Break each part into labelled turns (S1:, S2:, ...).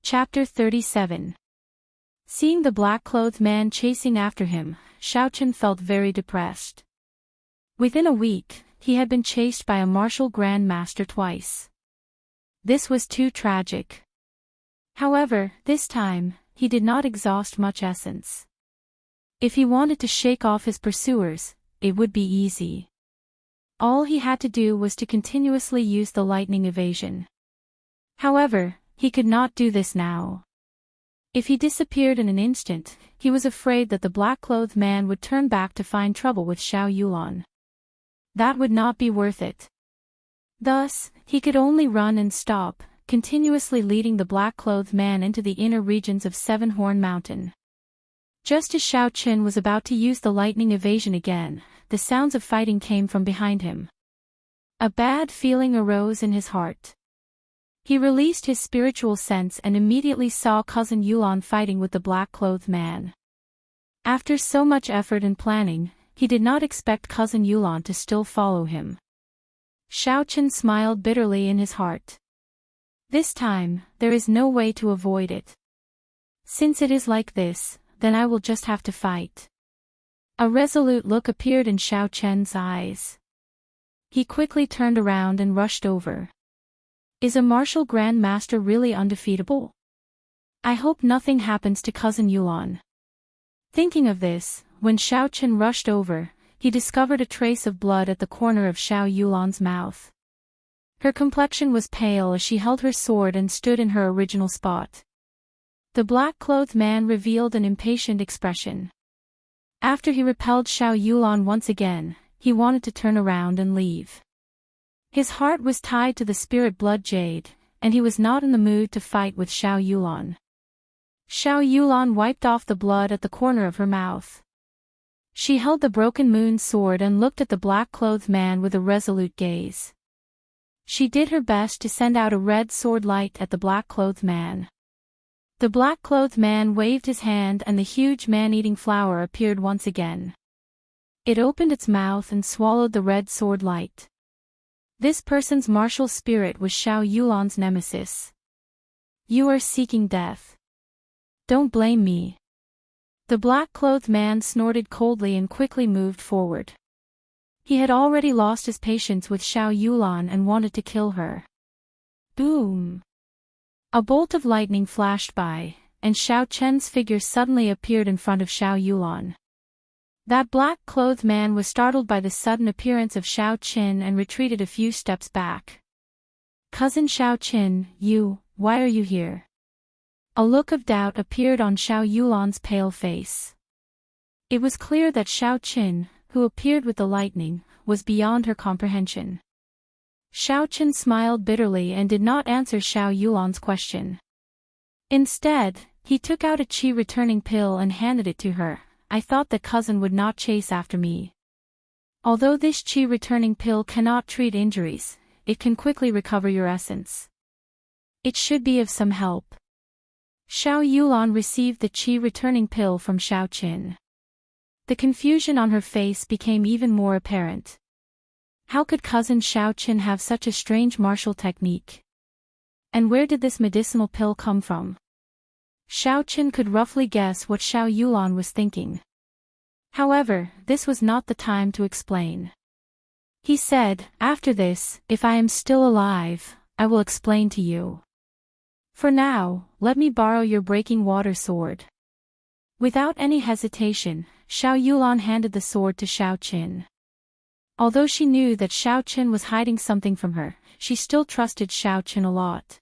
S1: Chapter 37. Seeing the black-clothed man chasing after him, Xiaochen felt very depressed. Within a week, he had been chased by a martial Grand Master twice. This was too tragic. However, this time, he did not exhaust much essence. If he wanted to shake off his pursuers, it would be easy. All he had to do was to continuously use the lightning evasion. However, he could not do this now. If he disappeared in an instant, he was afraid that the black-clothed man would turn back to find trouble with Xiao Yulan. That would not be worth it. Thus, he could only run and stop, continuously leading the black-clothed man into the inner regions of Seven-Horn Mountain. Just as Xiaochen was about to use the lightning evasion again, the sounds of fighting came from behind him. A bad feeling arose in his heart. He released his spiritual sense and immediately saw Cousin Yulan fighting with the black-clothed man. After so much effort and planning, he did not expect Cousin Yulan to still follow him. Xiaochen smiled bitterly in his heart. This time, there is no way to avoid it. Since it is like this, then I will just have to fight. A resolute look appeared in Xiaochen's eyes. He quickly turned around and rushed over. Is a martial Grand Master really undefeatable? I hope nothing happens to Cousin Yulan. Thinking of this, when Xiaochen rushed over, he discovered a trace of blood at the corner of Xiao Yulan's mouth. Her complexion was pale as she held her sword and stood in her original spot. The black-clothed man revealed an impatient expression. After he repelled Xiao Yulan once again, he wanted to turn around and leave. His heart was tied to the spirit blood jade, and he was not in the mood to fight with Xiao Yulan. Xiao Yulan wiped off the blood at the corner of her mouth. She held the broken moon sword and looked at the black-clothed man with a resolute gaze. She did her best to send out a red sword light at the black-clothed man. The black-clothed man waved his hand and the huge man-eating flower appeared once again. It opened its mouth and swallowed the red sword light. This person's martial spirit was Xiao Yulan's nemesis. You are seeking death. Don't blame me. The black-clothed man snorted coldly and quickly moved forward. He had already lost his patience with Xiao Yulan and wanted to kill her. Boom! A bolt of lightning flashed by, and Xiaochen's figure suddenly appeared in front of Xiao Yulan. That black-clothed man was startled by the sudden appearance of Xiaochen and retreated a few steps back. Cousin Xiaochen, why are you here? A look of doubt appeared on Xiao Yulan's pale face. It was clear that Xiaochen, who appeared with the lightning, was beyond her comprehension. Xiaochen smiled bitterly and did not answer Xiao Yulan's question. Instead, he took out a qi returning pill and handed it to her. I thought that cousin would not chase after me. Although this qi returning pill cannot treat injuries, it can quickly recover your essence. It should be of some help. Xiao Yulan received the qi returning pill from Xiaochen. The confusion on her face became even more apparent. How could cousin Xiaochen have such a strange martial technique? And where did this medicinal pill come from? Xiaochen could roughly guess what Xiao Yulan was thinking. However, this was not the time to explain. He said, after this, if I am still alive, I will explain to you. For now, let me borrow your breaking water sword. Without any hesitation, Xiao Yulan handed the sword to Xiaochen. Although she knew that Xiaochen was hiding something from her, she still trusted Xiaochen a lot.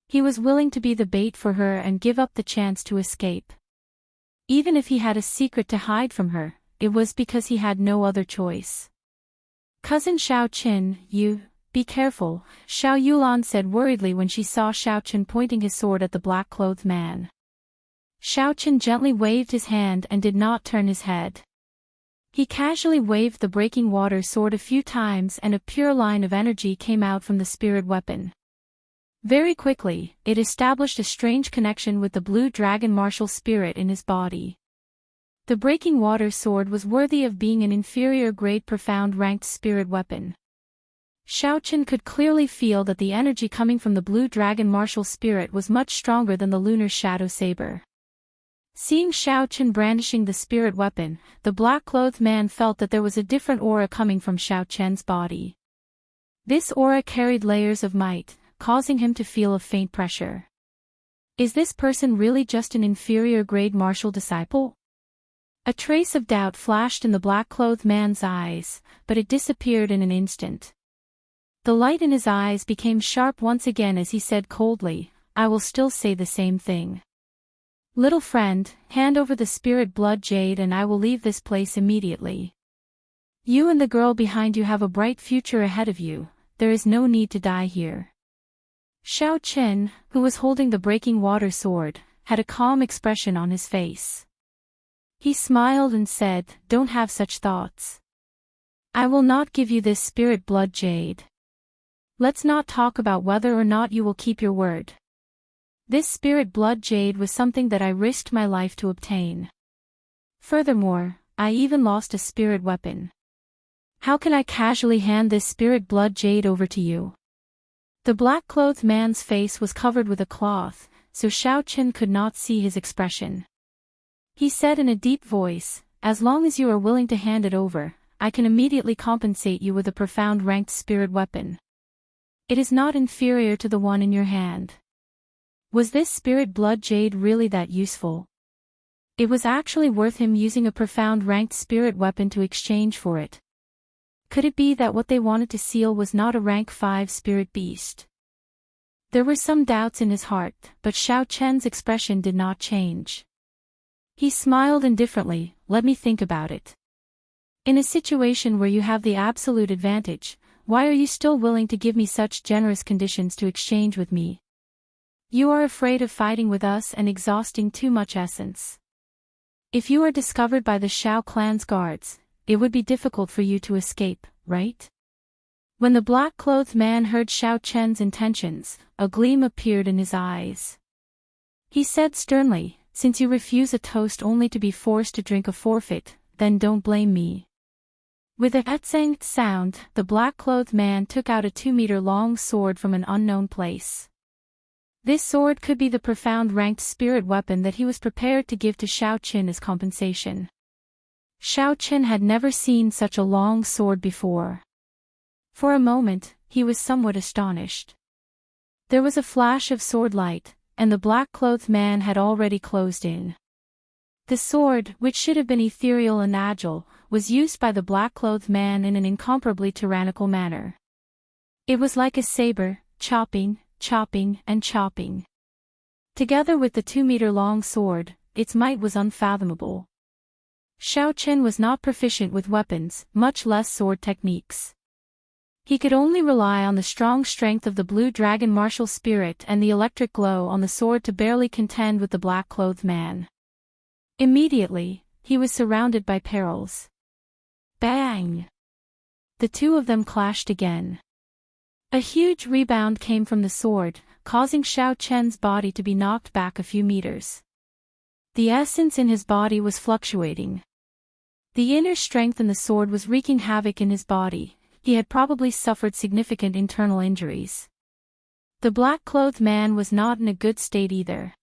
S1: He was willing to be the bait for her and give up the chance to escape. Even if he had a secret to hide from her, it was because he had no other choice. Cousin Xiaochen, be careful, Xiao Yulan said worriedly when she saw Xiaochen pointing his sword at the black-clothed man. Xiaochen gently waved his hand and did not turn his head. He casually waved the breaking water sword a few times and a pure line of energy came out from the spirit weapon. Very quickly, it established a strange connection with the blue dragon martial spirit in his body. The breaking water sword was worthy of being an inferior grade profound ranked spirit weapon. Xiaochen could clearly feel that the energy coming from the blue dragon martial spirit was much stronger than the lunar shadow saber. Seeing Xiaochen brandishing the spirit weapon, the black-clothed man felt that there was a different aura coming from Xiaochen's body. This aura carried layers of might, causing him to feel a faint pressure. Is this person really just an inferior-grade martial disciple? A trace of doubt flashed in the black-clothed man's eyes, but it disappeared in an instant. The light in his eyes became sharp once again as he said coldly, "I will still say the same thing. Little friend, hand over the spirit blood jade and I will leave this place immediately. You and the girl behind you have a bright future ahead of you, there is no need to die here." Xiaochen, who was holding the breaking water sword, had a calm expression on his face. He smiled and said, "Don't have such thoughts. I will not give you this spirit blood jade. Let's not talk about whether or not you will keep your word. This spirit blood jade was something that I risked my life to obtain. Furthermore, I even lost a spirit weapon. How can I casually hand this spirit blood jade over to you?" The black-clothed man's face was covered with a cloth, so Xiaochen could not see his expression. He said in a deep voice, "As long as you are willing to hand it over, I can immediately compensate you with a profound ranked spirit weapon. It is not inferior to the one in your hand." Was this spirit blood jade really that useful? It was actually worth him using a profound ranked spirit weapon to exchange for it. Could it be that what they wanted to seal was not a rank 5 spirit beast? There were some doubts in his heart, but Xiaochen's expression did not change. He smiled indifferently, "Let me think about it. In a situation where you have the absolute advantage, why are you still willing to give me such generous conditions to exchange with me? You are afraid of fighting with us and exhausting too much essence. If you are discovered by the Shao clan's guards, it would be difficult for you to escape, right?" When the black-clothed man heard Xiaochen's intentions, a gleam appeared in his eyes. He said sternly, "Since you refuse a toast only to be forced to drink a forfeit, then don't blame me." With a etsang sound, the black-clothed man took out a 2-meter-long sword from an unknown place. This sword could be the profound ranked spirit weapon that he was prepared to give to Xiaochen as compensation. Xiaochen had never seen such a long sword before. For a moment, he was somewhat astonished. There was a flash of sword light, and the black-clothed man had already closed in. The sword, which should have been ethereal and agile, was used by the black-clothed man in an incomparably tyrannical manner. It was like a saber, chopping, chopping, and chopping. Together with the 2-meter-long sword, its might was unfathomable. Xiaochen was not proficient with weapons, much less sword techniques. He could only rely on the strong strength of the blue dragon martial spirit and the electric glow on the sword to barely contend with the black-clothed man. Immediately, he was surrounded by perils. Bang! The two of them clashed again. A huge rebound came from the sword, causing Xiaochen's body to be knocked back a few meters. The essence in his body was fluctuating. The inner strength in the sword was wreaking havoc in his body. He had probably suffered significant internal injuries. The black-clothed man was not in a good state either.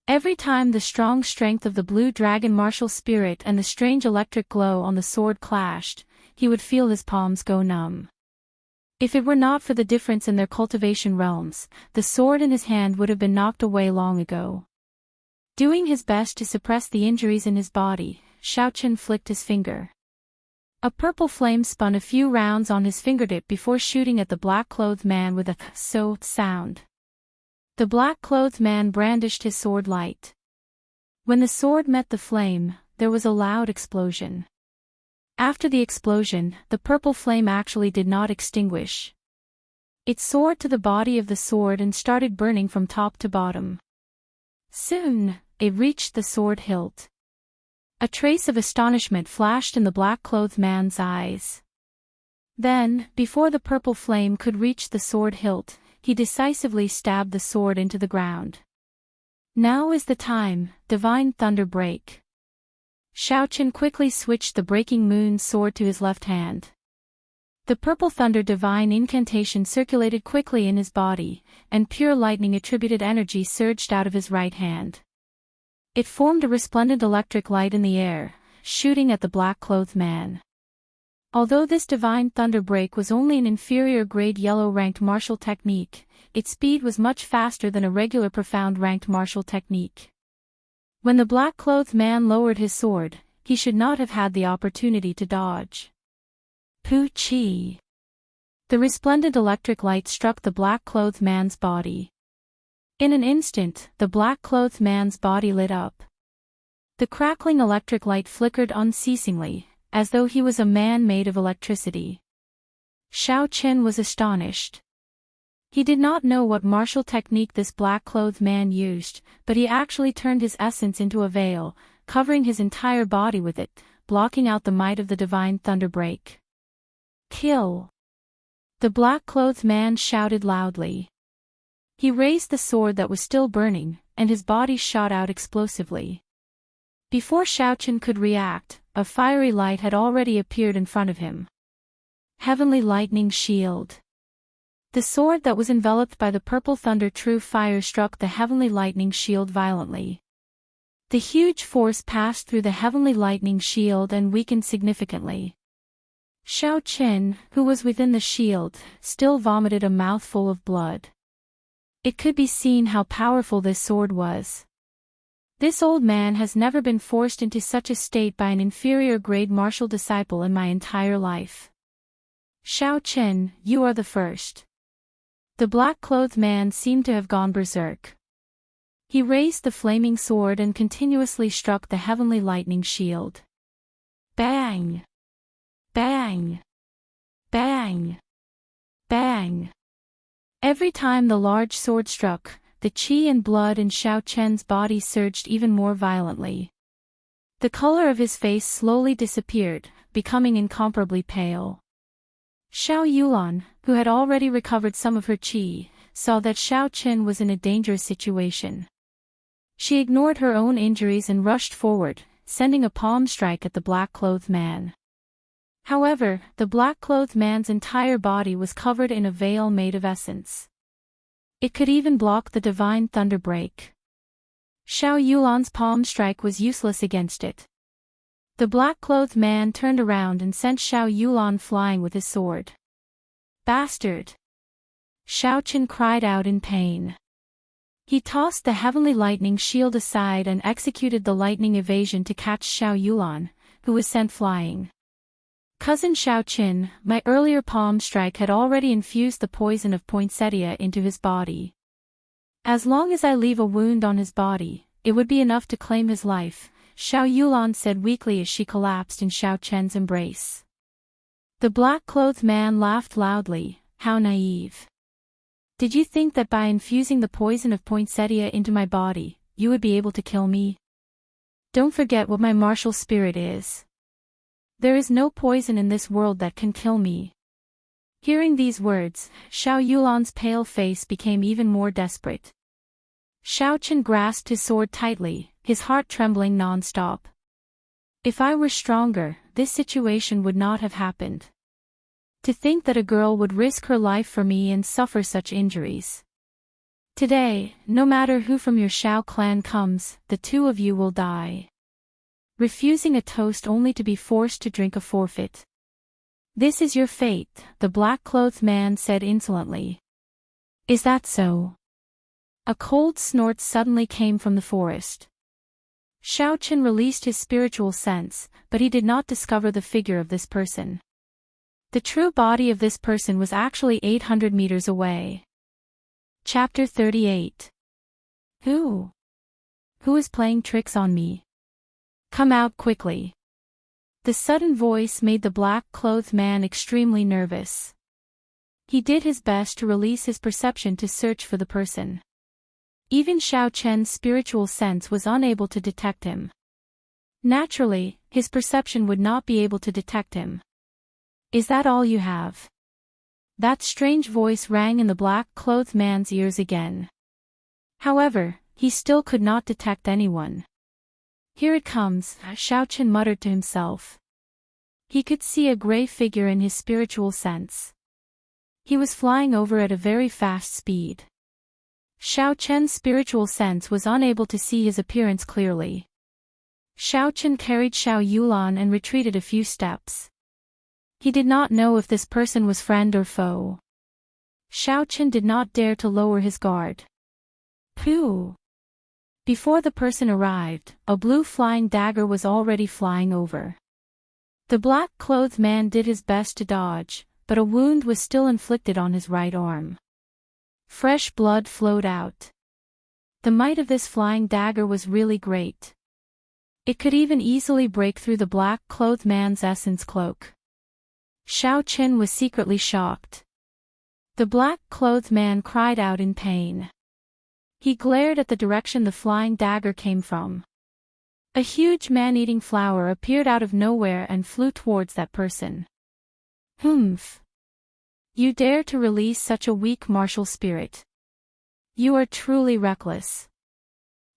S1: Every time the strong strength of the blue dragon martial spirit and the strange electric glow on the sword clashed, he would feel his palms go numb. If it were not for the difference in their cultivation realms, the sword in his hand would have been knocked away long ago. Doing his best to suppress the injuries in his body, Xiaochen flicked his finger. A purple flame spun a few rounds on his fingertip before shooting at the black-clothed man with a "so" sound. The black-clothed man brandished his sword light. When the sword met the flame, there was a loud explosion. After the explosion, the purple flame actually did not extinguish. It soared to the body of the sword and started burning from top to bottom. Soon, it reached the sword hilt. A trace of astonishment flashed in the black-clothed man's eyes. Then, before the purple flame could reach the sword hilt, he decisively stabbed the sword into the ground. Now is the time, divine thunder break. Xiaochen quickly switched the breaking moon sword to his left hand. The purple thunder divine incantation circulated quickly in his body, and pure lightning attributed energy surged out of his right hand. It formed a resplendent electric light in the air, shooting at the black-clothed man. Although this divine thunder break was only an inferior grade yellow-ranked martial technique, its speed was much faster than a regular profound-ranked martial technique. When the black-clothed man lowered his sword, he should not have had the opportunity to dodge. Poochie! The resplendent electric light struck the black-clothed man's body. In an instant, the black-clothed man's body lit up. The crackling electric light flickered unceasingly, as though he was a man made of electricity. Xiao Chen was astonished. He did not know what martial technique this black-clothed man used, but he actually turned his essence into a veil, covering his entire body with it, blocking out the might of the divine thunder break. Kill! The black-clothed man shouted loudly. He raised the sword that was still burning, and his body shot out explosively. Before Xiao Chen could react, a fiery light had already appeared in front of him. Heavenly Lightning Shield. The sword that was enveloped by the purple thunder true fire struck the heavenly lightning shield violently. The huge force passed through the heavenly lightning shield and weakened significantly. Xiao Chen, who was within the shield, still vomited a mouthful of blood. It could be seen how powerful this sword was. This old man has never been forced into such a state by an inferior grade martial disciple in my entire life. Xiao Chen, you are the first. The black-clothed man seemed to have gone berserk. He raised the flaming sword and continuously struck the heavenly lightning shield. Bang! Bang! Bang! Bang! Every time the large sword struck, the qi and blood in Xiao Chen's body surged even more violently. The color of his face slowly disappeared, becoming incomparably pale. Xiao Yulan, who had already recovered some of her qi, saw that Xiao Chen was in a dangerous situation. She ignored her own injuries and rushed forward, sending a palm strike at the black-clothed man. However, the black-clothed man's entire body was covered in a veil made of essence. It could even block the divine thunder break. Xiao Yulan's palm strike was useless against it. The black-clothed man turned around and sent Xiao Yulan flying with his sword. Bastard! Xiao Chen cried out in pain. He tossed the heavenly lightning shield aside and executed the lightning evasion to catch Xiao Yulan, who was sent flying. Cousin Xiao Chen, my earlier palm strike had already infused the poison of poinsettia into his body. As long as I leave a wound on his body, it would be enough to claim his life, Xiao Yulan said weakly as she collapsed in Xiao Chen's embrace. The black-clothed man laughed loudly. How naive. Did you think that by infusing the poison of poinsettia into my body, you would be able to kill me? Don't forget what my martial spirit is. There is no poison in this world that can kill me. Hearing these words, Xiao Yulan's pale face became even more desperate. Xiao Chen grasped his sword tightly, his heart trembling non-stop. If I were stronger, this situation would not have happened. To think that a girl would risk her life for me and suffer such injuries. Today, no matter who from your Xiao clan comes, the two of you will die. Refusing a toast only to be forced to drink a forfeit. This is your fate, the black-clothed man said insolently. Is that so? A cold snort suddenly came from the forest. Xiao Chen released his spiritual sense, but he did not discover the figure of this person. The true body of this person was actually 800 meters away. Chapter 38. Who? Who is playing tricks on me? Come out quickly. The sudden voice made the black-clothed man extremely nervous. He did his best to release his perception to search for the person. Even Xiao Chen's spiritual sense was unable to detect him. Naturally, his perception would not be able to detect him. Is that all you have? That strange voice rang in the black-clothed man's ears again. However, he still could not detect anyone. Here it comes, Xiao Chen muttered to himself. He could see a gray figure in his spiritual sense. He was flying over at a very fast speed. Xiao Chen's spiritual sense was unable to see his appearance clearly. Xiao Chen carried Xiao Yulan and retreated a few steps. He did not know if this person was friend or foe. Xiao Chen did not dare to lower his guard. Pooh! Before the person arrived, a blue flying dagger was already flying over. The black-clothed man did his best to dodge, but a wound was still inflicted on his right arm. Fresh blood flowed out. The might of this flying dagger was really great. It could even easily break through the black-clothed man's essence cloak. Xiao Chen was secretly shocked. The black-clothed man cried out in pain. He glared at the direction the flying dagger came from. A huge man-eating flower appeared out of nowhere and flew towards that person. Humph! You dare to release such a weak martial spirit. You are truly reckless.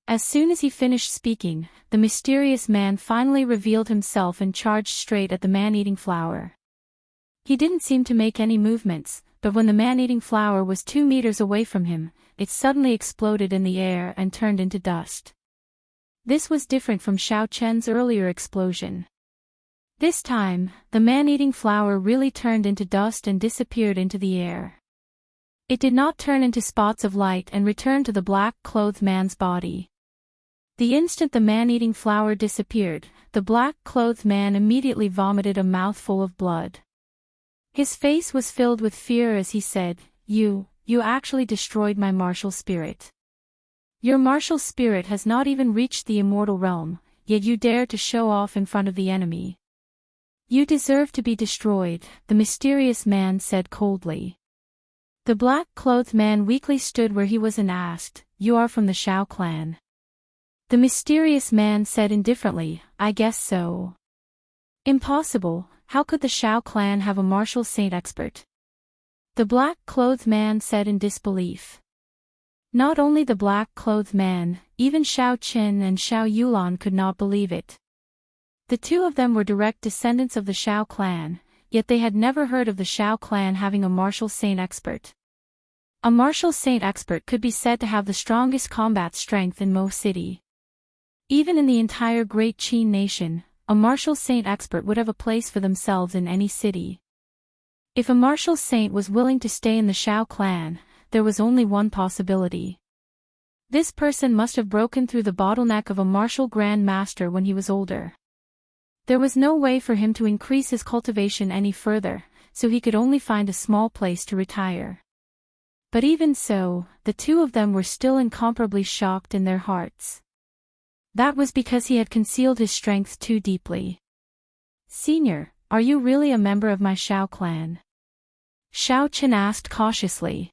S1: As soon as he finished speaking, the mysterious man finally revealed himself and charged straight at the man-eating flower. He didn't seem to make any movements, but when the man-eating flower was 2 meters away from him, it suddenly exploded in the air and turned into dust. This was different from Xiao Chen's earlier explosion. This time, the man-eating flower really turned into dust and disappeared into the air. It did not turn into spots of light and return to the black-clothed man's body. The instant the man-eating flower disappeared, the black-clothed man immediately vomited a mouthful of blood. His face was filled with fear as he said, You actually destroyed my martial spirit. Your martial spirit has not even reached the immortal realm, yet you dare to show off in front of the enemy. You deserve to be destroyed, the mysterious man said coldly. The black-clothed man weakly stood where he was and asked, You are from the Shao clan? The mysterious man said indifferently, I guess so. Impossible, how could the Shao clan have a martial saint expert? The black-clothed man said in disbelief. Not only the black-clothed man, even Xiao Qin and Xiao Yulan could not believe it. The two of them were direct descendants of the Shao clan, yet they had never heard of the Shao clan having a martial saint expert. A martial saint expert could be said to have the strongest combat strength in Mo City. Even in the entire Great Qin nation, a martial saint expert would have a place for themselves in any city. If a martial saint was willing to stay in the Shao clan, there was only one possibility. This person must have broken through the bottleneck of a martial grand master when he was older. There was no way for him to increase his cultivation any further, so he could only find a small place to retire. But even so, the two of them were still incomparably shocked in their hearts. That was because he had concealed his strength too deeply. Senior, are you really a member of my Shao clan? Xiao Qin asked cautiously.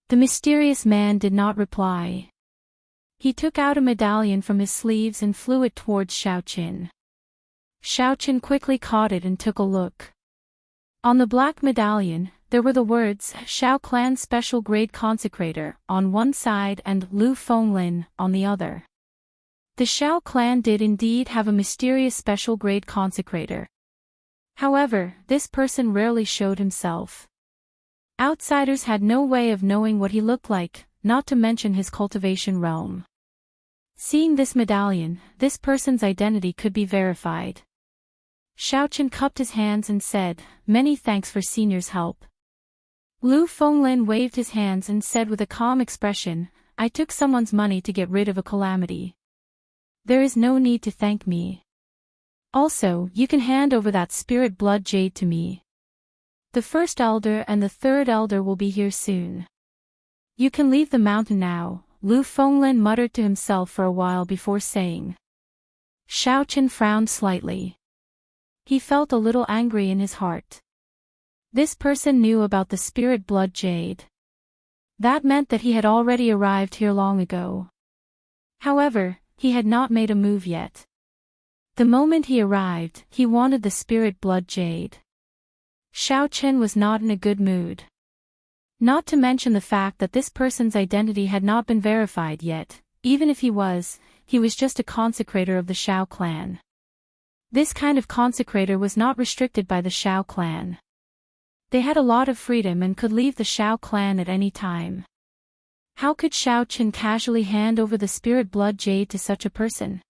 S1: The mysterious man did not reply. He took out a medallion from his sleeves and flew it towards Xiao Qin. Xiao Qin quickly caught it and took a look. On the black medallion, there were the words Shao Clan Special Grade Consecrator on one side and Lu Fenglin on the other. The Shao clan did indeed have a mysterious special grade consecrator. However, this person rarely showed himself. Outsiders had no way of knowing what he looked like, not to mention his cultivation realm. Seeing this medallion, this person's identity could be verified. Xiao Qin cupped his hands and said, Many thanks for senior's help. Lu Fenglin waved his hands and said with a calm expression, I took someone's money to get rid of a calamity. There is no need to thank me. Also, you can hand over that spirit blood jade to me. The first elder and the third elder will be here soon. You can leave the mountain now, Lu Fenglin muttered to himself for a while before saying. Xiao Qin frowned slightly. He felt a little angry in his heart. This person knew about the spirit blood jade. That meant that he had already arrived here long ago. However, he had not made a move yet. The moment he arrived, he wanted the spirit blood jade. Xiao Qin was not in a good mood. Not to mention the fact that this person's identity had not been verified yet. Even if he was just a consecrator of the Shao clan. This kind of consecrator was not restricted by the Shao clan. They had a lot of freedom and could leave the Shao clan at any time. How could Shao Chen casually hand over the spirit blood jade to such a person?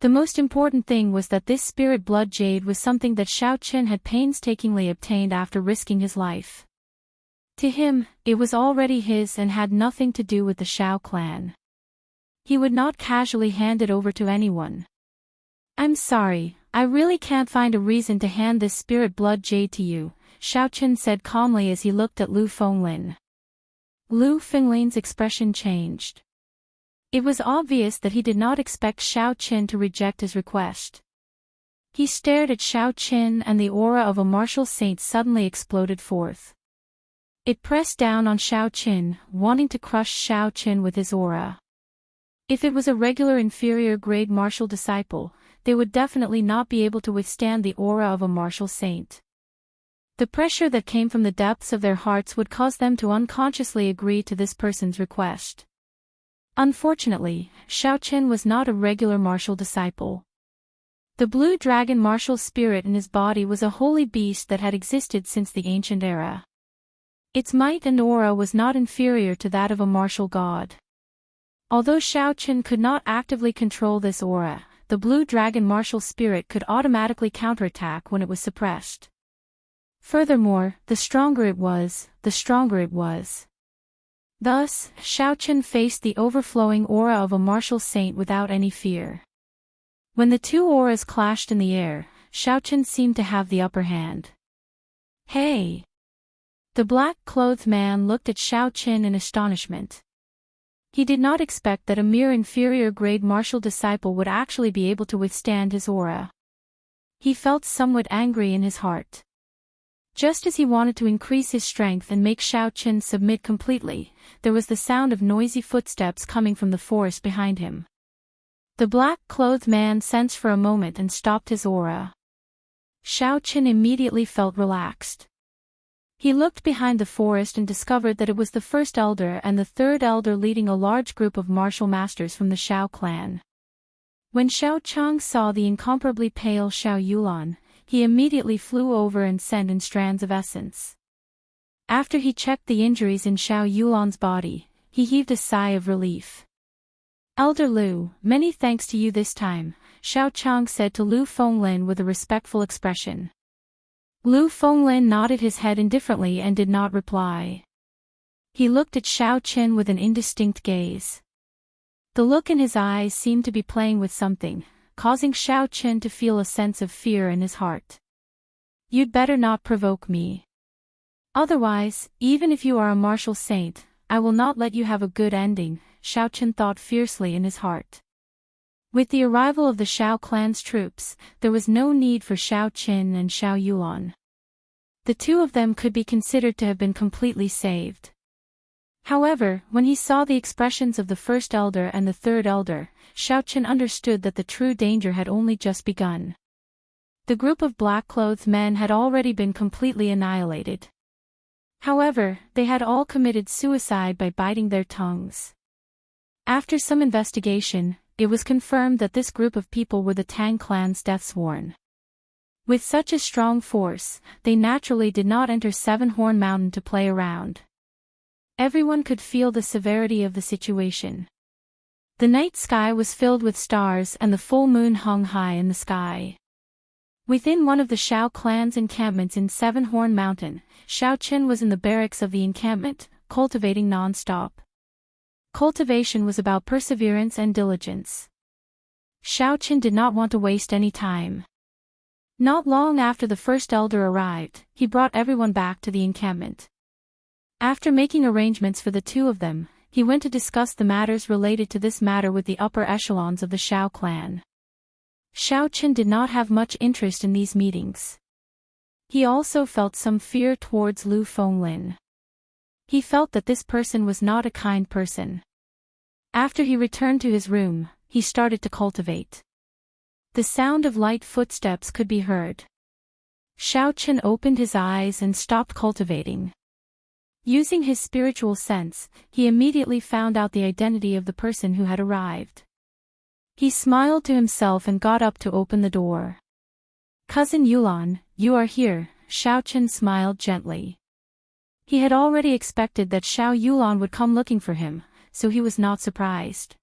S1: The most important thing was that this spirit blood jade was something that Shao Chen had painstakingly obtained after risking his life. To him, it was already his and had nothing to do with the Shao clan. He would not casually hand it over to anyone. "I'm sorry, I really can't find a reason to hand this spirit blood jade to you," Shao Chen said calmly as he looked at Lu Fenglin. Lu Fenglin's expression changed. It was obvious that he did not expect Shao Chen to reject his request. He stared at Shao Chen and the aura of a martial saint suddenly exploded forth. It pressed down on Shao Chen, wanting to crush Shao Chen with his aura. If it was a regular inferior grade martial disciple, they would definitely not be able to withstand the aura of a martial saint. The pressure that came from the depths of their hearts would cause them to unconsciously agree to this person's request. Unfortunately, Shao Chen was not a regular martial disciple. The blue dragon martial spirit in his body was a holy beast that had existed since the ancient era. Its might and aura was not inferior to that of a martial god. Although Shao Chen could not actively control this aura, the blue dragon martial spirit could automatically counterattack when it was suppressed. Furthermore, the stronger it was, the stronger it was. Thus, Shao Chen faced the overflowing aura of a martial saint without any fear. When the two auras clashed in the air, Shao Chen seemed to have the upper hand. "Hey!" The black-clothed man looked at Shao Chen in astonishment. He did not expect that a mere inferior-grade martial disciple would actually be able to withstand his aura. He felt somewhat angry in his heart. Just as he wanted to increase his strength and make Shao Chen submit completely, there was the sound of noisy footsteps coming from the forest behind him. The black-clothed man sensed for a moment and stopped his aura. Shao Chen immediately felt relaxed. He looked behind the forest and discovered that it was the first elder and the third elder leading a large group of martial masters from the Shao clan. When Shao Chang saw the incomparably pale Shao Yulan, he immediately flew over and sent in strands of essence. After he checked the injuries in Shao Yulan's body, he heaved a sigh of relief. "Elder Lu, many thanks to you this time," Shao Chang said to Lu Fenglin with a respectful expression. Lu Fenglin nodded his head indifferently and did not reply. He looked at Shao Chen with an indistinct gaze. The look in his eyes seemed to be playing with something, causing Shao Chen to feel a sense of fear in his heart. "You'd better not provoke me. Otherwise, even if you are a martial saint, I will not let you have a good ending," Shao Chen thought fiercely in his heart. With the arrival of the Shao clan's troops, there was no need for Shao Chen and Shao Yulan. The two of them could be considered to have been completely saved. However, when he saw the expressions of the first elder and the third elder, Shao Chen understood that the true danger had only just begun. The group of black-clothed men had already been completely annihilated. However, they had all committed suicide by biting their tongues. After some investigation, it was confirmed that this group of people were the Tang clan's deathsworn. With such a strong force, they naturally did not enter Seven-Horn Mountain to play around. Everyone could feel the severity of the situation. The night sky was filled with stars and the full moon hung high in the sky. Within one of the Shao clan's encampments in Seven-Horn Mountain, Shao Chen was in the barracks of the encampment, cultivating non-stop. Cultivation was about perseverance and diligence. Shao Chen did not want to waste any time. Not long after the first elder arrived, he brought everyone back to the encampment. After making arrangements for the two of them, he went to discuss the matters related to this matter with the upper echelons of the Shao clan. Shao Chen did not have much interest in these meetings. He also felt some fear towards Lu Fenglin. He felt that this person was not a kind person. After he returned to his room, he started to cultivate. The sound of light footsteps could be heard. Shao Chen opened his eyes and stopped cultivating. Using his spiritual sense, he immediately found out the identity of the person who had arrived. He smiled to himself and got up to open the door. Cousin Yulan, you are here, Xiao Chen smiled gently. He had already expected that Xiao Yulan would come looking for him, so he was not surprised.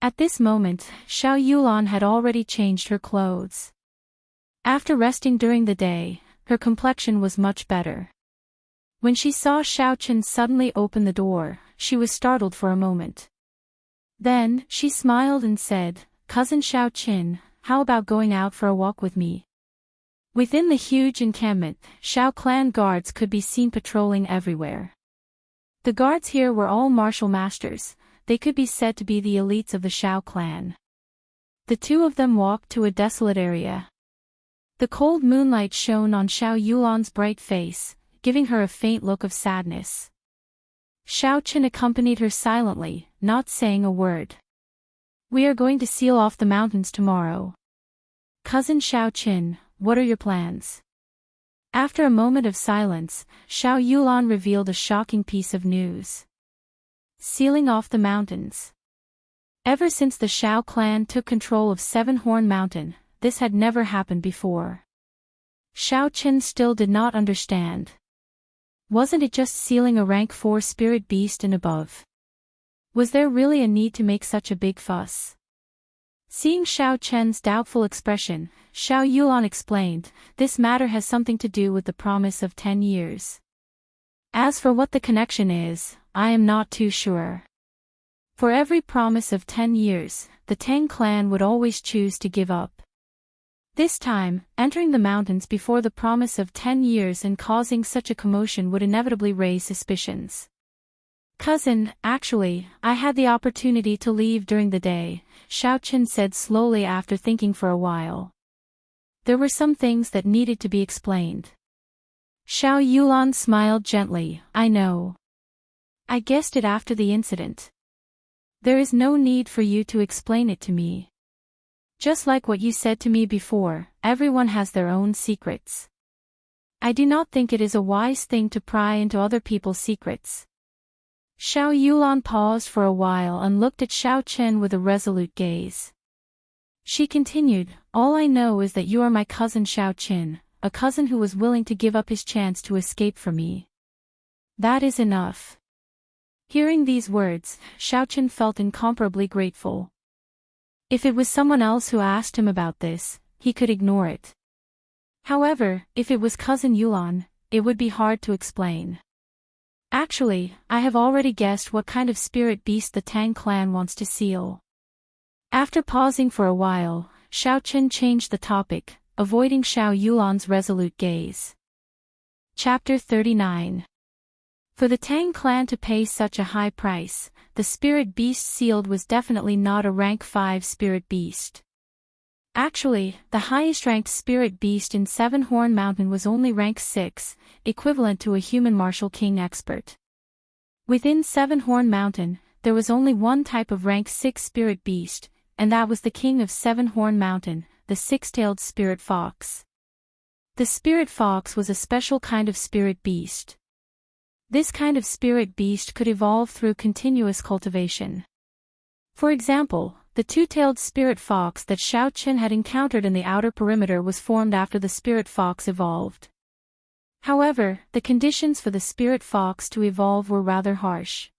S1: At this moment, Xiao Yulan had already changed her clothes. After resting during the day, her complexion was much better. When she saw Xiao Chen suddenly open the door, she was startled for a moment. Then, she smiled and said, "Cousin Xiao Chen, how about going out for a walk with me?" Within the huge encampment, Xiao clan guards could be seen patrolling everywhere. The guards here were all martial masters, they could be said to be the elites of the Xiao clan. The two of them walked to a desolate area. The cold moonlight shone on Xiao Yulan's bright face, giving her a faint look of sadness. Xiao Chen accompanied her silently, not saying a word. "We are going to seal off the mountains tomorrow. Cousin Xiao Chen, what are your plans?" After a moment of silence, Xiao Yulan revealed a shocking piece of news. Sealing off the mountains. Ever since the Xiao clan took control of Seven Horn Mountain, this had never happened before. Xiao Chen still did not understand. Wasn't it just sealing a rank 4 spirit beast and above? Was there really a need to make such a big fuss? Seeing Xiao Chen's doubtful expression, Xiao Yulan explained, "This matter has something to do with the promise of 10 years. As for what the connection is, I am not too sure. For every promise of 10 years, the Tang clan would always choose to give up. This time, entering the mountains before the promise of 10 years and causing such a commotion would inevitably raise suspicions." "Cousin, actually, I had the opportunity to leave during the day," Xiao Chen said slowly after thinking for a while. "There were some things that needed to be explained." Xiao Yulan smiled gently, "I know. I guessed it after the incident. There is no need for you to explain it to me. Just like what you said to me before, everyone has their own secrets. I do not think it is a wise thing to pry into other people's secrets." Xiao Yulan paused for a while and looked at Xiao Chen with a resolute gaze. She continued, "All I know is that you are my cousin Xiao Chen, a cousin who was willing to give up his chance to escape from me. That is enough." Hearing these words, Xiao Chen felt incomparably grateful. If it was someone else who asked him about this, he could ignore it. However, if it was cousin Yulan, it would be hard to explain. "Actually, I have already guessed what kind of spirit beast the Tang clan wants to seal." After pausing for a while, Xiao Chen changed the topic, avoiding Xiao Yulan's resolute gaze. Chapter 39. For the Tang clan to pay such a high price, the spirit beast sealed was definitely not a rank 5 spirit beast. Actually, the highest ranked spirit beast in Seven Horn Mountain was only rank 6, equivalent to a human martial king expert. Within Seven Horn Mountain, there was only one type of rank 6 spirit beast, and that was the king of Seven Horn Mountain, the six-tailed spirit fox. The spirit fox was a special kind of spirit beast. This kind of spirit beast could evolve through continuous cultivation. For example, the two-tailed spirit fox that Xiao Chen had encountered in the outer perimeter was formed after the spirit fox evolved. However, the conditions for the spirit fox to evolve were rather harsh.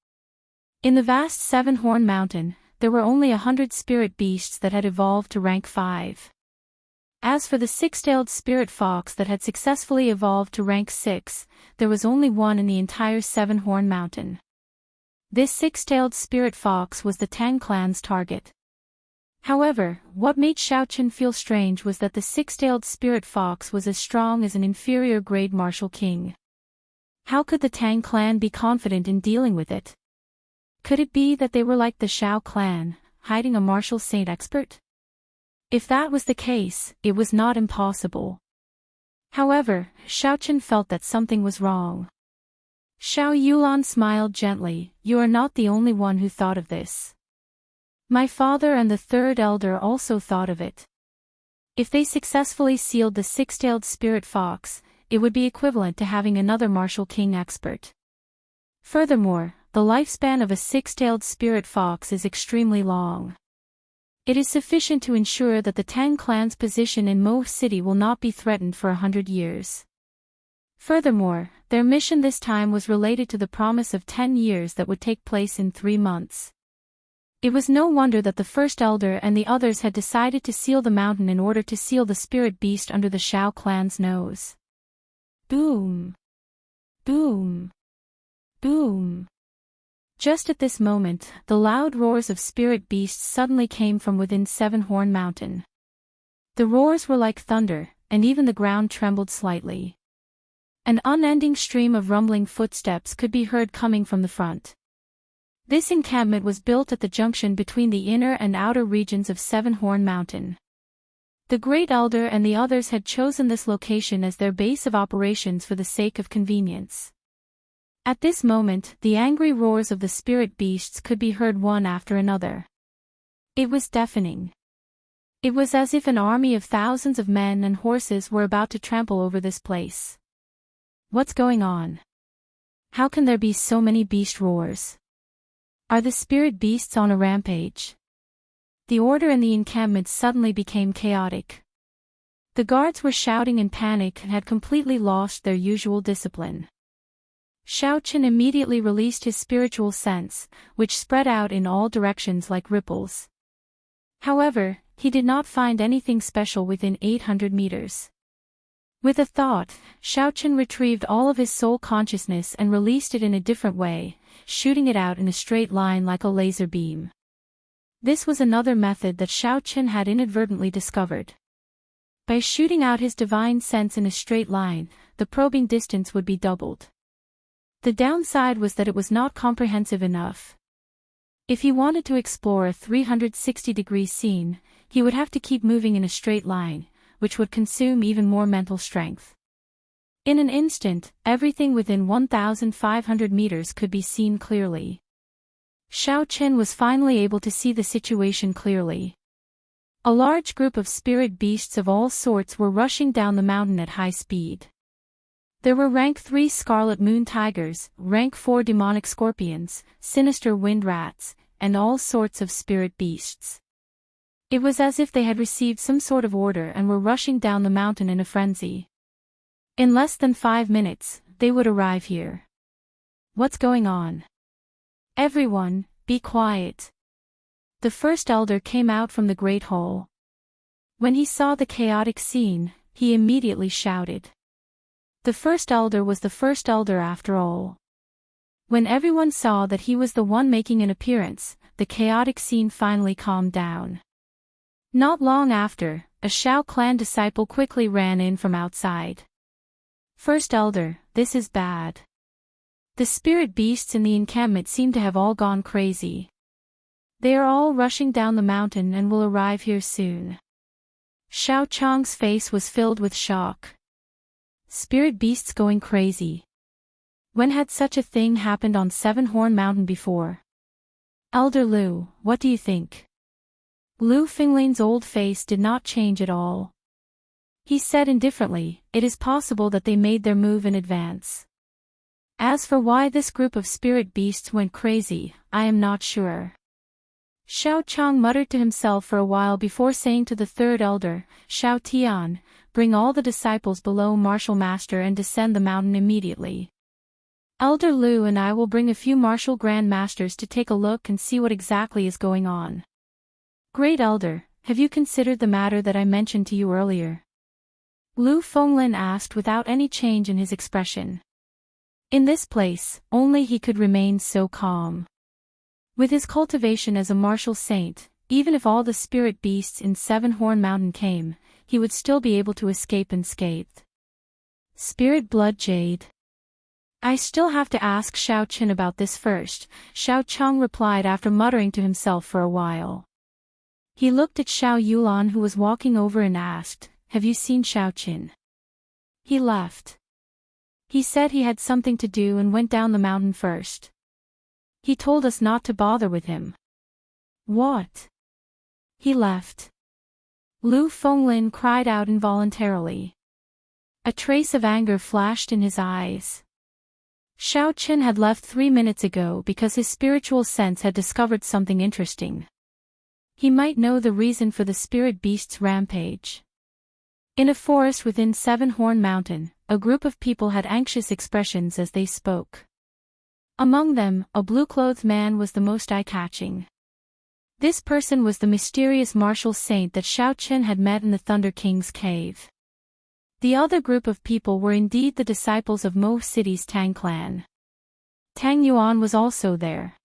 S1: In the vast Seven Horn Mountain, there were only 100 spirit beasts that had evolved to rank 5. As for the six-tailed spirit fox that had successfully evolved to rank 6, there was only one in the entire Seven Horn Mountain. This six-tailed spirit fox was the Tang clan's target. However, what made Xiao Chen feel strange was that the six-tailed spirit fox was as strong as an inferior-grade martial king. How could the Tang clan be confident in dealing with it? Could it be that they were like the Xiao clan, hiding a martial saint expert? If that was the case, it was not impossible. However, Xiao Chen felt that something was wrong. Xiao Yulan smiled gently, "You are not the only one who thought of this. My father and the third elder also thought of it. If they successfully sealed the six-tailed spirit fox, it would be equivalent to having another martial king expert. Furthermore, the lifespan of a six-tailed spirit fox is extremely long. It is sufficient to ensure that the Tang clan's position in Mo City will not be threatened for 100 years. Furthermore, their mission this time was related to the promise of 10 years that would take place in 3 months. It was no wonder that the first elder and the others had decided to seal the mountain in order to seal the spirit beast under the Shao clan's nose. Boom! Boom! Boom! Just at this moment, the loud roars of spirit beasts suddenly came from within Seven-Horn Mountain. The roars were like thunder, and even the ground trembled slightly. An unending stream of rumbling footsteps could be heard coming from the front. This encampment was built at the junction between the inner and outer regions of Seven-Horn Mountain. The Great Elder and the others had chosen this location as their base of operations for the sake of convenience. At this moment, the angry roars of the spirit beasts could be heard one after another. It was deafening. It was as if an army of thousands of men and horses were about to trample over this place. What's going on? How can there be so many beast roars? Are the spirit beasts on a rampage? The order in the encampment suddenly became chaotic. The guards were shouting in panic and had completely lost their usual discipline. Xiaochen immediately released his spiritual sense, which spread out in all directions like ripples. However, he did not find anything special within 800 meters. With a thought, Xiaochen retrieved all of his soul consciousness and released it in a different way, shooting it out in a straight line like a laser beam. This was another method that Xiaochen had inadvertently discovered. By shooting out his divine sense in a straight line, the probing distance would be doubled. The downside was that it was not comprehensive enough. If he wanted to explore a 360-degree scene, he would have to keep moving in a straight line, which would consume even more mental strength. In an instant, everything within 1,500 meters could be seen clearly. Xiaochen was finally able to see the situation clearly. A large group of spirit beasts of all sorts were rushing down the mountain at high speed. There were rank 3 scarlet moon tigers, rank 4 demonic scorpions, sinister wind rats, and all sorts of spirit beasts. It was as if they had received some sort of order and were rushing down the mountain in a frenzy. In less than 5 minutes, they would arrive here. What's going on? Everyone, be quiet. The first elder came out from the great hall. When he saw the chaotic scene, he immediately shouted. The first elder was the first elder after all. When everyone saw that he was the one making an appearance, the chaotic scene finally calmed down. Not long after, a Shao clan disciple quickly ran in from outside. First elder, this is bad. The spirit beasts in the encampment seem to have all gone crazy. They are all rushing down the mountain and will arrive here soon. Xiao Chang's face was filled with shock. Spirit beasts going crazy. When had such a thing happened on Seven-Horn Mountain before? Elder Lu, what do you think? Lu Finglin's old face did not change at all. He said indifferently, it is possible that they made their move in advance. As for why this group of spirit beasts went crazy, I am not sure. Xiao Chang muttered to himself for a while before saying to the third elder, Xiao Tian, bring all the disciples below Martial Master and descend the mountain immediately. Elder Lu and I will bring a few Martial Grand Masters to take a look and see what exactly is going on. Great Elder, have you considered the matter that I mentioned to you earlier? Lu Fenglin asked without any change in his expression. In this place, only he could remain so calm. With his cultivation as a martial saint, even if all the spirit beasts in Seven-Horn Mountain came, he would still be able to escape unscathed. Spirit Blood Jade. I still have to ask Xiao Chen about this first, Xiao Chang replied after muttering to himself for a while. He looked at Xiao Yulan who was walking over and asked, have you seen Xiao Chen? He left. He said he had something to do and went down the mountain first. He told us not to bother with him. What? He left. Lu Fenglin cried out involuntarily. A trace of anger flashed in his eyes. Xiao Chen had left 3 minutes ago because his spiritual sense had discovered something interesting. He might know the reason for the spirit beast's rampage. In a forest within Seven-Horn Mountain, a group of people had anxious expressions as they spoke. Among them, a blue-clothed man was the most eye-catching. This person was the mysterious martial saint that Xiao Qin had met in the Thunder King's cave. The other group of people were indeed the disciples of Mo City's Tang clan. Tang Yuan was also there.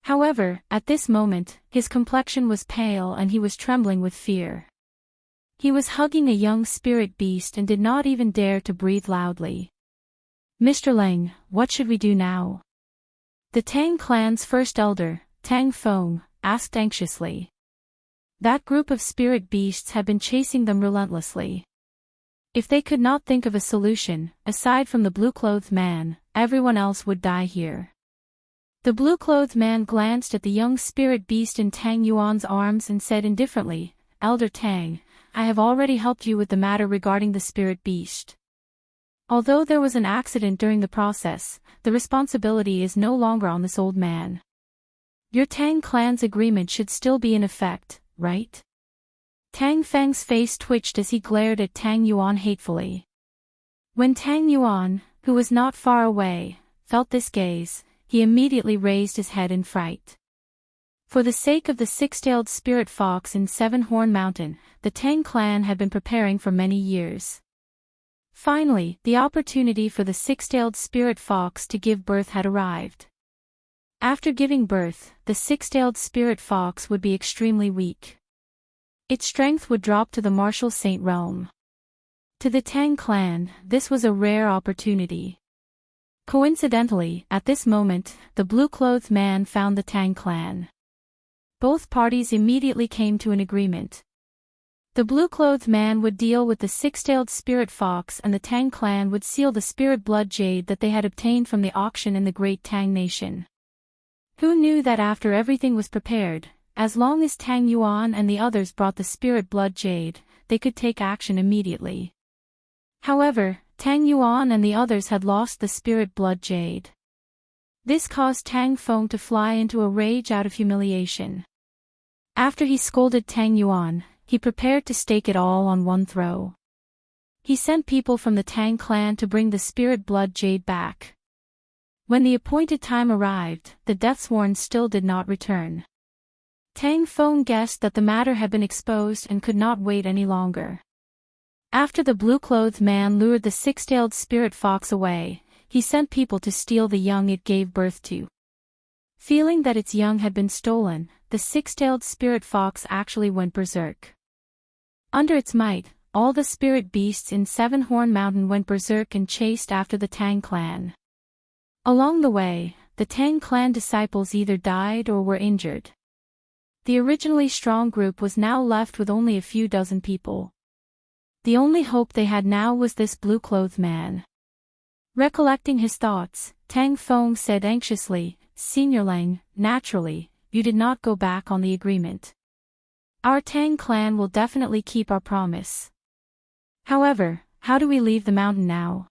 S1: However, at this moment, his complexion was pale and he was trembling with fear. He was hugging a young spirit beast and did not even dare to breathe loudly. "Mr. Lang, what should we do now?" The Tang clan's first elder, Tang Feng, asked anxiously. That group of spirit beasts had been chasing them relentlessly. If they could not think of a solution, aside from the blue-clothed man, everyone else would die here. The blue-clothed man glanced at the young spirit beast in Tang Yuan's arms and said indifferently, "Elder Tang, I have already helped you with the matter regarding the spirit beast. Although there was an accident during the process, the responsibility is no longer on this old man. Your Tang clan's agreement should still be in effect, right?" Tang Feng's face twitched as he glared at Tang Yuan hatefully. When Tang Yuan, who was not far away, felt this gaze, he immediately raised his head in fright. For the sake of the six-tailed spirit fox in Seven-Horn Mountain, the Tang clan had been preparing for many years. Finally, the opportunity for the six-tailed spirit fox to give birth had arrived. After giving birth, the six-tailed spirit fox would be extremely weak. Its strength would drop to the martial saint realm. To the Tang clan, this was a rare opportunity. Coincidentally, at this moment, the blue-clothed man found the Tang clan. Both parties immediately came to an agreement. The blue-clothed man would deal with the six-tailed spirit fox and the Tang clan would seal the spirit blood jade that they had obtained from the auction in the great Tang nation. Who knew that after everything was prepared, as long as Tang Yuan and the others brought the spirit blood jade, they could take action immediately. However, Tang Yuan and the others had lost the spirit blood jade. This caused Tang Feng to fly into a rage out of humiliation. After he scolded Tang Yuan, he prepared to stake it all on one throw. He sent people from the Tang clan to bring the spirit blood jade back. When the appointed time arrived, the Deathsworn still did not return. Tang Feng guessed that the matter had been exposed and could not wait any longer. After the blue-clothed man lured the six-tailed spirit fox away, he sent people to steal the young it gave birth to. Feeling that its young had been stolen, the six-tailed spirit fox actually went berserk. Under its might, all the spirit beasts in Seven-Horn Mountain went berserk and chased after the Tang clan. Along the way, the Tang clan disciples either died or were injured. The originally strong group was now left with only a few dozen people. The only hope they had now was this blue-clothed man. Recollecting his thoughts, Tang Feng said anxiously, "Senior Lang, naturally, you did not go back on the agreement. Our Tang clan will definitely keep our promise. However, how do we leave the mountain now?"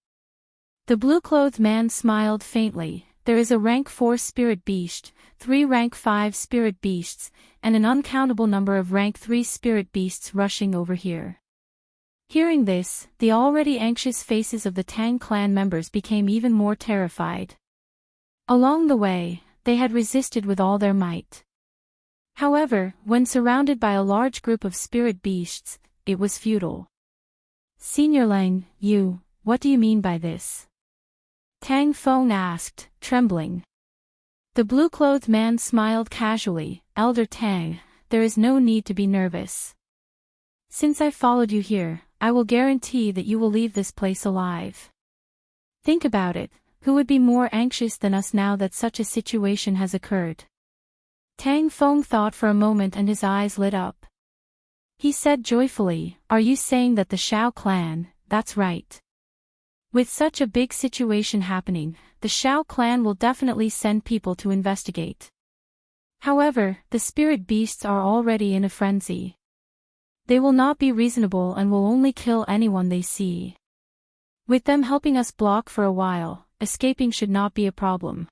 S1: The blue-clothed man smiled faintly. "There is a rank 4 spirit beast, 3 rank 5 spirit beasts, and an uncountable number of rank 3 spirit beasts rushing over here." Hearing this, the already anxious faces of the Tang clan members became even more terrified. Along the way, they had resisted with all their might. However, when surrounded by a large group of spirit beasts, it was futile. "Senior Lang, what do you mean by this?" Tang Feng asked, trembling. The blue-clothed man smiled casually, "Elder Tang, there is no need to be nervous. Since I followed you here, I will guarantee that you will leave this place alive. Think about it, who would be more anxious than us now that such a situation has occurred?" Tang Feng thought for a moment and his eyes lit up. He said joyfully, "Are you saying that the Shao clan?" "That's right. With such a big situation happening, the Shao clan will definitely send people to investigate. However, the spirit beasts are already in a frenzy. They will not be reasonable and will only kill anyone they see. With them helping us block for a while, escaping should not be a problem."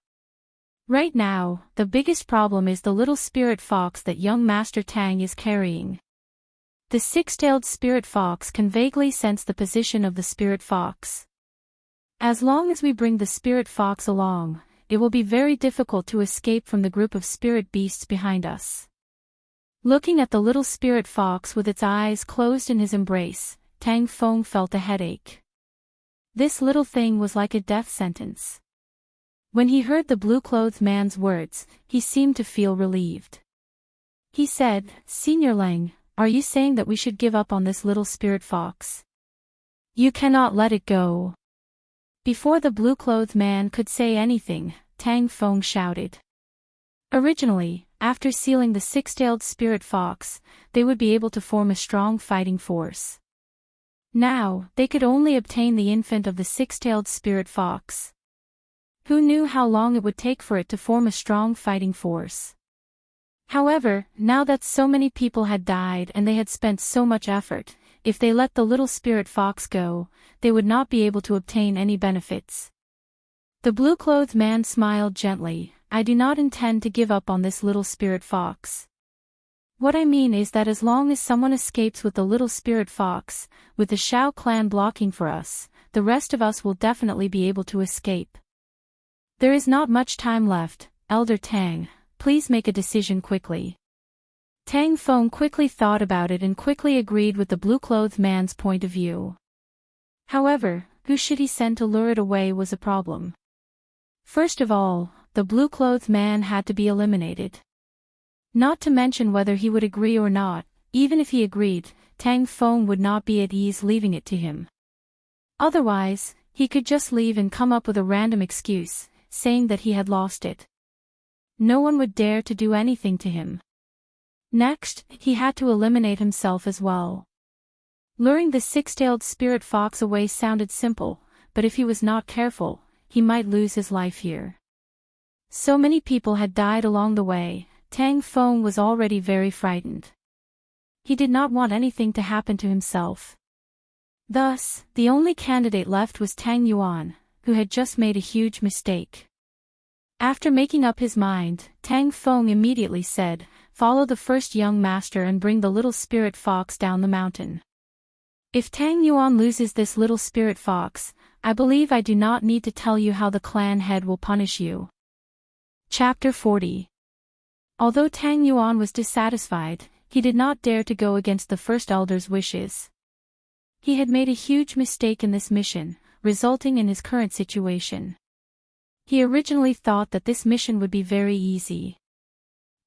S1: Right now, the biggest problem is the little spirit fox that young Master Tang is carrying. The six-tailed spirit fox can vaguely sense the position of the spirit fox. As long as we bring the spirit fox along, it will be very difficult to escape from the group of spirit beasts behind us. Looking at the little spirit fox with its eyes closed in his embrace, Tang Feng felt a headache. This little thing was like a death sentence. When he heard the blue-clothed man's words, he seemed to feel relieved. He said, "Senior Lang, are you saying that we should give up on this little spirit fox? You cannot let it go." Before the blue-clothed man could say anything, Tang Feng shouted. Originally, after sealing the six-tailed spirit fox, they would be able to form a strong fighting force. Now, they could only obtain the infant of the six-tailed spirit fox. Who knew how long it would take for it to form a strong fighting force? However, now that so many people had died and they had spent so much effort, if they let the little spirit fox go, they would not be able to obtain any benefits. The blue-clothed man smiled gently. "I do not intend to give up on this little spirit fox. What I mean is that as long as someone escapes with the little spirit fox, with the Shao clan blocking for us, the rest of us will definitely be able to escape. There is not much time left, Elder Tang, please make a decision quickly." Tang Feng quickly thought about it and quickly agreed with the blue-clothed man's point of view. However, who should he send to lure it away was a problem. First of all, the blue-clothed man had to be eliminated. Not to mention whether he would agree or not, even if he agreed, Tang Feng would not be at ease leaving it to him. Otherwise, he could just leave and come up with a random excuse, saying that he had lost it. No one would dare to do anything to him. Next, he had to eliminate himself as well. Luring the six-tailed spirit fox away sounded simple, but if he was not careful, he might lose his life here. So many people had died along the way, Tang Feng was already very frightened. He did not want anything to happen to himself. Thus, the only candidate left was Tang Yuan, who had just made a huge mistake. After making up his mind, Tang Feng immediately said, "Follow the first young master and bring the little spirit fox down the mountain. If Tang Yuan loses this little spirit fox, I believe I do not need to tell you how the clan head will punish you." Chapter 40. Although Tang Yuan was dissatisfied, he did not dare to go against the first elder's wishes. He had made a huge mistake in this mission, resulting in his current situation. He originally thought that this mission would be very easy.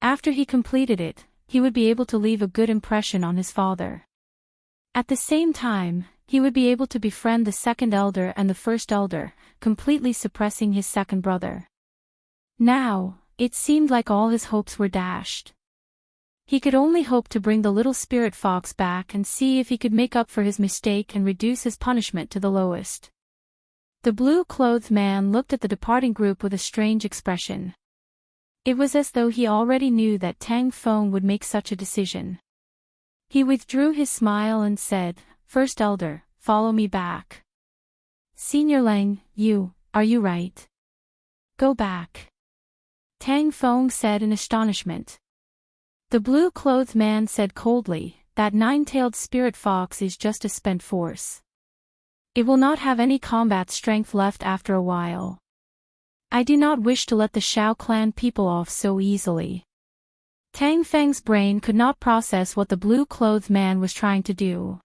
S1: After he completed it, he would be able to leave a good impression on his father. At the same time, he would be able to befriend the second elder and the first elder, completely suppressing his second brother. Now, it seemed like all his hopes were dashed. He could only hope to bring the little spirit fox back and see if he could make up for his mistake and reduce his punishment to the lowest. The blue-clothed man looked at the departing group with a strange expression. It was as though he already knew that Tang Feng would make such a decision. He withdrew his smile and said, "First elder, follow me back." "Senior Lang, are you right? Go back," Tang Feng said in astonishment. The blue-clothed man said coldly, "That nine-tailed spirit fox is just a spent force. It will not have any combat strength left after a while. I do not wish to let the Shao clan people off so easily." Tang Feng's brain could not process what the blue-clothed man was trying to do.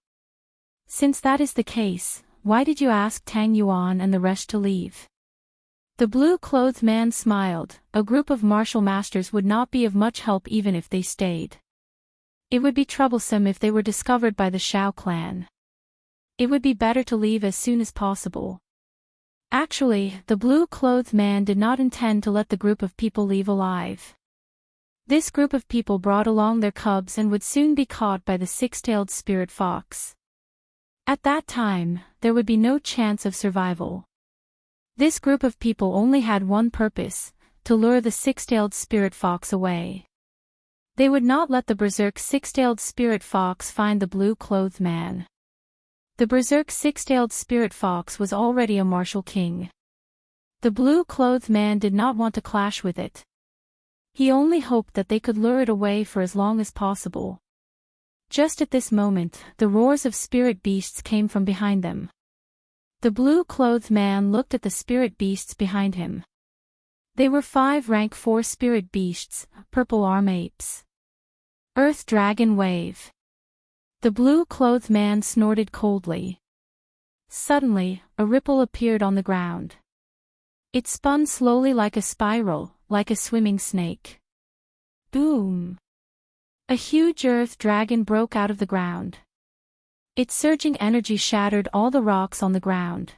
S1: "Since that is the case, why did you ask Tang Yuan and the rest to leave?" The blue-clothed man smiled. "A group of martial masters would not be of much help even if they stayed. It would be troublesome if they were discovered by the Shao clan. It would be better to leave as soon as possible." Actually, the blue-clothed man did not intend to let the group of people leave alive. This group of people brought along their cubs and would soon be caught by the six-tailed spirit fox. At that time, there would be no chance of survival. This group of people only had one purpose, to lure the six-tailed spirit fox away. They would not let the berserk six-tailed spirit fox find the blue-clothed man. The berserk six-tailed spirit fox was already a martial king. The blue-clothed man did not want to clash with it. He only hoped that they could lure it away for as long as possible. Just at this moment, the roars of spirit beasts came from behind them. The blue-clothed man looked at the spirit beasts behind him. They were 5 rank 4 spirit beasts, purple arm apes. Earth Dragon Wave. The blue-clothed man snorted coldly. Suddenly, a ripple appeared on the ground. It spun slowly like a spiral, like a swimming snake. Boom! A huge earth dragon broke out of the ground. Its surging energy shattered all the rocks on the ground.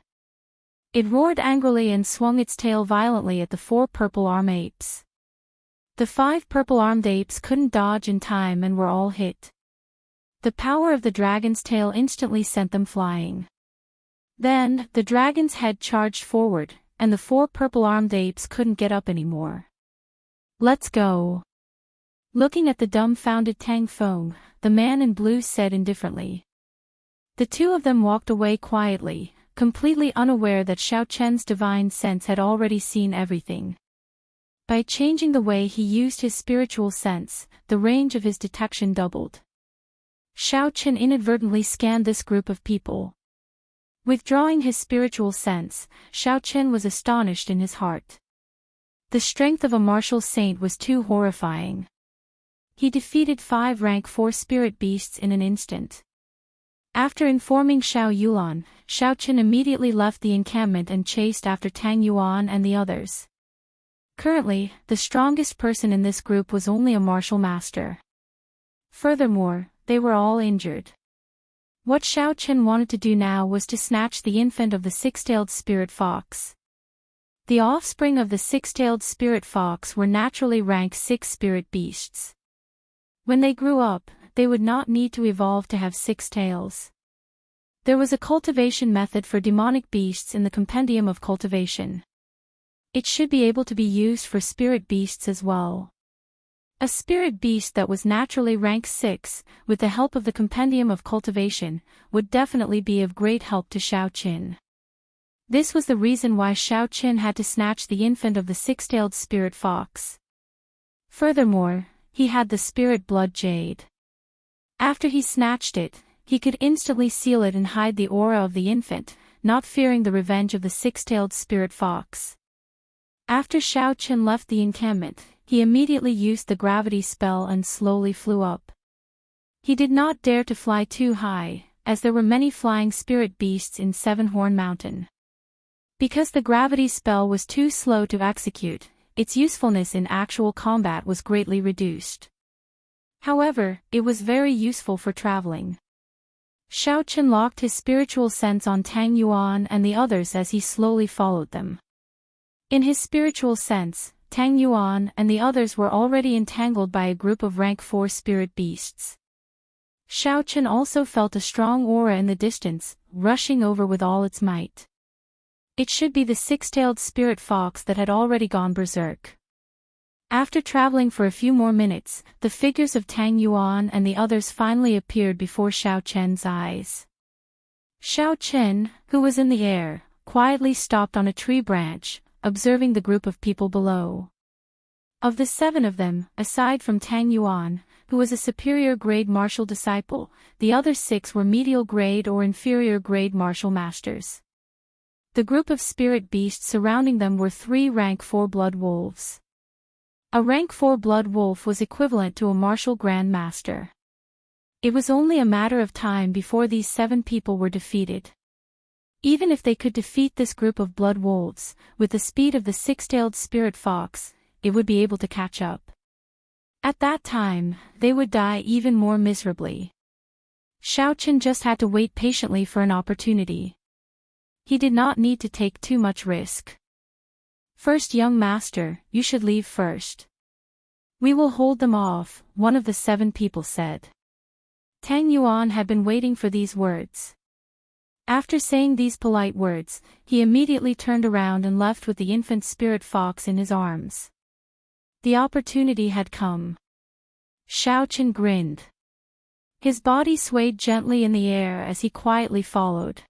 S1: It roared angrily and swung its tail violently at the 4 purple-armed apes. The 5 purple-armed apes couldn't dodge in time and were all hit. The power of the dragon's tail instantly sent them flying. Then, the dragon's head charged forward, and the 4 purple-armed apes couldn't get up anymore. "Let's go." Looking at the dumbfounded Tang Feng, the man in blue said indifferently. The two of them walked away quietly, completely unaware that Xiao Chen's divine sense had already seen everything. By changing the way he used his spiritual sense, the range of his detection doubled. Xiao Chen inadvertently scanned this group of people. Withdrawing his spiritual sense, Xiao Chen was astonished in his heart. The strength of a martial saint was too horrifying. He defeated 5 rank 4 spirit beasts in an instant. After informing Xiao Yuan, Xiao Chen immediately left the encampment and chased after Tang Yuan and the others. Currently, the strongest person in this group was only a martial master. Furthermore, they were all injured. What Xiao Chen wanted to do now was to snatch the infant of the 6-tailed spirit fox. The offspring of the 6-tailed spirit fox were naturally rank 6 spirit beasts. When they grew up, they would not need to evolve to have 6 tails. There was a cultivation method for demonic beasts in the Compendium of Cultivation. It should be able to be used for spirit beasts as well. A spirit beast that was naturally rank 6, with the help of the Compendium of Cultivation, would definitely be of great help to Xiao Qin. This was the reason why Xiao Qin had to snatch the infant of the 6-tailed spirit fox. Furthermore, he had the spirit blood jade. After he snatched it, he could instantly seal it and hide the aura of the infant, not fearing the revenge of the 6-tailed spirit fox. After Xiao Chen left the encampment, he immediately used the gravity spell and slowly flew up. He did not dare to fly too high, as there were many flying spirit beasts in Seven-Horn Mountain. Because the gravity spell was too slow to execute, its usefulness in actual combat was greatly reduced. However, it was very useful for traveling. Xiao Chen locked his spiritual sense on Tang Yuan and the others as he slowly followed them. In his spiritual sense, Tang Yuan and the others were already entangled by a group of rank 4 spirit beasts. Xiao Chen also felt a strong aura in the distance, rushing over with all its might. It should be the 6-tailed spirit fox that had already gone berserk. After traveling for a few more minutes, the figures of Tang Yuan and the others finally appeared before Xiao Chen's eyes. Xiao Chen, who was in the air, quietly stopped on a tree branch, observing the group of people below. Of the 7 of them, aside from Tang Yuan, who was a superior grade martial disciple, the other 6 were medial grade or inferior grade martial masters. The group of spirit beasts surrounding them were 3 rank 4 blood wolves. A rank 4 blood wolf was equivalent to a martial grand master. It was only a matter of time before these 7 people were defeated. Even if they could defeat this group of blood wolves, with the speed of the 6-tailed spirit fox, it would be able to catch up. At that time, they would die even more miserably. Xiao Chen just had to wait patiently for an opportunity. He did not need to take too much risk. "First, young master, you should leave first. We will hold them off," one of the 7 people said. Tang Yuan had been waiting for these words. After saying these polite words, he immediately turned around and left with the infant spirit fox in his arms. The opportunity had come. Xiao Chen grinned. His body swayed gently in the air as he quietly followed.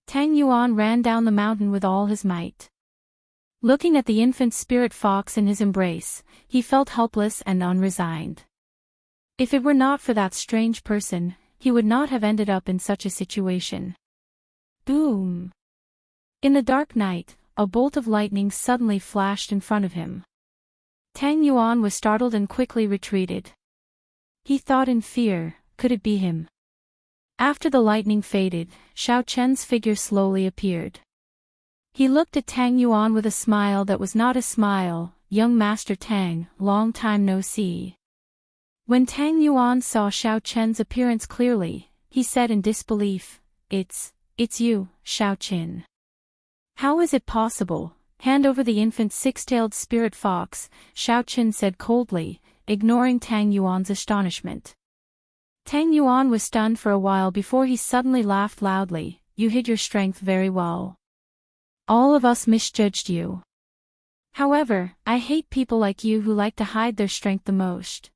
S1: Tang Yuan ran down the mountain with all his might. Looking at the infant spirit fox in his embrace, he felt helpless and unresigned. If it were not for that strange person, he would not have ended up in such a situation. Boom! In the dark night, a bolt of lightning suddenly flashed in front of him. Tang Yuan was startled and quickly retreated. He thought in fear, could it be him? After the lightning faded, Xiao Chen's figure slowly appeared. He looked at Tang Yuan with a smile that was not a smile. Young Master Tang, long time no see. When Tang Yuan saw Xiao Chen's appearance clearly, he said in disbelief, It's you, Xiao Chen. How is it possible? Hand over the infant six-tailed spirit fox, Xiao Chen said coldly, ignoring Tang Yuan's astonishment. Tang Yuan was stunned for a while before he suddenly laughed loudly. You hid your strength very well. All of us misjudged you. However, I hate people like you who like to hide their strength the most.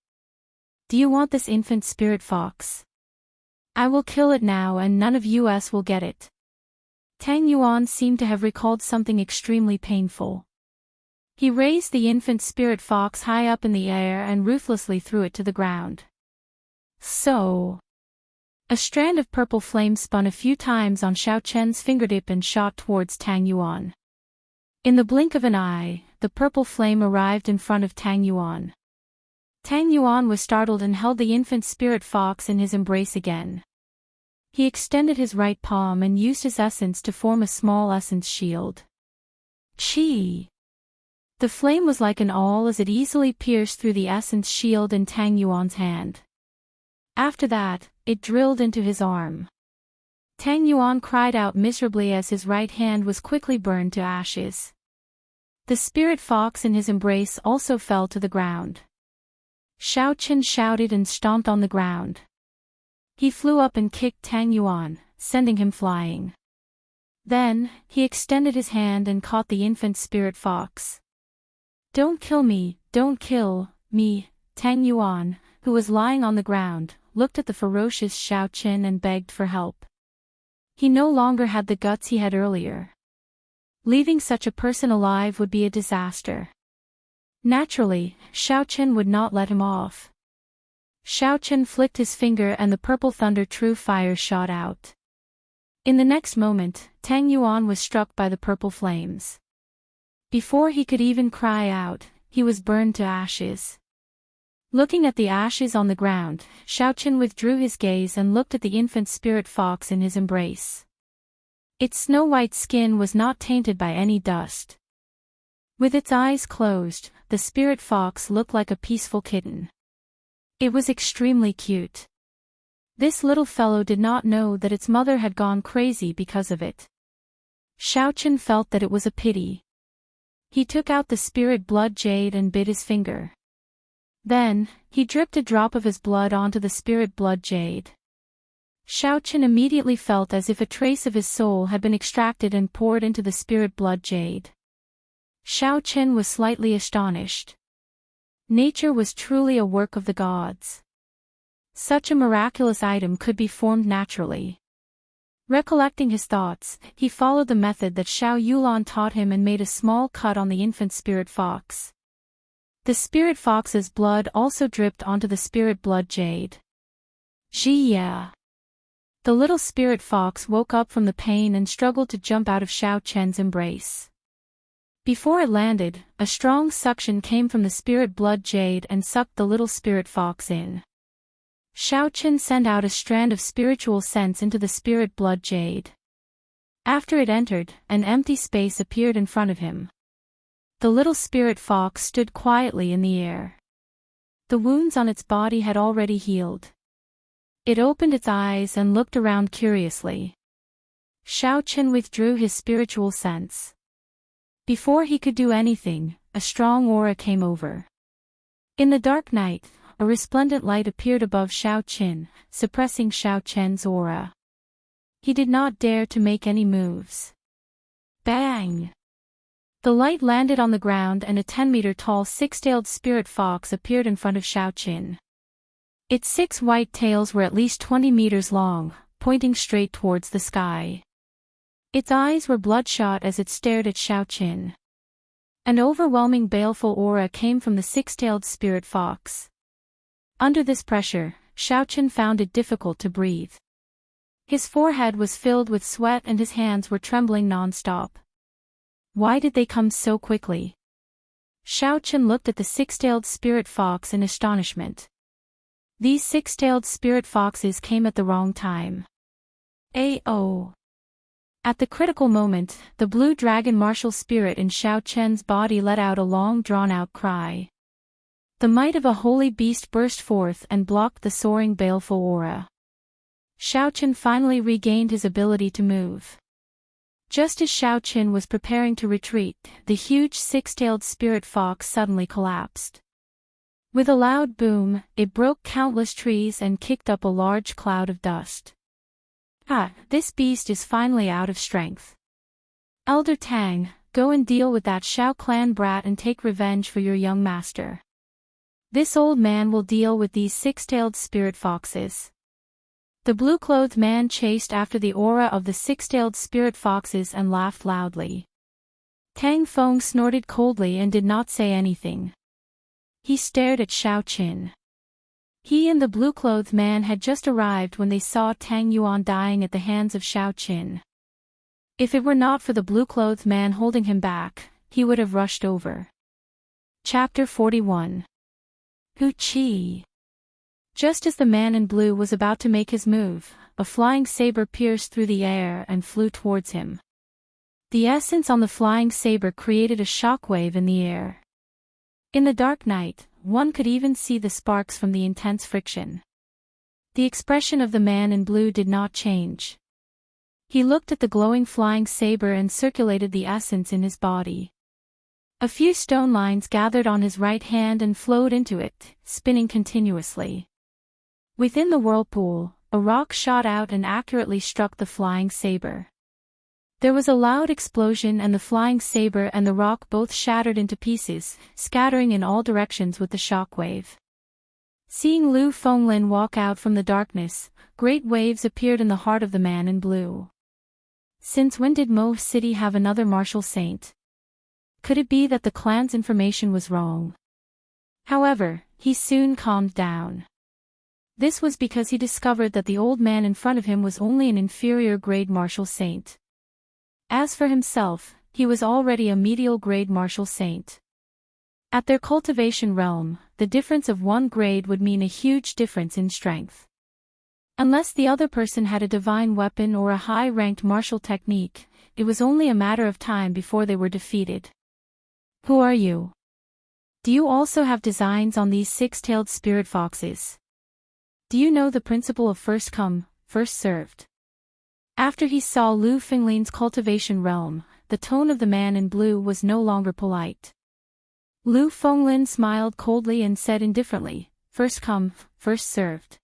S1: Do you want this infant spirit fox? I will kill it now and none of us will get it. Tang Yuan seemed to have recalled something extremely painful. He raised the infant spirit fox high up in the air and ruthlessly threw it to the ground. So, a strand of purple flame spun a few times on Xiao Chen's fingertip and shot towards Tang Yuan. In the blink of an eye, the purple flame arrived in front of Tang Yuan. Tang Yuan was startled and held the infant spirit fox in his embrace again. He extended his right palm and used his essence to form a small essence shield. Chi! The flame was like an awl as it easily pierced through the essence shield in Tang Yuan's hand. After that, it drilled into his arm. Tang Yuan cried out miserably as his right hand was quickly burned to ashes. The spirit fox in his embrace also fell to the ground. Xiao Chen shouted and stomped on the ground. He flew up and kicked Tang Yuan, sending him flying. Then, he extended his hand and caught the infant spirit fox. Don't kill me, don't kill me, Tang Yuan, who was lying on the ground, looked at the ferocious Xiao Chen and begged for help. He no longer had the guts he had earlier. Leaving such a person alive would be a disaster. Naturally, Xiao Chen would not let him off. Xiao Chen flicked his finger and the purple thunder true fire shot out. In the next moment, Tang Yuan was struck by the purple flames. Before he could even cry out, he was burned to ashes. Looking at the ashes on the ground, Xiao Chen withdrew his gaze and looked at the infant spirit fox in his embrace. Its snow-white skin was not tainted by any dust. With its eyes closed, the spirit fox looked like a peaceful kitten. It was extremely cute. This little fellow did not know that its mother had gone crazy because of it. Xiao Chen felt that it was a pity. He took out the spirit blood jade and bit his finger. Then, he dripped a drop of his blood onto the spirit blood jade. Xiao Chen immediately felt as if a trace of his soul had been extracted and poured into the spirit blood jade. Xiao Chen was slightly astonished. Nature was truly a work of the gods. Such a miraculous item could be formed naturally. Recollecting his thoughts, he followed the method that Xiao Yulan taught him and made a small cut on the infant spirit fox. The spirit fox's blood also dripped onto the spirit blood jade. Jia! The little spirit fox woke up from the pain and struggled to jump out of Xiao Chen's embrace. Before it landed, a strong suction came from the spirit blood jade and sucked the little spirit fox in. Xiao Chen sent out a strand of spiritual sense into the spirit blood jade. After it entered, an empty space appeared in front of him. The little spirit fox stood quietly in the air. The wounds on its body had already healed. It opened its eyes and looked around curiously. Xiao Chen withdrew his spiritual sense. Before he could do anything, a strong aura came over. In the dark night, a resplendent light appeared above Xiao Chen, suppressing Xiao Chen's aura. He did not dare to make any moves. Bang! The light landed on the ground and a 10-meter-tall six-tailed spirit fox appeared in front of Xiao Chen. Its 6 white tails were at least 20 meters long, pointing straight towards the sky. Its eyes were bloodshot as it stared at Xiao Chen. An overwhelming baleful aura came from the six-tailed spirit fox. Under this pressure, Xiaochen found it difficult to breathe. His forehead was filled with sweat and his hands were trembling non-stop. Why did they come so quickly? Xiaochen looked at the six-tailed spirit fox in astonishment. These six-tailed spirit foxes came at the wrong time. A.O. At the critical moment, the blue dragon martial spirit in Xiaochen's body let out a long drawn-out cry. The might of a holy beast burst forth and blocked the soaring baleful aura. Xiaochen finally regained his ability to move. Just as Xiaochen was preparing to retreat, the huge six-tailed spirit fox suddenly collapsed. With a loud boom, it broke countless trees and kicked up a large cloud of dust. Ah, this beast is finally out of strength. Elder Tang, go and deal with that Xiao clan brat and take revenge for your young master. This old man will deal with these six-tailed spirit foxes. The blue-clothed man chased after the aura of the six-tailed spirit foxes and laughed loudly. Tang Feng snorted coldly and did not say anything. He stared at Xiaochen. He and the blue-clothed man had just arrived when they saw Tang Yuan dying at the hands of Xiaochen. If it were not for the blue-clothed man holding him back, he would have rushed over. Chapter 41. Hu Qi. Just as the man in blue was about to make his move, a flying saber pierced through the air and flew towards him. The essence on the flying saber created a shockwave in the air. In the dark night, one could even see the sparks from the intense friction. The expression of the man in blue did not change. He looked at the glowing flying saber and circulated the essence in his body. A few stone lines gathered on his right hand and flowed into it, spinning continuously. Within the whirlpool, a rock shot out and accurately struck the flying saber. There was a loud explosion and the flying saber and the rock both shattered into pieces, scattering in all directions with the shockwave. Seeing Lu Fenglin walk out from the darkness, great waves appeared in the heart of the man in blue. Since when did Mo City have another martial saint? Could it be that the clan's information was wrong? However, he soon calmed down. This was because he discovered that the old man in front of him was only an inferior-grade martial saint. As for himself, he was already a medial-grade martial saint. At their cultivation realm, the difference of one grade would mean a huge difference in strength. Unless the other person had a divine weapon or a high-ranked martial technique, it was only a matter of time before they were defeated. Who are you? Do you also have designs on these six-tailed spirit foxes? Do you know the principle of first come, first served? After he saw Lu Fenglin's cultivation realm, the tone of the man in blue was no longer polite. Lu Fenglin smiled coldly and said indifferently, first come, first served.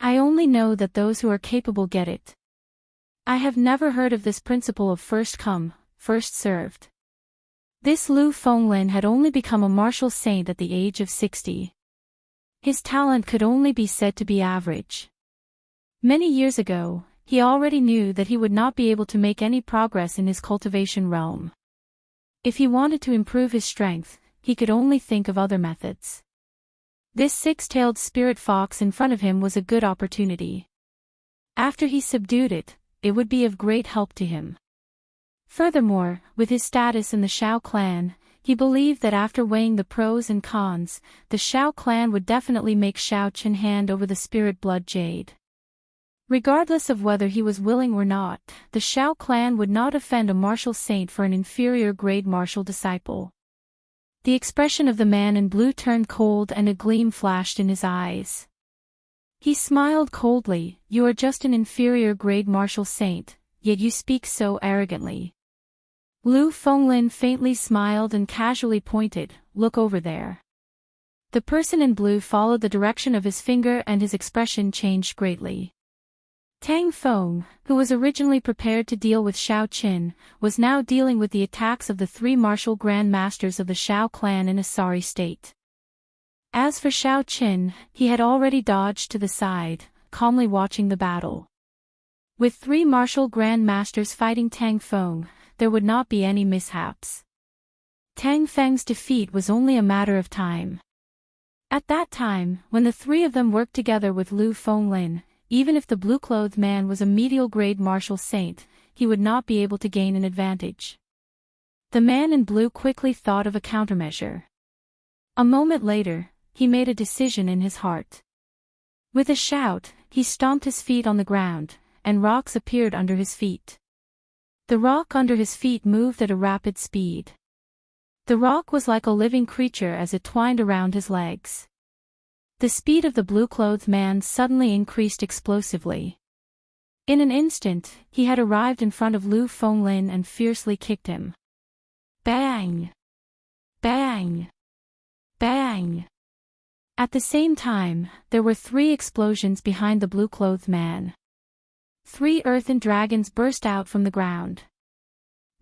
S1: I only know that those who are capable get it. I have never heard of this principle of first come, first served. This Lu Fenglin had only become a martial saint at the age of 60. His talent could only be said to be average. Many years ago, he already knew that he would not be able to make any progress in his cultivation realm. If he wanted to improve his strength, he could only think of other methods. This six-tailed spirit fox in front of him was a good opportunity. After he subdued it, it would be of great help to him. Furthermore, with his status in the Xiao clan, he believed that after weighing the pros and cons, the Xiao clan would definitely make Xiaochen hand over the spirit blood jade. Regardless of whether he was willing or not, the Xiao clan would not offend a martial saint for an inferior-grade martial disciple. The expression of the man in blue turned cold and a gleam flashed in his eyes. He smiled coldly, you are just an inferior-grade martial saint, yet you speak so arrogantly. Lu Fenglin faintly smiled and casually pointed, look over there. The person in blue followed the direction of his finger and his expression changed greatly. Tang Feng, who was originally prepared to deal with Xiaochen, was now dealing with the attacks of the three martial grand masters of the Xiao clan in a sorry state. As for Xiaochen, he had already dodged to the side, calmly watching the battle. With three martial grand masters fighting Tang Feng, there would not be any mishaps. Tang Feng's defeat was only a matter of time. At that time, when the three of them worked together with Lu Fenglin, even if the blue-clothed man was a medial-grade martial saint, he would not be able to gain an advantage. The man in blue quickly thought of a countermeasure. A moment later, he made a decision in his heart. With a shout, he stomped his feet on the ground, and rocks appeared under his feet. The rock under his feet moved at a rapid speed. The rock was like a living creature as it twined around his legs. The speed of the blue-clothed man suddenly increased explosively. In an instant, he had arrived in front of Lu Fenglin and fiercely kicked him. Bang! Bang! Bang! At the same time, there were 3 explosions behind the blue-clothed man. 3 earthen dragons burst out from the ground.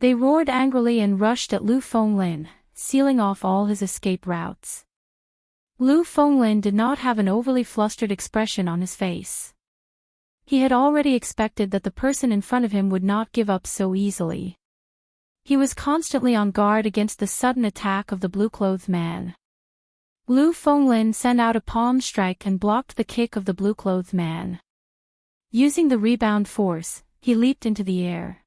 S1: They roared angrily and rushed at Lu Fenglin, sealing off all his escape routes. Lu Fenglin did not have an overly flustered expression on his face. He had already expected that the person in front of him would not give up so easily. He was constantly on guard against the sudden attack of the blue-clothed man. Lu Fenglin sent out a palm strike and blocked the kick of the blue-clothed man. Using the rebound force, he leaped into the air.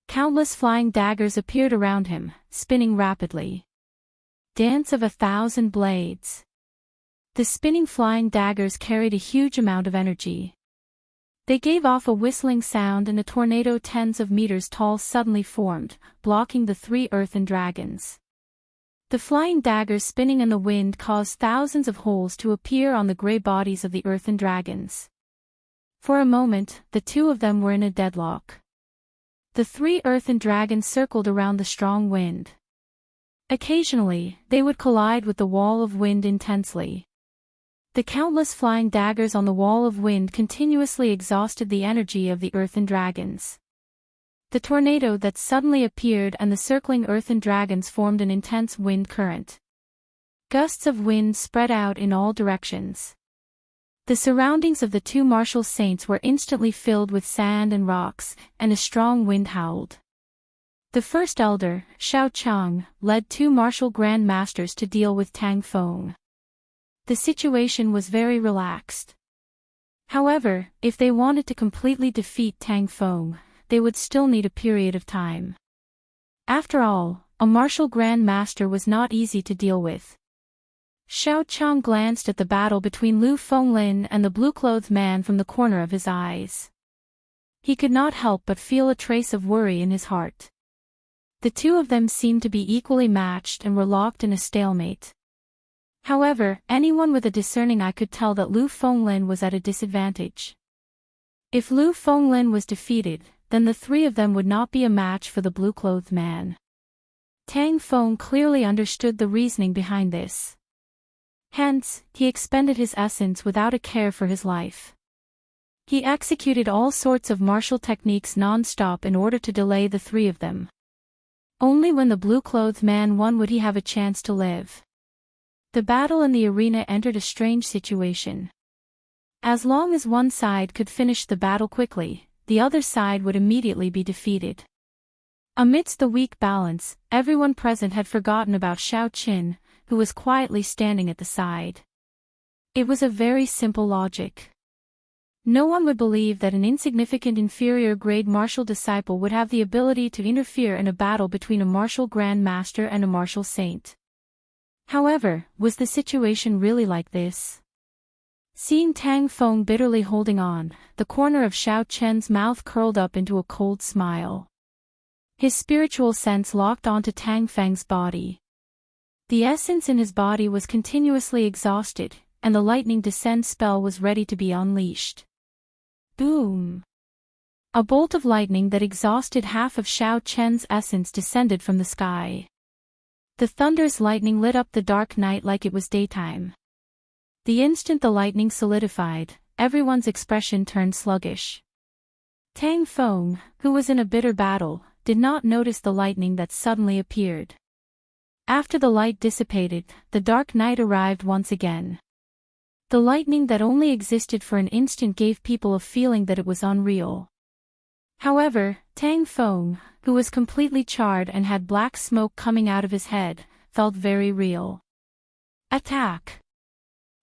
S1: Countless flying daggers appeared around him, spinning rapidly. Dance of 1,000 blades. The spinning flying daggers carried a huge amount of energy. They gave off a whistling sound and a tornado tens of meters tall suddenly formed, blocking the 3 earthen dragons. The flying daggers spinning in the wind caused thousands of holes to appear on the gray bodies of the earthen dragons. For a moment, the 2 of them were in a deadlock. The 3 earthen dragons circled around the strong wind. Occasionally, they would collide with the wall of wind intensely. The countless flying daggers on the wall of wind continuously exhausted the energy of the earthen dragons. The tornado that suddenly appeared and the circling earthen dragons formed an intense wind current. Gusts of wind spread out in all directions. The surroundings of the 2 martial saints were instantly filled with sand and rocks, and a strong wind howled. The first elder, Xiao Chang, led 2 martial grand masters to deal with Tang Feng. The situation was very relaxed. However, if they wanted to completely defeat Tang Feng, they would still need a period of time. After all, a martial grand master was not easy to deal with. Xiao Chang glanced at the battle between Lu Fenglin and the blue-clothed man from the corner of his eyes. He could not help but feel a trace of worry in his heart. The 2 of them seemed to be equally matched and were locked in a stalemate. However, anyone with a discerning eye could tell that Lu Fenglin was at a disadvantage. If Lu Fenglin was defeated, then the 3 of them would not be a match for the blue-clothed man. Tang Feng clearly understood the reasoning behind this. Hence, he expended his essence without a care for his life. He executed all sorts of martial techniques non-stop in order to delay the 3 of them. Only when the blue-clothed man won would he have a chance to live. The battle in the arena entered a strange situation. As long as one side could finish the battle quickly, the other side would immediately be defeated. Amidst the weak balance, everyone present had forgotten about Xiao Qin, who was quietly standing at the side. It was a very simple logic. No one would believe that an insignificant inferior-grade martial disciple would have the ability to interfere in a battle between a martial grand master and a martial saint. However, was the situation really like this? Seeing Tang Feng bitterly holding on, the corner of Xiao Chen's mouth curled up into a cold smile. His spiritual sense locked onto Tang Feng's body. The essence in his body was continuously exhausted, and the lightning descend spell was ready to be unleashed. Boom! A bolt of lightning that exhausted half of Xiao Chen's essence descended from the sky. The thunderous lightning lit up the dark night like it was daytime. The instant the lightning solidified, everyone's expression turned sluggish. Tang Feng, who was in a bitter battle, did not notice the lightning that suddenly appeared. After the light dissipated, the dark night arrived once again. The lightning that only existed for an instant gave people a feeling that it was unreal. However, Tang Feng, who was completely charred and had black smoke coming out of his head, felt very real. Attack!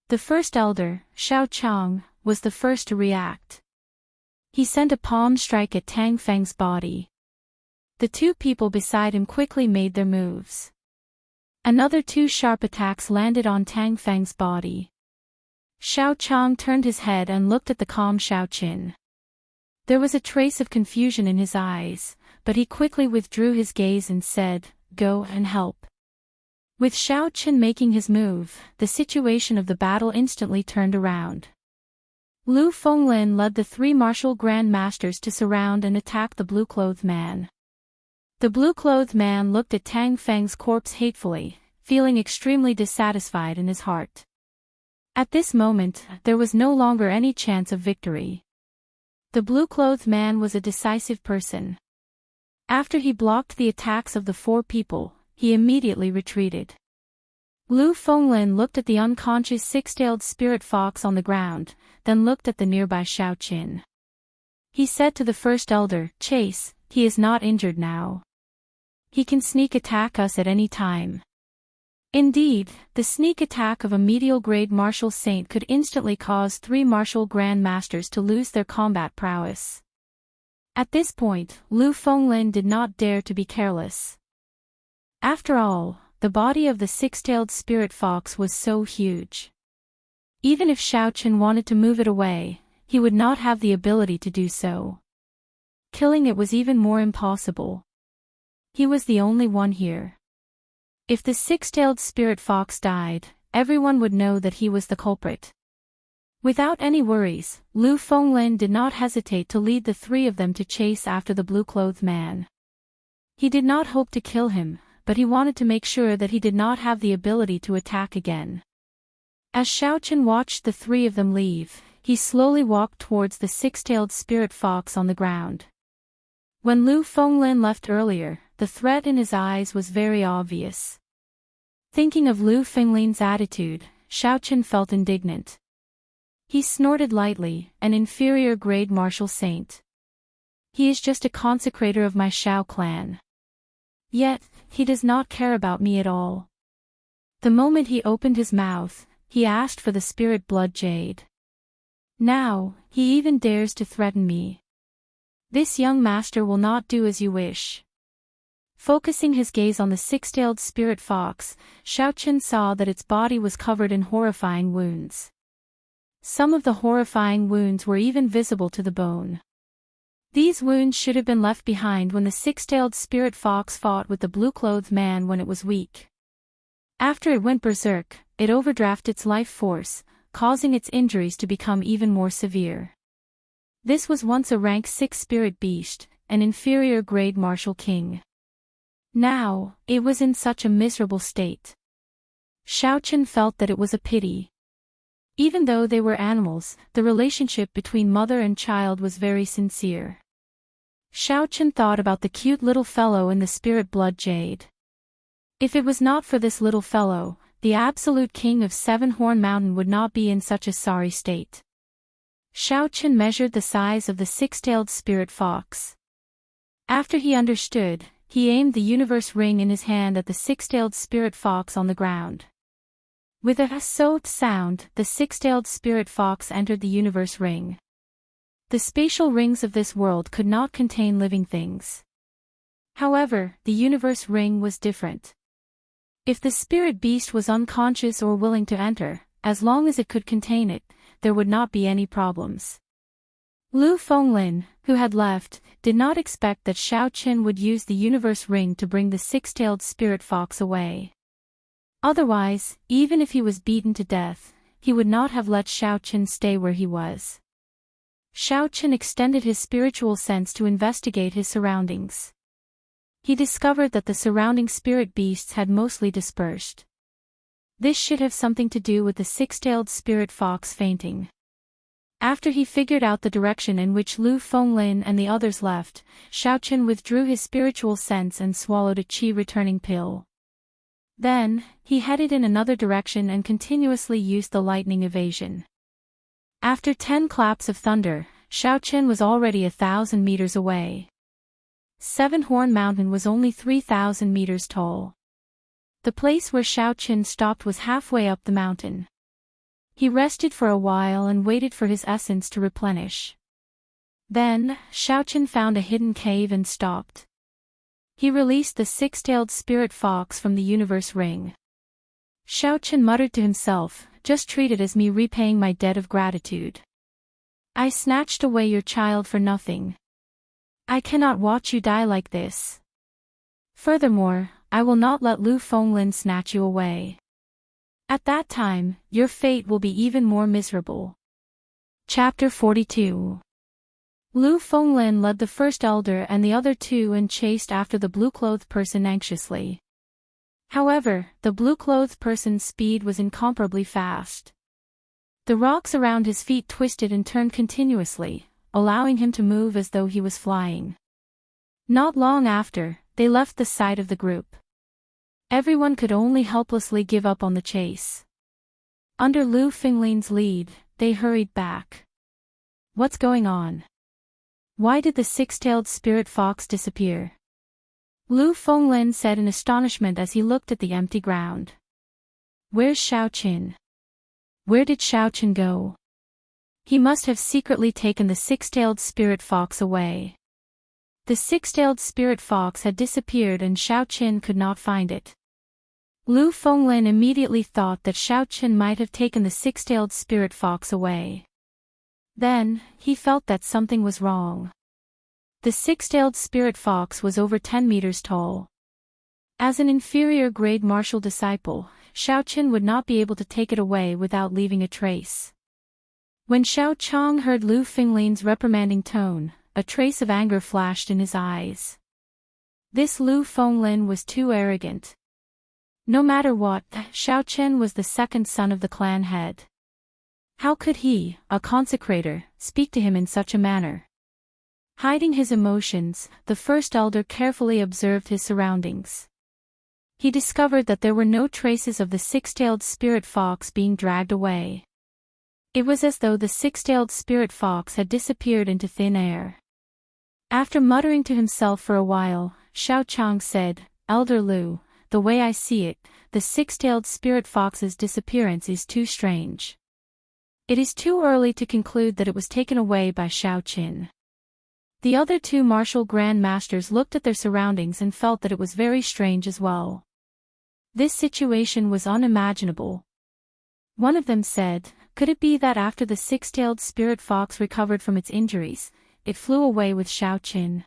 S1: The first elder, Xiao Chang, was the first to react. He sent a palm strike at Tang Feng's body. The two people beside him quickly made their moves. Another two sharp attacks landed on Tang Feng's body. Xiao Chang turned his head and looked at the calm Xiao Qin. There was a trace of confusion in his eyes, but he quickly withdrew his gaze and said, "Go and help." With Xiao Qin making his move, the situation of the battle instantly turned around. Lu Fenglin led the three martial grand masters to surround and attack the blue-clothed man. The blue-clothed man looked at Tang Feng's corpse hatefully, feeling extremely dissatisfied in his heart. At this moment, there was no longer any chance of victory. The blue-clothed man was a decisive person. After he blocked the attacks of the four people, he immediately retreated. Lu Fenglin looked at the unconscious six-tailed spirit fox on the ground, then looked at the nearby Xiao Qin. He said to the first elder, "Chase, he is not injured now. He can sneak attack us at any time." Indeed, the sneak attack of a medial-grade martial saint could instantly cause three martial grand masters to lose their combat prowess. At this point, Lu Fenglin did not dare to be careless. After all, the body of the six-tailed spirit fox was so huge. Even if Xiao Qin wanted to move it away, he would not have the ability to do so. Killing it was even more impossible. He was the only one here. If the six-tailed spirit fox died, everyone would know that he was the culprit. Without any worries, Lu Fenglin did not hesitate to lead the three of them to chase after the blue-clothed man. He did not hope to kill him, but he wanted to make sure that he did not have the ability to attack again. As Xiao Qin watched the three of them leave, he slowly walked towards the six-tailed spirit fox on the ground. When Lu Fenglin left earlier, the threat in his eyes was very obvious. Thinking of Lu Fenglin's attitude, Xiao Qin felt indignant. He snorted lightly, an inferior-grade martial saint. He is just a consecrator of my Xiao clan. Yet, he does not care about me at all. The moment he opened his mouth, he asked for the spirit blood jade. Now, he even dares to threaten me. This young master will not do as you wish. Focusing his gaze on the six-tailed spirit fox, Xiao Qin saw that its body was covered in horrifying wounds. Some of the horrifying wounds were even visible to the bone. These wounds should have been left behind when the six-tailed spirit fox fought with the blue-clothed man when it was weak. After it went berserk, it overdrafted its life force, causing its injuries to become even more severe. This was once a rank 6 spirit beast, an inferior-grade martial king. Now, it was in such a miserable state. Xiao Qin felt that it was a pity. Even though they were animals, the relationship between mother and child was very sincere. Xiao Qin thought about the cute little fellow in the spirit blood jade. If it was not for this little fellow, the absolute king of Seven Horn Mountain would not be in such a sorry state. Xiao Qin measured the size of the six-tailed spirit fox. After he understood, he aimed the universe ring in his hand at the six-tailed spirit fox on the ground. With a soft sound, the six-tailed spirit fox entered the universe ring. The spatial rings of this world could not contain living things. However, the universe ring was different. If the spirit beast was unconscious or willing to enter, as long as it could contain it, there would not be any problems. Lu Fenglin, who had left, did not expect that Xiao Qin would use the universe ring to bring the six-tailed spirit fox away. Otherwise, even if he was beaten to death, he would not have let Xiao Qin stay where he was. Xiao Qin extended his spiritual sense to investigate his surroundings. He discovered that the surrounding spirit beasts had mostly dispersed. This should have something to do with the six-tailed spirit fox fainting. After he figured out the direction in which Lu Fenglin and the others left, Xiao Qin withdrew his spiritual sense and swallowed a qi-returning pill. Then, he headed in another direction and continuously used the lightning evasion. After 10 claps of thunder, Xiaochen was already 1,000 meters away. Seven-Horn Mountain was only 3,000 meters tall. The place where Xiaochen stopped was halfway up the mountain. He rested for a while and waited for his essence to replenish. Then, Xiaochen found a hidden cave and stopped. He released the six-tailed spirit fox from the universe ring. Xiaochen muttered to himself, "Just treat it as me repaying my debt of gratitude. I snatched away your child for nothing. I cannot watch you die like this. Furthermore, I will not let Lu Fenglin snatch you away. At that time, your fate will be even more miserable." Chapter 42. Lu Fenglin led the first elder and the other two and chased after the blue-clothed person anxiously. However, the blue-clothed person's speed was incomparably fast. The rocks around his feet twisted and turned continuously, allowing him to move as though he was flying. Not long after, they left the side of the group. Everyone could only helplessly give up on the chase. Under Lu Fenglin's lead, they hurried back. What's going on? Why did the six-tailed spirit fox disappear? Lu Fenglin said in astonishment as he looked at the empty ground. Where's Xiaochen? Where did Xiaochen go? He must have secretly taken the six-tailed spirit fox away. The six-tailed spirit fox had disappeared and Xiaochen could not find it. Lu Fenglin immediately thought that Xiaochen might have taken the six-tailed spirit fox away. Then, he felt that something was wrong. The six-tailed spirit fox was over 10 meters tall. As an inferior-grade martial disciple, Xiaochen would not be able to take it away without leaving a trace. When Xiao Chong heard Lu Fenglin's reprimanding tone, a trace of anger flashed in his eyes. This Lu Fenglin was too arrogant. No matter what, Xiaochen was the second son of the clan head. How could he, a consecrator, speak to him in such a manner? Hiding his emotions, the first elder carefully observed his surroundings. He discovered that there were no traces of the six-tailed spirit fox being dragged away. It was as though the six-tailed spirit fox had disappeared into thin air. After muttering to himself for a while, Xiao Chong said, "Elder Lu, the way I see it, the six-tailed spirit fox's disappearance is too strange. It is too early to conclude that it was taken away by Xiaochen." The other two martial grand masters looked at their surroundings and felt that it was very strange as well. This situation was unimaginable. One of them said, "Could it be that after the six-tailed spirit fox recovered from its injuries, it flew away with Xiaochen?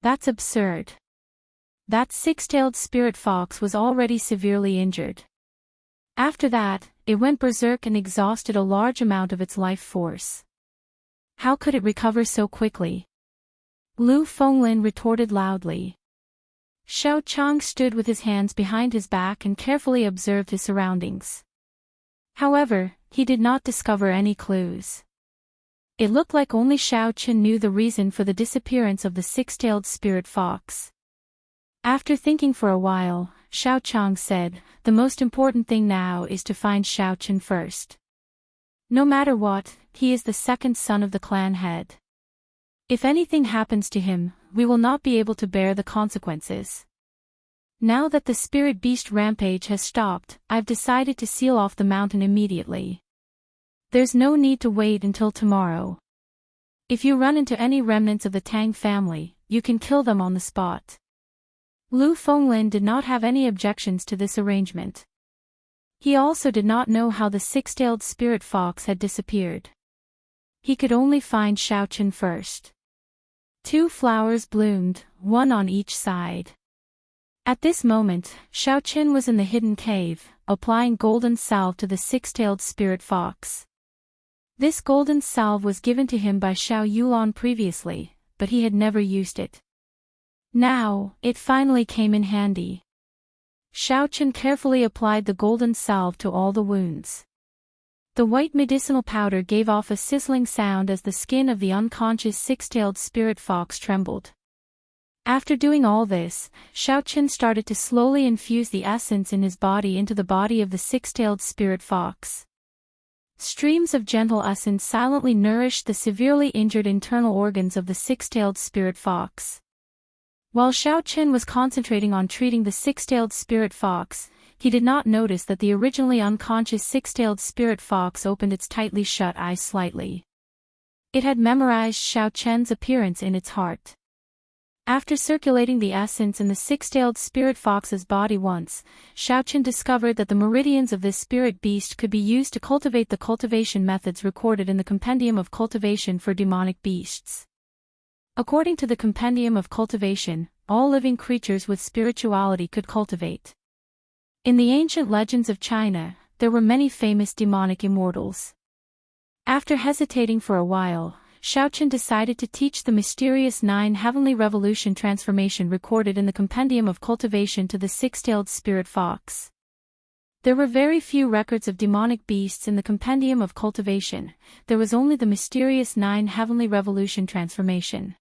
S1: That's absurd. That six-tailed spirit fox was already severely injured. After that, it went berserk and exhausted a large amount of its life force. How could it recover so quickly?" Lu Fenglin retorted loudly. Xiao Chong stood with his hands behind his back and carefully observed his surroundings. However, he did not discover any clues. It looked like only Xiaochen knew the reason for the disappearance of the six-tailed spirit fox. After thinking for a while, Xiao Chong said, "The most important thing now is to find Xiaochen first. No matter what, he is the second son of the clan head. If anything happens to him, we will not be able to bear the consequences. Now that the spirit beast rampage has stopped, I've decided to seal off the mountain immediately. There's no need to wait until tomorrow. If you run into any remnants of the Tang family, you can kill them on the spot." Lu Fenglin did not have any objections to this arrangement. He also did not know how the six-tailed spirit fox had disappeared. He could only find Xiaochen first. 2 flowers bloomed, one on each side. At this moment, Xiaochen was in the hidden cave, applying golden salve to the six-tailed spirit fox. This golden salve was given to him by Xiao Yulan previously, but he had never used it. Now, it finally came in handy. Xiaochen carefully applied the golden salve to all the wounds. The white medicinal powder gave off a sizzling sound as the skin of the unconscious six-tailed spirit fox trembled. After doing all this, Xiaochen started to slowly infuse the essence in his body into the body of the six-tailed spirit fox. streams of gentle essence silently nourished the severely injured internal organs of the six-tailed spirit fox. While Xiaochen was concentrating on treating the six-tailed spirit fox, he did not notice that the originally unconscious six-tailed spirit fox opened its tightly shut eyes slightly. It had memorized Xiaochen's appearance in its heart. After circulating the essence in the six-tailed spirit fox's body once, Xiaochen discovered that the meridians of this spirit beast could be used to cultivate the cultivation methods recorded in the Compendium of Cultivation for Demonic Beasts. According to the Compendium of Cultivation, all living creatures with spirituality could cultivate. In the ancient legends of China, there were many famous demonic immortals. After hesitating for a while, Xiaochen decided to teach the mysterious 9 heavenly revolution transformation recorded in the Compendium of Cultivation to the six-tailed spirit fox. There were very few records of demonic beasts in the Compendium of Cultivation. There was only the mysterious 9 heavenly revolution transformation.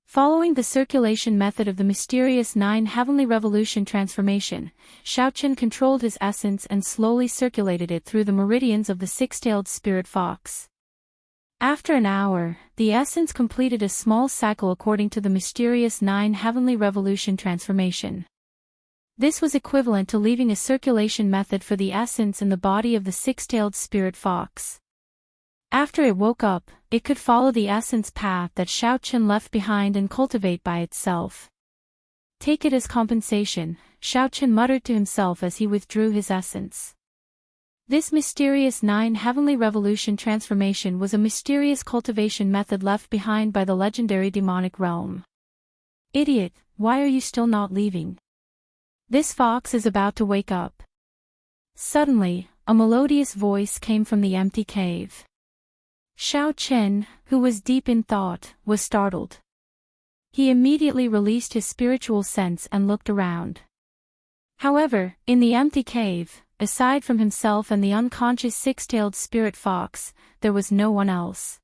S1: Following the circulation method of the mysterious 9 heavenly revolution transformation, Xiaochen controlled his essence and slowly circulated it through the meridians of the six-tailed spirit fox. After an hour, the essence completed a small cycle according to the mysterious 9 heavenly revolution transformation. This was equivalent to leaving a circulation method for the essence in the body of the six-tailed spirit fox. After it woke up, it could follow the essence path that Xiaochen left behind and cultivate by itself. Take it as compensation, Xiaochen muttered to himself as he withdrew his essence. This mysterious 9 heavenly revolution transformation was a mysterious cultivation method left behind by the legendary demonic realm. Idiot, why are you still not leaving? This fox is about to wake up. Suddenly, a melodious voice came from the empty cave. Xiaochen, who was deep in thought, was startled. He immediately released his spiritual sense and looked around. However, in the empty cave, aside from himself and the unconscious six-tailed spirit fox, there was no one else.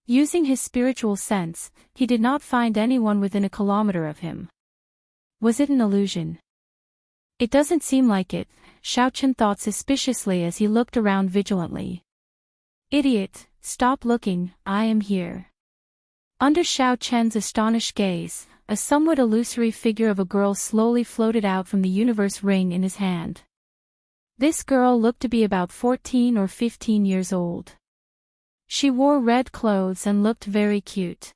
S1: Using his spiritual sense, he did not find anyone within a kilometer of him. Was it an illusion? It doesn't seem like it, Xiaochen thought suspiciously as he looked around vigilantly. Idiot, stop looking, I am here. Under Xiaochen's astonished gaze, a somewhat illusory figure of a girl slowly floated out from the universe ring in his hand. This girl looked to be about 14 or 15 years old. She wore red clothes and looked very cute.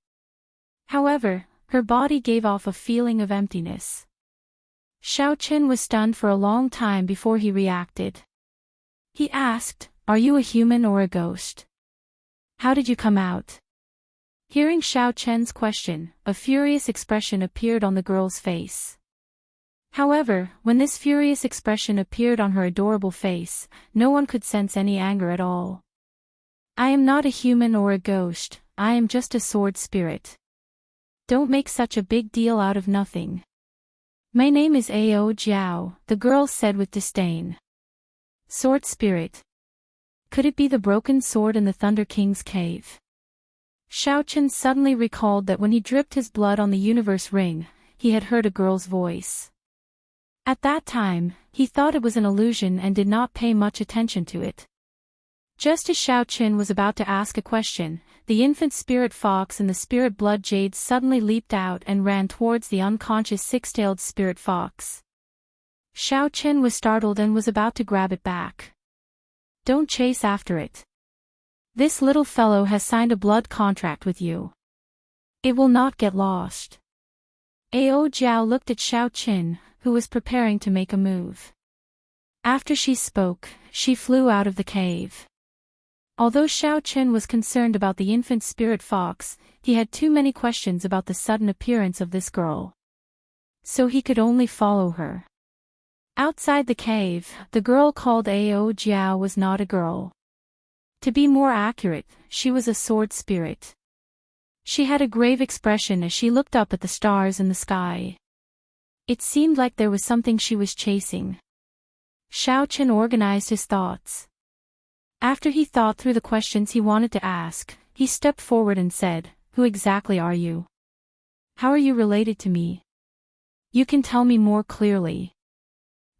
S1: However, her body gave off a feeling of emptiness. Xiaochen was stunned for a long time before he reacted. He asked, "Are you a human or a ghost? How did you come out?" Hearing Xiaochen's question, a furious expression appeared on the girl's face. However, when this furious expression appeared on her adorable face, no one could sense any anger at all. "I am not a human or a ghost, I am just a sword spirit. Don't make such a big deal out of nothing." "My name is Ao Jiao," the girl said with disdain. "Sword spirit. Could it be the broken sword in the Thunder King's cave?" Xiaochen suddenly recalled that when he dripped his blood on the universe ring, he had heard a girl's voice. At that time, he thought it was an illusion and did not pay much attention to it. Just as Xiaochen was about to ask a question, the infant spirit fox and the spirit blood jade suddenly leaped out and ran towards the unconscious six-tailed spirit fox. Xiaochen was startled and was about to grab it back. "Don't chase after it. This little fellow has signed a blood contract with you. It will not get lost." Ao Jiao looked at Xiaochen, who was preparing to make a move. After she spoke, she flew out of the cave. Although Xiaochen was concerned about the infant spirit fox, he had too many questions about the sudden appearance of this girl. So he could only follow her. Outside the cave, the girl called Ao Jiao was not a girl. To be more accurate, she was a sword spirit. She had a grave expression as she looked up at the stars in the sky. It seemed like there was something she was chasing. Xiaochen organized his thoughts. After he thought through the questions he wanted to ask, he stepped forward and said, "Who exactly are you? How are you related to me? You can tell me more clearly."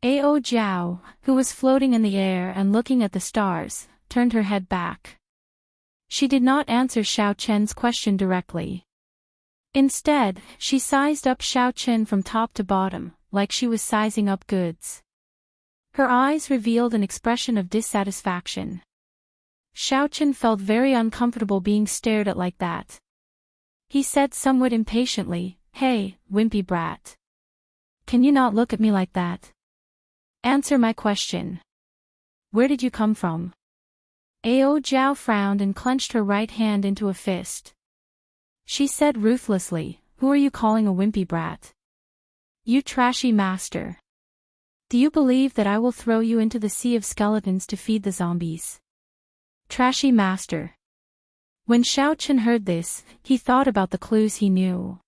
S1: Ao Jiao, who was floating in the air and looking at the stars, turned her head back. She did not answer Xiao Chen's question directly. Instead, she sized up Xiao Chen from top to bottom, like she was sizing up goods. Her eyes revealed an expression of dissatisfaction. Xiao Chen felt very uncomfortable being stared at like that. He said somewhat impatiently, "Hey, wimpy brat. Can you not look at me like that? Answer my question. Where did you come from?" Ao Jiao frowned and clenched her right hand into a fist. She said ruthlessly, "Who are you calling a wimpy brat? You trashy master. Do you believe that I will throw you into the sea of skeletons to feed the zombies? Trashy master." When Xiao Chen heard this, he thought about the clues he knew.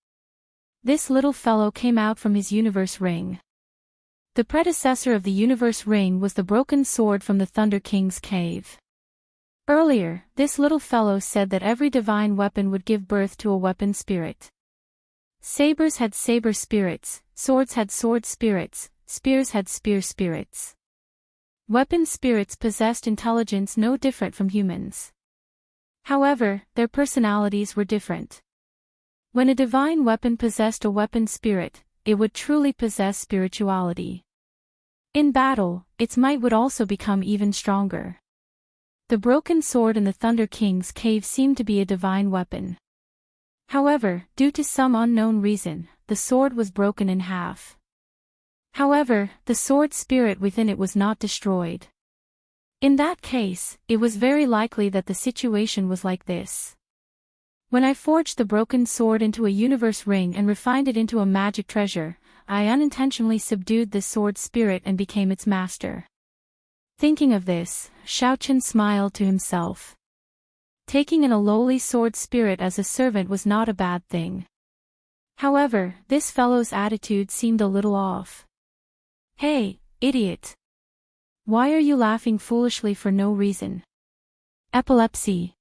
S1: This little fellow came out from his universe ring. The predecessor of the universe ring was the broken sword from the Thunder King's cave. Earlier, this little fellow said that every divine weapon would give birth to a weapon spirit. Sabers had saber spirits, swords had sword spirits, spears had spear spirits. Weapon spirits possessed intelligence no different from humans. However, their personalities were different. When a divine weapon possessed a weapon spirit, it would truly possess spirituality. In battle, its might would also become even stronger. The broken sword in the Thunder King's cave seemed to be a divine weapon. However, due to some unknown reason, the sword was broken in half. However, the sword spirit within it was not destroyed. In that case, it was very likely that the situation was like this. When I forged the broken sword into a universe ring and refined it into a magic treasure, I unintentionally subdued this sword spirit and became its master. Thinking of this, Xiao Chen smiled to himself. Taking in a lowly sword spirit as a servant was not a bad thing. However, this fellow's attitude seemed a little off. "Hey, idiot! Why are you laughing foolishly for no reason? Epilepsy."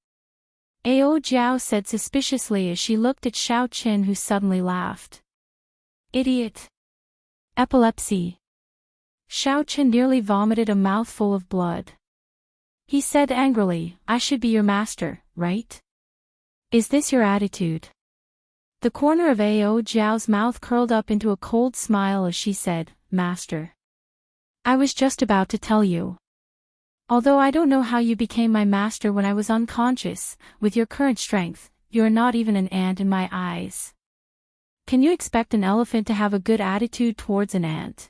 S1: Ao Jiao said suspiciously as she looked at Xiao Chen, who suddenly laughed. "Idiot. Epilepsy." Xiao Chen nearly vomited a mouthful of blood. He said angrily, "I should be your master, right? Is this your attitude?" The corner of Ao Jiao's mouth curled up into a cold smile as she said, "Master. I was just about to tell you. Although I don't know how you became my master when I was unconscious, with your current strength, you are not even an ant in my eyes. Can you expect an elephant to have a good attitude towards an ant?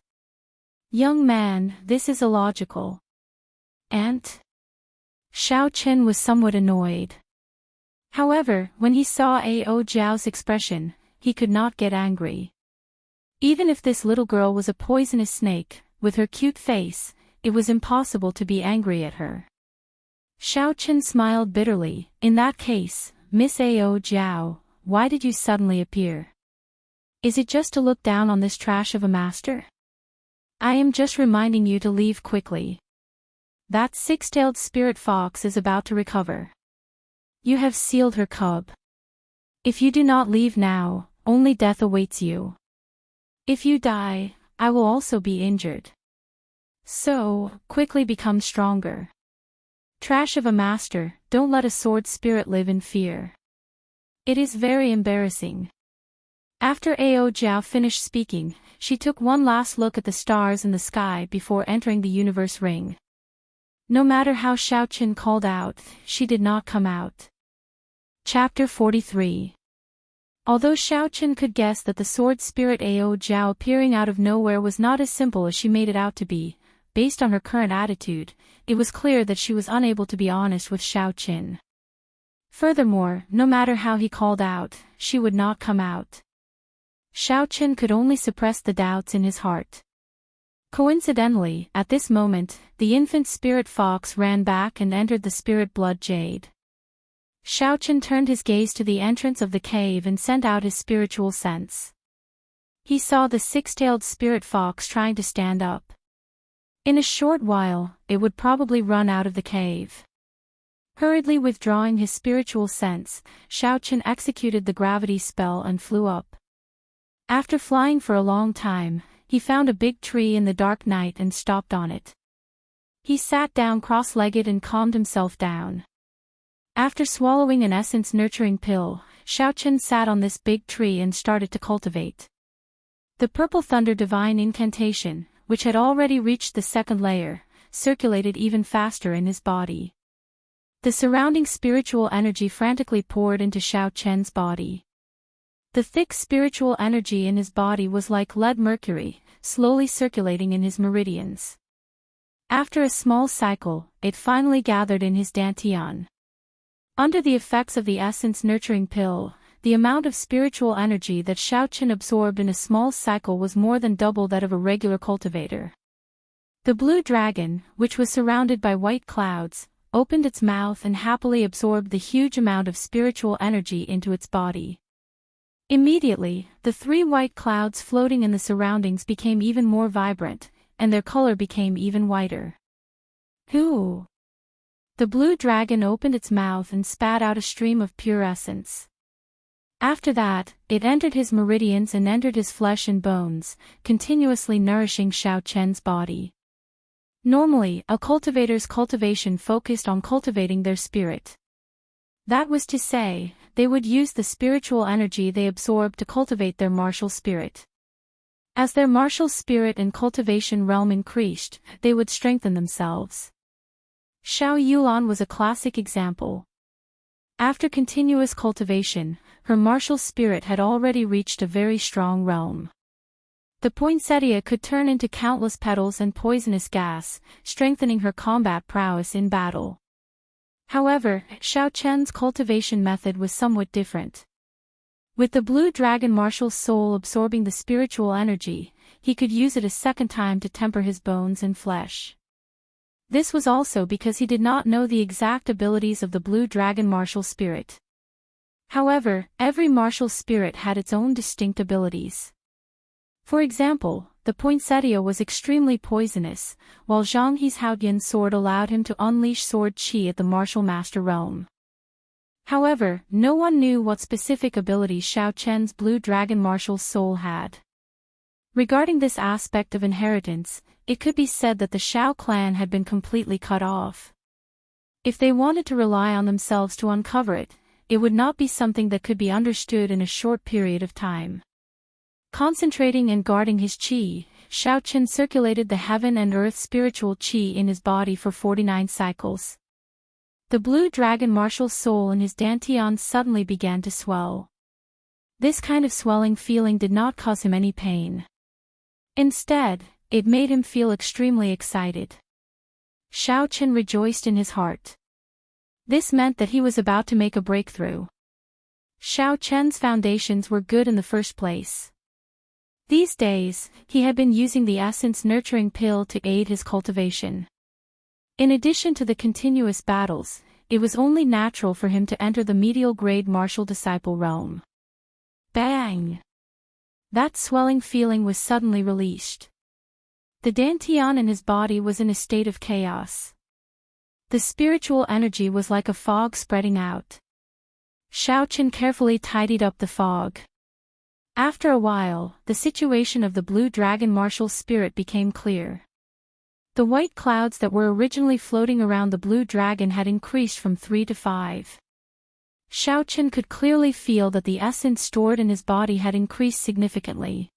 S1: Young man, this is illogical." "Ant?" Xiao Chen was somewhat annoyed. However, when he saw Ao Jiao's expression, he could not get angry. Even if this little girl was a poisonous snake, with her cute face, it was impossible to be angry at her. Xiao Chen smiled bitterly. "In that case, Miss Ao Jiao, why did you suddenly appear? Is it just to look down on this trash of a master? I am just reminding you to leave quickly. That six-tailed spirit fox is about to recover. You have sealed her cub. If you do not leave now, only death awaits you. If you die, I will also be injured. So, quickly become stronger. Trash of a master, don't let a sword spirit live in fear. It is very embarrassing." After Ao Jiao finished speaking, she took one last look at the stars in the sky before entering the universe ring. No matter how Xiao Chen called out, she did not come out. Chapter 43. Although Xiao Chen could guess that the sword spirit Ao Jiao appearing out of nowhere was not as simple as she made it out to be, based on her current attitude, it was clear that she was unable to be honest with Xiao Chen. Furthermore, no matter how he called out, she would not come out. Xiao Chen could only suppress the doubts in his heart. Coincidentally, at this moment, the infant spirit fox ran back and entered the spirit blood jade. Xiao Chen turned his gaze to the entrance of the cave and sent out his spiritual sense. He saw the six-tailed spirit fox trying to stand up. In a short while, it would probably run out of the cave. Hurriedly withdrawing his spiritual sense, Xiao Chen executed the gravity spell and flew up. After flying for a long time, he found a big tree in the dark night and stopped on it. He sat down cross-legged and calmed himself down. After swallowing an essence-nurturing pill, Xiaochen sat on this big tree and started to cultivate. The Purple Thunder Divine Incantation, which had already reached the second layer, circulated even faster in his body. The surrounding spiritual energy frantically poured into Xiaochen's body. The thick spiritual energy in his body was like lead mercury, slowly circulating in his meridians. After a small cycle, it finally gathered in his dantian. Under the effects of the essence-nurturing pill, the amount of spiritual energy that Xiaochen absorbed in a small cycle was more than double that of a regular cultivator. The blue dragon, which was surrounded by white clouds, opened its mouth and happily absorbed the huge amount of spiritual energy into its body. Immediately, the 3 white clouds floating in the surroundings became even more vibrant, and their color became even whiter. Hoo! The blue dragon opened its mouth and spat out a stream of pure essence. After that, it entered his meridians and entered his flesh and bones, continuously nourishing Xiaochen's body. Normally, a cultivator's cultivation focused on cultivating their spirit. That was to say, they would use the spiritual energy they absorbed to cultivate their martial spirit. As their martial spirit and cultivation realm increased, they would strengthen themselves. Xiao Yulan was a classic example. After continuous cultivation, her martial spirit had already reached a very strong realm. The poinsettia could turn into countless petals and poisonous gas, strengthening her combat prowess in battle. However, Xiaochen's cultivation method was somewhat different. With the blue dragon martial soul absorbing the spiritual energy, he could use it a second time to temper his bones and flesh. This was also because he did not know the exact abilities of the blue dragon martial spirit. However, every martial spirit had its own distinct abilities. For example, the poinsettia was extremely poisonous, while Zhang He's Haotian sword allowed him to unleash sword qi at the martial master realm. However, no one knew what specific abilities Xiaochen's blue dragon martial soul had. Regarding this aspect of inheritance, it could be said that the Xiao clan had been completely cut off. If they wanted to rely on themselves to uncover it, it would not be something that could be understood in a short period of time. Concentrating and guarding his qi, Xiaochen circulated the heaven and earth spiritual qi in his body for 49 cycles. The blue dragon martial soul in his dantian suddenly began to swell. This kind of swelling feeling did not cause him any pain. Instead, it made him feel extremely excited. Xiaochen rejoiced in his heart. This meant that he was about to make a breakthrough. Xiaochen's foundations were good in the first place. These days, he had been using the essence-nurturing pill to aid his cultivation. In addition to the continuous battles, it was only natural for him to enter the medial-grade martial disciple realm. Bang! That swelling feeling was suddenly released. The dantian in his body was in a state of chaos. The spiritual energy was like a fog spreading out. Xiaochen carefully tidied up the fog. After a while, the situation of the blue dragon martial spirit became clear. The white clouds that were originally floating around the blue dragon had increased from 3 to 5. Xiaochen could clearly feel that the essence stored in his body had increased significantly.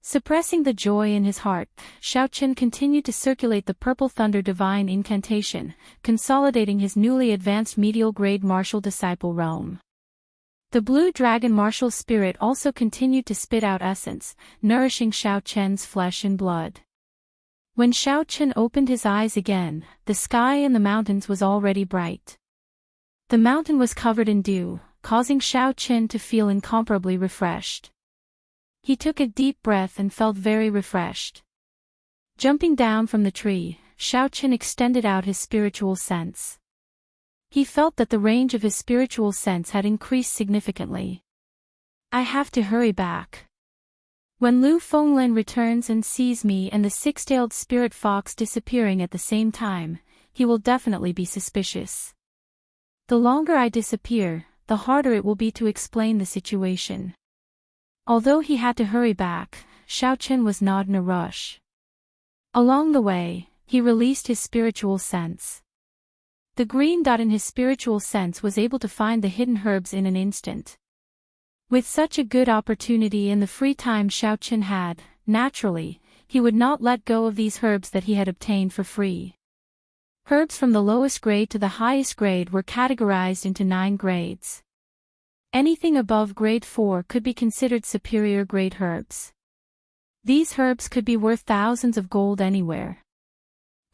S1: Suppressing the joy in his heart, Xiaochen continued to circulate the Purple Thunder Divine Incantation, consolidating his newly advanced medial-grade martial disciple realm. The blue dragon martial spirit also continued to spit out essence, nourishing Xiaochen's flesh and blood. When Xiaochen opened his eyes again, the sky in the mountains was already bright. The mountain was covered in dew, causing Xiaochen to feel incomparably refreshed. He took a deep breath and felt very refreshed. Jumping down from the tree, Xiaochen extended out his spiritual sense. He felt that the range of his spiritual sense had increased significantly. I have to hurry back. When Lu Fenglin returns and sees me and the six-tailed spirit fox disappearing at the same time, he will definitely be suspicious. The longer I disappear, the harder it will be to explain the situation. Although he had to hurry back, Xiaochen was not in a rush. Along the way, he released his spiritual sense. The green dot in his spiritual sense was able to find the hidden herbs in an instant. With such a good opportunity in the free time Xiaochen had, naturally, he would not let go of these herbs that he had obtained for free. Herbs from the lowest grade to the highest grade were categorized into 9 grades. Anything above grade 4 could be considered superior grade herbs. These herbs could be worth thousands of gold anywhere.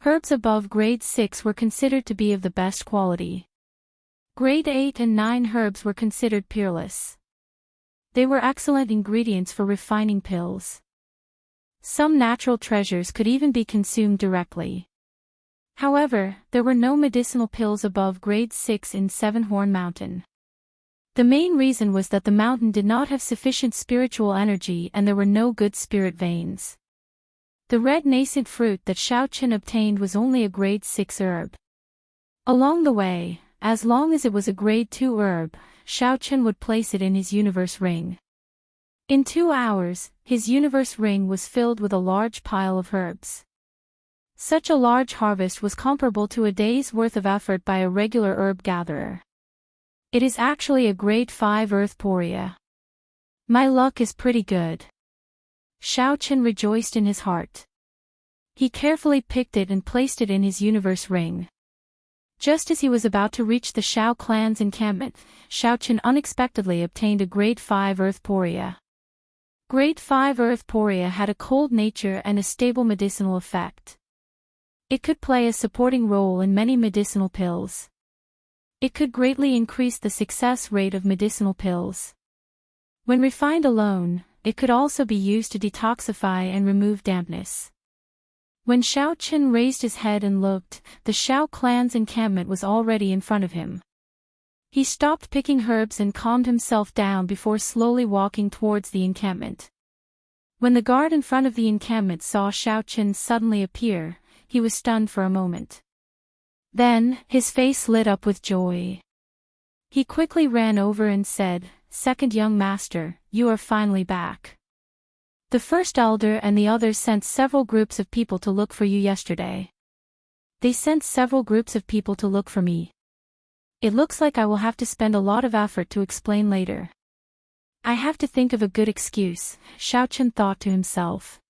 S1: Herbs above grade 6 were considered to be of the best quality. Grade 8 and 9 herbs were considered peerless. They were excellent ingredients for refining pills. Some natural treasures could even be consumed directly. However, there were no medicinal pills above grade 6 in Seven-Horn Mountain. The main reason was that the mountain did not have sufficient spiritual energy and there were no good spirit veins. The red nascent fruit that Xiaochen obtained was only a grade 6 herb. Along the way, as long as it was a grade 2 herb, Xiaochen would place it in his universe ring. In 2 hours, his universe ring was filled with a large pile of herbs. Such a large harvest was comparable to a day's worth of effort by a regular herb gatherer. It is actually a grade 5 earth poria. My luck is pretty good. Xiaochen rejoiced in his heart. He carefully picked it and placed it in his universe ring. Just as he was about to reach the Xiao clan's encampment, Xiaochen unexpectedly obtained a grade 5 earth poria. Grade 5 earth poria had a cold nature and a stable medicinal effect. It could play a supporting role in many medicinal pills. It could greatly increase the success rate of medicinal pills. When refined alone, it could also be used to detoxify and remove dampness. When Xiaochen raised his head and looked, the Xiao clan's encampment was already in front of him. He stopped picking herbs and calmed himself down before slowly walking towards the encampment. When the guard in front of the encampment saw Xiaochen suddenly appear, he was stunned for a moment. Then, his face lit up with joy. He quickly ran over and said, "Second young master, you are finally back. The first elder and the others sent several groups of people to look for you yesterday. They sent several groups of people to look for me. It looks like I will have to spend a lot of effort to explain later. I have to think of a good excuse," Xiaochen thought to himself.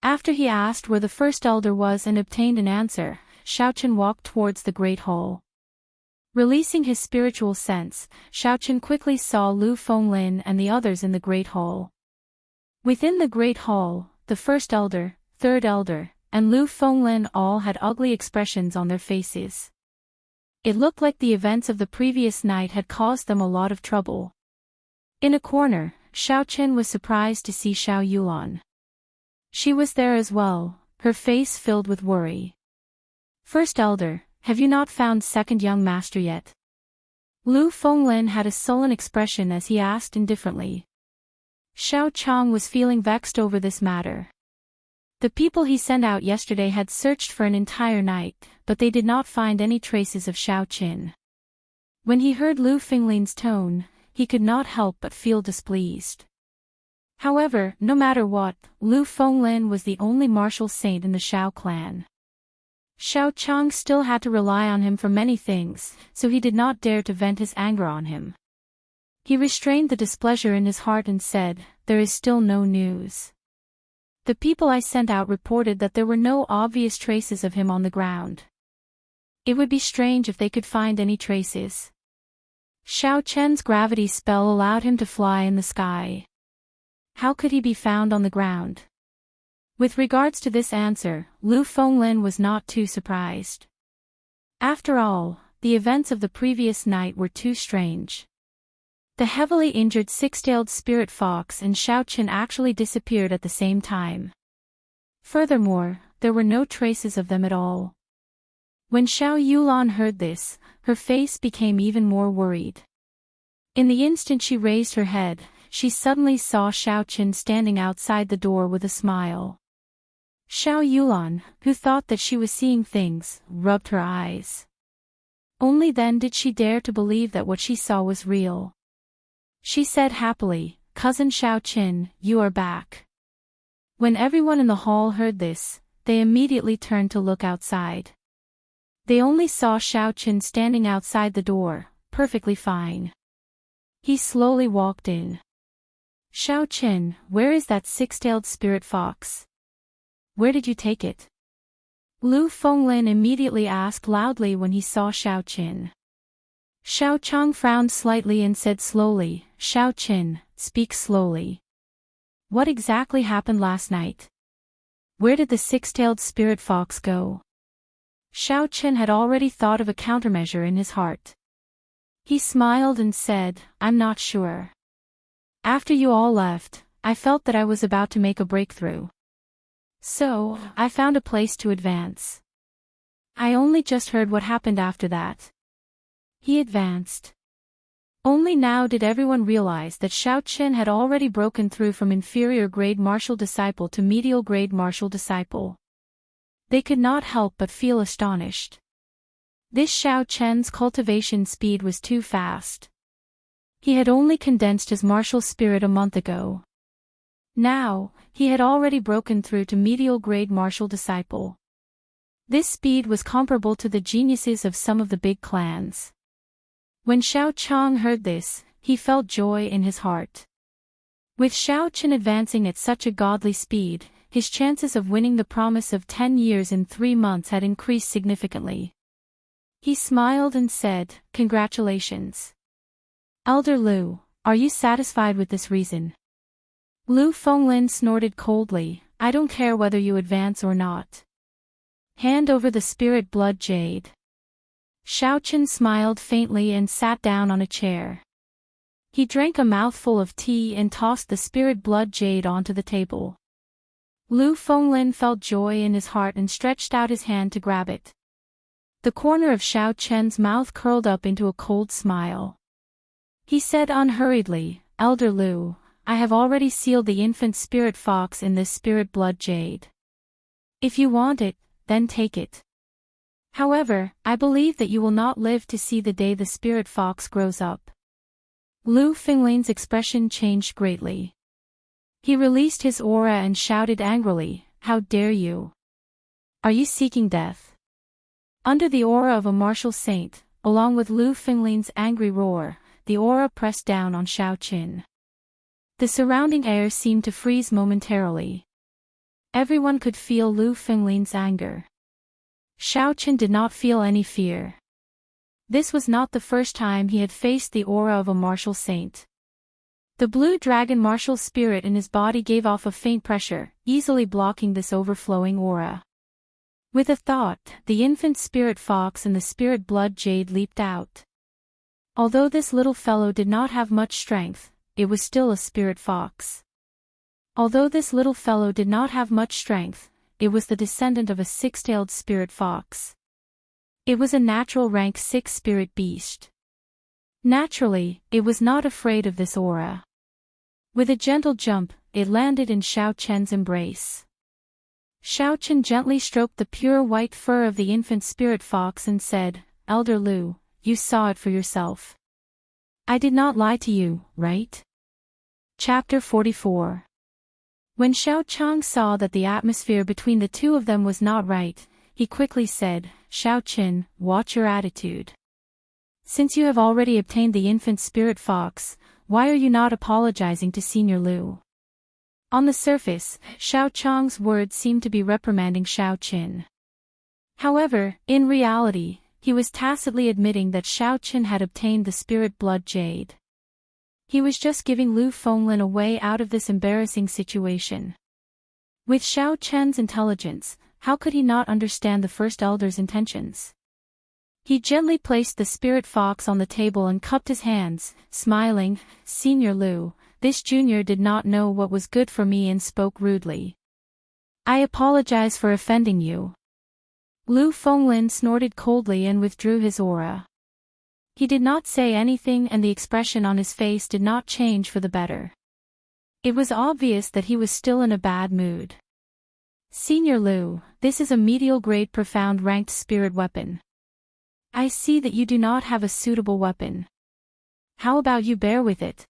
S1: After he asked where the first elder was and obtained an answer, Xiaochen walked towards the Great Hall. Releasing his spiritual sense, Xiaochen quickly saw Lu Fenglin and the others in the Great Hall. Within the Great Hall, the first elder, third elder, and Lu Fenglin all had ugly expressions on their faces. It looked like the events of the previous night had caused them a lot of trouble. In a corner, Xiaochen was surprised to see Xiao Yulan. She was there as well, her face filled with worry. "First elder, have you not found second young master yet?" Lu Fenglin had a sullen expression as he asked indifferently. Xiao Chang was feeling vexed over this matter. The people he sent out yesterday had searched for an entire night, but they did not find any traces of Xiao Qin. When he heard Lu Fenglin's tone, he could not help but feel displeased. However, no matter what, Lu Fenglin was the only martial saint in the Xiao clan. Xiao Chang still had to rely on him for many things, so he did not dare to vent his anger on him. He restrained the displeasure in his heart and said, "There is still no news. The people I sent out reported that there were no obvious traces of him on the ground. It would be strange if they could find any traces." Xiao Chen's gravity spell allowed him to fly in the sky. How could he be found on the ground? With regards to this answer, Lu Fenglin was not too surprised. After all, the events of the previous night were too strange. The heavily injured six-tailed spirit fox and Xiao Chen actually disappeared at the same time. Furthermore, there were no traces of them at all. When Xiao Yulan heard this, her face became even more worried. In the instant she raised her head, she suddenly saw Xiao Chen standing outside the door with a smile. Xiao Yulan, who thought that she was seeing things, rubbed her eyes. Only then did she dare to believe that what she saw was real. She said happily, "Cousin Xiao Qin, you are back." When everyone in the hall heard this, they immediately turned to look outside. They only saw Xiaoqun standing outside the door, perfectly fine. He slowly walked in. "Xiaoqun, where is that six-tailed spirit fox? Where did you take it?" Lu Fenglin immediately asked loudly when he saw Xiaoqun. Xiaochang frowned slightly and said slowly, "Xiaoqun, speak slowly. What exactly happened last night? Where did the six-tailed spirit fox go?" Xiaoqun had already thought of a countermeasure in his heart. He smiled and said, "I'm not sure. After you all left, I felt that I was about to make a breakthrough. So, I found a place to advance. I only just heard what happened after that." He advanced. Only now did everyone realize that Xiaoqun had already broken through from inferior grade martial disciple to medial grade martial disciple. They could not help but feel astonished. This Xiaoqun's cultivation speed was too fast. He had only condensed his martial spirit a month ago. Now, he had already broken through to medial grade martial disciple. This speed was comparable to the geniuses of some of the big clans. When Xiaochang heard this, he felt joy in his heart. With Xiaoqun advancing at such a godly speed, his chances of winning the promise of 10 years in 3 months had increased significantly. He smiled and said, "Congratulations. Elder Lu, are you satisfied with this reason?" Lu Fenglin snorted coldly, "I don't care whether you advance or not. Hand over the spirit blood jade." Xiaoqun smiled faintly and sat down on a chair. He drank a mouthful of tea and tossed the spirit blood jade onto the table. Lu Fenglin felt joy in his heart and stretched out his hand to grab it. The corner of Xiaoqun's mouth curled up into a cold smile. He said unhurriedly, "Elder Lu, I have already sealed the infant spirit fox in this spirit blood jade. If you want it, then take it. However, I believe that you will not live to see the day the spirit fox grows up." Lu Fenglin's expression changed greatly. He released his aura and shouted angrily, "How dare you? Are you seeking death?" Under the aura of a martial saint, along with Lu Fenglin's angry roar, the aura pressed down on Xiaoqun. The surrounding air seemed to freeze momentarily. Everyone could feel Lu Fenglin's anger. Xiaoqun did not feel any fear. This was not the first time he had faced the aura of a martial saint. The blue dragon martial spirit in his body gave off a faint pressure, easily blocking this overflowing aura. With a thought, the infant spirit fox and the spirit blood jade leaped out. Although this little fellow did not have much strength, it was still a spirit fox. Although this little fellow did not have much strength, it was the descendant of a six-tailed spirit fox. It was a natural rank 6 spirit beast. Naturally, it was not afraid of this aura. With a gentle jump, it landed in Xiaoqun's embrace. Xiaoqun gently stroked the pure white fur of the infant spirit fox and said, "Elder Lu, you saw it for yourself. I did not lie to you, right?" Chapter 44. When Xiaochang saw that the atmosphere between the two of them was not right, he quickly said, "Xiaoqun, watch your attitude. Since you have already obtained the infant spirit fox, why are you not apologizing to Senior Lu?" On the surface, Xiaochang's words seemed to be reprimanding Xiaoqun. However, in reality, he was tacitly admitting that Xiaoqun had obtained the spirit blood jade. He was just giving Lu Fenglin a way out of this embarrassing situation. With Xiaoqun's intelligence, how could he not understand the first elder's intentions? He gently placed the spirit fox on the table and cupped his hands, smiling, "Senior Lu, this junior did not know what was good for me and spoke rudely. I apologize for offending you." Lu Fenglin snorted coldly and withdrew his aura. He did not say anything and the expression on his face did not change for the better. It was obvious that he was still in a bad mood. "Senior Lu, this is a medial grade profound ranked spirit weapon. I see that you do not have a suitable weapon. How about you bear with it?"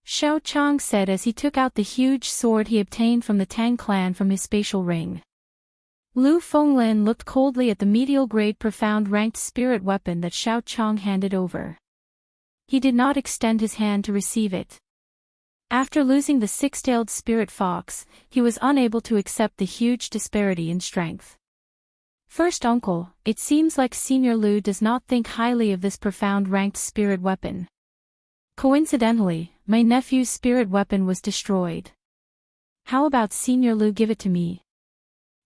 S1: Xiaochang said as he took out the huge sword he obtained from the Tang clan from his spatial ring. Lu Fenglin looked coldly at the medial-grade profound ranked spirit weapon that Xiao Chang handed over. He did not extend his hand to receive it. After losing the six-tailed spirit fox, he was unable to accept the huge disparity in strength. First uncle, it seems like Senior Lu does not think highly of this profound ranked spirit weapon. Coincidentally, my nephew's spirit weapon was destroyed. How about Senior Lu give it to me?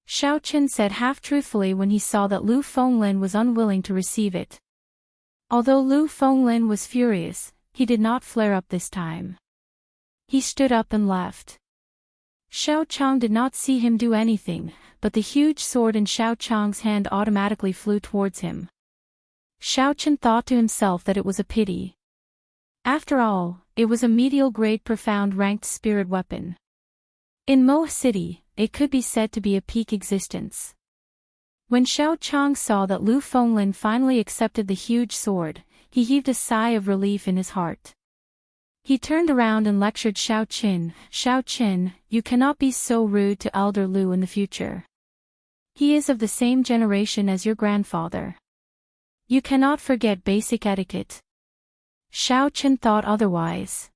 S1: Xiao Qin said half-truthfully when he saw that Lu Fenglin was unwilling to receive it. Although Lu Fenglin was furious, he did not flare up this time. He stood up and left. Xiao Chang did not see him do anything, but the huge sword in Xiao Chang's hand automatically flew towards him. Xiao Qin thought to himself that it was a pity. After all, it was a medial-grade profound ranked spirit weapon. In Mo City, it could be said to be a peak existence. When Xiao Chang saw that Lu Fenglin finally accepted the huge sword, he heaved a sigh of relief in his heart. He turned around and lectured Xiao Qin, you cannot be so rude to Elder Lu in the future. He is of the same generation as your grandfather. You cannot forget basic etiquette. Xiao Qin thought otherwise.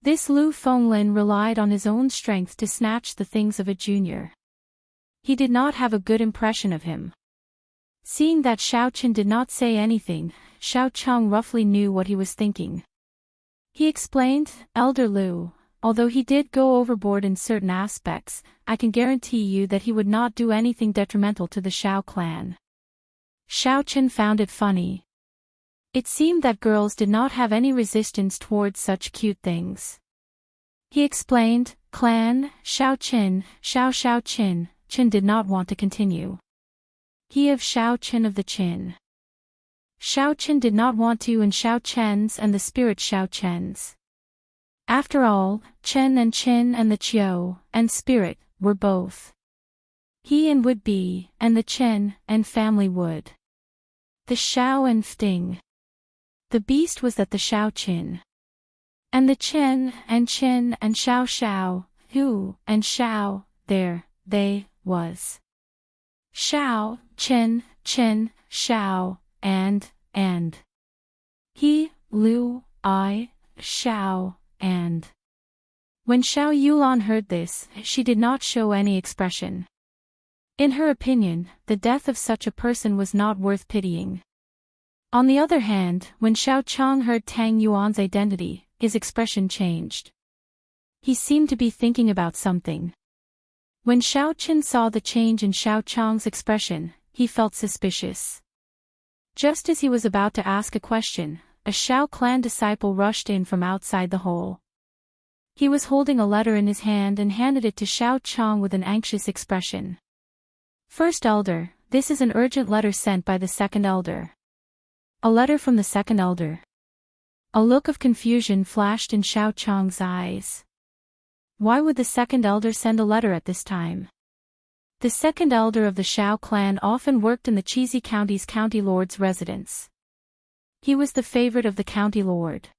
S1: This Lu Fenglin relied on his own strength to snatch the things of a junior. He did not have a good impression of him. Seeing that Xiao Qin did not say anything, Xiao Chang roughly knew what he was thinking. He explained, Elder Lu, although he did go overboard in certain aspects, I can guarantee you that he would not do anything detrimental to the Xiao clan. Xiao Qin found it funny. It seemed that girls did not have any resistance towards such cute things. He explained, Clan, Xiao Qin, Qin did not want to continue. He of Xiao Qin of the Qin. Xiao Qin did not want to and Xiao Chen's and the spirit Xiao Chen's. After all, Chen and Qin and the Qiu, and spirit, were both. He and would be, and the Chen, and family would. The Xiao and Fting. The beast was that the Xiao Qin. And the Qin and Xiao, who, and Xiao, there, they, was. Xiao, Qin, Xiao, and. He, Lu, I, Xiao, and. When Xiao Yulan heard this, she did not show any expression. In her opinion, the death of such a person was not worth pitying. On the other hand, when Xiao Chang heard Tang Yuan's identity, his expression changed. He seemed to be thinking about something. When Xiao Qin saw the change in Xiao Chang's expression, he felt suspicious. Just as he was about to ask a question, a Xiao clan disciple rushed in from outside the hole. He was holding a letter in his hand and handed it to Xiao Chang with an anxious expression. First Elder, this is an urgent letter sent by the second Elder. A letter from the second Elder. A look of confusion flashed in Xiao Chang's eyes. Why would the second Elder send a letter at this time? The second Elder of the Xiao clan often worked in the Cheesy County's county lord's residence. He was the favorite of the county lord.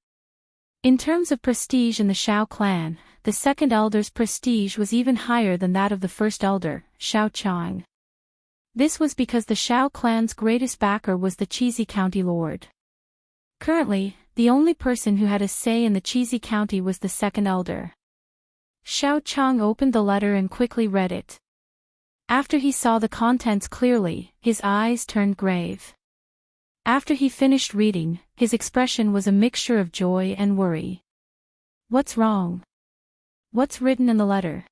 S1: In terms of prestige in the Xiao clan, the second Elder's prestige was even higher than that of the first Elder, Xiao Chang. This was because the Xiao clan's greatest backer was the Cheesy County lord. Currently, the only person who had a say in the Cheesy County was the second Elder. Xiao Chang opened the letter and quickly read it. After he saw the contents clearly, his eyes turned grave. After he finished reading, his expression was a mixture of joy and worry. What's wrong? What's written in the letter?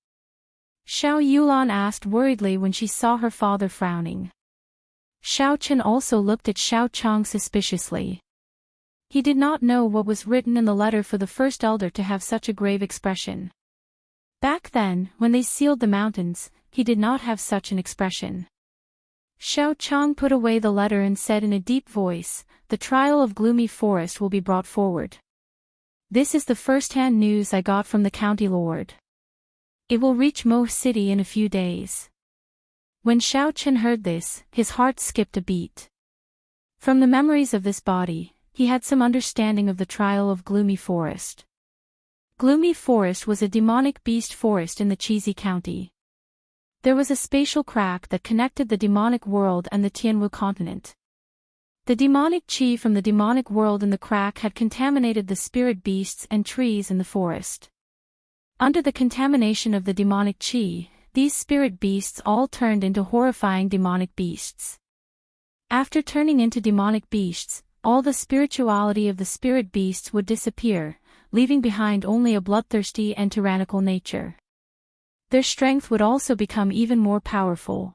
S1: Xiao Yulan asked worriedly when she saw her father frowning. Xiao Qin also looked at Xiao Chang suspiciously. He did not know what was written in the letter for the first Elder to have such a grave expression. Back then, when they sealed the mountains, he did not have such an expression. Xiao Chang put away the letter and said in a deep voice, the trial of Gloomy Forest will be brought forward. This is the first-hand news I got from the county lord. It will reach Mo City in a few days. When Xiao Qin heard this, his heart skipped a beat. From the memories of this body, he had some understanding of the trial of Gloomy Forest. Gloomy Forest was a demonic beast forest in the Cheesy County. There was a spatial crack that connected the demonic world and the Tianwu continent. The demonic qi from the demonic world in the crack had contaminated the spirit beasts and trees in the forest. Under the contamination of the demonic qi, these spirit beasts all turned into horrifying demonic beasts. After turning into demonic beasts, all the spirituality of the spirit beasts would disappear, leaving behind only a bloodthirsty and tyrannical nature. Their strength would also become even more powerful.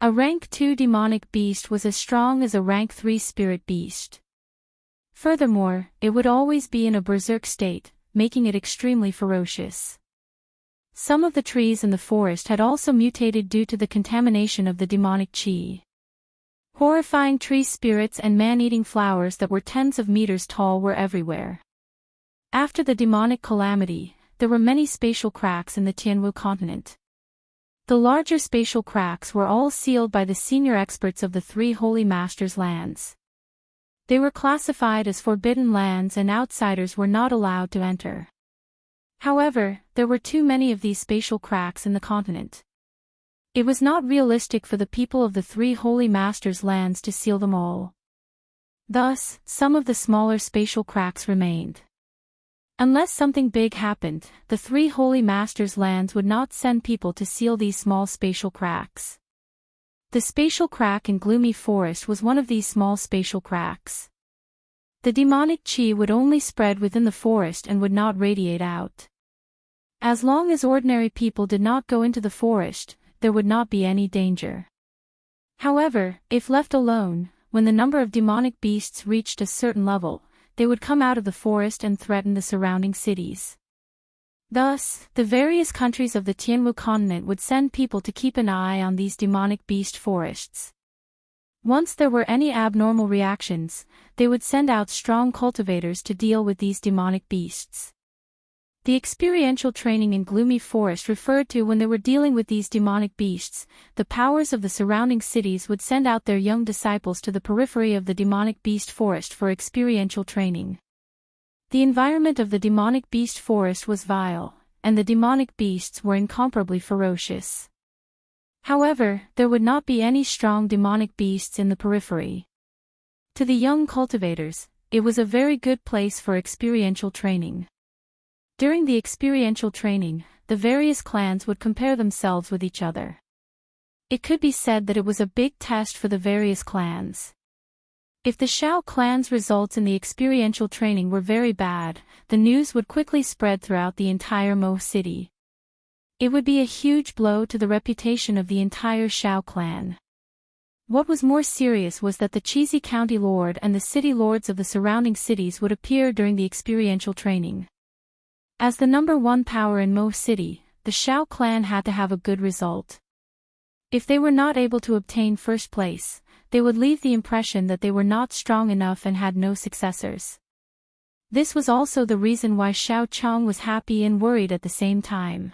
S1: A rank 2 demonic beast was as strong as a rank 3 spirit beast. Furthermore, it would always be in a berserk state, making it extremely ferocious. Some of the trees in the forest had also mutated due to the contamination of the demonic qi. Horrifying tree spirits and man-eating flowers that were tens of meters tall were everywhere. After the demonic calamity, there were many spatial cracks in the Tianwu continent. The larger spatial cracks were all sealed by the senior experts of the 3 Holy Masters' lands. They were classified as forbidden lands and outsiders were not allowed to enter. However, there were too many of these spatial cracks in the continent. It was not realistic for the people of the 3 Holy Masters' lands to seal them all. Thus, some of the smaller spatial cracks remained. Unless something big happened, the 3 Holy Masters' lands would not send people to seal these small spatial cracks. The spatial crack in Gloomy Forest was one of these small spatial cracks. The demonic qi would only spread within the forest and would not radiate out. As long as ordinary people did not go into the forest, there would not be any danger. However, if left alone, when the number of demonic beasts reached a certain level, they would come out of the forest and threaten the surrounding cities. Thus, the various countries of the Tianwu continent would send people to keep an eye on these demonic beast forests. Once there were any abnormal reactions, they would send out strong cultivators to deal with these demonic beasts. The experiential training in Gloomy Forest referred to when they were dealing with these demonic beasts. The powers of the surrounding cities would send out their young disciples to the periphery of the demonic beast forest for experiential training. The environment of the demonic beast forest was vile, and the demonic beasts were incomparably ferocious. However, there would not be any strong demonic beasts in the periphery. To the young cultivators, it was a very good place for experiential training. During the experiential training, the various clans would compare themselves with each other. It could be said that it was a big test for the various clans. If the Shao clan's results in the experiential training were very bad, the news would quickly spread throughout the entire Mo city. It would be a huge blow to the reputation of the entire Shao clan. What was more serious was that the Cheesy County Lord and the city lords of the surrounding cities would appear during the experiential training. As the number 1 power in Mo City, the Shao clan had to have a good result. If they were not able to obtain first place, they would leave the impression that they were not strong enough and had no successors. This was also the reason why Shao Chong was happy and worried at the same time.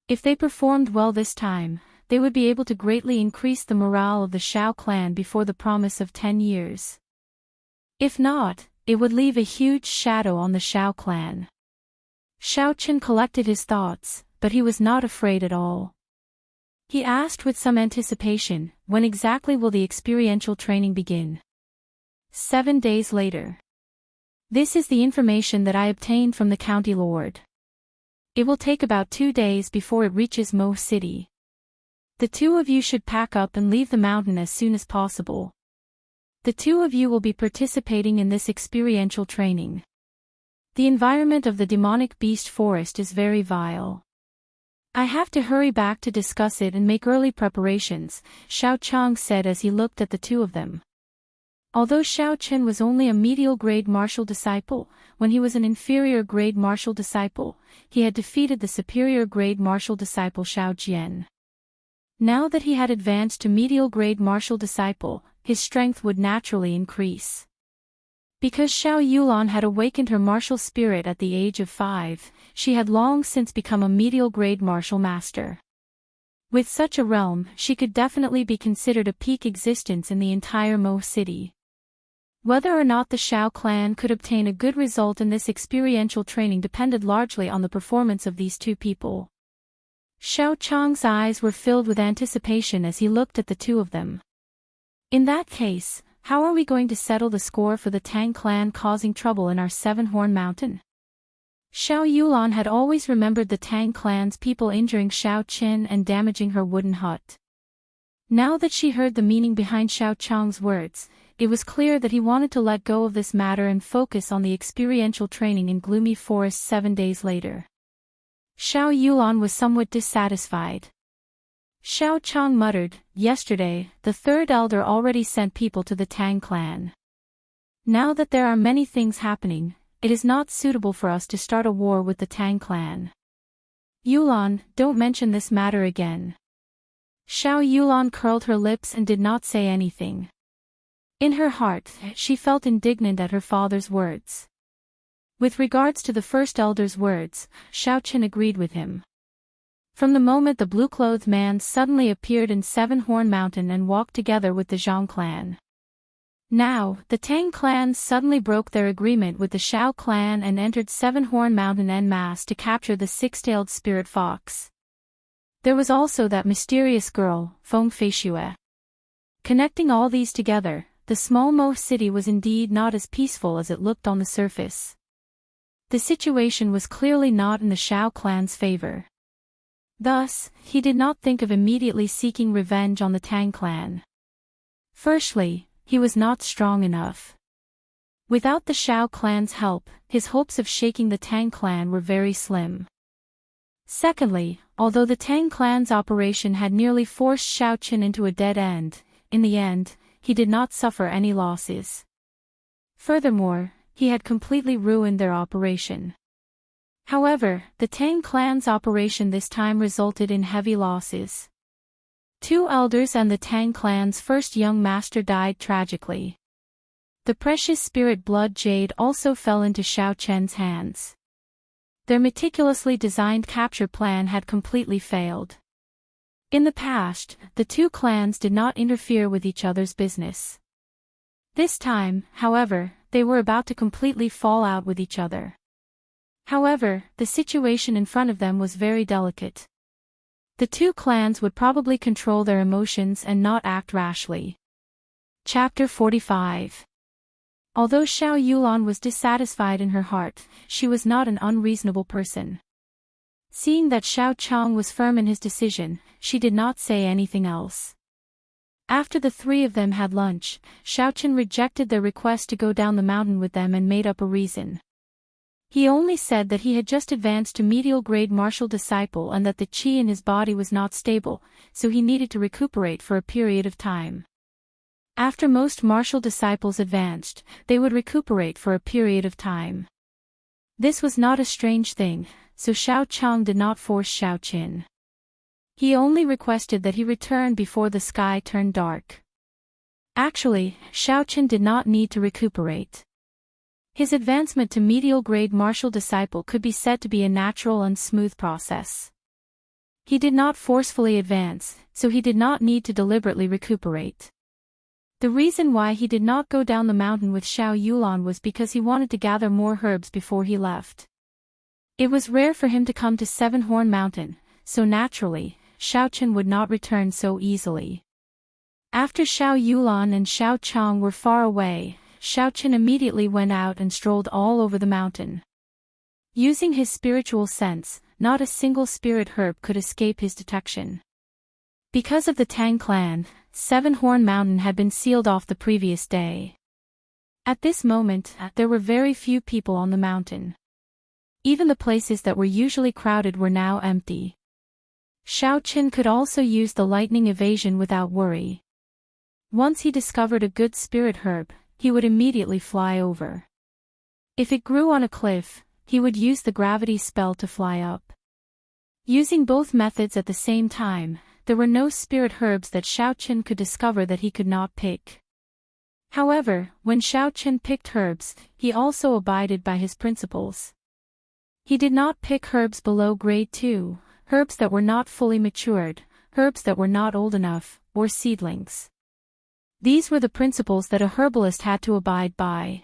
S1: If they performed well this time, they would be able to greatly increase the morale of the Shao clan before the promise of 10 years. If not, it would leave a huge shadow on the Shao clan. Shao Chen collected his thoughts, but he was not afraid at all. He asked with some anticipation, when exactly will the experiential training begin? 7 days later. This is the information that I obtained from the county lord. It will take about 2 days before it reaches Mo City. The 2 of you should pack up and leave the mountain as soon as possible. The 2 of you will be participating in this experiential training. The environment of the demonic beast forest is very vile. I have to hurry back to discuss it and make early preparations, Shao Chong said as he looked at the 2 of them. Although Shao Chen was only a medial grade martial disciple, when he was an inferior grade martial disciple, he had defeated the superior grade martial disciple Shao Jian. Now that he had advanced to medial grade martial disciple, his strength would naturally increase. Because Xiao Yulan had awakened her martial spirit at the age of 5, she had long since become a medial grade martial master. With such a realm, she could definitely be considered a peak existence in the entire Mo city. Whether or not the Shao clan could obtain a good result in this experiential training depended largely on the performance of these 2 people. Xiao Chang's eyes were filled with anticipation as he looked at the two of them. In that case, how are we going to settle the score for the Tang clan causing trouble in our Seven-Horn Mountain? Xiao Yulan had always remembered the Tang clan's people injuring Xiao Qin and damaging her wooden hut. Now that she heard the meaning behind Xiao Chang's words, it was clear that he wanted to let go of this matter and focus on the experiential training in Gloomy Forest 7 days later. Xiao Yulan was somewhat dissatisfied. Xiao Chang muttered, "Yesterday, the third elder already sent people to the Tang clan. Now that there are many things happening, it is not suitable for us to start a war with the Tang clan. Yulan, don't mention this matter again." Xiao Yulan curled her lips and did not say anything. In her heart, she felt indignant at her father's words. With regards to the first elder's words, Xiao Qin agreed with him. From the moment the blue-clothed man suddenly appeared in Seven-Horn Mountain and walked together with the Zhang clan. Now, the Tang clan suddenly broke their agreement with the Xiao clan and entered Seven-Horn Mountain en masse to capture the six-tailed spirit fox. There was also that mysterious girl, Feng Feishue. Connecting all these together, the small Mo city was indeed not as peaceful as it looked on the surface. The situation was clearly not in the Xiao clan's favor. Thus, he did not think of immediately seeking revenge on the Tang clan. Firstly, he was not strong enough. Without the Xiao clan's help, his hopes of shaking the Tang clan were very slim. Secondly, although the Tang clan's operation had nearly forced Xiao Qin into a dead end, in the end, he did not suffer any losses. Furthermore, he had completely ruined their operation. However, the Tang clan's operation this time resulted in heavy losses. 2 elders and the Tang clan's first young master died tragically. The precious spirit blood jade also fell into Xiao Chen's hands. Their meticulously designed capture plan had completely failed. In the past, the 2 clans did not interfere with each other's business. This time, however, they were about to completely fall out with each other. However, the situation in front of them was very delicate. The 2 clans would probably control their emotions and not act rashly. Chapter 45. Although Xiao Yulan was dissatisfied in her heart, she was not an unreasonable person. Seeing that Xiao Chang was firm in his decision, she did not say anything else. After the 3 of them had lunch, Xiao Qin rejected their request to go down the mountain with them and made up a reason. He only said that he had just advanced to medial grade martial disciple and that the qi in his body was not stable, so he needed to recuperate for a period of time. After most martial disciples advanced, they would recuperate for a period of time. This was not a strange thing, so Xiao Chang did not force Xiao Qin. He only requested that he return before the sky turned dark. Actually, Xiao Qin did not need to recuperate. His advancement to medial grade martial disciple could be said to be a natural and smooth process. He did not forcefully advance, so he did not need to deliberately recuperate. The reason why he did not go down the mountain with Xiao Yulan was because he wanted to gather more herbs before he left. It was rare for him to come to Seven-Horn Mountain, so naturally, Xiao Qin would not return so easily. After Xiao Yulan and Xiao Chang were far away, Xiao Qin immediately went out and strolled all over the mountain. Using his spiritual sense, not a single spirit herb could escape his detection. Because of the Tang clan, Seven-Horn Mountain had been sealed off the previous day. At this moment, there were very few people on the mountain. Even the places that were usually crowded were now empty. Xiao Qin could also use the lightning evasion without worry. Once he discovered a good spirit herb, he would immediately fly over. If it grew on a cliff, he would use the gravity spell to fly up. Using both methods at the same time, there were no spirit herbs that Xiao Qin could discover that he could not pick. However, when Xiao Qin picked herbs, he also abided by his principles. He did not pick herbs below grade 2, herbs that were not fully matured, herbs that were not old enough, or seedlings. These were the principles that a herbalist had to abide by.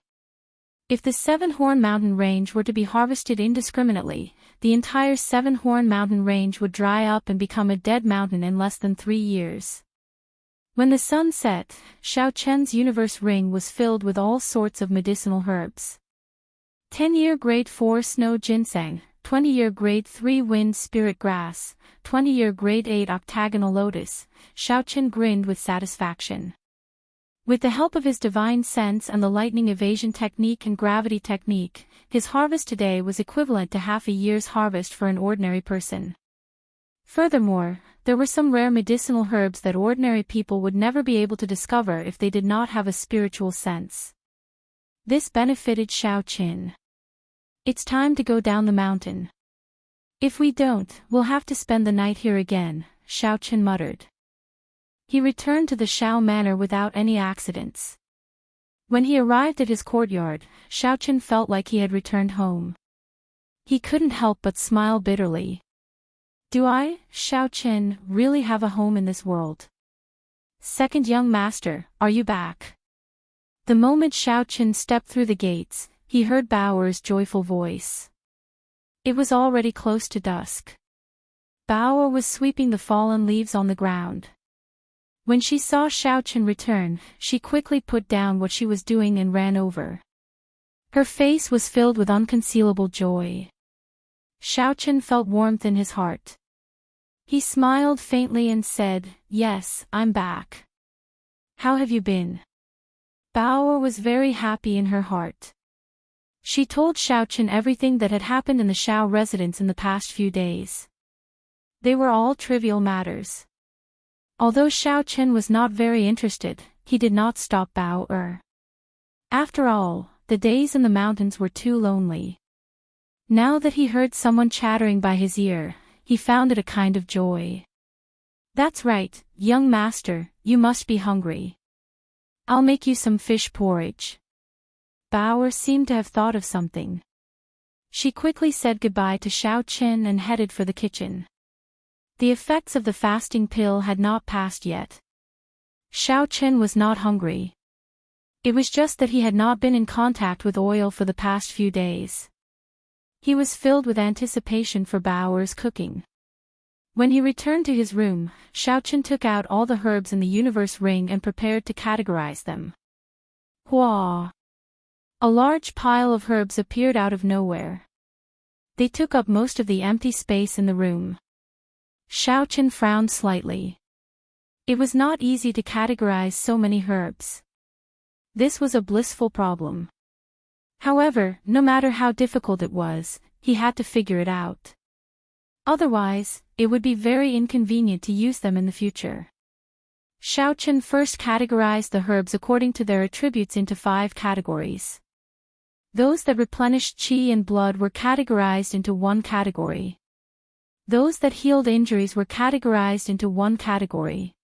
S1: If the Seven-Horn Mountain Range were to be harvested indiscriminately, the entire Seven-Horn Mountain Range would dry up and become a dead mountain in less than 3 years. When the sun set, Xiao Chen's universe ring was filled with all sorts of medicinal herbs. 10-year grade 4 snow ginseng, 20-year grade 3 wind spirit grass, 20-year grade 8 octagonal lotus. Xiao Chen grinned with satisfaction. With the help of his divine sense and the lightning evasion technique and gravity technique, his harvest today was equivalent to half a year's harvest for an ordinary person. Furthermore, there were some rare medicinal herbs that ordinary people would never be able to discover if they did not have a spiritual sense. This benefited Xiao Chen. It's time to go down the mountain. If we don't, we'll have to spend the night here again, Xiao Chen muttered. He returned to the Xiao Manor without any accidents. When he arrived at his courtyard, Xiao Chen felt like he had returned home. He couldn't help but smile bitterly. Do I, Xiao Chen, really have a home in this world? Second young master, are you back? The moment Xiao Chen stepped through the gates, he heard Bao'er's joyful voice. It was already close to dusk. Bao'er was sweeping the fallen leaves on the ground. When she saw Xiao Chen return, she quickly put down what she was doing and ran over. Her face was filled with unconcealable joy. Xiao Chen felt warmth in his heart. He smiled faintly and said, "Yes, I'm back. How have you been?" Bao'er was very happy in her heart. She told Xiao Chen everything that had happened in the Xiao residence in the past few days. They were all trivial matters. Although Xiao Chen was not very interested, he did not stop Bao'er. After all, the days in the mountains were too lonely. Now that he heard someone chattering by his ear, he found it a kind of joy. "That's right, young master, you must be hungry. I'll make you some fish porridge." Bao'er seemed to have thought of something. She quickly said goodbye to Xiao Chen and headed for the kitchen. The effects of the fasting pill had not passed yet. Xiao Chen was not hungry. It was just that he had not been in contact with oil for the past few days. He was filled with anticipation for Bao'er's cooking. When he returned to his room, Xiao Chen took out all the herbs in the universe ring and prepared to categorize them. Hua! A large pile of herbs appeared out of nowhere. They took up most of the empty space in the room. Xiao Chen frowned slightly. It was not easy to categorize so many herbs. This was a blissful problem. However, no matter how difficult it was, he had to figure it out. Otherwise, it would be very inconvenient to use them in the future. Xiao Chen first categorized the herbs according to their attributes into 5 categories. Those that replenished qi and blood were categorized into 1 category. Those that healed injuries were categorized into 1 category.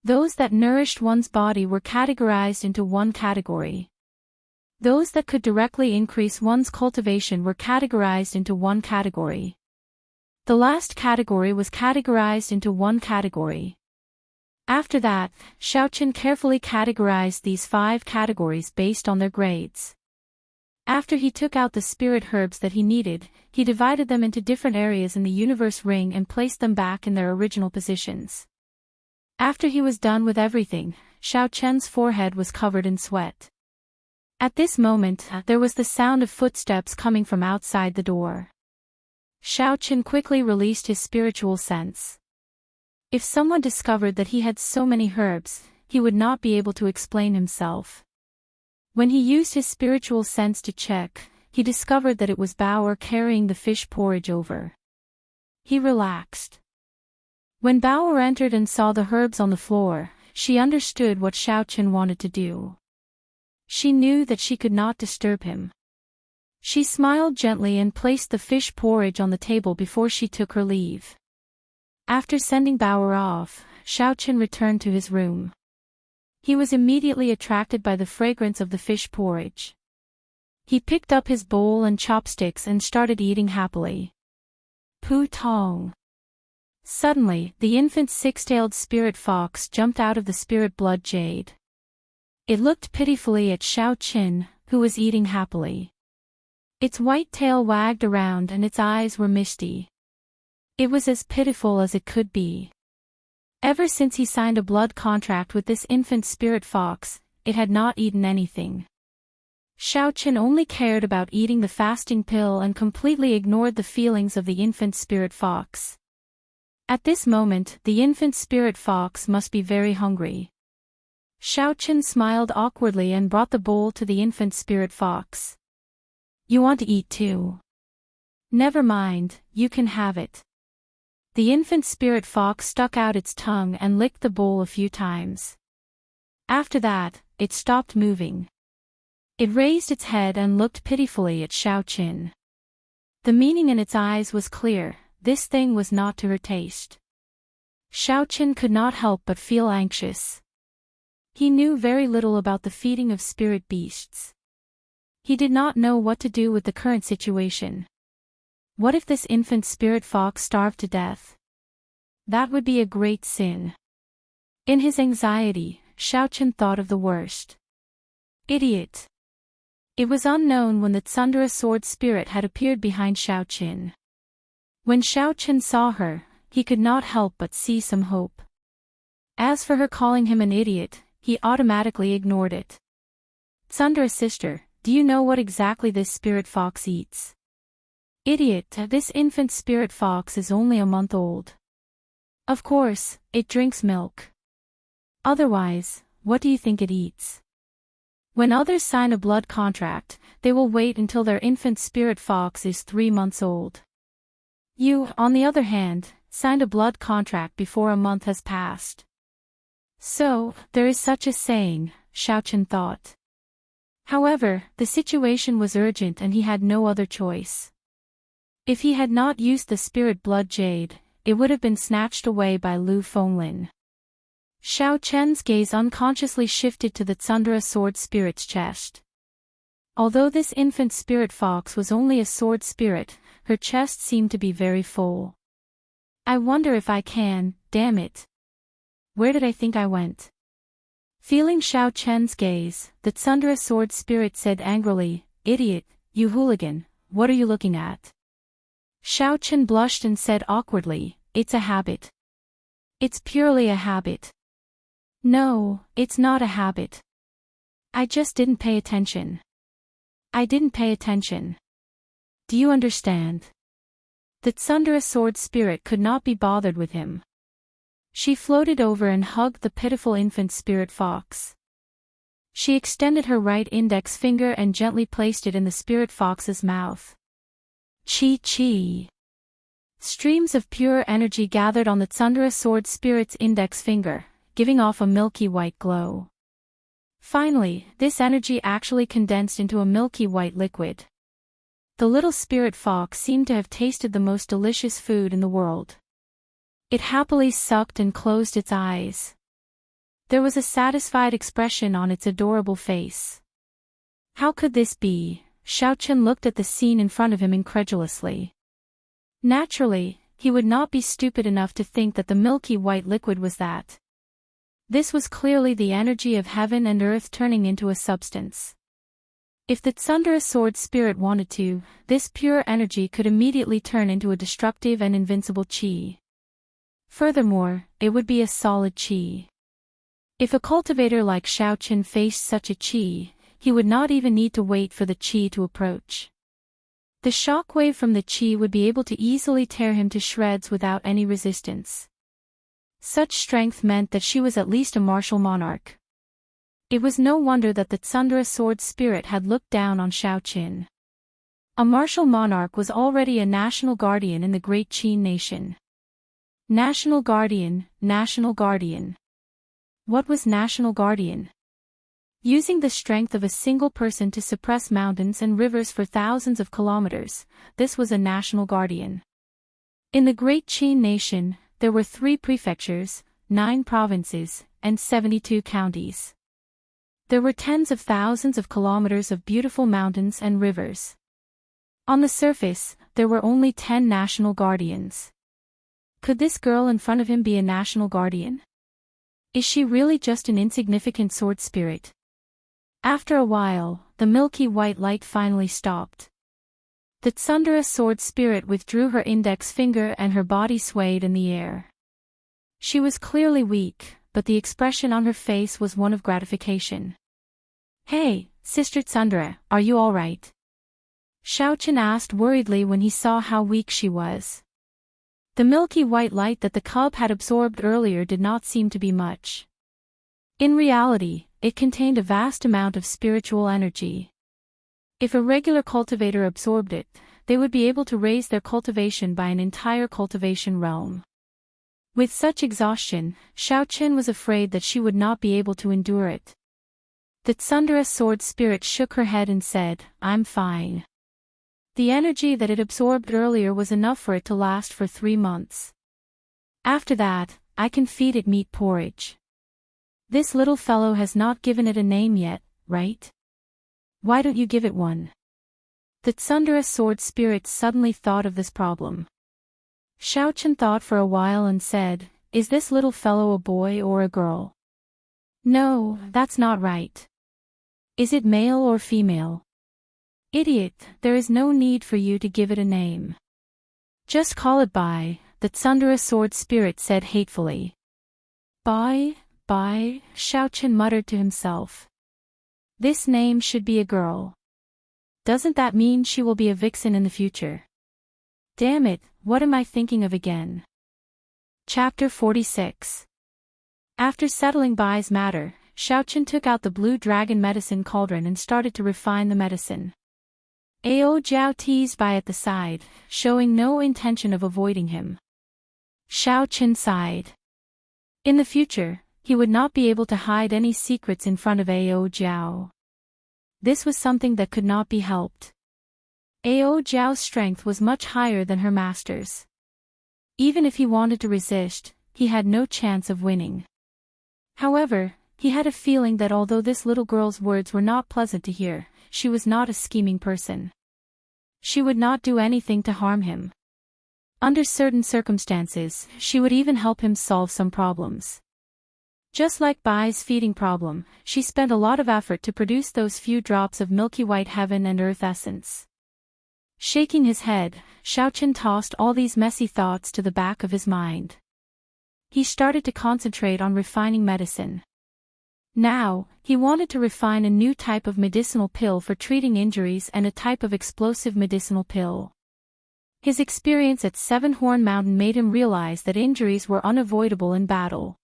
S1: Those that nourished one's body were categorized into 1 category. Those that could directly increase one's cultivation were categorized into 1 category. The last category was categorized into 1 category. After that, Xiao Chen carefully categorized these 5 categories based on their grades. After he took out the spirit herbs that he needed, he divided them into different areas in the universe ring and placed them back in their original positions. After he was done with everything, Xiao Chen's forehead was covered in sweat. At this moment, there was the sound of footsteps coming from outside the door. Xiao Chen quickly released his spiritual sense. If someone discovered that he had so many herbs, he would not be able to explain himself. When he used his spiritual sense to check, he discovered that it was Bao'er carrying the fish porridge over. He relaxed. When Bao'er entered and saw the herbs on the floor, she understood what Xiao Chen wanted to do. She knew that she could not disturb him. She smiled gently and placed the fish porridge on the table before she took her leave. After sending Bao'er off, Xiao Chen returned to his room. He was immediately attracted by the fragrance of the fish porridge. He picked up his bowl and chopsticks and started eating happily. Pu Tong. Suddenly, the infant 6-tailed spirit fox jumped out of the spirit blood jade. It looked pitifully at Xiao Chen, who was eating happily. Its white tail wagged around and its eyes were misty. It was as pitiful as it could be. Ever since he signed a blood contract with this infant spirit fox, it had not eaten anything. Xiaochen only cared about eating the fasting pill and completely ignored the feelings of the infant spirit fox. At this moment, the infant spirit fox must be very hungry. Xiaochen smiled awkwardly and brought the bowl to the infant spirit fox. You want to eat too? Never mind, you can have it. The infant spirit fox stuck out its tongue and licked the bowl a few times. After that, it stopped moving. It raised its head and looked pitifully at Xiaochen. The meaning in its eyes was clear, this thing was not to her taste. Xiaochen could not help but feel anxious. He knew very little about the feeding of spirit beasts. He did not know what to do with the current situation. What if this infant spirit fox starved to death? That would be a great sin. In his anxiety, Xiaochen thought of the worst. Idiot! It was unknown when the Tsundere sword spirit had appeared behind Xiaochen. When Xiaochen saw her, he could not help but see some hope. As for her calling him an idiot, he automatically ignored it. Tsundere sister, do you know what exactly this spirit fox eats? Idiot, this infant spirit fox is only a month old. Of course, it drinks milk. Otherwise, what do you think it eats? When others sign a blood contract, they will wait until their infant spirit fox is 3 months old. You, on the other hand, signed a blood contract before a month has passed. So, there is such a saying, Xiaochen thought. However, the situation was urgent and he had no other choice. If he had not used the spirit blood jade, it would have been snatched away by Lu Fenglin. Xiaochen's gaze unconsciously shifted to the Tsundere sword spirit's chest. Although this infant spirit fox was only a sword spirit, her chest seemed to be very full. I wonder if I can, damn it. Where did I think I went? Feeling Xiaochen's gaze, the Tsundere sword spirit said angrily, Idiot, you hooligan, what are you looking at? Xiaochen blushed and said awkwardly, It's a habit. It's purely a habit. No, it's not a habit. I just didn't pay attention. I didn't pay attention. Do you understand? The Tsundere sword spirit could not be bothered with him. She floated over and hugged the pitiful infant spirit fox. She extended her right index finger and gently placed it in the spirit fox's mouth. Chi. Streams of pure energy gathered on the Tsundere sword spirit's index finger, giving off a milky white glow. Finally, this energy actually condensed into a milky white liquid. The little spirit fox seemed to have tasted the most delicious food in the world. It happily sucked and closed its eyes. There was a satisfied expression on its adorable face. How could this be? Xiaochen looked at the scene in front of him incredulously. Naturally, he would not be stupid enough to think that the milky white liquid was that. This was clearly the energy of heaven and earth turning into a substance. If the Tsundere sword spirit wanted to, this pure energy could immediately turn into a destructive and invincible chi. Furthermore, it would be a solid chi. If a cultivator like Xiaochen faced such a chi, he would not even need to wait for the chi to approach. The shockwave from the chi would be able to easily tear him to shreds without any resistance. Such strength meant that she was at least a martial monarch. It was no wonder that the Tsundere sword spirit had looked down on Xiaochen. A martial monarch was already a national guardian in the great Qin nation. National guardian, national guardian. What was national guardian? Using the strength of a single person to suppress mountains and rivers for thousands of kilometers, this was a national guardian. In the great Qin nation, there were 3 prefectures, 9 provinces, and 72 counties. There were tens of thousands of kilometers of beautiful mountains and rivers. On the surface, there were only 10 national guardians. Could this girl in front of him be a national guardian? Is she really just an insignificant sword spirit? After a while, the milky white light finally stopped. The Tsundere sword spirit withdrew her index finger and her body swayed in the air. She was clearly weak, but the expression on her face was one of gratification. "Hey, Sister Tsundere, are you all right?" Xiaochen asked worriedly when he saw how weak she was. The milky white light that the cub had absorbed earlier did not seem to be much. In reality, it contained a vast amount of spiritual energy. If a regular cultivator absorbed it, they would be able to raise their cultivation by an entire cultivation realm. With such exhaustion, Xiaochen was afraid that she would not be able to endure it. The Tsundere sword spirit shook her head and said, "I'm fine." The energy that it absorbed earlier was enough for it to last for 3 months. After that, I can feed it meat porridge. This little fellow has not given it a name yet, right? Why don't you give it one? The Tsundere sword spirit suddenly thought of this problem. Xiaochen thought for a while and said, "Is this little fellow a boy or a girl?" "No, that's not right." "Is it male or female?" "Idiot, there is no need for you to give it a name. Just call it Bai," the Tsundere sword spirit said hatefully. Bai, Xiaochen muttered to himself. This name should be a girl. Doesn't that mean she will be a vixen in the future? Damn it, what am I thinking of again? Chapter 46. After settling Bai's matter, Xiaochen took out the blue dragon medicine cauldron and started to refine the medicine. Ao Jiao teased Bai at the side, showing no intention of avoiding him. Xiaochen sighed. In the future, he would not be able to hide any secrets in front of Ao Jiao. This was something that could not be helped. Ao Jiao's strength was much higher than her master's. Even if he wanted to resist, he had no chance of winning. However, he had a feeling that although this little girl's words were not pleasant to hear, she was not a scheming person. She would not do anything to harm him. Under certain circumstances, she would even help him solve some problems. Just like Bai's feeding problem, she spent a lot of effort to produce those few drops of milky white heaven and earth essence. Shaking his head, Xiaochen tossed all these messy thoughts to the back of his mind. He started to concentrate on refining medicine. Now, he wanted to refine a new type of medicinal pill for treating injuries and a type of explosive medicinal pill. His experience at Seven Horn Mountain made him realize that injuries were unavoidable in battle.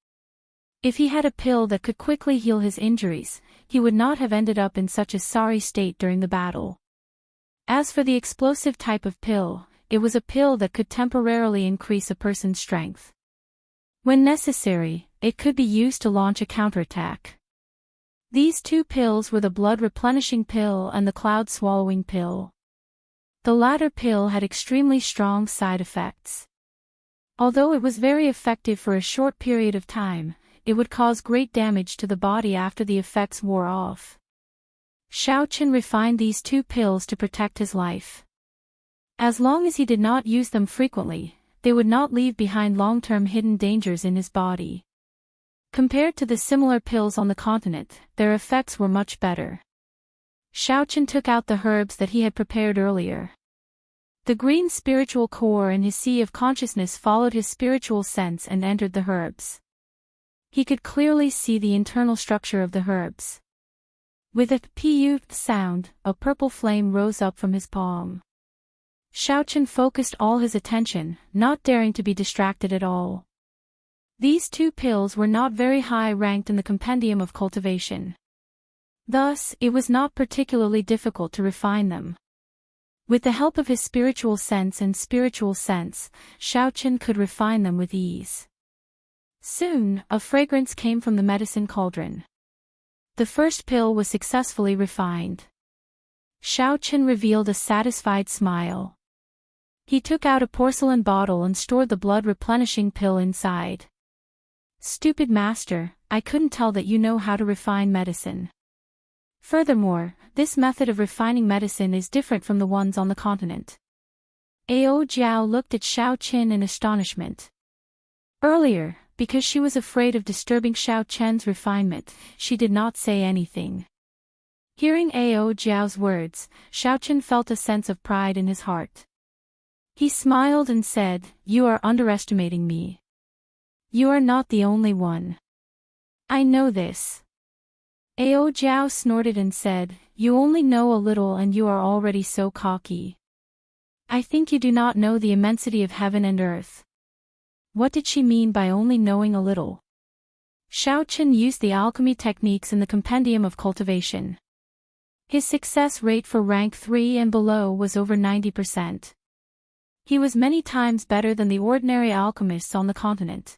S1: If he had a pill that could quickly heal his injuries, he would not have ended up in such a sorry state during the battle. As for the explosive type of pill, it was a pill that could temporarily increase a person's strength. When necessary, it could be used to launch a counterattack. These two pills were the blood-replenishing pill and the cloud-swallowing pill. The latter pill had extremely strong side effects. Although it was very effective for a short period of time, it would cause great damage to the body after the effects wore off. Xiaochen refined these two pills to protect his life. As long as he did not use them frequently, they would not leave behind long-term hidden dangers in his body. Compared to the similar pills on the continent, their effects were much better. Xiaochen took out the herbs that he had prepared earlier. The green spiritual core in his sea of consciousness followed his spiritual sense and entered the herbs. He could clearly see the internal structure of the herbs. With a pu sound, a purple flame rose up from his palm. Xiaochen focused all his attention, not daring to be distracted at all. These two pills were not very high ranked in the compendium of cultivation. Thus, it was not particularly difficult to refine them. With the help of his spiritual sense, Xiaochen could refine them with ease. Soon, a fragrance came from the medicine cauldron. The first pill was successfully refined. Xiaochen revealed a satisfied smile. He took out a porcelain bottle and stored the blood-replenishing pill inside. Stupid master, I couldn't tell that you know how to refine medicine. Furthermore, this method of refining medicine is different from the ones on the continent. Ao Jiao looked at Xiaochen in astonishment. Earlier, because she was afraid of disturbing Xiaochen's refinement, she did not say anything. Hearing Ao Jiao's words, Xiaochen felt a sense of pride in his heart. He smiled and said, "You are underestimating me. You are not the only one. I know this." Ao Jiao snorted and said, "You only know a little and you are already so cocky. I think you do not know the immensity of heaven and earth." What did she mean by only knowing a little? Xiaochen used the alchemy techniques in the Compendium of Cultivation. His success rate for rank 3 and below was over 90%. He was many times better than the ordinary alchemists on the continent.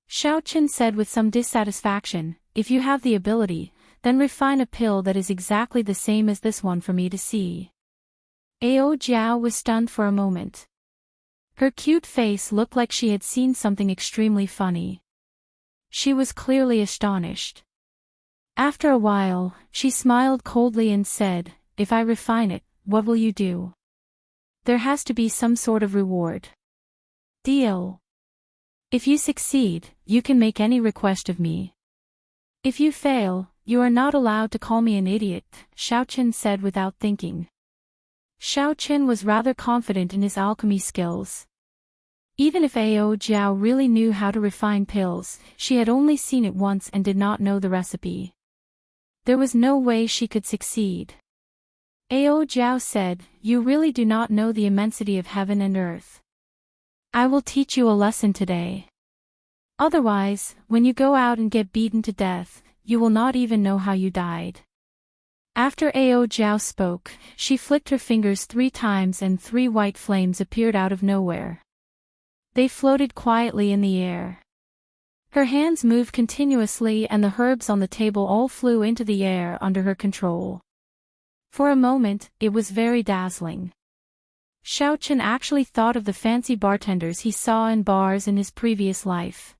S1: Xiaochen said with some dissatisfaction, "If you have the ability, then refine a pill that is exactly the same as this one for me to see." Ao Jiao was stunned for a moment. Her cute face looked like she had seen something extremely funny. She was clearly astonished. After a while, she smiled coldly and said, "If I refine it, what will you do? There has to be some sort of reward. Deal? If you succeed, you can make any request of me. If you fail, you are not allowed to call me an idiot," Xiaochen said without thinking. Xiaochen was rather confident in his alchemy skills. Even if Ao Jiao really knew how to refine pills, she had only seen it once and did not know the recipe. There was no way she could succeed. Ao Jiao said, "You really do not know the immensity of heaven and earth. I will teach you a lesson today. Otherwise, when you go out and get beaten to death, you will not even know how you died." After Ao Jiao spoke, she flicked her fingers 3 times and 3 white flames appeared out of nowhere. They floated quietly in the air. Her hands moved continuously and the herbs on the table all flew into the air under her control. For a moment, it was very dazzling. Xiaochen actually thought of the fancy bartenders he saw in bars in his previous life.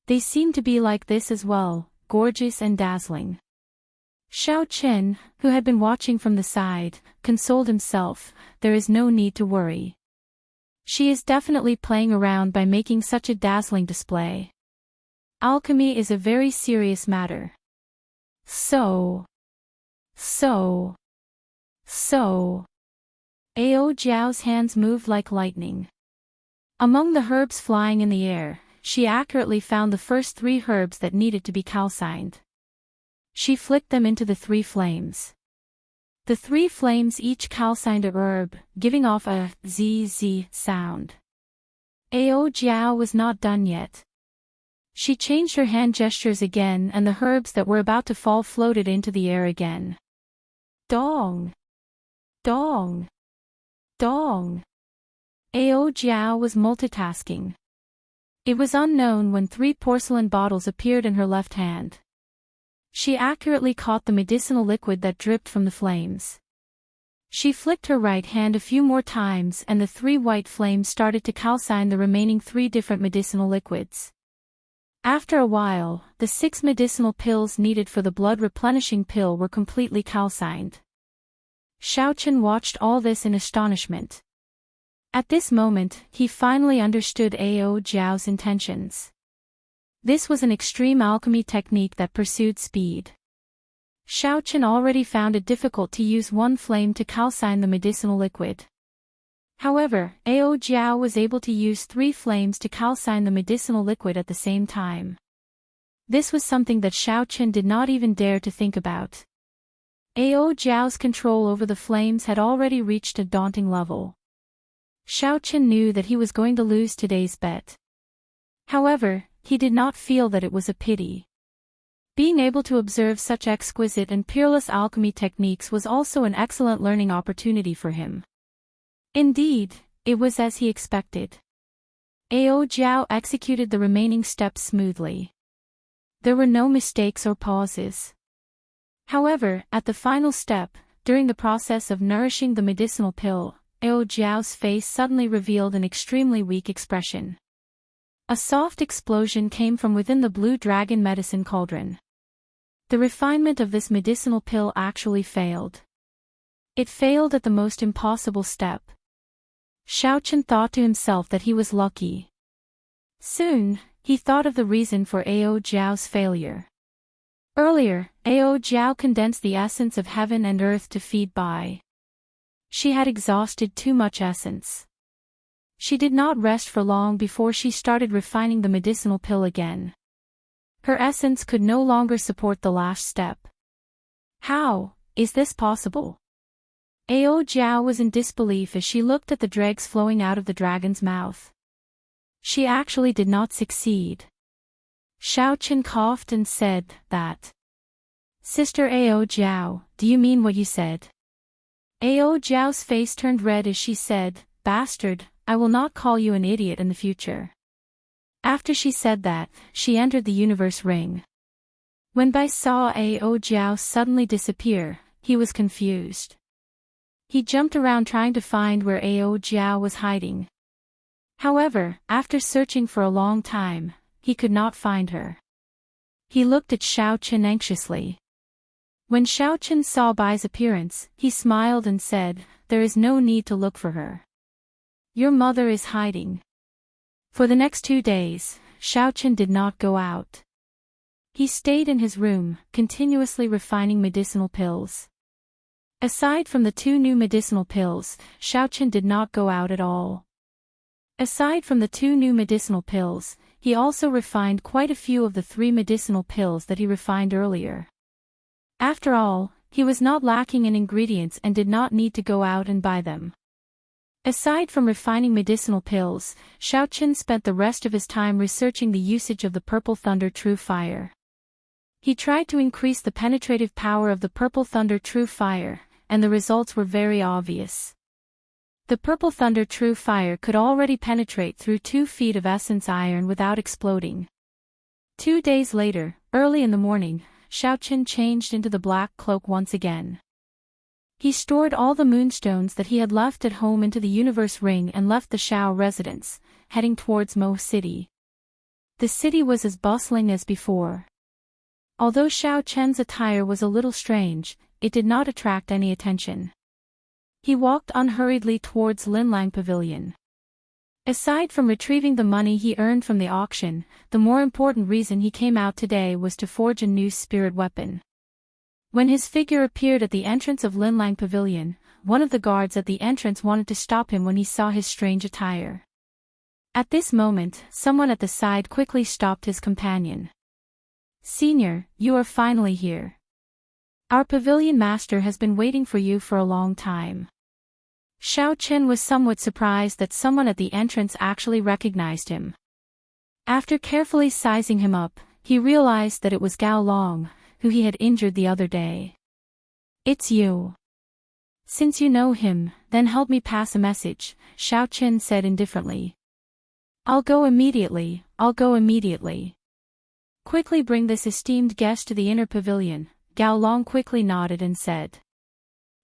S1: They seemed to be like this as well, gorgeous and dazzling. Xiaochen, who had been watching from the side, consoled himself, "There is no need to worry. She is definitely playing around by making such a dazzling display. Alchemy is a very serious matter. So. Ao Jiao's hands moved like lightning. Among the herbs flying in the air, she accurately found the first 3 herbs that needed to be calcined. She flicked them into the 3 flames. The 3 flames each calcined a herb, giving off a zzz sound. Ao Jiao was not done yet. She changed her hand gestures again and the herbs that were about to fall floated into the air again. Dong! Dong! Dong! Ao Jiao was multitasking. It was unknown when 3 porcelain bottles appeared in her left hand. She accurately caught the medicinal liquid that dripped from the flames. She flicked her right hand a few more times and the 3 white flames started to calcine the remaining 3 different medicinal liquids. After a while, the 6 medicinal pills needed for the blood replenishing pill were completely calcined. Xiaochen watched all this in astonishment. At this moment, he finally understood Ao Jiao's intentions. This was an extreme alchemy technique that pursued speed. Xiaochen already found it difficult to use 1 flame to calcine the medicinal liquid. However, Ao Jiao was able to use 3 flames to calcine the medicinal liquid at the same time. This was something that Xiaochen did not even dare to think about. Ao Jiao's control over the flames had already reached a daunting level. Xiaochen knew that he was going to lose today's bet. However, he did not feel that it was a pity. Being able to observe such exquisite and peerless alchemy techniques was also an excellent learning opportunity for him. Indeed, it was as he expected. Ao Jiao executed the remaining steps smoothly. There were no mistakes or pauses. However, at the final step, during the process of nourishing the medicinal pill, Ao Jiao's face suddenly revealed an extremely weak expression. A soft explosion came from within the blue dragon medicine cauldron. The refinement of this medicinal pill actually failed. It failed at the most impossible step. Xiaochen thought to himself that he was lucky. Soon, he thought of the reason for Ao Jiao's failure. Earlier, Ao Jiao condensed the essence of heaven and earth to feed Bai. She had exhausted too much essence. She did not rest for long before she started refining the medicinal pill again. Her essence could no longer support the last step. How is this possible? Ao Jiao was in disbelief as she looked at the dregs flowing out of the dragon's mouth. She actually did not succeed. Xiaoqin coughed and said that. Sister Ao Jiao, do you mean what you said? Ao Jiao's face turned red as she said, Bastard, I will not call you an idiot in the future. After she said that, she entered the universe ring. When Bai saw Ao Jiao suddenly disappear, he was confused. He jumped around trying to find where Ao Jiao was hiding. However, after searching for a long time, he could not find her. He looked at Xiaoqin anxiously. When Xiaoqin saw Bai's appearance, he smiled and said, There is no need to look for her. Your mother is hiding. For the next 2 days, Xiaoqin did not go out. He stayed in his room, continuously refining medicinal pills. Aside from the 2 new medicinal pills, Xiaoqin did not go out at all. Aside from the 2 new medicinal pills, he also refined quite a few of the 3 medicinal pills that he refined earlier. After all, he was not lacking in ingredients and did not need to go out and buy them. Aside from refining medicinal pills, Xiaoqin spent the rest of his time researching the usage of the Purple Thunder True Fire. He tried to increase the penetrative power of the Purple Thunder True Fire, and the results were very obvious. The Purple Thunder True Fire could already penetrate through 2 feet of essence iron without exploding. 2 days later, early in the morning, Xiaoqin changed into the black cloak once again. He stored all the moonstones that he had left at home into the universe ring and left the Shao residence, heading towards Mo City. The city was as bustling as before. Although Xiaoqian's attire was a little strange, it did not attract any attention. He walked unhurriedly towards Linlang Pavilion. Aside from retrieving the money he earned from the auction, the more important reason he came out today was to forge a new spirit weapon. When his figure appeared at the entrance of Linlang Pavilion, one of the guards at the entrance wanted to stop him when he saw his strange attire. At this moment, someone at the side quickly stopped his companion. Senior, you are finally here. Our pavilion master has been waiting for you for a long time. Xiaoqin was somewhat surprised that someone at the entrance actually recognized him. After carefully sizing him up, he realized that it was Gao Long, who he had injured the other day. It's you. Since you know him, then help me pass a message, Xiaoqin said indifferently. I'll go immediately. Quickly bring this esteemed guest to the inner pavilion, Gao Long quickly nodded and said.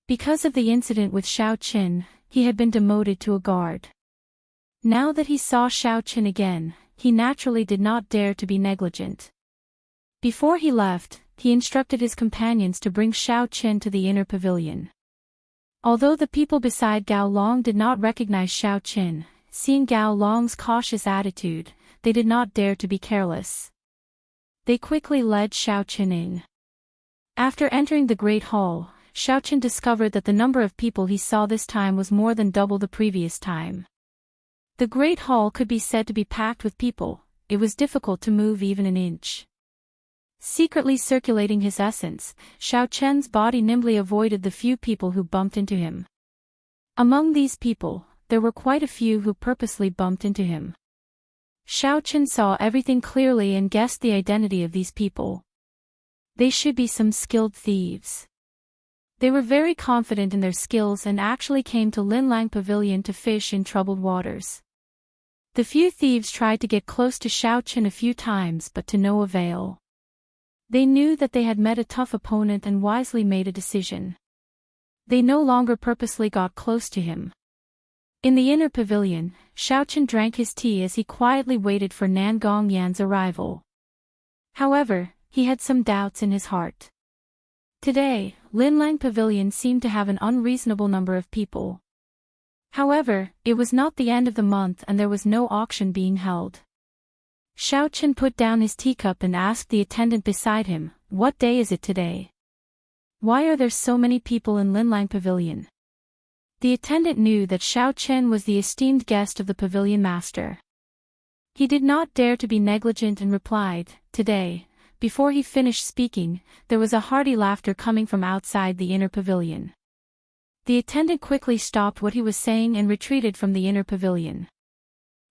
S1: Because of the incident with Xiaoqin, he had been demoted to a guard. Now that he saw Xiaoqin again, he naturally did not dare to be negligent. Before he left, he instructed his companions to bring Xiaoqin to the inner pavilion. Although the people beside Gao Long did not recognize Xiaoqin, seeing Gao Long's cautious attitude, they did not dare to be careless. They quickly led Xiaoqin in. After entering the Great Hall, Xiaoqin discovered that the number of people he saw this time was more than double the previous time. The Great Hall could be said to be packed with people. It was difficult to move even an inch. Secretly circulating his essence, Xiaoqian's body nimbly avoided the few people who bumped into him. Among these people, there were quite a few who purposely bumped into him. Xiaoqin saw everything clearly and guessed the identity of these people. They should be some skilled thieves. They were very confident in their skills and actually came to Linlang Pavilion to fish in troubled waters. The few thieves tried to get close to Xiaoqin a few times but to no avail. They knew that they had met a tough opponent and wisely made a decision. They no longer purposely got close to him. In the inner pavilion, Xiaoqin drank his tea as he quietly waited for Nan Gongyan's arrival. However, he had some doubts in his heart. Today, Linlang Pavilion seemed to have an unreasonable number of people. However, it was not the end of the month and there was no auction being held. Xiaoqin put down his teacup and asked the attendant beside him, what day is it today? Why are there so many people in Linlang Pavilion? The attendant knew that Xiao Chen was the esteemed guest of the pavilion master. He did not dare to be negligent and replied, "Today." Before he finished speaking, there was a hearty laughter coming from outside the inner pavilion. The attendant quickly stopped what he was saying and retreated from the inner pavilion.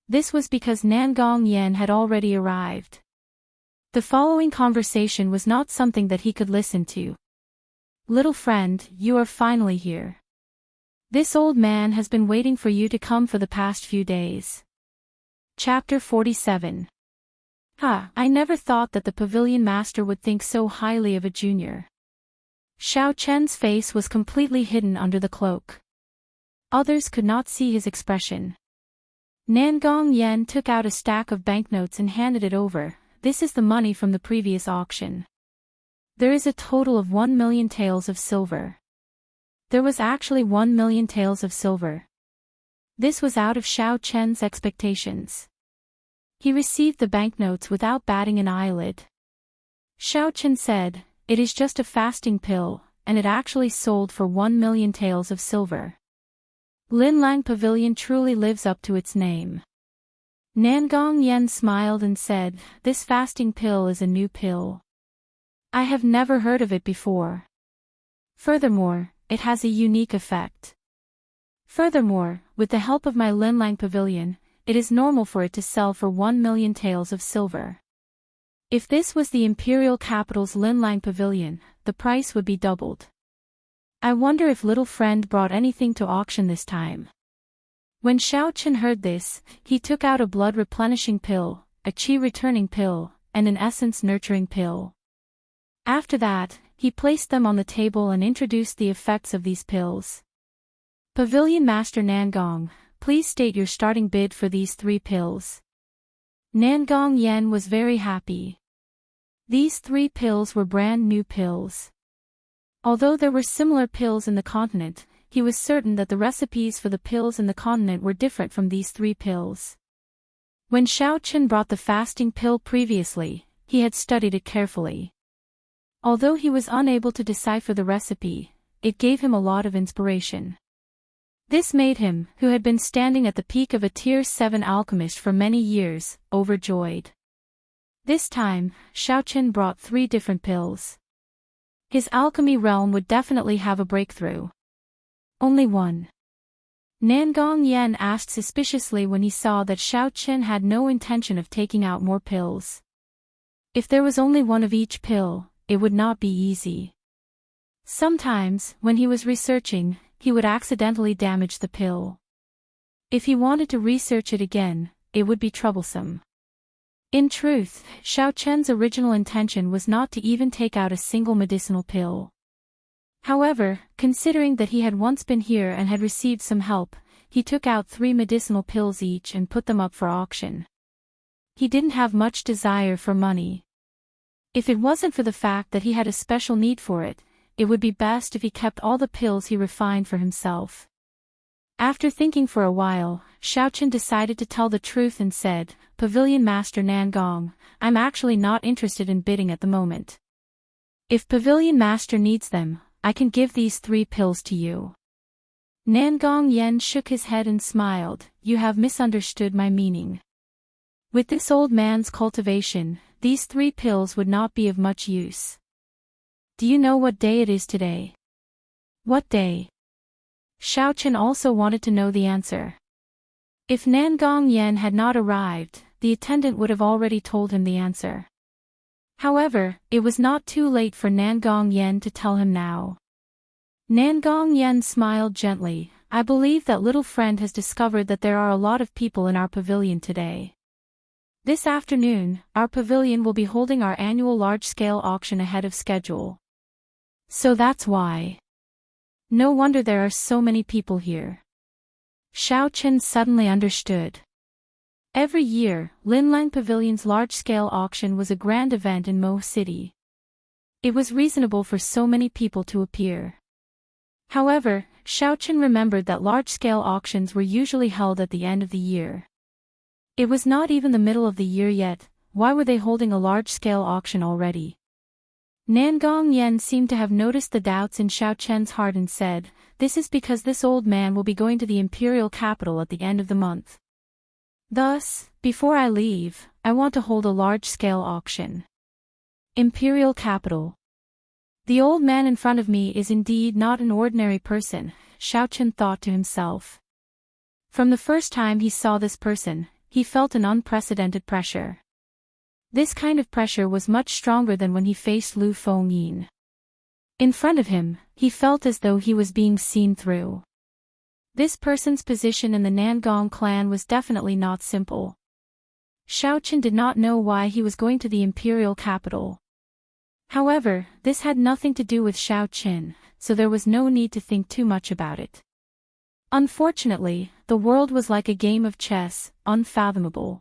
S1: This was because Nangong Yen had already arrived. The following conversation was not something that he could listen to. "Little friend, you are finally here. This old man has been waiting for you to come for the past few days." Chapter 47. I never thought that the pavilion master would think so highly of a junior. Xiao Chen's face was completely hidden under the cloak. Others could not see his expression. Nangong Yen took out a stack of banknotes and handed it over. "This is the money from the previous auction. There is a total of 1 million taels of silver." There was actually 1 million taels of silver. This was out of Xiao Chen's expectations. He received the banknotes without batting an eyelid. Xiao Chen said, "It is just a fasting pill, and it actually sold for 1 million taels of silver. Linlang Pavilion truly lives up to its name." Nangong Yen smiled and said, "This fasting pill is a new pill. I have never heard of it before. Furthermore, it has a unique effect. Furthermore, with the help of my Linlang Pavilion, it is normal for it to sell for 1 million taels of silver. If this was the imperial capital's Linlang Pavilion, the price would be doubled. I wonder if little friend brought anything to auction this time." When Xiao Chen heard this, he took out a blood replenishing pill, a qi returning pill, and an essence nurturing pill. After that, he placed them on the table and introduced the effects of these pills. "Pavilion Master Nangong, please state your starting bid for these 3 pills." Nangong Yen was very happy. These 3 pills were brand new pills. Although there were similar pills in the continent, he was certain that the recipes for the pills in the continent were different from these 3 pills. When Xiao Chen brought the fasting pill previously, he had studied it carefully. Although he was unable to decipher the recipe, it gave him a lot of inspiration. This made him, who had been standing at the peak of a Tier 7 alchemist for many years, overjoyed. This time, Xiao Chen brought 3 different pills. His alchemy realm would definitely have a breakthrough. Only one. Nangong Yen asked suspiciously when he saw that Xiao Chen had no intention of taking out more pills. If there was only one of each pill, it would not be easy. Sometimes, when he was researching, he would accidentally damage the pill. If he wanted to research it again, it would be troublesome. In truth, Xiao Chen's original intention was not to even take out a single medicinal pill. However, considering that he had once been here and had received some help, he took out 3 medicinal pills each and put them up for auction. He didn't have much desire for money. If it wasn't for the fact that he had a special need for it, it would be best if he kept all the pills he refined for himself. After thinking for a while, Xiao Chen decided to tell the truth and said, "Pavilion Master Nangong, I'm actually not interested in bidding at the moment. If Pavilion Master needs them, I can give these 3 pills to you." Nangong Yen shook his head and smiled, "You have misunderstood my meaning. With this old man's cultivation, these 3 pills would not be of much use. Do you know what day it is today?" "What day?" Xiao Chen also wanted to know the answer. If Nangong Yen had not arrived, the attendant would have already told him the answer. However, it was not too late for Nangong Yen to tell him now. Nangong Yen smiled gently, "I believe that little friend has discovered that there are a lot of people in our pavilion today. This afternoon, our pavilion will be holding our annual large-scale auction ahead of schedule. So that's why. No wonder there are so many people here." Xiao Chen suddenly understood. Every year, Linlang Pavilion's large-scale auction was a grand event in Mo City. It was reasonable for so many people to appear. However, Xiao Chen remembered that large-scale auctions were usually held at the end of the year. It was not even the middle of the year yet, why were they holding a large-scale auction already? Nangong Yen seemed to have noticed the doubts in Xiao Chen's heart and said, "This is because this old man will be going to the imperial capital at the end of the month. Thus, before I leave, I want to hold a large-scale auction." Imperial capital. The old man in front of me is indeed not an ordinary person, Xiao Chen thought to himself. From the first time he saw this person, he felt an unprecedented pressure. This kind of pressure was much stronger than when he faced Lu Fengyin. In front of him, he felt as though he was being seen through. This person's position in the Nangong clan was definitely not simple. Xiao Chen did not know why he was going to the imperial capital. However, this had nothing to do with Xiao Chen, so there was no need to think too much about it. Unfortunately, the world was like a game of chess, unfathomable.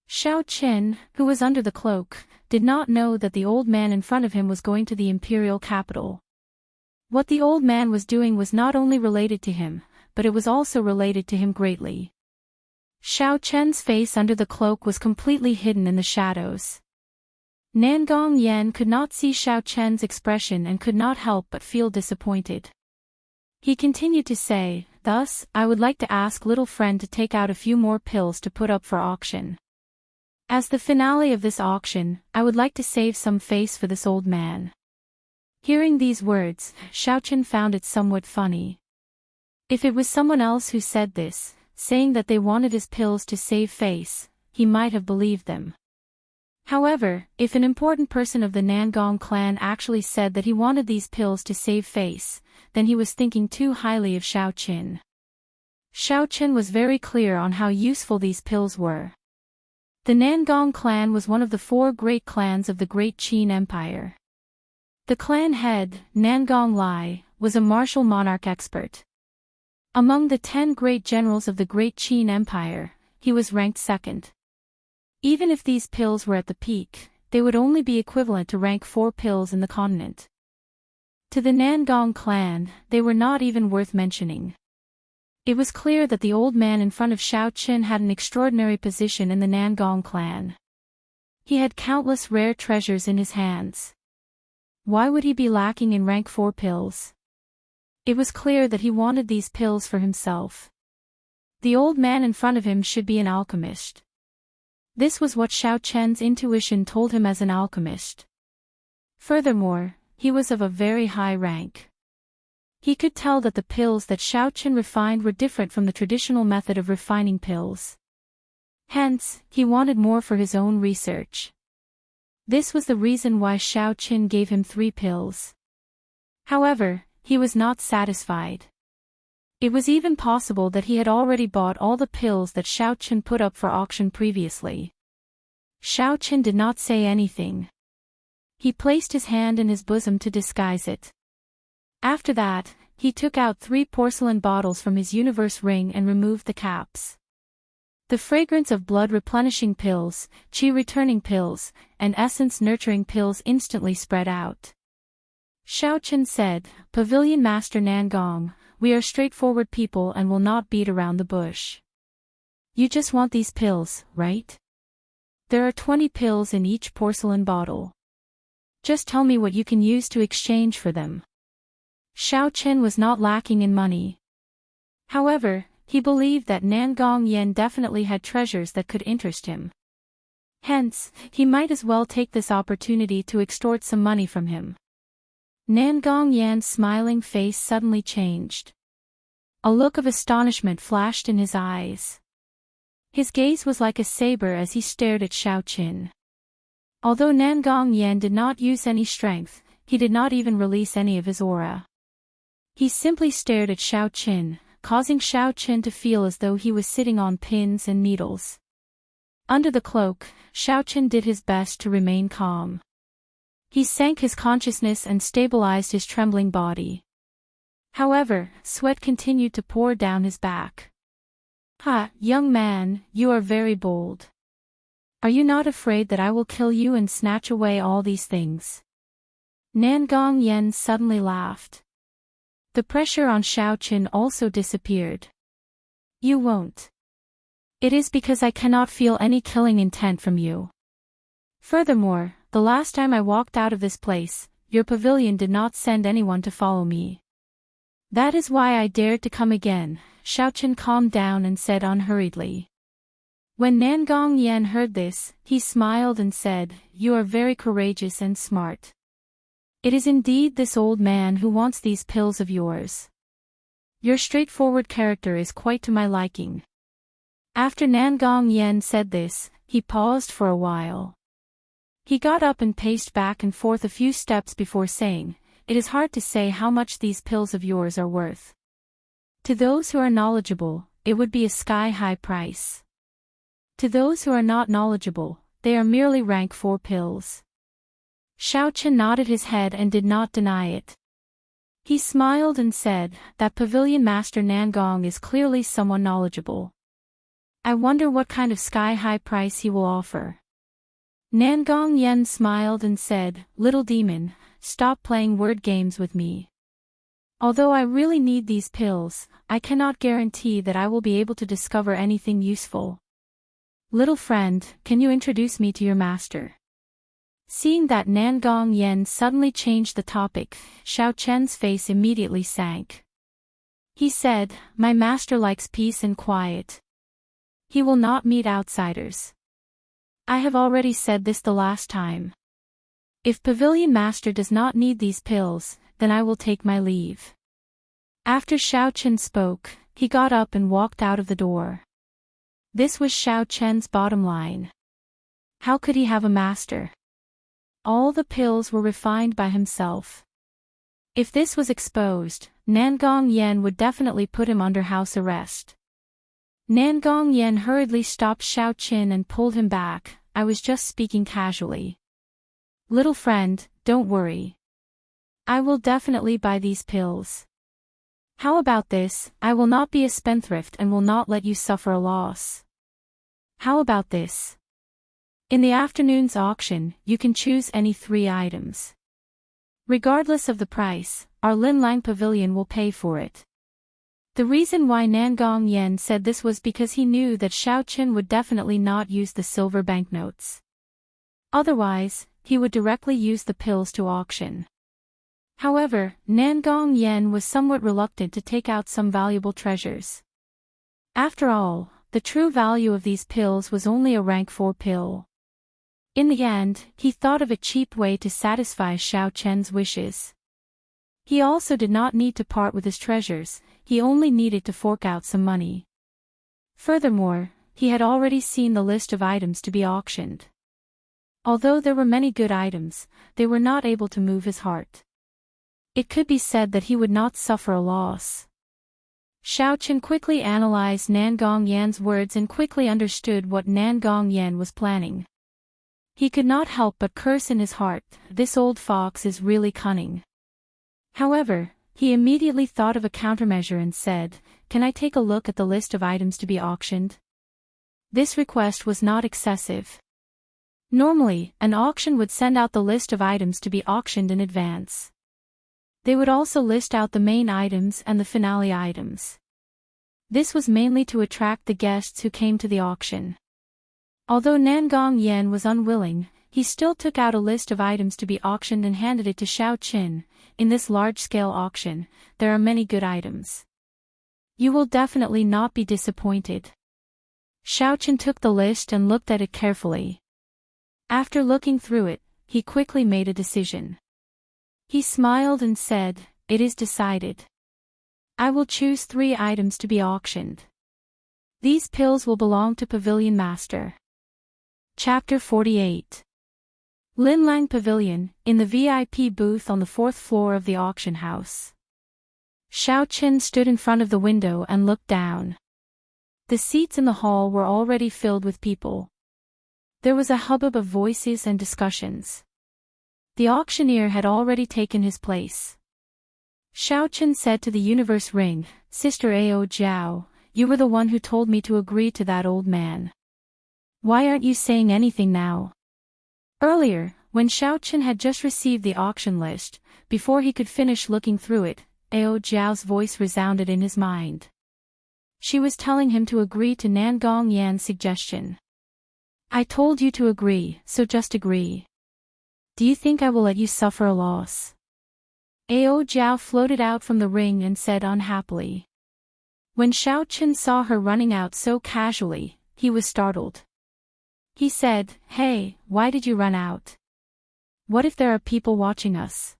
S1: Xiao Chen, who was under the cloak, did not know that the old man in front of him was going to the imperial capital. What the old man was doing was not only related to him, but it was also related to him greatly. Xiao Chen's face under the cloak was completely hidden in the shadows. Nangong Yen could not see Xiao Chen's expression and could not help but feel disappointed. He continued to say, "Thus, I would like to ask little friend to take out a few more pills to put up for auction. As the finale of this auction, I would like to save some face for this old man." Hearing these words, Xiao Chen found it somewhat funny. If it was someone else who said this, saying that they wanted his pills to save face, he might have believed them. However, if an important person of the Nangong clan actually said that he wanted these pills to save face, then he was thinking too highly of Xiao Chen. Xiao Chen was very clear on how useful these pills were. The Nangong clan was one of the 4 great clans of the Great Qin Empire. The clan head, Nangong Lai, was a martial monarch expert. Among the 10 great generals of the Great Qin Empire, he was ranked second. Even if these pills were at the peak, they would only be equivalent to rank 4 pills in the continent. To the Nangong clan, they were not even worth mentioning. It was clear that the old man in front of Xiao Chen had an extraordinary position in the Nangong clan. He had countless rare treasures in his hands. Why would he be lacking in rank 4 pills? It was clear that he wanted these pills for himself. The old man in front of him should be an alchemist. This was what Xiao Chen's intuition told him as an alchemist. Furthermore, he was of a very high rank. He could tell that the pills that Xiao Chen refined were different from the traditional method of refining pills. Hence, he wanted more for his own research. This was the reason why Xiao Chen gave him 3 pills. However, he was not satisfied. It was even possible that he had already bought all the pills that Xiao Chen put up for auction previously. Xiao Chen did not say anything. He placed his hand in his bosom to disguise it. After that, he took out 3 porcelain bottles from his universe ring and removed the caps. The fragrance of blood-replenishing pills, qi-returning pills, and essence-nurturing pills instantly spread out. Xiao Chen said, "Pavilion Master Nangong, we are straightforward people and will not beat around the bush. You just want these pills, right? There are 20 pills in each porcelain bottle. Just tell me what you can use to exchange for them." Xiao Chen was not lacking in money. However, he believed that Nangong Yen definitely had treasures that could interest him. Hence, he might as well take this opportunity to extort some money from him. Nangong Yan's smiling face suddenly changed. A look of astonishment flashed in his eyes. His gaze was like a saber as he stared at Xiao Chen. Although Nangong Yen did not use any strength, he did not even release any of his aura. He simply stared at Xiao Chen, causing Xiao Chen to feel as though he was sitting on pins and needles. Under the cloak, Xiao Chen did his best to remain calm. He sank his consciousness and stabilized his trembling body. However, sweat continued to pour down his back. "Ha, young man, you are very bold. Are you not afraid that I will kill you and snatch away all these things?" Nangong Yen suddenly laughed. The pressure on Xiao Chen also disappeared. "You won't. It is because I cannot feel any killing intent from you. Furthermore, the last time I walked out of this place, your pavilion did not send anyone to follow me. That is why I dared to come again." Xiaochen calmed down and said unhurriedly. When Nangong Yan heard this, he smiled and said, "You are very courageous and smart. It is indeed this old man who wants these pills of yours. Your straightforward character is quite to my liking." After Nangong Yan said this, he paused for a while. He got up and paced back and forth a few steps before saying, "It is hard to say how much these pills of yours are worth. To those who are knowledgeable, it would be a sky-high price. To those who are not knowledgeable, they are merely rank 4 pills." Xiaochen nodded his head and did not deny it. He smiled and said, "That pavilion master Nangong is clearly someone knowledgeable. I wonder what kind of sky-high price he will offer." Nangong Yan smiled and said, "Little demon, stop playing word games with me. Although I really need these pills, I cannot guarantee that I will be able to discover anything useful. Little friend, can you introduce me to your master?" Seeing that Nangong Yan suddenly changed the topic, Xiaochen's face immediately sank. He said, "My master likes peace and quiet. He will not meet outsiders. I have already said this the last time. If Pavilion Master does not need these pills, then I will take my leave." After Xiaochen spoke, he got up and walked out of the door. This was Xiaochen's bottom line. How could he have a master? All the pills were refined by himself. If this was exposed, Nangong Yan would definitely put him under house arrest. Nangong Yan hurriedly stopped Xiaochen and pulled him back. "I was just speaking casually. Little friend, don't worry. I will definitely buy these pills. How about this? I will not be a spendthrift and will not let you suffer a loss. How about this? In the afternoon's auction, you can choose any 3 items. Regardless of the price, our Linlang Pavilion will pay for it." The reason why Nangong Yan said this was because he knew that Xiaochen would definitely not use the silver banknotes. Otherwise, he would directly use the pills to auction. However, Nangong Yan was somewhat reluctant to take out some valuable treasures. After all, the true value of these pills was only a rank 4 pill. In the end, he thought of a cheap way to satisfy Xiaochen's wishes. He also did not need to part with his treasures, he only needed to fork out some money. Furthermore, he had already seen the list of items to be auctioned. Although there were many good items, they were not able to move his heart. It could be said that he would not suffer a loss. Xiaochen quickly analyzed Nangong Yan's words and quickly understood what Nangong Yan was planning. He could not help but curse in his heart, "This old fox is really cunning." However, he immediately thought of a countermeasure and said, "Can I take a look at the list of items to be auctioned?" This request was not excessive. Normally, an auction would send out the list of items to be auctioned in advance. They would also list out the main items and the finale items. This was mainly to attract the guests who came to the auction. Although Nangong Yan was unwilling, he still took out a list of items to be auctioned and handed it to Xiaochen. "In this large-scale auction, there are many good items. You will definitely not be disappointed." Xiaochen took the list and looked at it carefully. After looking through it, he quickly made a decision. He smiled and said, "It is decided. I will choose 3 items to be auctioned. These pills will belong to Pavilion Master." Chapter 48. Linlang Pavilion, in the VIP booth on the 4th floor of the auction house. Xiaochen stood in front of the window and looked down. The seats in the hall were already filled with people. There was a hubbub of voices and discussions. The auctioneer had already taken his place. Xiaochen said to the Universe Ring, "Sister Ao Jiao, you were the one who told me to agree to that old man. Why aren't you saying anything now?" Earlier, when Xiaochen had just received the auction list, before he could finish looking through it, Ao Jiao's voice resounded in his mind. She was telling him to agree to Nangong Yan's suggestion. "I told you to agree, so just agree. Do you think I will let you suffer a loss? Ao Jiao floated out from the ring and said unhappily. When Xiao Chen saw her running out so casually, he was startled. He said, "Hey, why did you run out? What if there are people watching us?"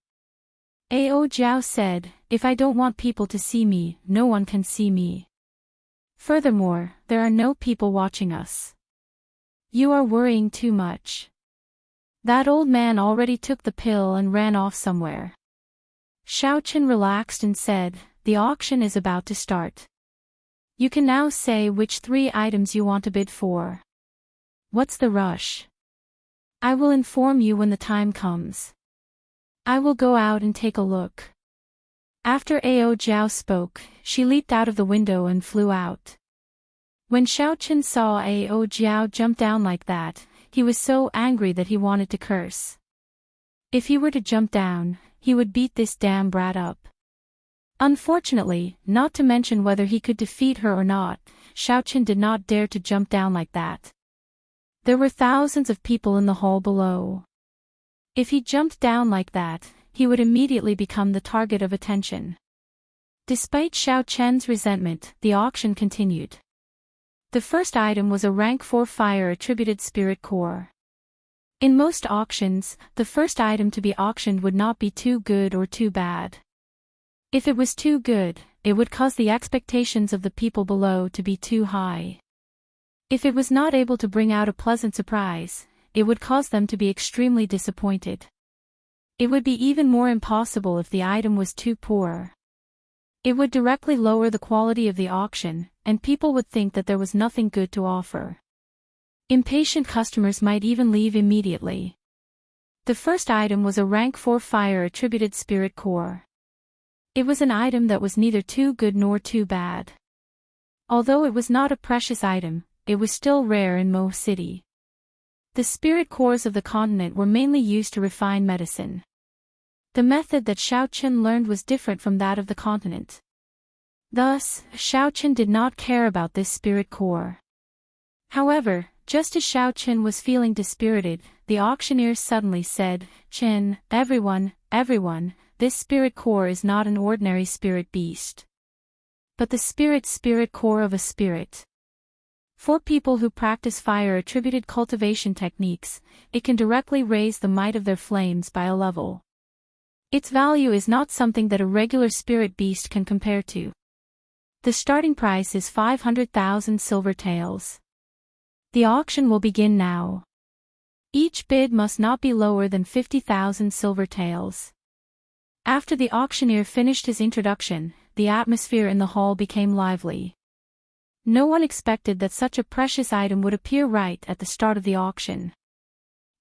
S1: Ao Jiao said, "If I don't want people to see me, no one can see me. Furthermore, there are no people watching us. You are worrying too much." That old man already took the pill and ran off somewhere. Xiao Chen relaxed and said, "The auction is about to start. You can now say which 3 items you want to bid for. What's the rush? I will inform you when the time comes. I will go out and take a look." After Ao Jiao spoke, she leaped out of the window and flew out. When Xiao Chen saw Ao Jiao jump down like that, he was so angry that he wanted to curse. If he were to jump down, he would beat this damn brat up. Unfortunately, not to mention whether he could defeat her or not, Xiao Chen did not dare to jump down like that. There were thousands of people in the hall below. If he jumped down like that, he would immediately become the target of attention. Despite Xiao Chen's resentment, the auction continued. The first item was a rank 4 fire-attributed spirit core. In most auctions, the first item to be auctioned would not be too good or too bad. If it was too good, it would cause the expectations of the people below to be too high. If it was not able to bring out a pleasant surprise, it would cause them to be extremely disappointed. It would be even more impossible if the item was too poor. It would directly lower the quality of the auction, and people would think that there was nothing good to offer. Impatient customers might even leave immediately. The first item was a rank 4 fire-attributed spirit core. It was an item that was neither too good nor too bad. Although it was not a precious item, it was still rare in Mo City. The spirit cores of the continent were mainly used to refine medicine. The method that Xiao Chen learned was different from that of the continent. Thus, Xiao Chen did not care about this spirit core. However, just as Xiao Chen was feeling dispirited, the auctioneer suddenly said, "Chen, everyone, this spirit core is not an ordinary spirit beast, but the spirit core of a spirit. For people who practice fire-attributed cultivation techniques, it can directly raise the might of their flames by a level. Its value is not something that a regular spirit beast can compare to. The starting price is 500,000 silver taels. The auction will begin now. Each bid must not be lower than 50,000 silver taels." After the auctioneer finished his introduction, the atmosphere in the hall became lively. No one expected that such a precious item would appear right at the start of the auction.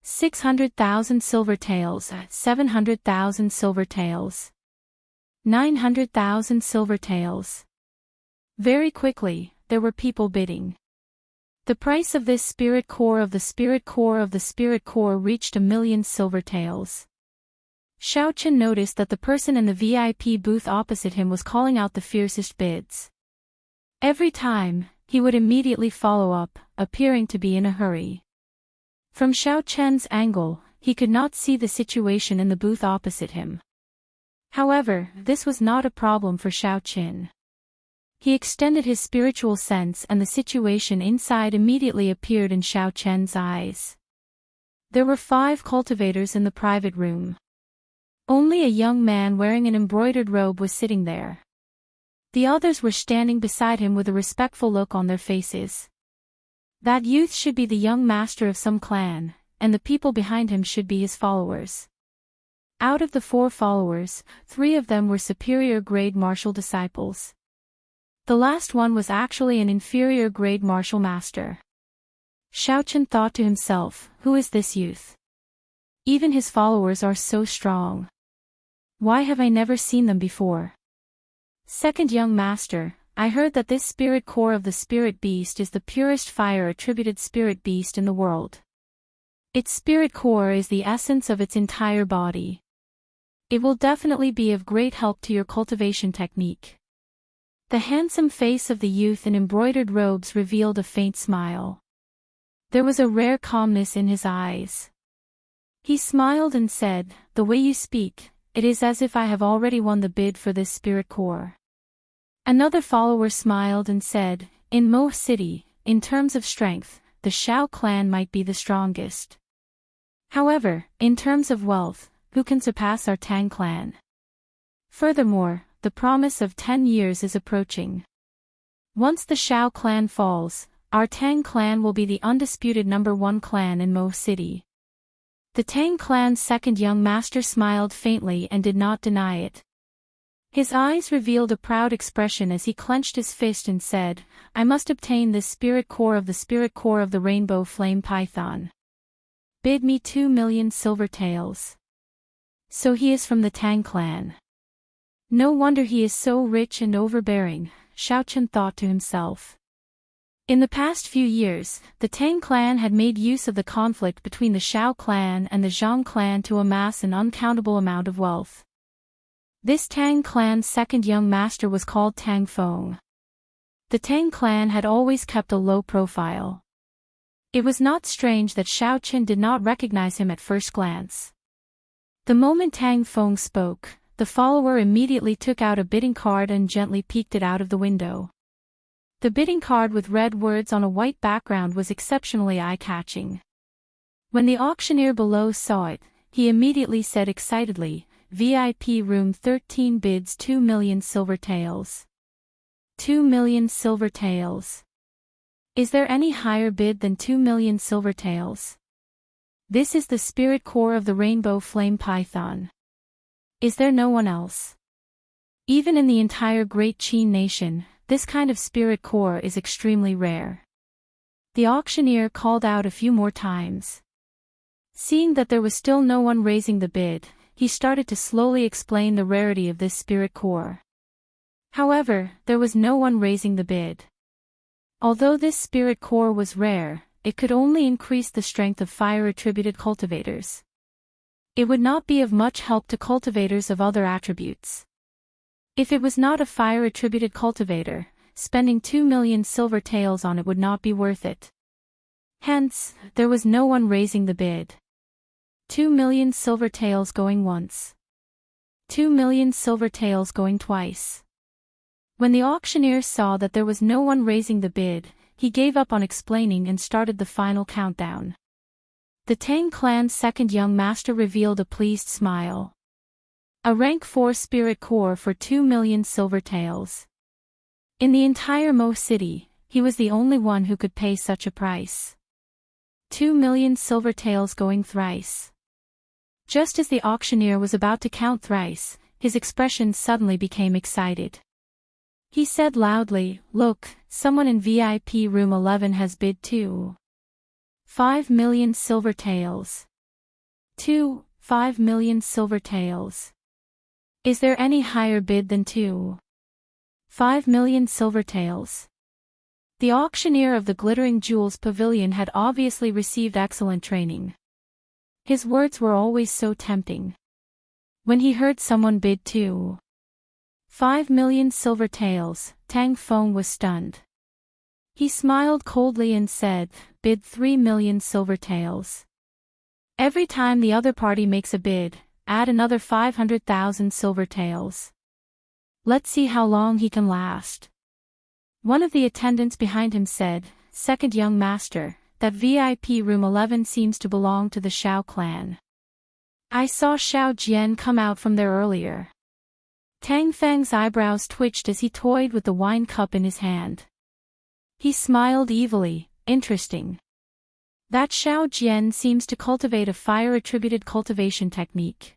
S1: 600,000 silver taels, 700,000 silver taels, 900,000 silver taels. Very quickly, there were people bidding. The price of this spirit core of the spirit core of the spirit core reached 1,000,000 silver taels. Xiao Chen noticed that the person in the VIP booth opposite him was calling out the fiercest bids. Every time, he would immediately follow up, appearing to be in a hurry. From Xiao Chen's angle, he could not see the situation in the booth opposite him. However, this was not a problem for Xiao Chen. He extended his spiritual sense and the situation inside immediately appeared in Xiao Chen's eyes. There were 5 cultivators in the private room. Only a young man wearing an embroidered robe was sitting there. The others were standing beside him with a respectful look on their faces. That youth should be the young master of some clan, and the people behind him should be his followers. Out of the 4 followers, 3 of them were superior grade martial disciples. The last one was actually an inferior grade martial master. Xiao Chen thought to himself, who is this youth? Even his followers are so strong. Why have I never seen them before? Second young master, I heard that this spirit core of the spirit beast is the purest fire-attributed spirit beast in the world. Its spirit core is the essence of its entire body. It will definitely be of great help to your cultivation technique. The handsome face of the youth in embroidered robes revealed a faint smile. There was a rare calmness in his eyes. He smiled and said, "The way you speak, it is as if I have already won the bid for this spirit core." Another follower smiled and said, "In Mo City, in terms of strength, the Shao clan might be the strongest. However, in terms of wealth, who can surpass our Tang clan? Furthermore, the promise of 10 years is approaching. Once the Shao clan falls, our Tang clan will be the undisputed #1 clan in Mo City." The Tang clan's second young master smiled faintly and did not deny it. His eyes revealed a proud expression as he clenched his fist and said, "I must obtain this spirit core of the rainbow flame python. Bid me 2 million silver taels." So he is from the Tang clan. No wonder he is so rich and overbearing, Xiaochen thought to himself. In the past few years, the Tang clan had made use of the conflict between the Shao clan and the Zhang clan to amass an uncountable amount of wealth. This Tang clan's second young master was called Tang Feng. The Tang clan had always kept a low profile. It was not strange that Xiaochen did not recognize him at first glance. The moment Tang Feng spoke, the follower immediately took out a bidding card and gently peeked it out of the window. The bidding card with red words on a white background was exceptionally eye-catching. When the auctioneer below saw it, he immediately said excitedly, "VIP room 13 bids 2 million silver taels. 2 million silver taels. Is there any higher bid than 2 million silver taels? This is the spirit core of the rainbow flame python. Is there no one else? Even in the entire Great Qin nation, this kind of spirit core is extremely rare." The auctioneer called out a few more times. Seeing that there was still no one raising the bid, he started to slowly explain the rarity of this spirit core. However, there was no one raising the bid. Although this spirit core was rare, it could only increase the strength of fire-attributed cultivators. It would not be of much help to cultivators of other attributes. If it was not a fire-attributed cultivator, spending 2 million silver taels on it would not be worth it. Hence, there was no one raising the bid. 2 million silver taels going once. 2 million silver taels going twice. When the auctioneer saw that there was no one raising the bid, he gave up on explaining and started the final countdown. The Tang clan's second young master revealed a pleased smile. A rank 4 spirit core for 2 million silver taels. In the entire Mo City, he was the only one who could pay such a price. 2 million silver taels going thrice. Just as the auctioneer was about to count thrice, his expression suddenly became excited. He said loudly, "Look, someone in VIP room 11 has bid 5 million silver taels. 5 million silver taels. Is there any higher bid than 5 million silver taels?" The auctioneer of the Glittering Jewels Pavilion had obviously received excellent training. His words were always so tempting. When he heard someone bid 5 million silver taels, Tang Feng was stunned. He smiled coldly and said, "Bid 3 million silver taels. Every time the other party makes a bid, add another 500,000 silver taels. Let's see how long he can last." One of the attendants behind him said, "Second young master, that VIP room 11 seems to belong to the Shao clan. I saw Xiao Jian come out from there earlier." Tang Feng's eyebrows twitched as he toyed with the wine cup in his hand. He smiled evilly, "Interesting. That Xiao Jian seems to cultivate a fire-attributed cultivation technique.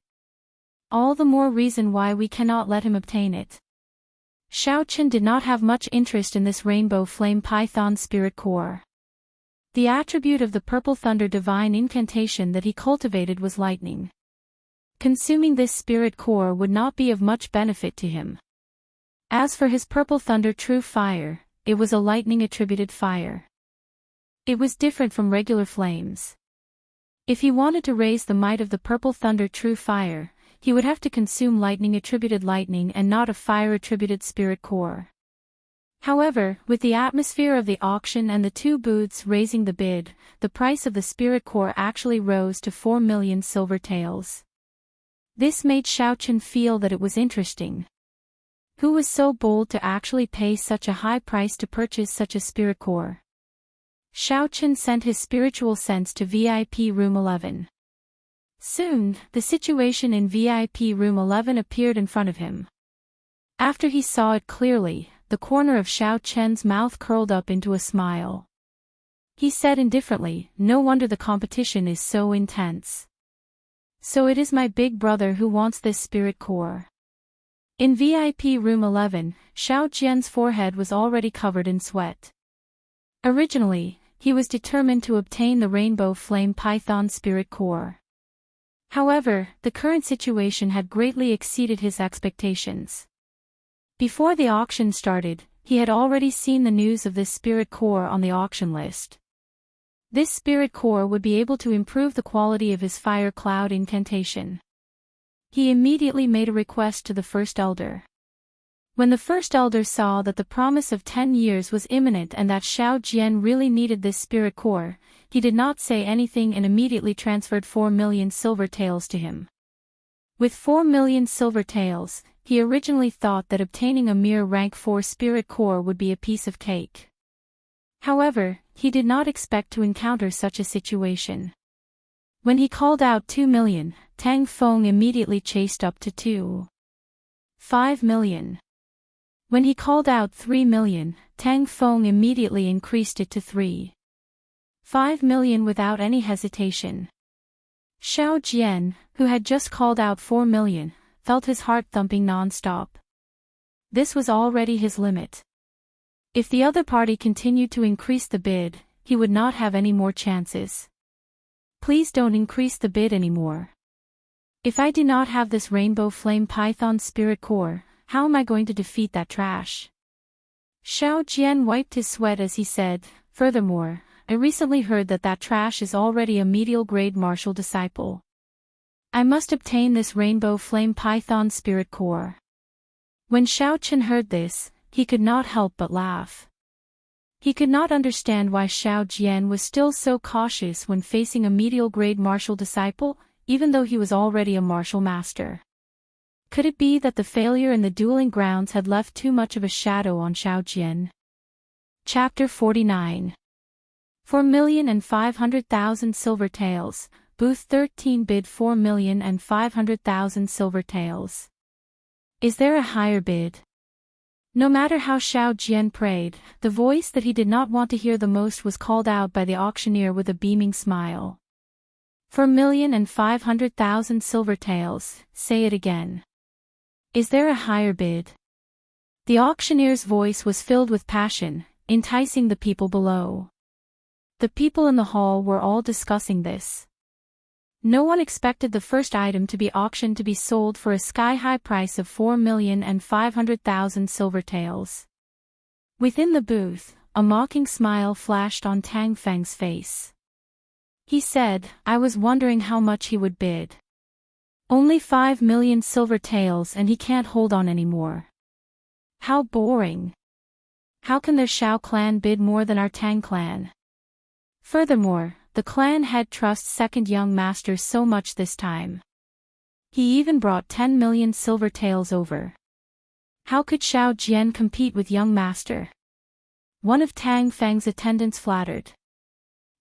S1: All the more reason why we cannot let him obtain it." Xiaochen did not have much interest in this rainbow flame python spirit core. The attribute of the purple thunder divine incantation that he cultivated was lightning. Consuming this spirit core would not be of much benefit to him. As for his purple thunder true fire, it was a lightning-attributed fire. It was different from regular flames. If he wanted to raise the might of the purple thunder true fire, he would have to consume lightning-attributed lightning and not a fire-attributed spirit core. However, with the atmosphere of the auction and the two booths raising the bid, the price of the spirit core actually rose to 4 million silver taels. This made Xiaochen feel that it was interesting. Who was so bold to actually pay such a high price to purchase such a spirit core? Xiaochen sent his spiritual sense to VIP room 11. Soon, the situation in VIP room 11 appeared in front of him. After he saw it clearly, the corner of Xiaochen's mouth curled up into a smile. He said indifferently, "No wonder the competition is so intense. So it is my big brother who wants this spirit core." In VIP room 11, Xiaoqian's forehead was already covered in sweat. Originally, he was determined to obtain the Rainbow Flame Python spirit core. However, the current situation had greatly exceeded his expectations. Before the auction started, he had already seen the news of this spirit core on the auction list. This spirit core would be able to improve the quality of his fire cloud incantation. He immediately made a request to the First Elder. When the First Elder saw that the promise of 10 years was imminent and that Xiao Jian really needed this spirit core, he did not say anything and immediately transferred 4 million silver taels to him. With 4 million silver taels, he originally thought that obtaining a mere rank 4 spirit core would be a piece of cake. However, he did not expect to encounter such a situation. When he called out 2 million, Tang Feng immediately chased up to 2.5 million. When he called out 3 million, Tang Feng immediately increased it to 3.5 million without any hesitation. Xiao Jian, who had just called out 4 million, felt his heart thumping non-stop. This was already his limit. If the other party continued to increase the bid, he would not have any more chances. Please don't increase the bid anymore. If I do not have this Rainbow Flame Python spirit core, how am I going to defeat that trash? Xiao Jian wiped his sweat as he said, "Furthermore, I recently heard that that trash is already a medial grade martial disciple. I must obtain this Rainbow Flame Python spirit core." When Xiaochen heard this, he could not help but laugh. He could not understand why Xiao Jian was still so cautious when facing a medial grade martial disciple, even though he was already a martial master. Could it be that the failure in the dueling grounds had left too much of a shadow on Xiao Jian? Chapter 49. 4,500,000 silver taels, Booth 13 bid 4,500,000 silver taels. Is there a higher bid? No matter how Xiao Jian prayed, the voice that he did not want to hear the most was called out by the auctioneer with a beaming smile. 4,500,000 silver taels, say it again. Is there a higher bid? The auctioneer's voice was filled with passion, enticing the people below. The people in the hall were all discussing this. No one expected the first item to be auctioned to be sold for a sky-high price of 4,500,000 silver taels. Within the booth, a mocking smile flashed on Tang Feng's face. He said, "I was wondering how much he would bid. Only 5 million silver taels and he can't hold on anymore. How boring. How can their Xiao clan bid more than our Tang clan? Furthermore, the clan head trusts second young master so much this time. He even brought 10 million silver taels over. How could Xiao Jian compete with young master?" One of Tang Feng's attendants flattered.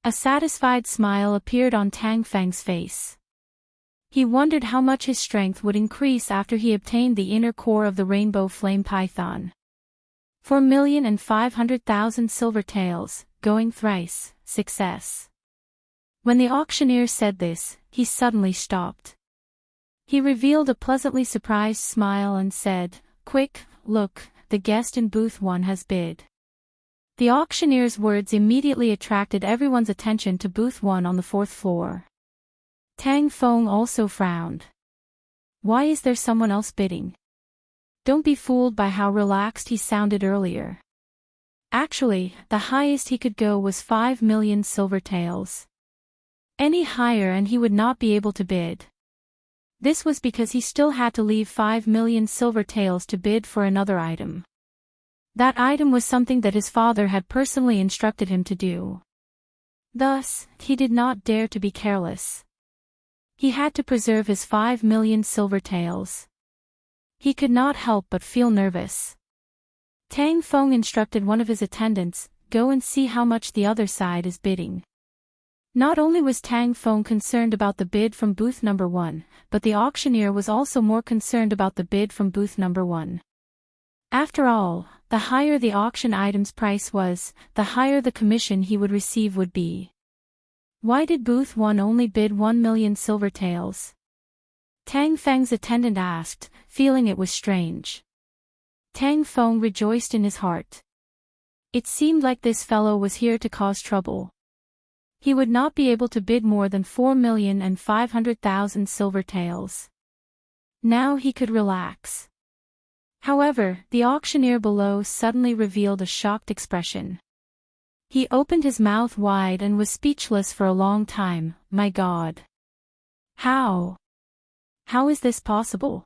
S1: A satisfied smile appeared on Tang Feng's face. He wondered how much his strength would increase after he obtained the inner core of the Rainbow Flame Python. 4,500,000 silver taels, going thrice, success. When the auctioneer said this, he suddenly stopped. He revealed a pleasantly surprised smile and said, "Quick, look, the guest in booth 1 has bid." The auctioneer's words immediately attracted everyone's attention to booth 1 on the 4th floor. Tang Feng also frowned. Why is there someone else bidding? Don't be fooled by how relaxed he sounded earlier. Actually, the highest he could go was 5 million silver taels. Any higher and he would not be able to bid. This was because he still had to leave 5 million silver taels to bid for another item. That item was something that his father had personally instructed him to do. Thus, he did not dare to be careless. He had to preserve his 5 million silver taels. He could not help but feel nervous. Tang Feng instructed one of his attendants, "Go and see how much the other side is bidding." Not only was Tang Feng concerned about the bid from booth number 1, but the auctioneer was also more concerned about the bid from booth number 1. After all, the higher the auction item's price was, the higher the commission he would receive would be. Why did booth 1 only bid 1 million silver taels? Tang Feng's attendant asked, feeling it was strange. Tang Feng rejoiced in his heart. It seemed like this fellow was here to cause trouble. He would not be able to bid more than 4,500,000 silver taels. Now he could relax. However, the auctioneer below suddenly revealed a shocked expression. He opened his mouth wide and was speechless for a long time. My God! How? How is this possible?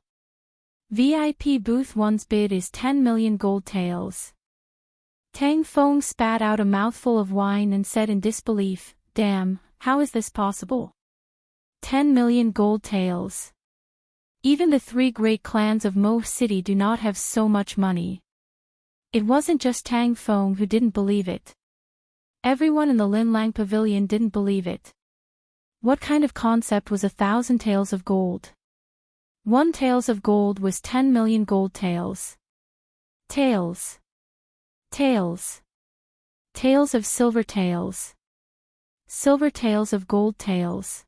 S1: VIP Booth 1's bid is 10 million gold taels. Tang Feng spat out a mouthful of wine and said in disbelief, "Damn, how is this possible? 10 million gold taels. Even the 3 great clans of Mo City do not have so much money." It wasn't just Tang Feng who didn't believe it. Everyone in the Lin Lang Pavilion didn't believe it. What kind of concept was 1,000 taels of gold? 1 taels of gold was 10 million gold taels. Taels. Taels. Taels of silver taels. Silver taels of gold taels.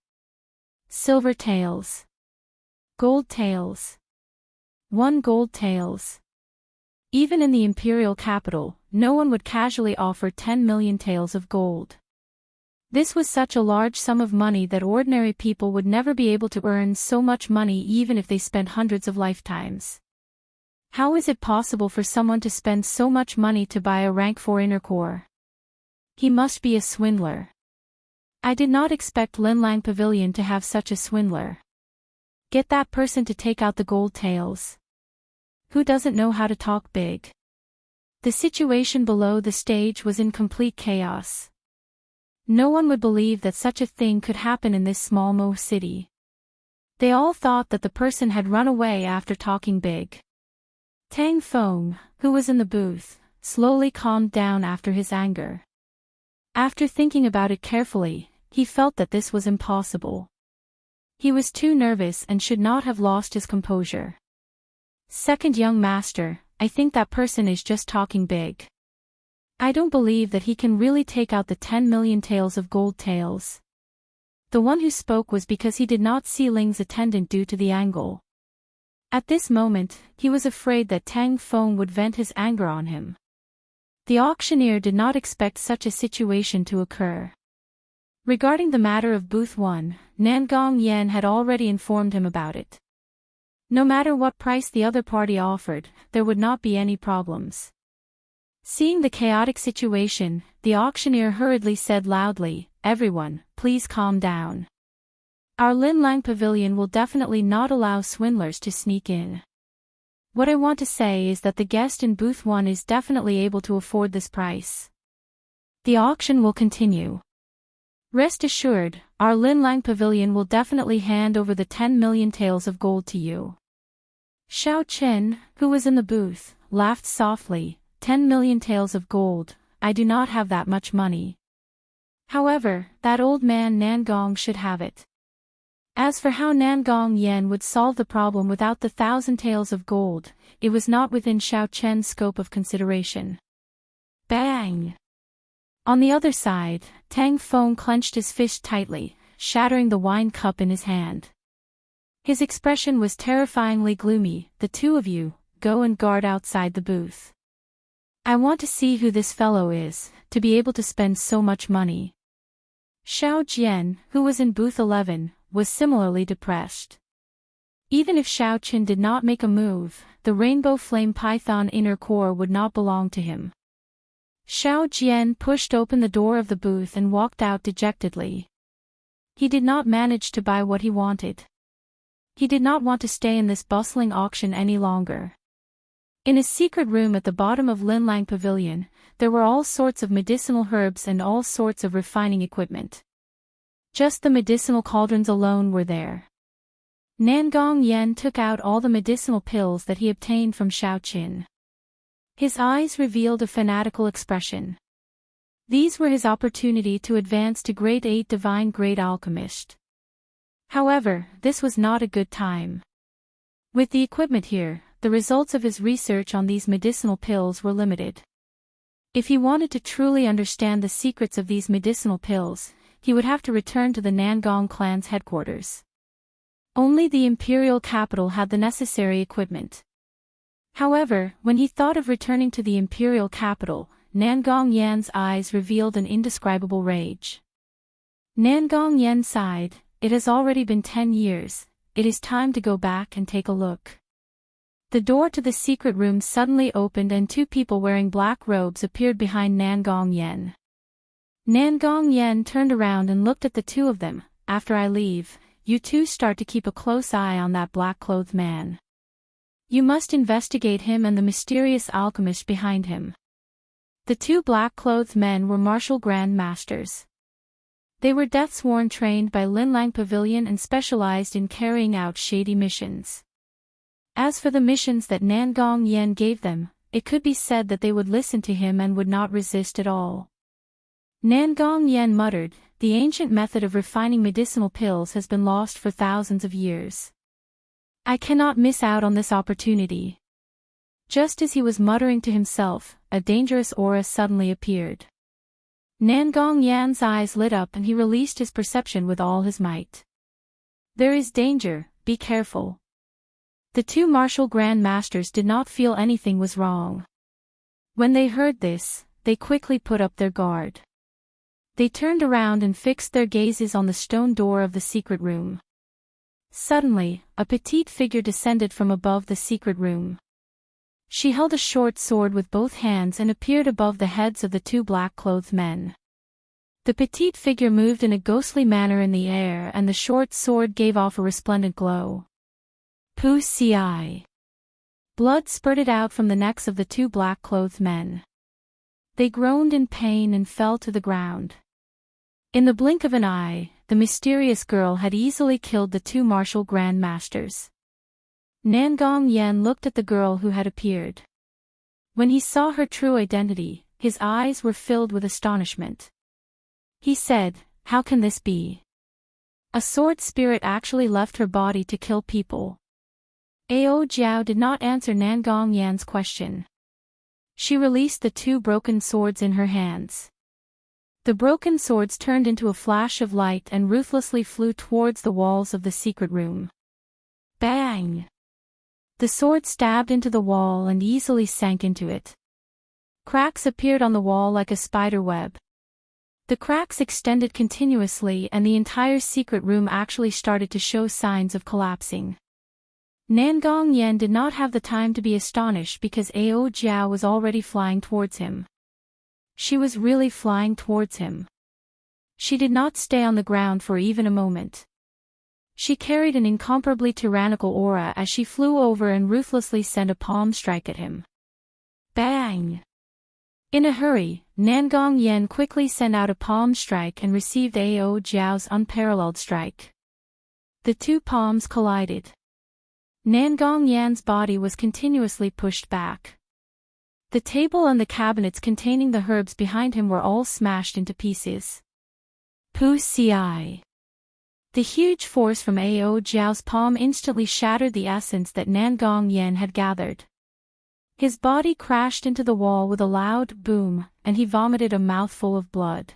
S1: Silver taels. Gold taels. 1 gold taels. Even in the imperial capital, no one would casually offer 10 million taels of gold. This was such a large sum of money that ordinary people would never be able to earn so much money even if they spent hundreds of lifetimes. How is it possible for someone to spend so much money to buy a rank 4 inner core? He must be a swindler. I did not expect Lin Lang Pavilion to have such a swindler. Get that person to take out the gold taels. Who doesn't know how to talk big? The situation below the stage was in complete chaos. No one would believe that such a thing could happen in this small Mo city. They all thought that the person had run away after talking big. Tang Feng, who was in the booth, slowly calmed down after his anger. After thinking about it carefully, he felt that this was impossible. He was too nervous and should not have lost his composure. "Second young master, I think that person is just talking big. I don't believe that he can really take out the 10 million taels of gold taels." The one who spoke was because he did not see Ling's attendant due to the angle. At this moment, he was afraid that Tang Feng would vent his anger on him. The auctioneer did not expect such a situation to occur. Regarding the matter of Booth 1, Nangong Yen had already informed him about it. No matter what price the other party offered, there would not be any problems. Seeing the chaotic situation, the auctioneer hurriedly said loudly, "Everyone, please calm down. Our Lin Lang Pavilion will definitely not allow swindlers to sneak in. What I want to say is that the guest in Booth 1 is definitely able to afford this price. The auction will continue. Rest assured, our Lin Lang Pavilion will definitely hand over the 10 million taels of gold to you." Xiao Chen, who was in the booth, laughed softly. 10 million taels of gold, I do not have that much money. However, that old man Nangong should have it. As for how Nangong Yen would solve the problem without the 1,000 taels of gold, it was not within Xiao Chen's scope of consideration. Bang! On the other side, Tang Feng clenched his fist tightly, shattering the wine cup in his hand. His expression was terrifyingly gloomy. "The 2 of you, go and guard outside the booth. I want to see who this fellow is, to be able to spend so much money." Xiao Jian, who was in booth 11, was similarly depressed. Even if Xiao Qin did not make a move, the Rainbow Flame Python inner core would not belong to him. Xiao Jian pushed open the door of the booth and walked out dejectedly. He did not manage to buy what he wanted. He did not want to stay in this bustling auction any longer. In a secret room at the bottom of Linlang Pavilion, there were all sorts of medicinal herbs and all sorts of refining equipment. Just the medicinal cauldrons alone were there. Nangong Yen took out all the medicinal pills that he obtained from Xiaoqin. His eyes revealed a fanatical expression. These were his opportunity to advance to Grade 8 Divine Grade Alchemist. However, this was not a good time. With the equipment here, the results of his research on these medicinal pills were limited. If he wanted to truly understand the secrets of these medicinal pills, he would have to return to the Nangong clan's headquarters. Only the imperial capital had the necessary equipment. However, when he thought of returning to the imperial capital, Nangong Yan's eyes revealed an indescribable rage. Nangong Yan sighed, "It has already been 10 years, it is time to go back and take a look." The door to the secret room suddenly opened and two people wearing black robes appeared behind Nangong Yan. Nangong Yan turned around and looked at the two of them. "After I leave, you two start to keep a close eye on that black-clothed man. You must investigate him and the mysterious alchemist behind him." The two black-clothed men were martial grand masters. They were death-sworn trained by Linlang Pavilion and specialized in carrying out shady missions. As for the missions that Nangong Yen gave them, it could be said that they would listen to him and would not resist at all. Nangong Yen muttered, "The ancient method of refining medicinal pills has been lost for thousands of years. I cannot miss out on this opportunity." Just as he was muttering to himself, a dangerous aura suddenly appeared. Nangong Yan's eyes lit up and he released his perception with all his might. "There is danger, be careful." The two martial grand masters did not feel anything was wrong. When they heard this, they quickly put up their guard. They turned around and fixed their gazes on the stone door of the secret room. Suddenly, a petite figure descended from above the secret room. She held a short sword with both hands and appeared above the heads of the two black-clothed men. The petite figure moved in a ghostly manner in the air and the short sword gave off a resplendent glow. Pu-ci. Blood spurted out from the necks of the two black-clothed men. They groaned in pain and fell to the ground. In the blink of an eye, the mysterious girl had easily killed the two martial grand masters. Nangong Yen looked at the girl who had appeared. When he saw her true identity, his eyes were filled with astonishment. He said, "How can this be? A sword spirit actually left her body to kill people." Ao Jiao did not answer Nangong Yan's question. She released the two broken swords in her hands. The broken swords turned into a flash of light and ruthlessly flew towards the walls of the secret room. Bang! The sword stabbed into the wall and easily sank into it. Cracks appeared on the wall like a spider web. The cracks extended continuously and the entire secret room actually started to show signs of collapsing. Nangong Yen did not have the time to be astonished because Ao Jiao was already flying towards him. She was really flying towards him. She did not stay on the ground for even a moment. She carried an incomparably tyrannical aura as she flew over and ruthlessly sent a palm strike at him. Bang! In a hurry, Nangong Yen quickly sent out a palm strike and received Ao Jiao's unparalleled strike. The two palms collided. Nangong Yan's body was continuously pushed back. The table and the cabinets containing the herbs behind him were all smashed into pieces. Pu-ci. The huge force from Ao Jiao's palm instantly shattered the essence that Nangong Yen had gathered. His body crashed into the wall with a loud boom, and he vomited a mouthful of blood.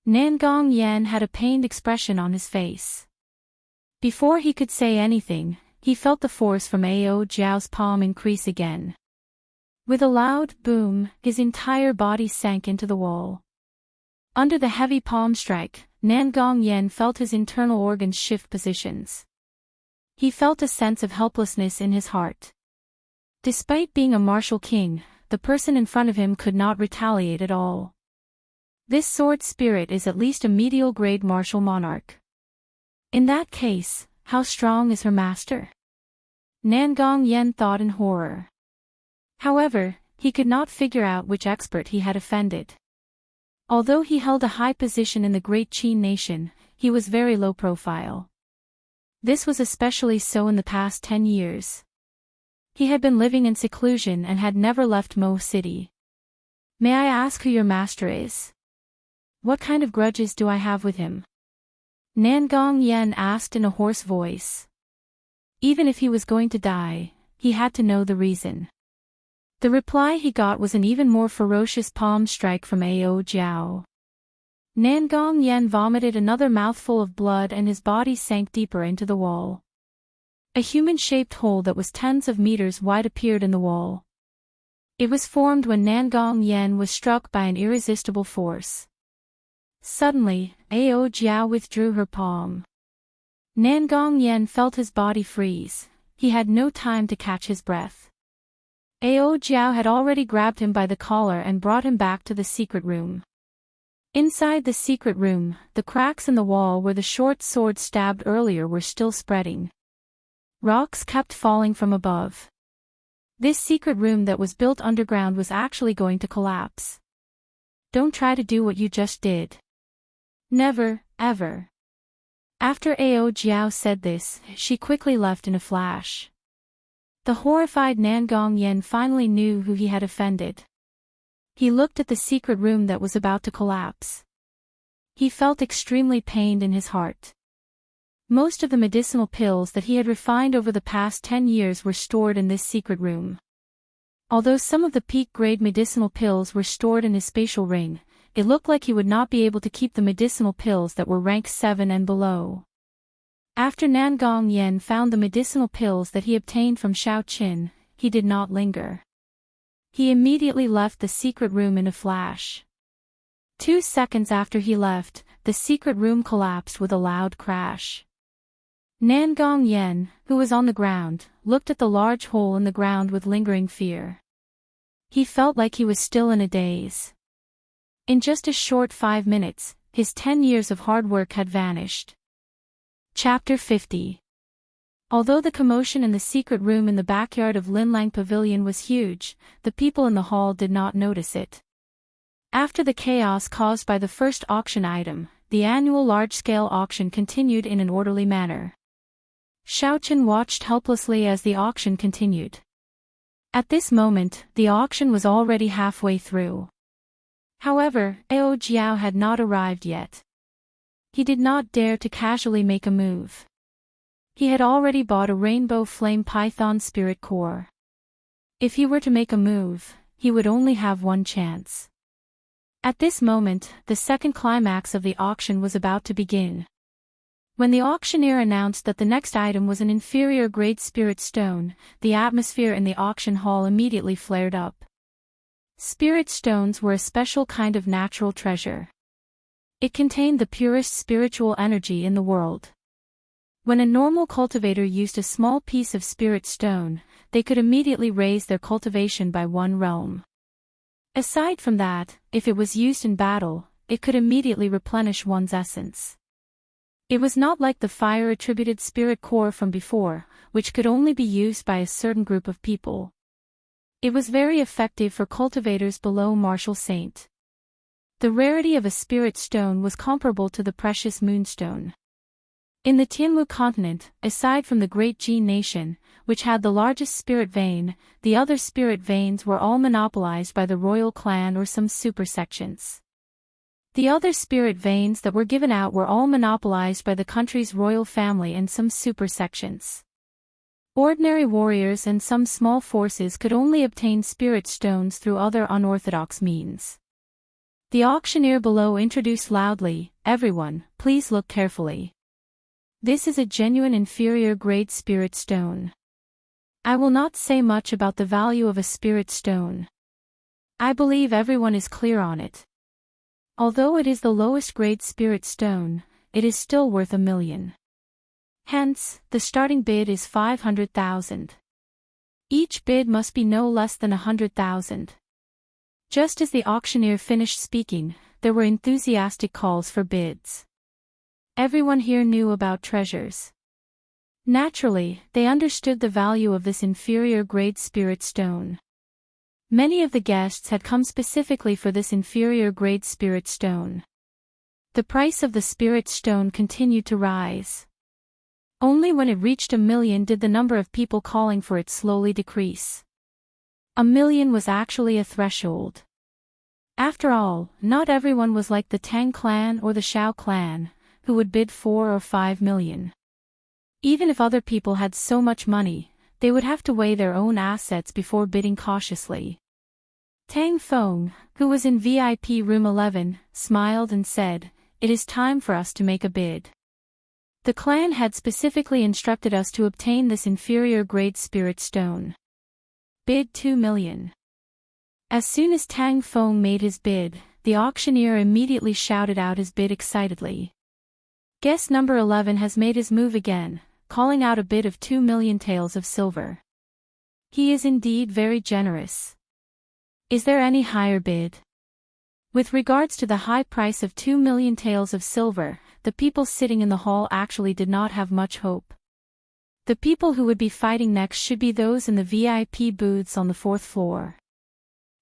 S1: Nangong Yen had a pained expression on his face. Before he could say anything, he felt the force from Ao Jiao's palm increase again. With a loud boom, his entire body sank into the wall. Under the heavy palm strike, Nangong Yen felt his internal organs shift positions. He felt a sense of helplessness in his heart. Despite being a martial king, the person in front of him could not retaliate at all. This sword spirit is at least a medial grade martial monarch. In that case, how strong is her master? Nangong Yen thought in horror. However, he could not figure out which expert he had offended. Although he held a high position in the great Qin nation, he was very low profile. This was especially so in the past 10 years. He had been living in seclusion and had never left Mo City. May I ask who your master is? What kind of grudges do I have with him? Nangong Yen asked in a hoarse voice. Even if he was going to die, he had to know the reason. The reply he got was an even more ferocious palm strike from Ao Jiao. Nangong Yen vomited another mouthful of blood and his body sank deeper into the wall. A human-shaped hole that was tens of meters wide appeared in the wall. It was formed when Nangong Yen was struck by an irresistible force. Suddenly, Ao Jiao withdrew her palm. Nangong Yen felt his body freeze. He had no time to catch his breath. Ao Jiao had already grabbed him by the collar and brought him back to the secret room. Inside the secret room, the cracks in the wall where the short sword stabbed earlier were still spreading. Rocks kept falling from above. This secret room that was built underground was actually going to collapse. Don't try to do what you just did. Never, ever. After Ao Jiao said this, she quickly left in a flash. The horrified Nangong Yen finally knew who he had offended. He looked at the secret room that was about to collapse. He felt extremely pained in his heart. Most of the medicinal pills that he had refined over the past 10 years were stored in this secret room. Although some of the peak-grade medicinal pills were stored in his spatial ring, it looked like he would not be able to keep the medicinal pills that were rank 7 and below. After Nangong Yen found the medicinal pills that he obtained from Shao Qin, he did not linger. He immediately left the secret room in a flash. 2 seconds after he left, the secret room collapsed with a loud crash. Nangong Yen, who was on the ground, looked at the large hole in the ground with lingering fear. He felt like he was still in a daze. In just a short 5 minutes, his 10 years of hard work had vanished. Chapter 50. Although the commotion in the secret room in the backyard of Linlang Pavilion was huge, the people in the hall did not notice it. After the chaos caused by the first auction item, the annual large-scale auction continued in an orderly manner. Xiaochen watched helplessly as the auction continued. At this moment, the auction was already halfway through. However, Ao Jiao had not arrived yet. He did not dare to casually make a move. He had already bought a Rainbow Flame Python Spirit Core. If he were to make a move, he would only have one chance. At this moment, the second climax of the auction was about to begin. When the auctioneer announced that the next item was an inferior grade spirit stone, the atmosphere in the auction hall immediately flared up. Spirit stones were a special kind of natural treasure. It contained the purest spiritual energy in the world. When a normal cultivator used a small piece of spirit stone, they could immediately raise their cultivation by 1 realm. Aside from that, if it was used in battle, it could immediately replenish one's essence. It was not like the fire-attributed spirit core from before, which could only be used by a certain group of people. It was very effective for cultivators below Martial Saint. The rarity of a spirit stone was comparable to the precious moonstone. In the Tianwu continent, aside from the Great Jin nation, which had the largest spirit vein, the other spirit veins were all monopolized by the royal clan or some supersections. The other spirit veins that were given out were all monopolized by the country's royal family and some supersections. Ordinary warriors and some small forces could only obtain spirit stones through other unorthodox means. The auctioneer below introduced loudly, "Everyone, please look carefully. This is a genuine inferior grade spirit stone. I will not say much about the value of a spirit stone. I believe everyone is clear on it. Although it is the lowest grade spirit stone, it is still worth 1 million. Hence, the starting bid is 500,000. Each bid must be no less than 100,000. Just as the auctioneer finished speaking, there were enthusiastic calls for bids. Everyone here knew about treasures. Naturally, they understood the value of this inferior grade spirit stone. Many of the guests had come specifically for this inferior grade spirit stone. The price of the spirit stone continued to rise. Only when it reached 1 million did the number of people calling for it slowly decrease. 1 million was actually a threshold. After all, not everyone was like the Tang clan or the Shao clan, who would bid 4 or 5 million. Even if other people had so much money, they would have to weigh their own assets before bidding cautiously. Tang Feng, who was in VIP room 11, smiled and said, "It is time for us to make a bid. The clan had specifically instructed us to obtain this inferior grade spirit stone. Bid 2 million. As soon as Tang Feng made his bid, the auctioneer immediately shouted out his bid excitedly. Guest number 11 has made his move again, calling out a bid of 2 million taels of silver. He is indeed very generous. Is there any higher bid? With regards to the high price of 2 million taels of silver, the people sitting in the hall actually did not have much hope. The people who would be fighting next should be those in the VIP booths on the 4th floor.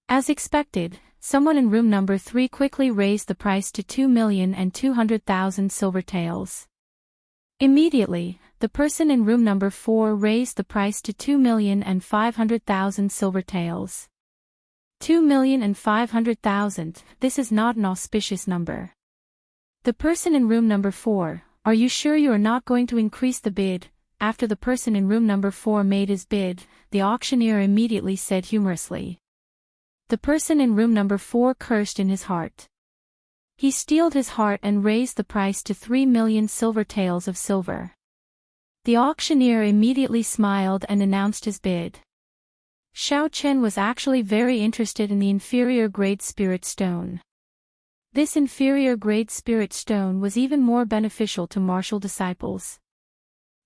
S1: As expected, someone in room number 3 quickly raised the price to 2,200,000 silver taels. Immediately, the person in room number 4 raised the price to 2,500,000 silver taels. 2,500,000, this is not an auspicious number. The person in room number 4, are you sure you are not going to increase the bid? After the person in room number 4 made his bid, the auctioneer immediately said humorously. The person in room number 4 cursed in his heart. He steeled his heart and raised the price to 3 million silver taels of silver. The auctioneer immediately smiled and announced his bid. Xiao Chen was actually very interested in the inferior grade spirit stone. This inferior grade spirit stone was even more beneficial to martial disciples.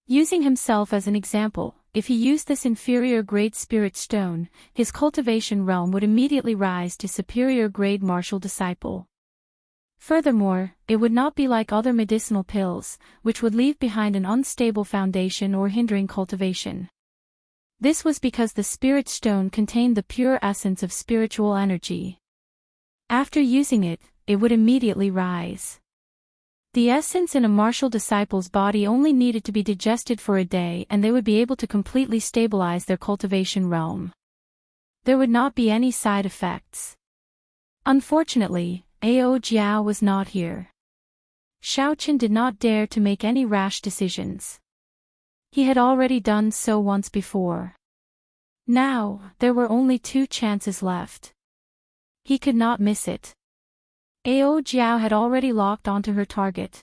S1: Using himself as an example, if he used this inferior grade spirit stone, his cultivation realm would immediately rise to superior grade martial disciple. Furthermore, it would not be like other medicinal pills, which would leave behind an unstable foundation or hindering cultivation. This was because the spirit stone contained the pure essence of spiritual energy. After using it, it would immediately rise. The essence in a martial disciple's body only needed to be digested for a day and they would be able to completely stabilize their cultivation realm. There would not be any side effects. Unfortunately, Ao Jiao was not here. Xiao Chen did not dare to make any rash decisions. He had already done so once before. Now, there were only 2 chances left. He could not miss it. Ao Jiao had already locked onto her target.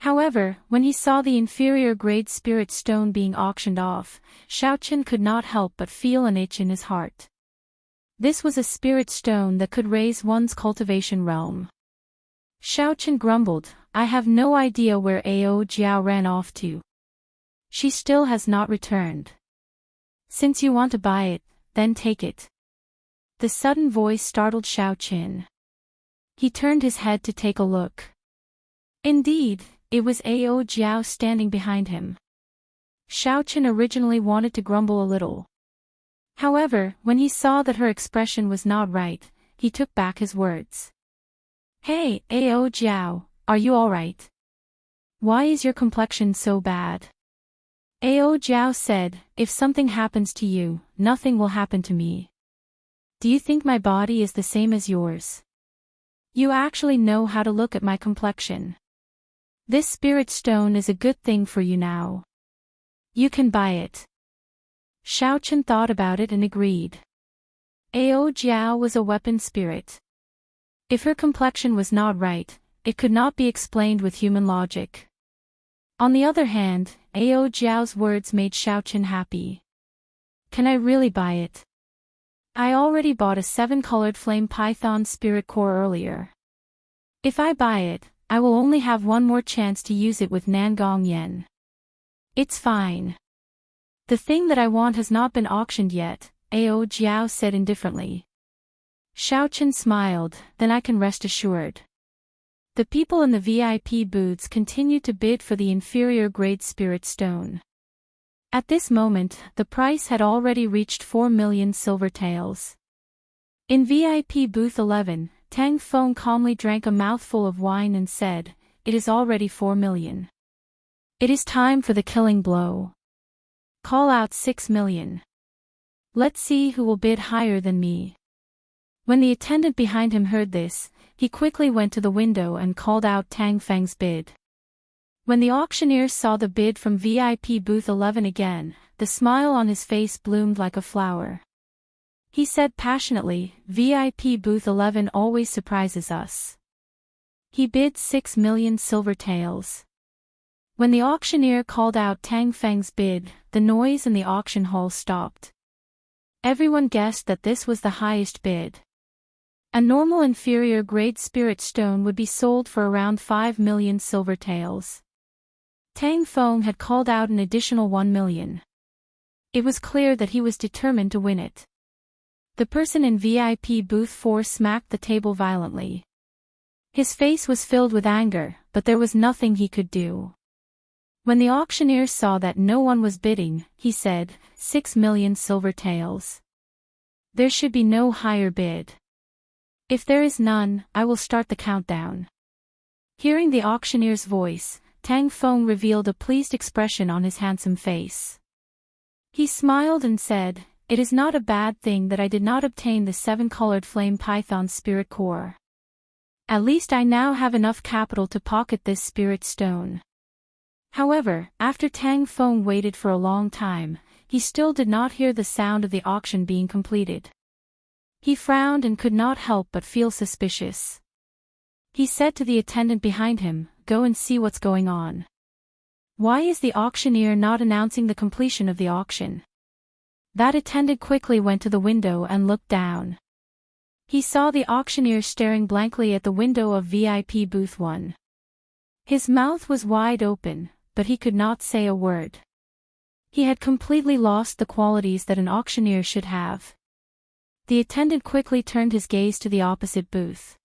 S1: However, when he saw the inferior grade spirit stone being auctioned off, Xiao Chen could not help but feel an itch in his heart. This was a spirit stone that could raise one's cultivation realm. Xiao Chen grumbled, "I have no idea where Ao Jiao ran off to. She still has not returned. Since you want to buy it, then take it." The sudden voice startled Xiao Chen. He turned his head to take a look. Indeed, it was Ao Jiao standing behind him. Xiao Chen originally wanted to grumble a little. However, when he saw that her expression was not right, he took back his words. "Hey, Ao Jiao, are you alright? Why is your complexion so bad?" Ao Jiao said, "If something happens to you, nothing will happen to me. Do you think my body is the same as yours? You actually know how to look at my complexion. This spirit stone is a good thing for you now. You can buy it." Xiao Chen thought about it and agreed. Ao Jiao was a weapon spirit. If her complexion was not right, it could not be explained with human logic. On the other hand, Ao Jiao's words made Xiao Chen happy. "Can I really buy it? I already bought a 7-colored flame python spirit core earlier. If I buy it, I will only have one more chance to use it with Nangong Yen. It's fine. The thing that I want has not been auctioned yet," Ao Jiao said indifferently. Xiao Chen smiled, "Then I can rest assured." The people in the VIP booths continued to bid for the inferior grade spirit stone. At this moment, the price had already reached 4 million silver taels. In VIP booth 11, Tang Feng calmly drank a mouthful of wine and said, "It is already 4 million. It is time for the killing blow. Call out 6 million. Let's see who will bid higher than me." When the attendant behind him heard this, he quickly went to the window and called out Tang Feng's bid. When the auctioneer saw the bid from VIP booth 11 again, the smile on his face bloomed like a flower. He said passionately, "VIP booth 11 always surprises us." He bid 6 million silver taels. When the auctioneer called out Tang Feng's bid, the noise in the auction hall stopped. Everyone guessed that this was the highest bid. A normal inferior grade spirit stone would be sold for around 5 million silver taels. Tang Feng had called out an additional 1 million. It was clear that he was determined to win it. The person in VIP booth 4 smacked the table violently. His face was filled with anger, but there was nothing he could do. When the auctioneer saw that no one was bidding, he said, 6 million silver taels. There should be no higher bid. If there is none, I will start the countdown. Hearing the auctioneer's voice, Tang Feng revealed a pleased expression on his handsome face. He smiled and said, "It is not a bad thing that I did not obtain the 7-colored flame python spirit core. At least I now have enough capital to pocket this spirit stone." However, after Tang Feng waited for a long time, he still did not hear the sound of the auction being completed. He frowned and could not help but feel suspicious. He said to the attendant behind him, "Go and see what's going on. Why is the auctioneer not announcing the completion of the auction?" That attendant quickly went to the window and looked down. He saw the auctioneer staring blankly at the window of VIP booth 1. His mouth was wide open, but he could not say a word. He had completely lost the qualities that an auctioneer should have. The attendant quickly turned his gaze to the opposite booth.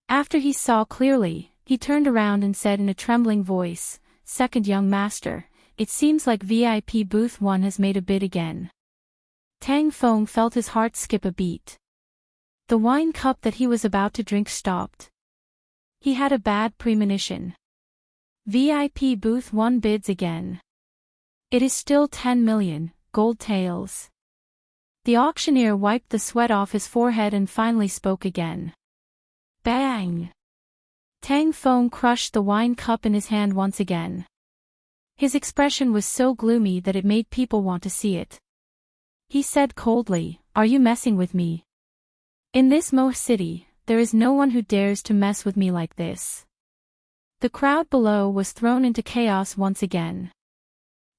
S1: After he saw clearly, he turned around and said in a trembling voice, "Second young master, it seems like VIP booth 1 has made a bid again." Tang Feng felt his heart skip a beat. The wine cup that he was about to drink stopped. He had a bad premonition. VIP booth 1 bids again. It is still 10 million gold taels. The auctioneer wiped the sweat off his forehead and finally spoke again. Bang! Tang Feng crushed the wine cup in his hand once again. His expression was so gloomy that it made people want to see it. He said coldly, "Are you messing with me? In this Mo city, there is no one who dares to mess with me like this." The crowd below was thrown into chaos once again.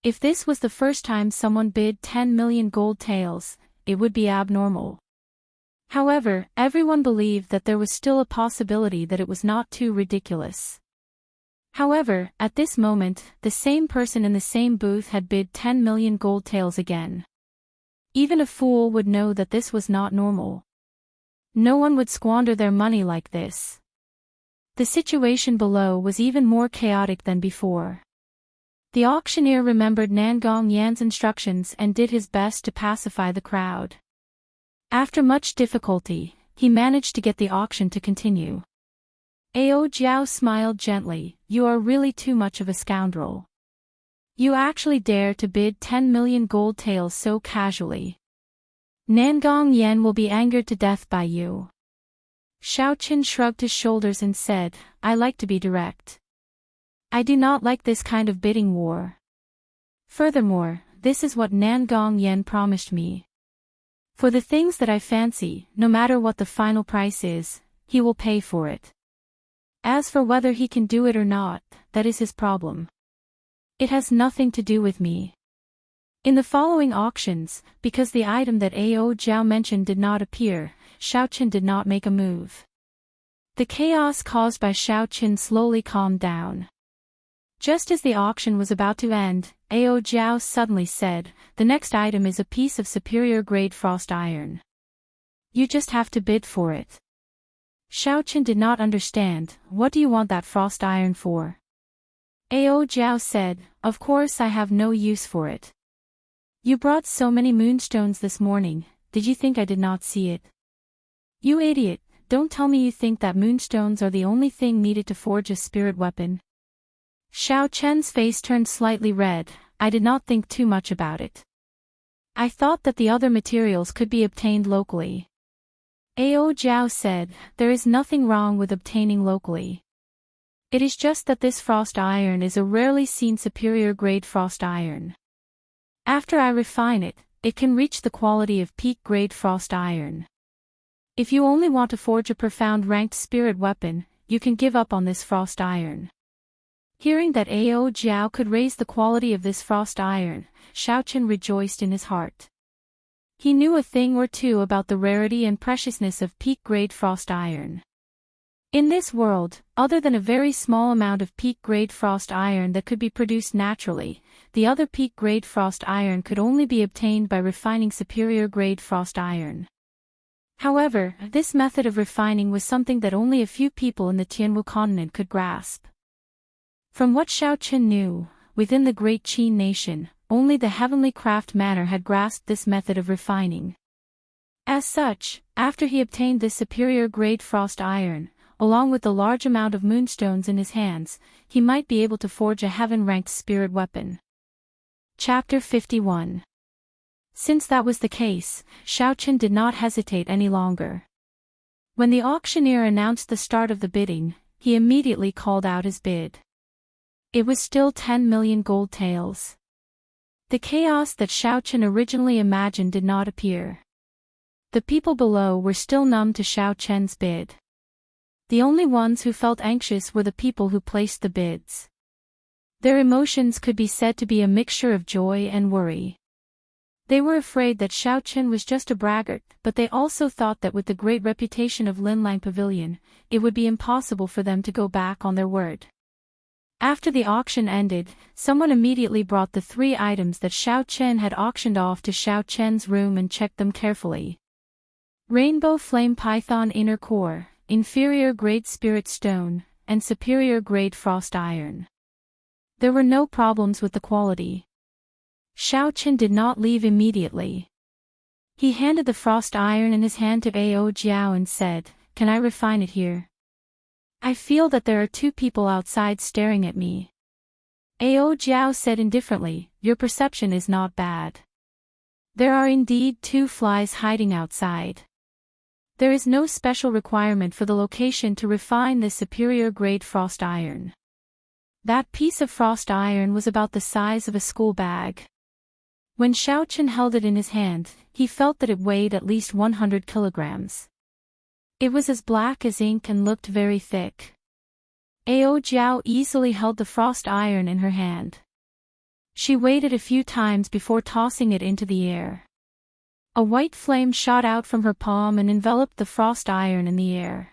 S1: If this was the first time someone bid 10 million gold taels, it would be abnormal. However, everyone believed that there was still a possibility that it was not too ridiculous. However, at this moment, the same person in the same booth had bid 10 million gold taels again. Even a fool would know that this was not normal. No one would squander their money like this. The situation below was even more chaotic than before. The auctioneer remembered Nangong Yan's instructions and did his best to pacify the crowd. After much difficulty, he managed to get the auction to continue. Ao Jiao smiled gently, "You are really too much of a scoundrel. You actually dare to bid 10 million gold taels so casually. Nangong Yan will be angered to death by you." Xiao Qin shrugged his shoulders and said, "I like to be direct. I do not like this kind of bidding war. Furthermore, this is what Nangong Yan promised me. For the things that I fancy, no matter what the final price is, he will pay for it. As for whether he can do it or not, that is his problem. It has nothing to do with me." In the following auctions, because the item that Ao Jiao mentioned did not appear, Xiao Qin did not make a move. The chaos caused by Xiao Qin slowly calmed down. Just as the auction was about to end, Ao Jiao suddenly said, "The next item is a piece of superior grade frost iron. You just have to bid for it." Xiao Qin did not understand. "What do you want that frost iron for?" Ao Jiao said, "Of course I have no use for it. You brought so many moonstones this morning, did you think I did not see it? You idiot, don't tell me you think that moonstones are the only thing needed to forge a spirit weapon. Xiao Chen's face turned slightly red. I did not think too much about it. I thought that the other materials could be obtained locally. Ao Jiao said, there is nothing wrong with obtaining locally. It is just that this frost iron is a rarely seen superior grade frost iron. After I refine it, it can reach the quality of peak grade frost iron. If you only want to forge a profound ranked spirit weapon, you can give up on this frost iron. Hearing that Ao Jiao could raise the quality of this frost iron, Xiaochen rejoiced in his heart. He knew a thing or two about the rarity and preciousness of peak grade frost iron. In this world, other than a very small amount of peak grade frost iron that could be produced naturally, the other peak grade frost iron could only be obtained by refining superior grade frost iron. However, this method of refining was something that only a few people in the Tianwu continent could grasp. From what Xiao Chen knew, within the great Qin nation, only the Heavenly Craft Manor had grasped this method of refining. As such, after he obtained this superior grade frost iron, along with the large amount of moonstones in his hands, he might be able to forge a heaven-ranked spirit weapon. Chapter 51. Since that was the case, Xiaochen did not hesitate any longer. When the auctioneer announced the start of the bidding, he immediately called out his bid. It was still 10 million gold taels. The chaos that Xiaochen originally imagined did not appear. The people below were still numb to Xiaochen's bid. The only ones who felt anxious were the people who placed the bids. Their emotions could be said to be a mixture of joy and worry. They were afraid that Xiaochen was just a braggart, but they also thought that with the great reputation of Linlang Pavilion, it would be impossible for them to go back on their word. After the auction ended, someone immediately brought the 3 items that Xiaochen had auctioned off to Xiaochen's room and checked them carefully. Rainbow Flame Python Inner Core, Inferior Grade Spirit Stone, and Superior Grade Frost Iron. There were no problems with the quality. Xiaochen did not leave immediately. He handed the frost iron in his hand to Ao Jiao and said, "Can I refine it here? I feel that there are 2 people outside staring at me." Ao Jiao said indifferently, "Your perception is not bad. There are indeed 2 flies hiding outside. There is no special requirement for the location to refine this superior grade frost iron." That piece of frost iron was about the size of a school bag. When Xiaochen held it in his hand, he felt that it weighed at least 100 kilograms. It was as black as ink and looked very thick. Ao Jiao easily held the frost iron in her hand. She waited a few times before tossing it into the air. A white flame shot out from her palm and enveloped the frost iron in the air.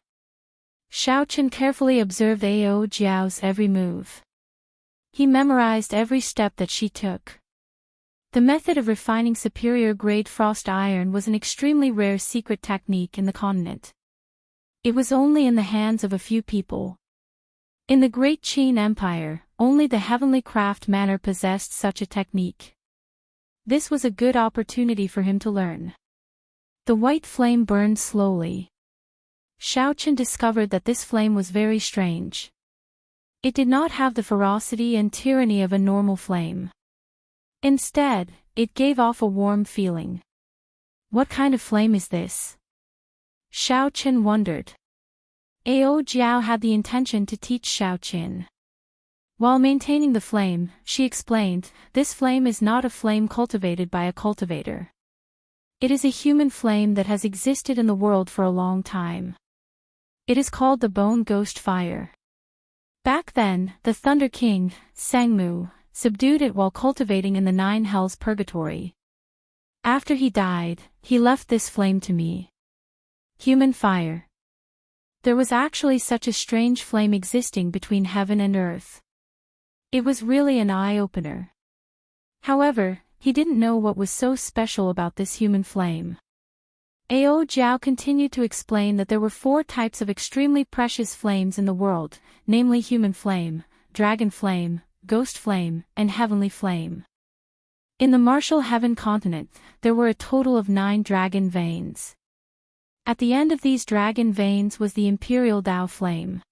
S1: Xiaochen carefully observed Ao Jiao's every move. He memorized every step that she took. The method of refining superior grade frost iron was an extremely rare secret technique in the continent. It was only in the hands of a few people. In the Great Qin Empire, only the Heavenly Craft Manor possessed such a technique. This was a good opportunity for him to learn. The white flame burned slowly. Xiaochen discovered that this flame was very strange. It did not have the ferocity and tyranny of a normal flame. Instead, it gave off a warm feeling. What kind of flame is this? Xiaochen wondered. Ao Jiao had the intention to teach Xiaochen. While maintaining the flame, she explained, "This flame is not a flame cultivated by a cultivator. It is a human flame that has existed in the world for a long time. It is called the Bone Ghost Fire. Back then, the Thunder King, Sangmu, subdued it while cultivating in the 9 Hells Purgatory. After he died, he left this flame to me. Human fire. There was actually such a strange flame existing between heaven and earth. It was really an eye-opener." However, he didn't know what was so special about this human flame. Ao Jiao continued to explain that there were 4 types of extremely precious flames in the world, namely human flame, dragon flame, ghost flame, and heavenly flame. In the martial heaven continent, there were a total of 9 dragon veins. At the end of these dragon veins was the imperial Tao flame.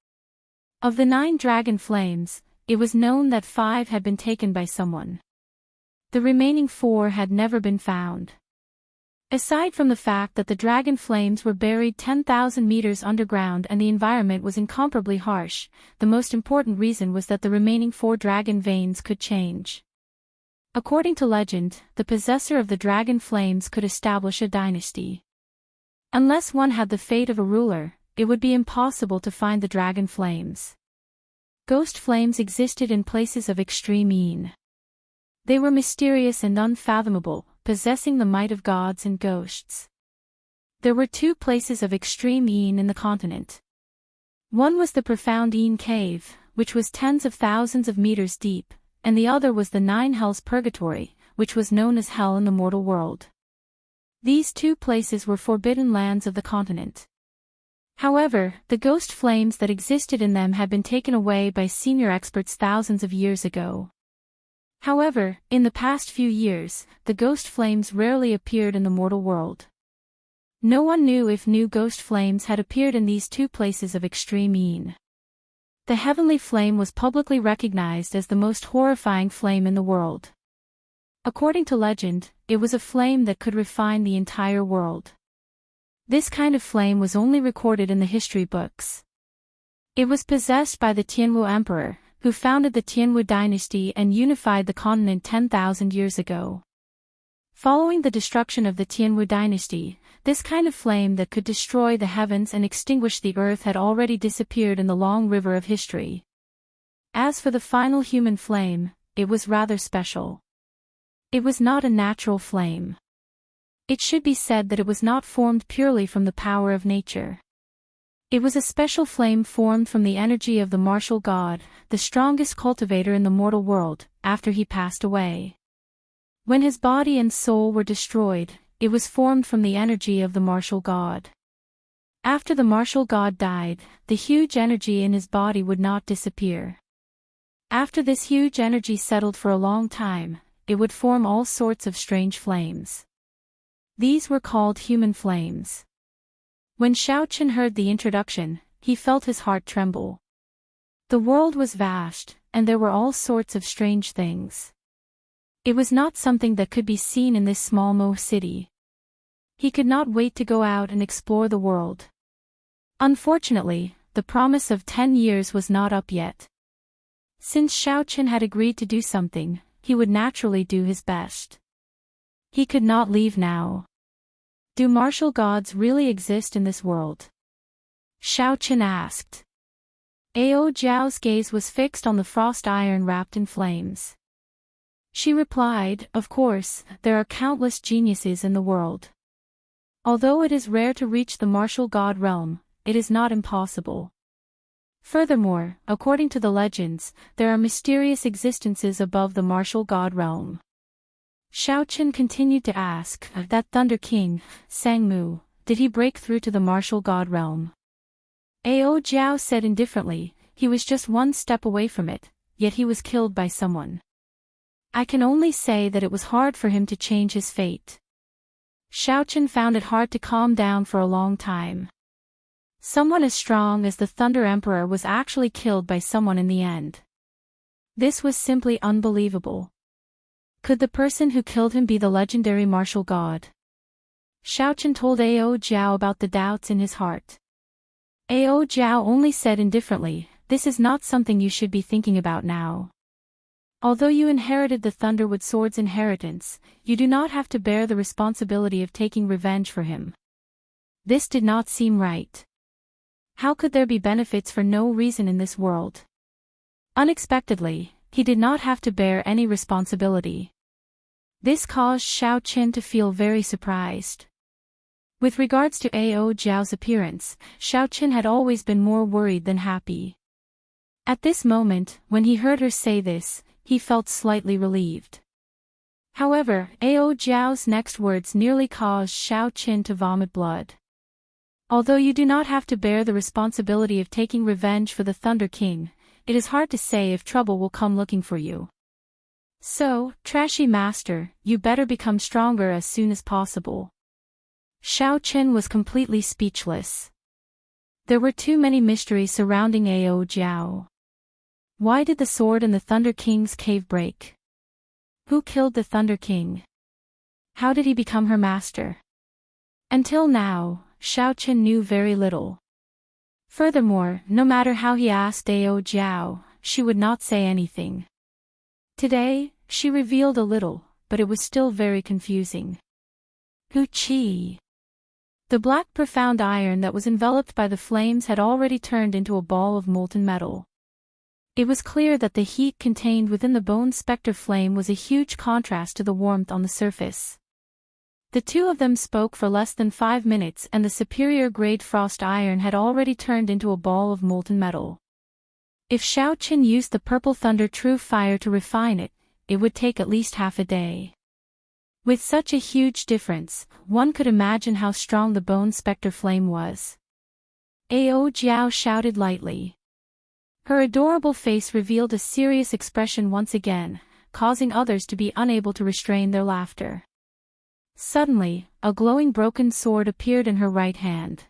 S1: Of the 9 dragon flames, it was known that 5 had been taken by someone. The remaining 4 had never been found. Aside from the fact that the dragon flames were buried 10,000 meters underground and the environment was incomparably harsh, the most important reason was that the remaining 4 dragon veins could change. According to legend, the possessor of the dragon flames could establish a dynasty. Unless one had the fate of a ruler, it would be impossible to find the dragon flames. Ghost flames existed in places of extreme mean. They were mysterious and unfathomable, possessing the might of gods and ghosts. There were 2 places of extreme Een in the continent. One was the profound Een cave, which was tens of thousands of meters deep, and the other was the 9 hells purgatory, which was known as hell in the mortal world. These 2 places were forbidden lands of the continent. However, the ghost flames that existed in them had been taken away by senior experts thousands of years ago. However, in the past few years, the ghost flames rarely appeared in the mortal world. No one knew if new ghost flames had appeared in these 2 places of extreme Een. The heavenly flame was publicly recognized as the most horrifying flame in the world. According to legend, it was a flame that could refine the entire world. This kind of flame was only recorded in the history books. It was possessed by the Tianwu Emperor, who founded the Tianwu dynasty and unified the continent 10,000 years ago. Following the destruction of the Tianwu dynasty, this kind of flame that could destroy the heavens and extinguish the earth had already disappeared in the long river of history. As for the final human flame, it was rather special. It was not a natural flame. It should be said that it was not formed purely from the power of nature. It was a special flame formed from the energy of the martial god, the strongest cultivator in the mortal world, after he passed away. When his body and soul were destroyed, it was formed from the energy of the martial god. After the martial god died, the huge energy in his body would not disappear. After this huge energy settled for a long time, it would form all sorts of strange flames. These were called human flames. When Xiaochen heard the introduction, he felt his heart tremble. The world was vast, and there were all sorts of strange things. It was not something that could be seen in this small Mo city. He could not wait to go out and explore the world. Unfortunately, the promise of 10 years was not up yet. Since Xiaochen had agreed to do something, he would naturally do his best. He could not leave now. Do martial gods really exist in this world? Xiaochen asked. Ao Jiao's gaze was fixed on the frost iron wrapped in flames. She replied, "Of course, there are countless geniuses in the world. Although it is rare to reach the martial god realm, it is not impossible. Furthermore, according to the legends, there are mysterious existences above the martial god realm." Xiaochen continued to ask, "That Thunder King, Sangmu, did he break through to the martial god realm?" Ao Jiao said indifferently, "He was just one step away from it, yet he was killed by someone. I can only say that it was hard for him to change his fate." Xiaochen found it hard to calm down for a long time. Someone as strong as the Thunder Emperor was actually killed by someone in the end. This was simply unbelievable. Could the person who killed him be the legendary martial god? Xiaochen told Ao Jiao about the doubts in his heart. Ao Jiao only said indifferently, "This is not something you should be thinking about now. Although you inherited the Thunderwood Sword's inheritance, you do not have to bear the responsibility of taking revenge for him." This did not seem right. How could there be benefits for no reason in this world? Unexpectedly, he did not have to bear any responsibility. This caused Xiaochen to feel very surprised. With regards to Ao Jiao's appearance, Xiaochen had always been more worried than happy. At this moment, when he heard her say this, he felt slightly relieved. However, Ao Jiao's next words nearly caused Xiaochen to vomit blood. "Although you do not have to bear the responsibility of taking revenge for the Thunder King, it is hard to say if trouble will come looking for you. So, trashy master, you better become stronger as soon as possible." Xiao Chen was completely speechless. There were too many mysteries surrounding Ao Jiao. Why did the sword in the Thunder King's cave break? Who killed the Thunder King? How did he become her master? Until now, Xiao Chen knew very little. Furthermore, no matter how he asked Ao Jiao, she would not say anything. Today, she revealed a little, but it was still very confusing. Hu Qi. The black profound iron that was enveloped by the flames had already turned into a ball of molten metal. It was clear that the heat contained within the bone spectre flame was a huge contrast to the warmth on the surface. The two of them spoke for less than 5 minutes and the superior grade frost iron had already turned into a ball of molten metal. If Xiao Chen used the purple thunder true fire to refine it, it would take at least half a day. With such a huge difference, one could imagine how strong the bone spectre flame was. Ao Jiao shouted lightly. Her adorable face revealed a serious expression once again, causing others to be unable to restrain their laughter. Suddenly, a glowing broken sword appeared in her right hand.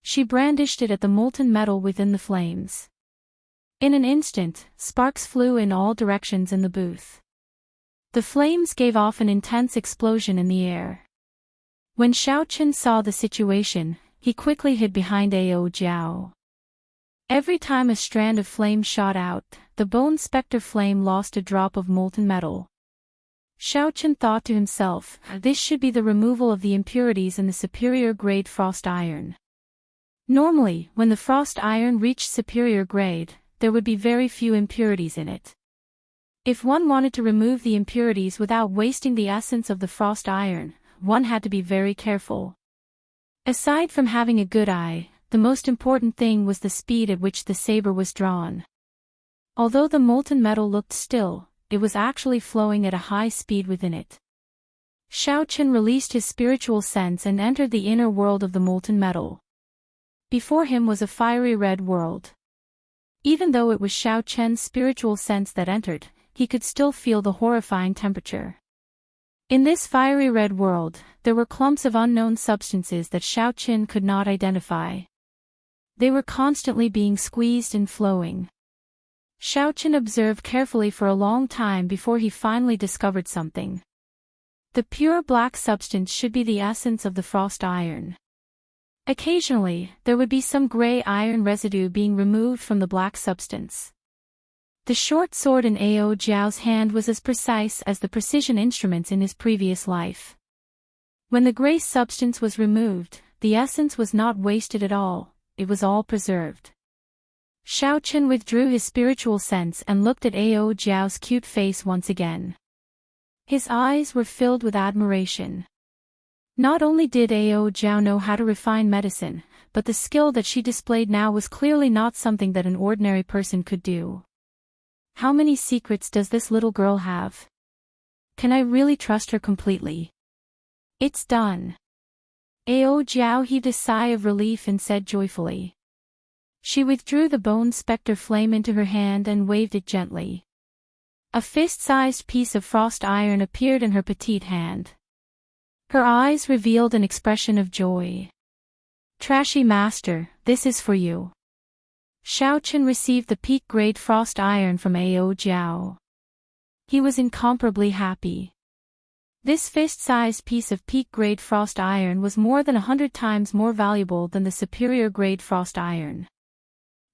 S1: She brandished it at the molten metal within the flames. In an instant, sparks flew in all directions in the booth. The flames gave off an intense explosion in the air. When Xiao Chen saw the situation, he quickly hid behind Ao Jiao. Every time a strand of flame shot out, the bone spectre flame lost a drop of molten metal. Xiao Chen thought to himself, this should be the removal of the impurities in the superior grade frost iron. Normally, when the frost iron reached superior grade, there would be very few impurities in it. If one wanted to remove the impurities without wasting the essence of the frost iron, one had to be very careful. Aside from having a good eye, the most important thing was the speed at which the saber was drawn. Although the molten metal looked still, it was actually flowing at a high speed within it. Xiao Chen released his spiritual sense and entered the inner world of the molten metal. Before him was a fiery red world. Even though it was Xiao Chen's spiritual sense that entered, he could still feel the horrifying temperature. In this fiery red world, there were clumps of unknown substances that Xiao Chen could not identify. They were constantly being squeezed and flowing. Xiao Chen observed carefully for a long time before he finally discovered something. The pure black substance should be the essence of the frost iron. Occasionally, there would be some gray iron residue being removed from the black substance. The short sword in Ao Jiao's hand was as precise as the precision instruments in his previous life. When the gray substance was removed, the essence was not wasted at all, it was all preserved. Xiao Chen withdrew his spiritual sense and looked at Ao Jiao's cute face once again. His eyes were filled with admiration. Not only did Ao Jiao know how to refine medicine, but the skill that she displayed now was clearly not something that an ordinary person could do. How many secrets does this little girl have? Can I really trust her completely? It's done. Ao Jiao heaved a sigh of relief and said joyfully. She withdrew the bone spectre flame into her hand and waved it gently. A fist-sized piece of frost iron appeared in her petite hand. Her eyes revealed an expression of joy. Trashy master, this is for you. Xiao Chen received the peak-grade frost iron from Ao Jiao. He was incomparably happy. This fist-sized piece of peak-grade frost iron was more than 100 times more valuable than the superior-grade frost iron.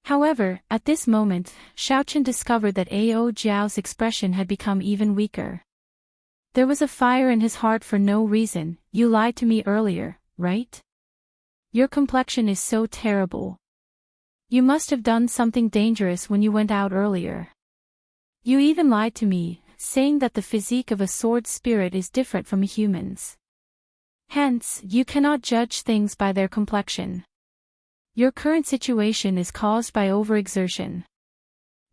S1: However, at this moment, Xiao Chen discovered that Ao Jiao's expression had become even weaker. There was a fire in his heart for no reason. You lied to me earlier, right? Your complexion is so terrible. You must have done something dangerous when you went out earlier. You even lied to me, saying that the physique of a sword spirit is different from a human's. Hence, you cannot judge things by their complexion. Your current situation is caused by overexertion.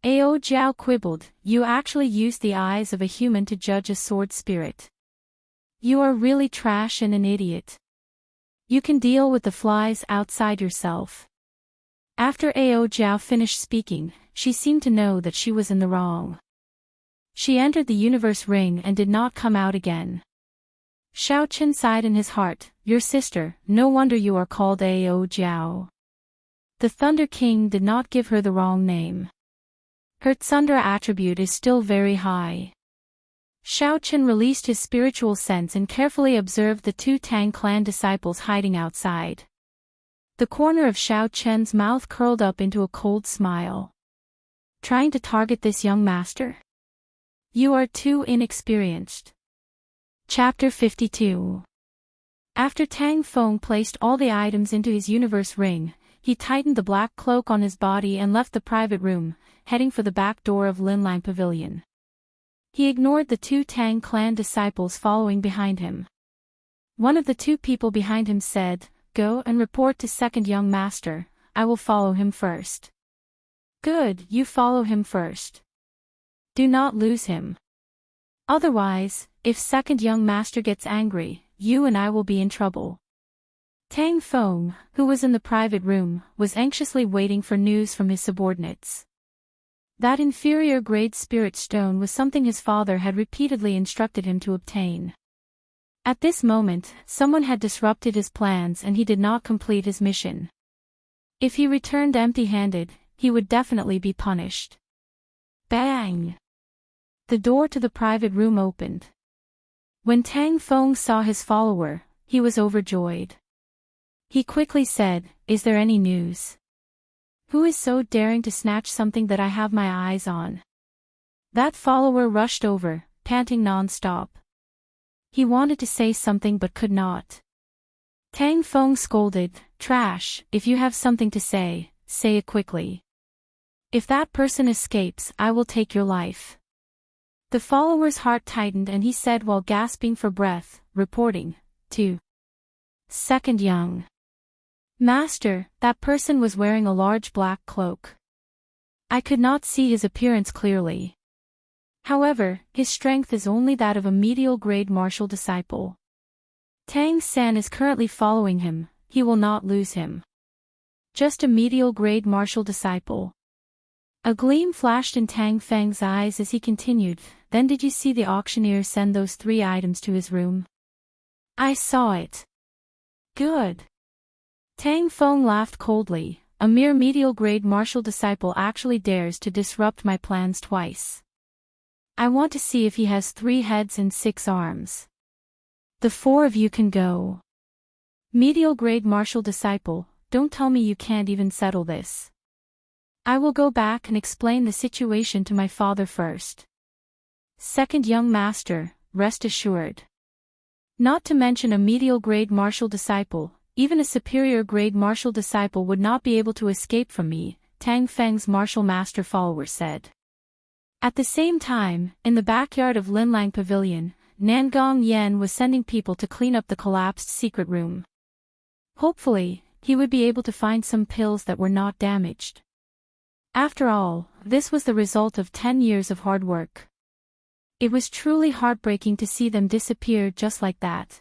S1: Ao Jiao quibbled, you actually used the eyes of a human to judge a sword spirit. You are really trash and an idiot. You can deal with the flies outside yourself. After Ao Jiao finished speaking, she seemed to know that she was in the wrong. She entered the universe ring and did not come out again. Xiao Chen sighed in his heart, your sister, no wonder you are called Ao Jiao. The Thunder King did not give her the wrong name. Her Thunder attribute is still very high. Xiao Chen released his spiritual sense and carefully observed the two Tang clan disciples hiding outside. The corner of Xiao Chen's mouth curled up into a cold smile. Trying to target this young master? You are too inexperienced. Chapter 52. After Tang Feng placed all the items into his universe ring, he tightened the black cloak on his body and left the private room, heading for the back door of Linlang Pavilion. He ignored the two Tang clan disciples following behind him. One of the two people behind him said, "Go and report to second young master, I will follow him first." Good, you follow him first. Do not lose him. Otherwise, if second young master gets angry, you and I will be in trouble. Tang Feng, who was in the private room, was anxiously waiting for news from his subordinates. That inferior grade spirit stone was something his father had repeatedly instructed him to obtain. At this moment, someone had disrupted his plans and he did not complete his mission. If he returned empty-handed, he would definitely be punished. Bang! The door to the private room opened. When Tang Feng saw his follower, he was overjoyed. He quickly said, "Is there any news? Who is so daring to snatch something that I have my eyes on?" That follower rushed over, panting non-stop. He wanted to say something but could not. Tang Feng scolded, "Trash, if you have something to say it quickly. If that person escapes, I will take your life." The follower's heart tightened and he said while gasping for breath, reporting to second young master, that person was wearing a large black cloak. I could not see his appearance clearly. However, his strength is only that of a medial grade martial disciple. Tang San is currently following him, he will not lose him. Just a medial grade martial disciple. A gleam flashed in Tang Feng's eyes as he continued, "Then did you see the auctioneer send those 3 items to his room?" "I saw it." "Good." Tang Feng laughed coldly, "A mere medial grade martial disciple actually dares to disrupt my plans twice. I want to see if he has 3 heads and 6 arms. The 4 of you can go." "Medial grade martial disciple, don't tell me you can't even settle this." "I will go back and explain the situation to my father first. Second young master, rest assured. Not to mention a medial grade martial disciple, even a superior grade martial disciple would not be able to escape from me," Tang Feng's martial master follower said. At the same time, in the backyard of Linlang Pavilion, Nangong Yen was sending people to clean up the collapsed secret room. Hopefully, he would be able to find some pills that were not damaged. After all, this was the result of 10 years of hard work. It was truly heartbreaking to see them disappear just like that.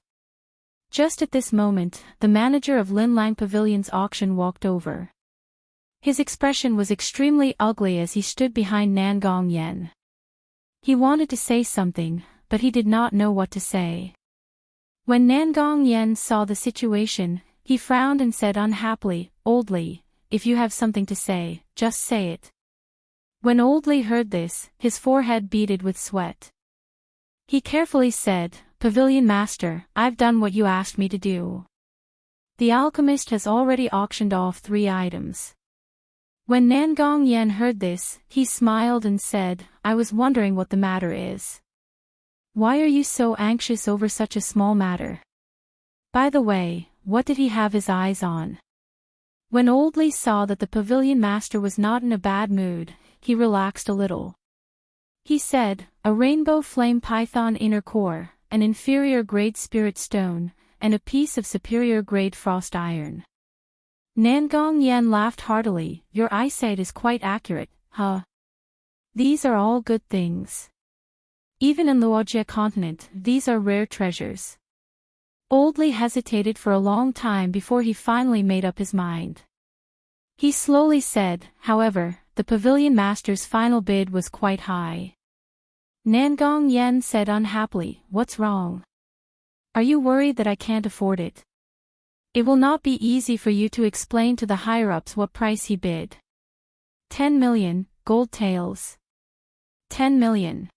S1: Just at this moment, the manager of Linlang Pavilion's auction walked over. His expression was extremely ugly as he stood behind Nangong Yen. He wanted to say something, but he did not know what to say. When Nangong Yen saw the situation, he frowned and said unhappily, "Old Li, if you have something to say, just say it." When Old Li heard this, his forehead beaded with sweat. He carefully said, "Pavilion Master, I've done what you asked me to do. The alchemist has already auctioned off 3 items." When Nangong Yen heard this, he smiled and said, "I was wondering what the matter is. Why are you so anxious over such a small matter? By the way, what did he have his eyes on?" When Old Li saw that the pavilion master was not in a bad mood, he relaxed a little. He said, "A rainbow flame python inner core, an inferior grade spirit stone, and a piece of superior grade frost iron." Nangong Yen laughed heartily, "Your eyesight is quite accurate, huh? These are all good things. Even in Luojia continent, these are rare treasures." Old Li hesitated for a long time before he finally made up his mind. He slowly said, "However, the pavilion master's final bid was quite high." Nangong Yen said unhappily, "What's wrong? Are you worried that I can't afford it?" It will not be easy for you to explain to the higher-ups what price he bid. 10 million, gold tails. 10 million.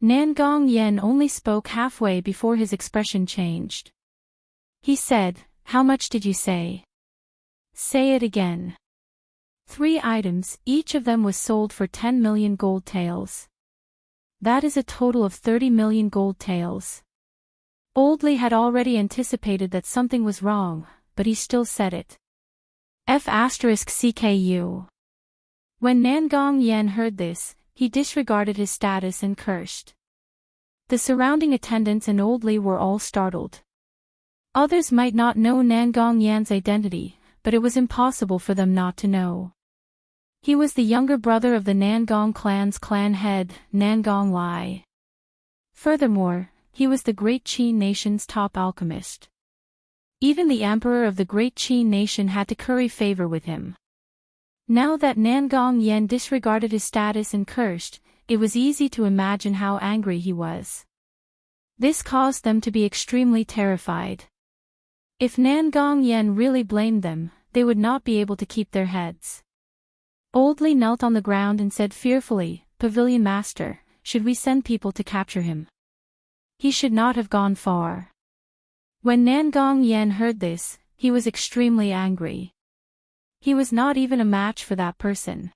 S1: Nangong Yen only spoke halfway before his expression changed. He said, "How much did you say?" "Say it again." 3 items, each of them was sold for 10 million gold taels. That is a total of 30 million gold taels. Oldly had already anticipated that something was wrong, but he still said it. F***CKU. When Nangong Yen heard this, he disregarded his status and cursed. The surrounding attendants and Oldly were all startled. Others might not know Nangong Yan's identity, but it was impossible for them not to know. He was the younger brother of the Nangong clan's clan head, Nangong Lai. Furthermore, he was the Great Qin nation's top alchemist. Even the emperor of the Great Qin nation had to curry favor with him. Now that Nangong Yen disregarded his status and cursed, it was easy to imagine how angry he was. This caused them to be extremely terrified. If Nangong Yen really blamed them, they would not be able to keep their heads. Oldly knelt on the ground and said fearfully, "Pavilion Master, should we send people to capture him? He should not have gone far." When Nangong Yen heard this, he was extremely angry. He was not even a match for that person.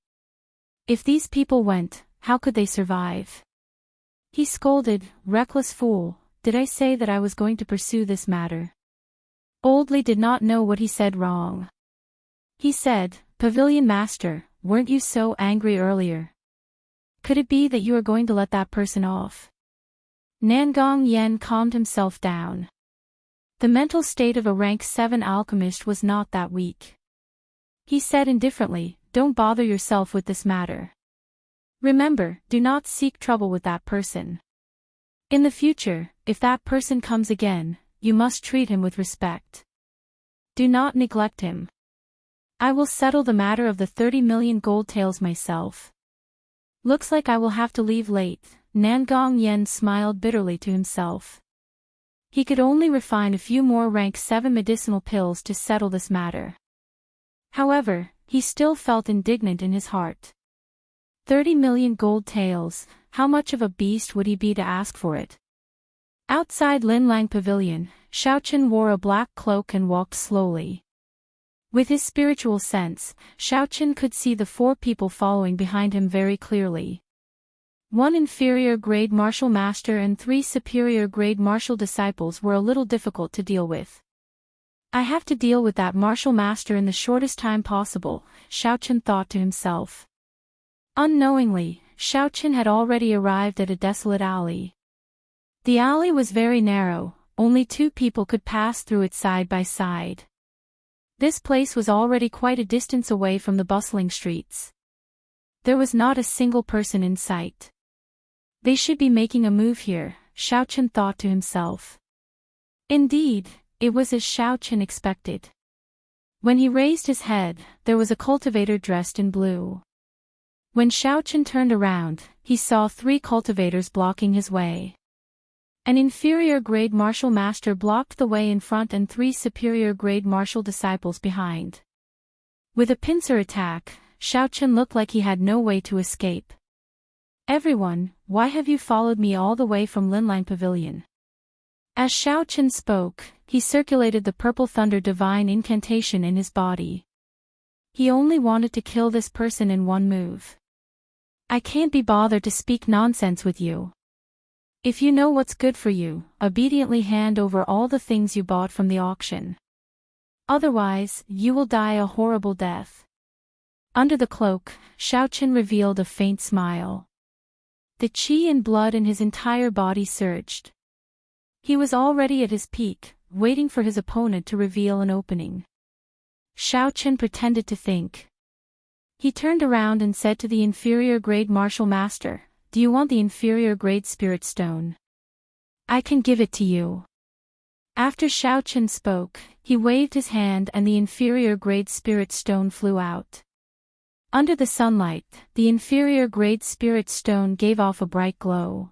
S1: If these people went, how could they survive? He scolded, "Reckless fool, did I say that I was going to pursue this matter?" Oldly did not know what he said wrong. He said, "Pavilion Master, weren't you so angry earlier? Could it be that you are going to let that person off?" Nangong Yen calmed himself down. The mental state of a rank 7 alchemist was not that weak. He said indifferently, "Don't bother yourself with this matter. Remember, do not seek trouble with that person. In the future, if that person comes again, you must treat him with respect. Do not neglect him. I will settle the matter of the 30 million gold taels myself." "Looks like I will have to leave late," Nangong Yen smiled bitterly to himself. He could only refine a few more rank 7 medicinal pills to settle this matter. However, he still felt indignant in his heart. 30 million gold taels, how much of a beast would he be to ask for it? Outside Linlang Pavilion, Xiaochen wore a black cloak and walked slowly. With his spiritual sense, Xiaochen could see the 4 people following behind him very clearly. 1 inferior-grade martial master and 3 superior-grade martial disciples were a little difficult to deal with. "I have to deal with that martial master in the shortest time possible," Xiaochen thought to himself. Unknowingly, Xiaochen had already arrived at a desolate alley. The alley was very narrow, only 2 people could pass through it side by side. This place was already quite a distance away from the bustling streets. There was not a single person in sight. They should be making a move here, Xiaochen thought to himself. Indeed, it was as Xiaochen expected. When he raised his head, there was a cultivator dressed in blue. When Xiaochen turned around, he saw 3 cultivators blocking his way. An inferior-grade martial master blocked the way in front and 3 superior-grade martial disciples behind. With a pincer attack, Xiaochen looked like he had no way to escape. "Everyone, why have you followed me all the way from Linlang Pavilion?" As Xiaochen spoke, he circulated the purple thunder divine incantation in his body. He only wanted to kill this person in one move. "I can't be bothered to speak nonsense with you. If you know what's good for you, obediently hand over all the things you bought from the auction. Otherwise, you will die a horrible death." Under the cloak, Xiaochen revealed a faint smile. The qi and blood in his entire body surged. He was already at his peak, waiting for his opponent to reveal an opening. Xiaochen pretended to think. He turned around and said to the inferior-grade martial master, "Do you want the inferior-grade spirit stone? I can give it to you." After Xiaochen spoke, he waved his hand and the inferior-grade spirit stone flew out. Under the sunlight, the inferior-grade spirit stone gave off a bright glow.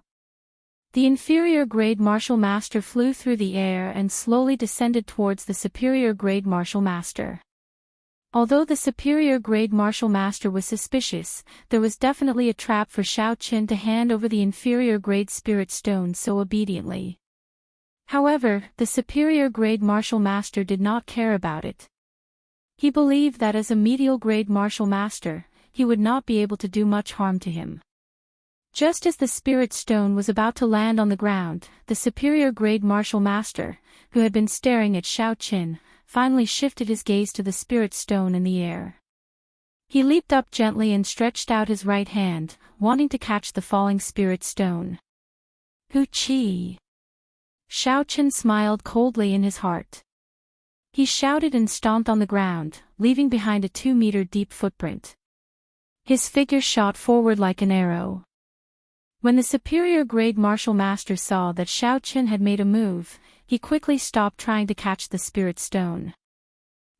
S1: The inferior-grade martial master flew through the air and slowly descended towards the superior-grade martial master. Although the superior-grade martial master was suspicious, there was definitely a trap for Xiao Qin to hand over the inferior-grade spirit stone so obediently. However, the superior-grade martial master did not care about it. He believed that as a medial-grade martial master, he would not be able to do much harm to him. Just as the spirit stone was about to land on the ground, the superior-grade martial master, who had been staring at Xiao Qin, finally shifted his gaze to the spirit stone in the air. He leaped up gently and stretched out his right hand, wanting to catch the falling spirit stone. Hu-chi! Xiao Qin smiled coldly in his heart. He shouted and stomped on the ground, leaving behind a 2-meter-deep footprint. His figure shot forward like an arrow. When the superior-grade martial master saw that Xiao Qin had made a move, he quickly stopped trying to catch the spirit stone.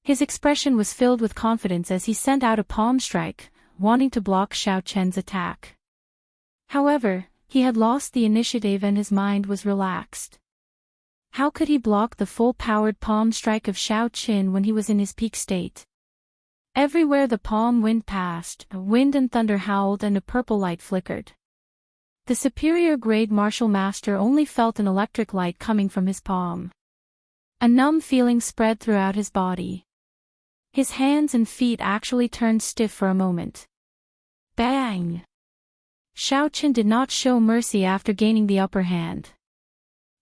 S1: His expression was filled with confidence as he sent out a palm strike, wanting to block Xiao Qin's attack. However, he had lost the initiative and his mind was relaxed. How could he block the full-powered palm strike of Xiao Qin when he was in his peak state? Everywhere the palm wind passed, wind and thunder howled and a purple light flickered. The superior-grade martial master only felt an electric light coming from his palm. A numb feeling spread throughout his body. His hands and feet actually turned stiff for a moment. Bang! Xiao Qin did not show mercy after gaining the upper hand.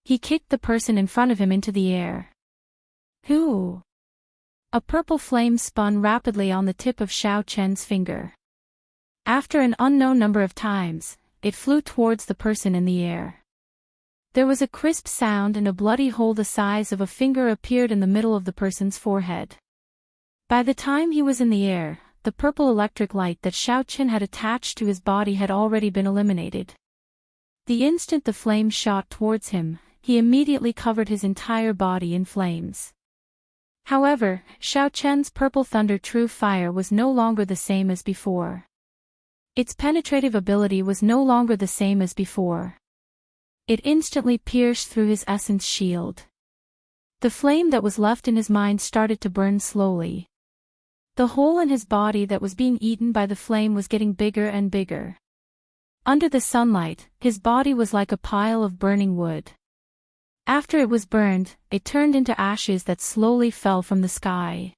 S1: He kicked the person in front of him into the air. Who? A purple flame spun rapidly on the tip of Xiao Qin's finger. After an unknown number of times, it flew towards the person in the air. There was a crisp sound and a bloody hole the size of a finger appeared in the middle of the person's forehead. By the time he was in the air, the purple electric light that Xiao Qin had attached to his body had already been eliminated. The instant the flame shot towards him, he immediately covered his entire body in flames. However, Xiao Qin's purple thunder true fire was no longer the same as before. Its penetrative ability was no longer the same as before. It instantly pierced through his essence shield. The flame that was left in his mind started to burn slowly. The hole in his body that was being eaten by the flame was getting bigger and bigger. Under the sunlight, his body was like a pile of burning wood. After it was burned, it turned into ashes that slowly fell from the sky.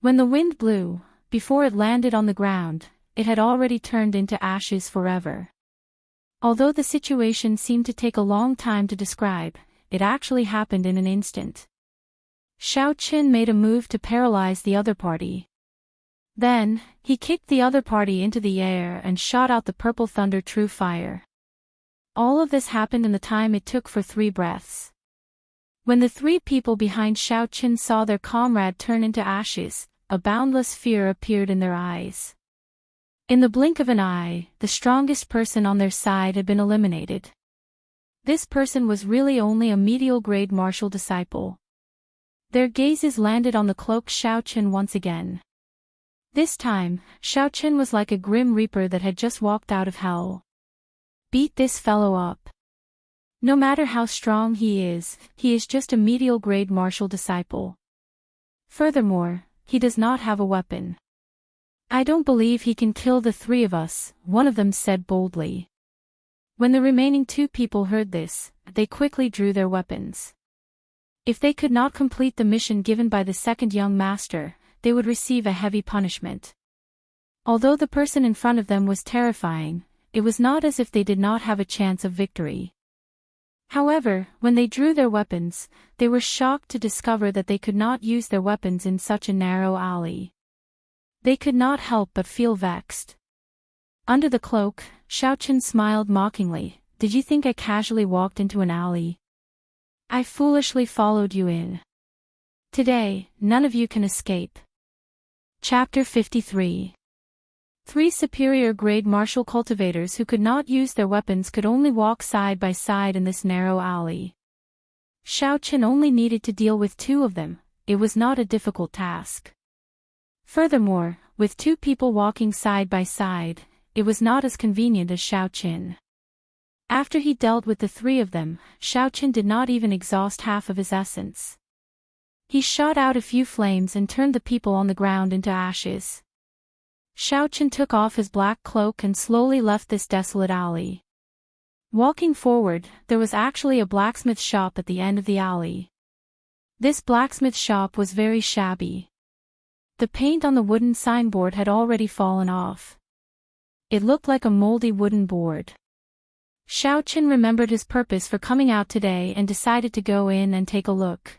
S1: When the wind blew, before it landed on the ground, it had already turned into ashes forever. Although the situation seemed to take a long time to describe, it actually happened in an instant. Xiao Qin made a move to paralyze the other party. Then, he kicked the other party into the air and shot out the purple thunder true fire. All of this happened in the time it took for 3 breaths. When the 3 people behind Xiao Qin saw their comrade turn into ashes, a boundless fear appeared in their eyes. In the blink of an eye, the strongest person on their side had been eliminated. This person was really only a medial-grade martial disciple. Their gazes landed on the cloaked Xiao Qin once again. This time, Xiao Qin was like a grim reaper that had just walked out of hell. Beat this fellow up. No matter how strong he is just a medial-grade martial disciple. Furthermore, he does not have a weapon. I don't believe he can kill the 3 of us, one of them said boldly. When the remaining 2 people heard this, they quickly drew their weapons. If they could not complete the mission given by the second young master, they would receive a heavy punishment. Although the person in front of them was terrifying, it was not as if they did not have a chance of victory. However, when they drew their weapons, they were shocked to discover that they could not use their weapons in such a narrow alley. They could not help but feel vexed. Under the cloak, Xiao Qin smiled mockingly. Did you think I casually walked into an alley? I foolishly followed you in. Today, none of you can escape. Chapter 53. 3 superior-grade martial cultivators who could not use their weapons could only walk side by side in this narrow alley. Xiao Qin only needed to deal with 2 of them. It was not a difficult task. Furthermore, with 2 people walking side by side, it was not as convenient as Xiao Qin. After he dealt with the three of them, Xiaochen did not even exhaust half of his essence. He shot out a few flames and turned the people on the ground into ashes. Xiaochen took off his black cloak and slowly left this desolate alley. Walking forward, there was actually a blacksmith shop at the end of the alley. This blacksmith shop was very shabby. The paint on the wooden signboard had already fallen off. It looked like a moldy wooden board. Xiaochen remembered his purpose for coming out today and decided to go in and take a look.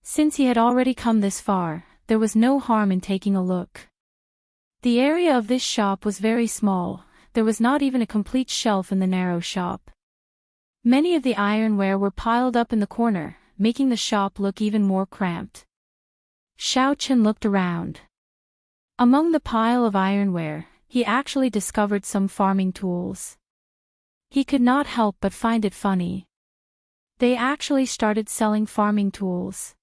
S1: Since he had already come this far, there was no harm in taking a look. The area of this shop was very small, there was not even a complete shelf in the narrow shop. Many of the ironware were piled up in the corner, making the shop look even more cramped. Xiaochen looked around. Among the pile of ironware, he actually discovered some farming tools. He could not help but find it funny. They actually started selling farming tools.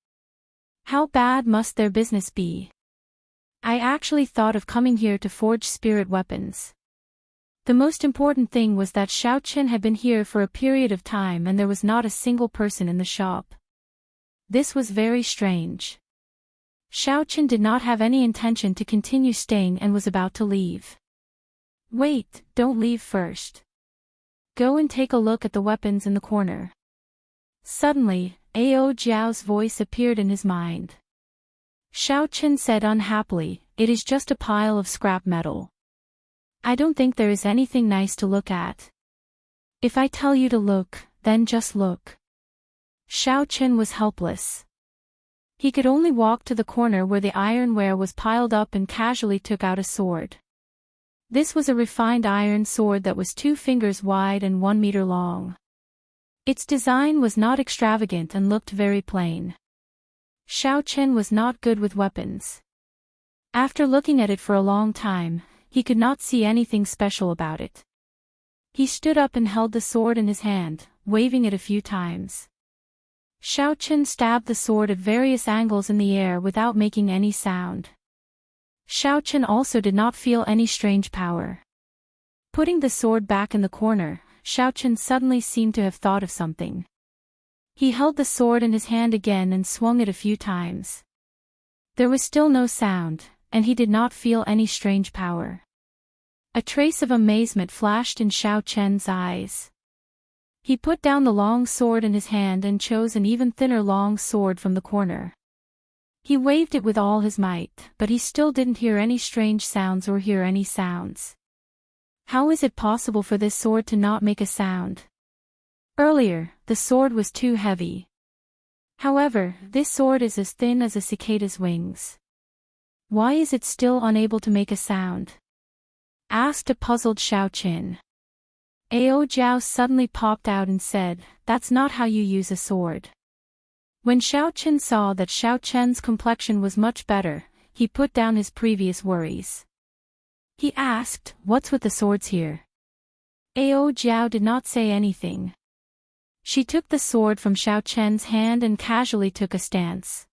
S1: How bad must their business be? I actually thought of coming here to forge spirit weapons. The most important thing was that Xiaochen had been here for a period of time and there was not a single person in the shop. This was very strange. Xiaochen did not have any intention to continue staying and was about to leave. Wait, don't leave first. Go and take a look at the weapons in the corner. Suddenly, Ao Jiao's voice appeared in his mind. Xiaochen said unhappily, "It is just a pile of scrap metal. I don't think there is anything nice to look at. If I tell you to look, then just look." Xiaochen was helpless. He could only walk to the corner where the ironware was piled up and casually took out a sword. This was a refined iron sword that was 2 fingers wide and 1 meter long. Its design was not extravagant and looked very plain. Xiaochen was not good with weapons. After looking at it for a long time, he could not see anything special about it. He stood up and held the sword in his hand, waving it a few times. Xiaochen stabbed the sword at various angles in the air without making any sound. Xiaochen also did not feel any strange power. Putting the sword back in the corner, Xiaochen suddenly seemed to have thought of something. He held the sword in his hand again and swung it a few times. There was still no sound, and he did not feel any strange power. A trace of amazement flashed in Xiaochen's eyes. He put down the long sword in his hand and chose an even thinner long sword from the corner. He waved it with all his might, but he still didn't hear any strange sounds or hear any sounds. How is it possible for this sword to not make a sound? Earlier, the sword was too heavy. However, this sword is as thin as a cicada's wings. Why is it still unable to make a sound? Asked a puzzled Xiaochen. Ao Jiao suddenly popped out and said, "That's not how you use a sword." When Xiaochen saw that Xiaochen's complexion was much better, he put down his previous worries. He asked, "What's with the swords here?" Ao Jiao did not say anything. She took the sword from Xiaochen's hand and casually took a stance.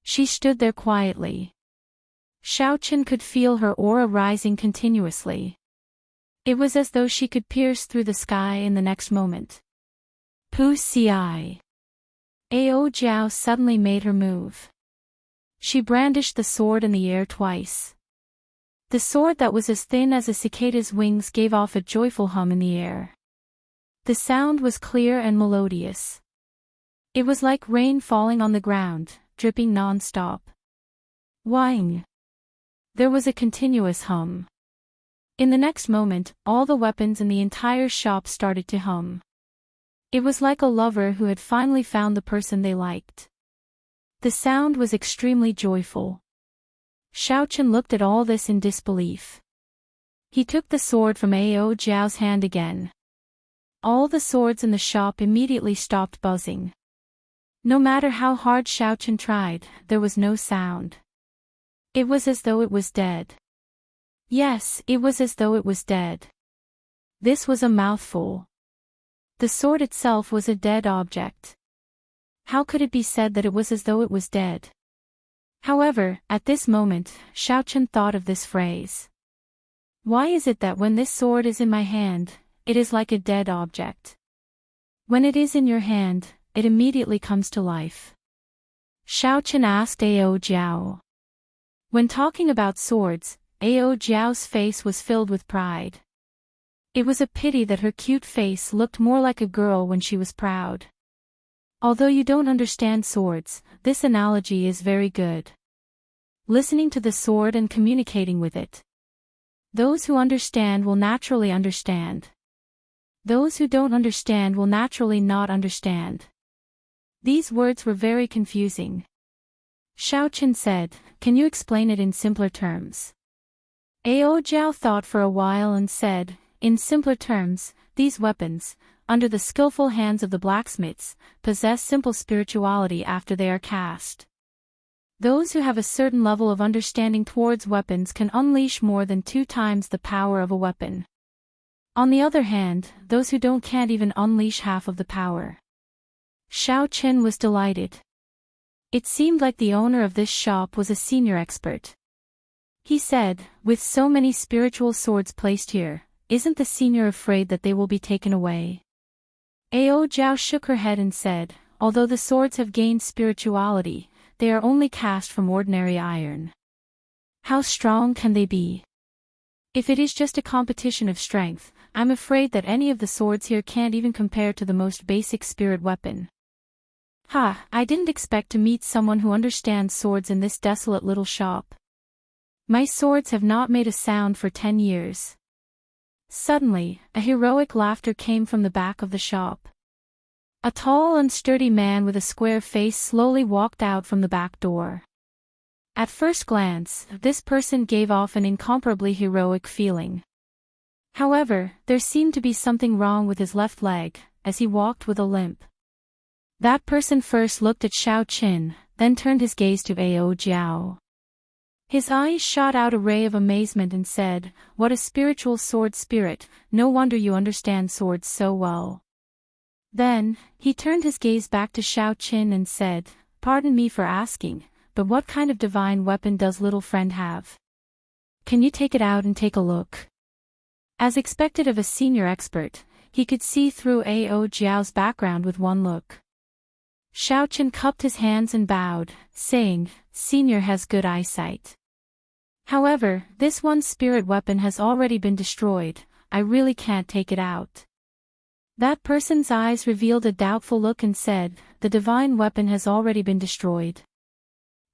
S1: She stood there quietly. Xiaochen could feel her aura rising continuously. It was as though she could pierce through the sky in the next moment. Pu Ci. Ao Jiao suddenly made her move. She brandished the sword in the air twice. The sword that was as thin as a cicada's wings gave off a joyful hum in the air. The sound was clear and melodious. It was like rain falling on the ground, dripping non-stop. Whing. There was a continuous hum. In the next moment, all the weapons in the entire shop started to hum. It was like a lover who had finally found the person they liked. The sound was extremely joyful. Xiaochen looked at all this in disbelief. He took the sword from Ao Jiao's hand again. All the swords in the shop immediately stopped buzzing. No matter how hard Xiaochen tried, there was no sound. It was as though it was dead. Yes, it was as though it was dead. This was a mouthful. The sword itself was a dead object. How could it be said that it was as though it was dead? However, at this moment, Xiaochen thought of this phrase. Why is it that when this sword is in my hand, it is like a dead object. When it is in your hand, it immediately comes to life. Xiaochen asked Ao Jiao. When talking about swords, Ao Jiao's face was filled with pride. It was a pity that her cute face looked more like a girl when she was proud. Although you don't understand swords, this analogy is very good. Listening to the sword and communicating with it. Those who understand will naturally understand. Those who don't understand will naturally not understand. These words were very confusing. Xiaochen said, "Can you explain it in simpler terms?" Ao Jiao thought for a while and said, "In simpler terms, these weapons, under the skillful hands of the blacksmiths, possess simple spirituality after they are cast. Those who have a certain level of understanding towards weapons can unleash more than 2 times the power of a weapon. On the other hand, those who don't can't even unleash half of the power." Xiaochen was delighted. It seemed like the owner of this shop was a senior expert. He said, "With so many spiritual swords placed here, isn't the senior afraid that they will be taken away?" Ao Jiao shook her head and said, "Although the swords have gained spirituality, they are only cast from ordinary iron. How strong can they be? If it is just a competition of strength, I'm afraid that any of the swords here can't even compare to the most basic spirit weapon." "Ha, I didn't expect to meet someone who understands swords in this desolate little shop. My swords have not made a sound for 10 years. Suddenly, a heroic laughter came from the back of the shop. A tall and sturdy man with a square face slowly walked out from the back door. At first glance, this person gave off an incomparably heroic feeling. However, there seemed to be something wrong with his left leg, as he walked with a limp. That person first looked at Xiaochen, then turned his gaze to Ao Jiao. His eyes shot out a ray of amazement and said, "What a spiritual sword spirit, no wonder you understand swords so well." Then, he turned his gaze back to Xiaochen and said, "Pardon me for asking, but what kind of divine weapon does little friend have? Can you take it out and take a look?" As expected of a senior expert, he could see through Ao Jiao's background with one look. Xiaochen cupped his hands and bowed, saying, "Senior has good eyesight. However, this one spirit weapon has already been destroyed, I really can't take it out." That person's eyes revealed a doubtful look and said, "The divine weapon has already been destroyed.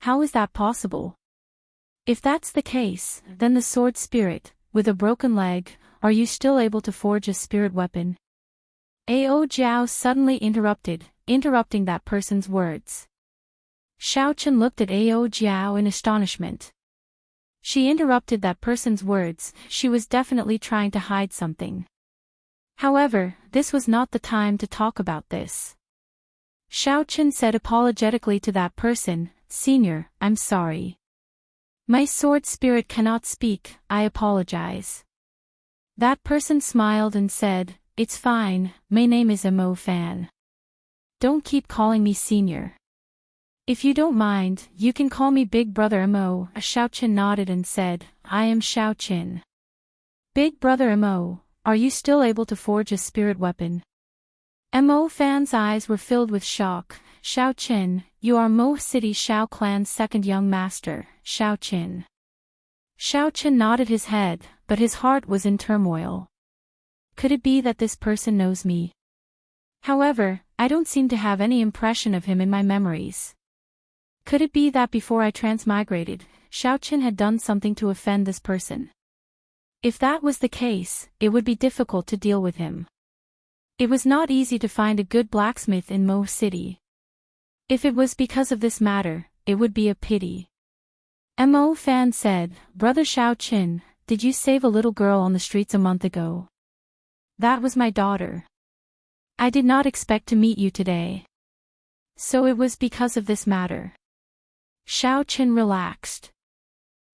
S1: How is that possible? If that's the case, then the sword spirit, with a broken leg, are you still able to forge a spirit weapon?" Ao Jiao suddenly interrupting that person's words. Xiaochen looked at Ao Jiao in astonishment. She interrupted that person's words, she was definitely trying to hide something. However, this was not the time to talk about this. Xiaochen said apologetically to that person, "Senior, I'm sorry. My sword spirit cannot speak, I apologize." That person smiled and said, "It's fine, my name is Mo Fan. Don't keep calling me senior. If you don't mind, you can call me Big Brother Mo." Xiaochen nodded and said, "I am Xiaochen." "Big Brother Mo, are you still able to forge a spirit weapon?" Mo Fan's eyes were filled with shock. "Xiaochen, you are Mo City Xiao Clan's second young master, Xiaochen." Xiaochen nodded his head, but his heart was in turmoil. Could it be that this person knows me? However, I don't seem to have any impression of him in my memories. Could it be that before I transmigrated, Xiaochen had done something to offend this person? If that was the case, it would be difficult to deal with him. It was not easy to find a good blacksmith in Mo City. If it was because of this matter, it would be a pity. Mo Fan said, "Brother Xiaochen, did you save a little girl on the streets a month ago?" "That was my daughter. I did not expect to meet you today. So it was because of this matter." Xiaochen relaxed.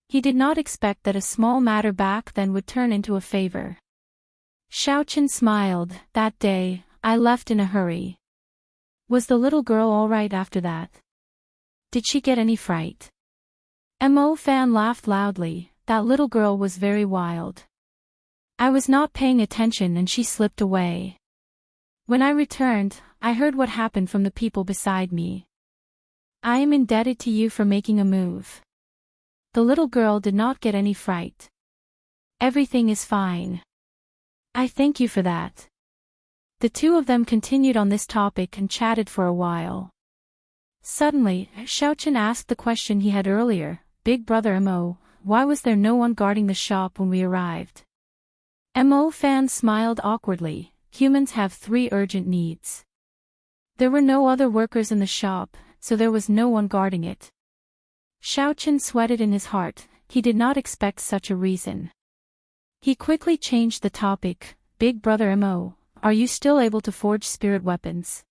S1: He did not expect that a small matter back then would turn into a favor. Xiaochen smiled. "That day, I left in a hurry. Was the little girl all right after that? Did she get any fright?" Mo Fan laughed loudly. "That little girl was very wild. I was not paying attention and she slipped away. When I returned, I heard what happened from the people beside me. I am indebted to you for making a move. The little girl did not get any fright. Everything is fine. I thank you for that. The two of them continued on this topic and chatted for a while. Suddenly, Xiaochen asked the question he had earlier, Big Brother Mo, why was there no one guarding the shop when we arrived? Mo Fan smiled awkwardly. Humans have 3 urgent needs. There were no other workers in the shop, so there was no one guarding it. Xiaochen sweated in his heart. He did not expect such a reason. He quickly changed the topic. Big Brother Mo, are you still able to forge spirit weapons?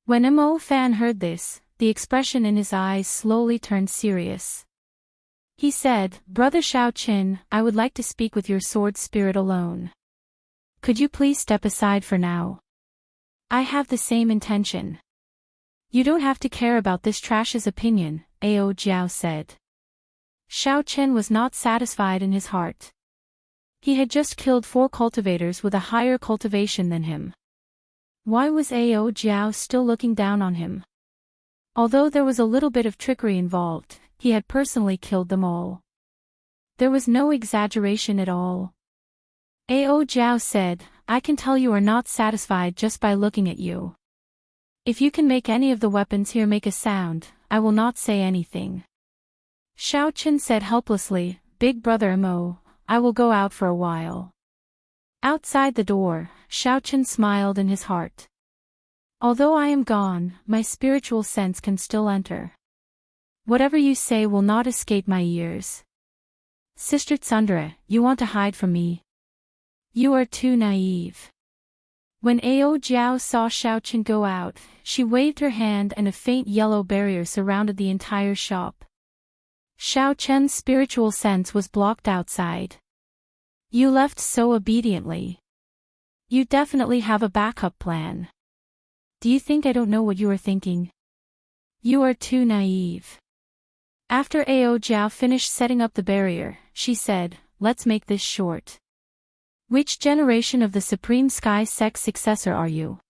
S1: When Mo Fan heard this, the expression in his eyes slowly turned serious. He said, Brother Xiaochen, I would like to speak with your sword spirit alone. Could you please step aside for now? I have the same intention. You don't have to care about this trash's opinion, Ao Jiao said. Xiaochen was not satisfied in his heart. He had just killed 4 cultivators with a higher cultivation than him. Why was Ao Jiao still looking down on him? Although there was a little bit of trickery involved, he had personally killed them all. There was no exaggeration at all. Ao Jiao said, I can tell you are not satisfied just by looking at you. If you can make any of the weapons here make a sound, I will not say anything. Xiaochen said helplessly, Big Brother Mo, I will go out for a while. Outside the door, Xiaochen smiled in his heart. Although I am gone, my spiritual sense can still enter. Whatever you say will not escape my ears. Sister Tsundere, you want to hide from me? You are too naive. When Ao Jiao saw Xiaochen go out, she waved her hand and a faint yellow barrier surrounded the entire shop. Xiaochen's spiritual sense was blocked outside. You left so obediently. You definitely have a backup plan. Do you think I don't know what you are thinking? You are too naive. After Ao Jiao finished setting up the barrier, she said, let's make this short. Which generation of the Supreme Sky Sect's successor are you?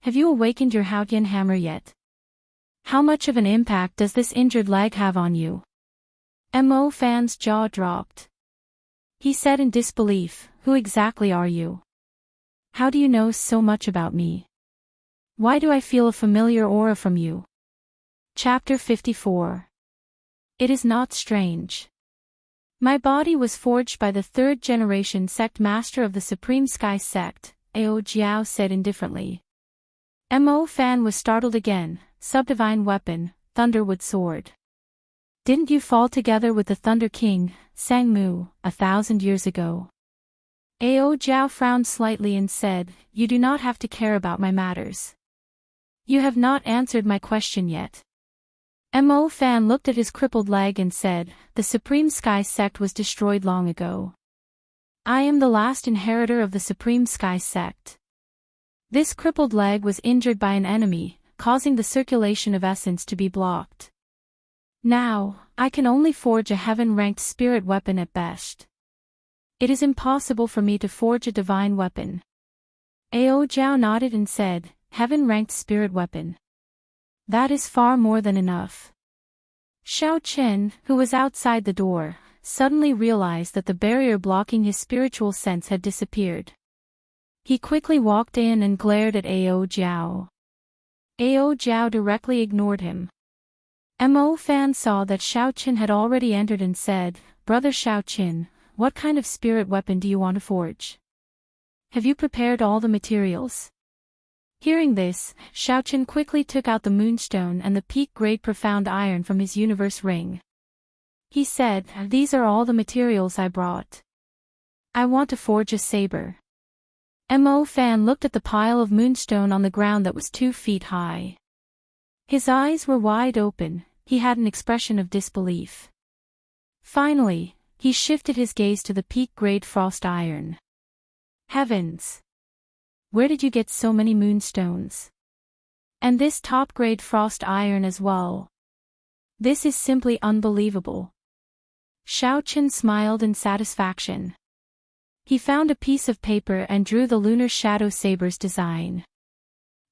S1: Have you awakened your Haotian hammer yet? How much of an impact does this injured leg have on you? Mo Fan's jaw dropped. He said in disbelief, who exactly are you? How do you know so much about me? Why do I feel a familiar aura from you? Chapter 54. It is not strange. My body was forged by the 3rd generation sect master of the Supreme Sky Sect, Ao Jiao said indifferently. Mo Fan was startled again, subdivine weapon, Thunderwood sword. Didn't you fall together with the Thunder King, Sang Mu, 1,000 years ago? Ao Jiao frowned slightly and said, you do not have to care about my matters. You have not answered my question yet. Mo Fan looked at his crippled leg and said, the Supreme Sky Sect was destroyed long ago. I am the last inheritor of the Supreme Sky Sect. This crippled leg was injured by an enemy, causing the circulation of essence to be blocked. Now, I can only forge a heaven-ranked spirit weapon at best. It is impossible for me to forge a divine weapon. Ao Jiao nodded and said, heaven-ranked spirit weapon. That is far more than enough. Xiaochen, who was outside the door, suddenly realized that the barrier blocking his spiritual sense had disappeared. He quickly walked in and glared at Ao Jiao. Ao Jiao directly ignored him. Mo Fan saw that Xiaochen had already entered and said, Brother Xiaochen, what kind of spirit weapon do you want to forge? Have you prepared all the materials? Hearing this, Xiaochen quickly took out the moonstone and the peak-grade profound iron from his universe ring. He said, these are all the materials I brought. I want to forge a saber. Mo Fan looked at the pile of moonstone on the ground that was 2 feet high. His eyes were wide open, he had an expression of disbelief. Finally, he shifted his gaze to the peak-grade frost iron. Heavens! Where did you get so many moonstones? And this top-grade frost iron as well. This is simply unbelievable. Xiaochen smiled in satisfaction. He found a piece of paper and drew the lunar shadow saber's design.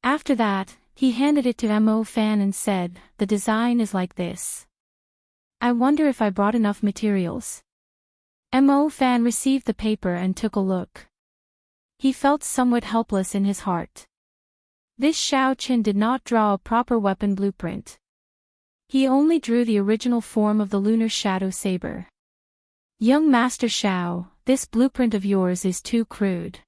S1: After that, he handed it to Mo Fan and said, "The design is like this. I wonder if I brought enough materials." Mo Fan received the paper and took a look. He felt somewhat helpless in his heart. This Xiao Qin did not draw a proper weapon blueprint. He only drew the original form of the lunar shadow saber. "Young Master Xiao, this blueprint of yours is too crude.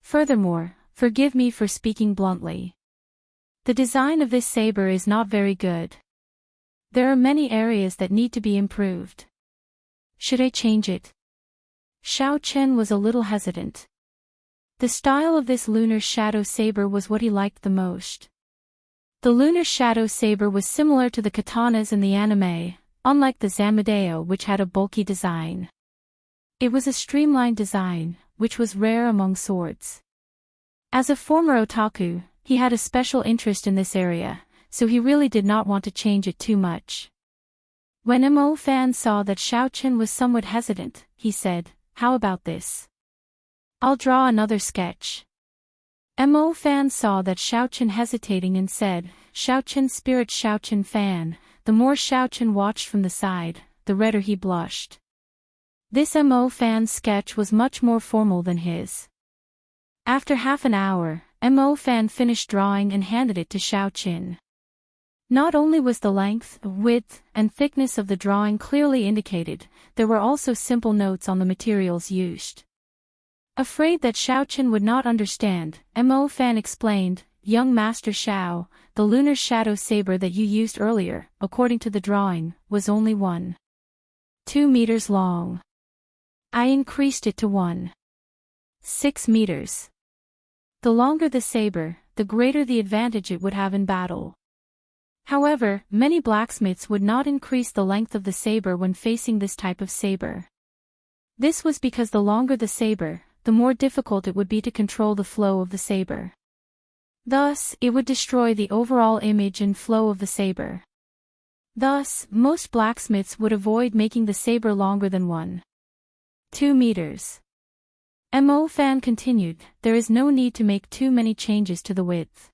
S1: Furthermore, forgive me for speaking bluntly. The design of this saber is not very good. There are many areas that need to be improved. Should I change it?" Xiao Chen was a little hesitant. The style of this lunar shadow saber was what he liked the most. The lunar shadow saber was similar to the katanas in the anime, unlike the Zamadeo, which had a bulky design. It was a streamlined design, which was rare among swords. As a former otaku, he had a special interest in this area, so he really did not want to change it too much. When Mo Fan saw that Xiao Chen was somewhat hesitant, he said, "How about this? I'll draw another sketch." Mo Fan saw that Xiao Chen hesitating and said, "Xiao Chen spirit Xiao Chen Fan." The more Xiao Chen watched from the side, the redder he blushed. This Mo Fan's sketch was much more formal than his. After half an hour, Mo Fan finished drawing and handed it to Xiao Chen. Not only was the length, width, and thickness of the drawing clearly indicated, there were also simple notes on the materials used. Afraid that Xiao Chen would not understand, Mo Fan explained, "Young Master Xiao, the lunar shadow saber that you used earlier, according to the drawing, was only 1.2 meters long. I increased it to 1.6 meters. The longer the saber, the greater the advantage it would have in battle. However, many blacksmiths would not increase the length of the saber when facing this type of saber. This was because the longer the saber, the more difficult it would be to control the flow of the saber. Thus, it would destroy the overall image and flow of the saber. Thus, most blacksmiths would avoid making the saber longer than 1.2 meters. Mo Fan continued, "There is no need to make too many changes to the width.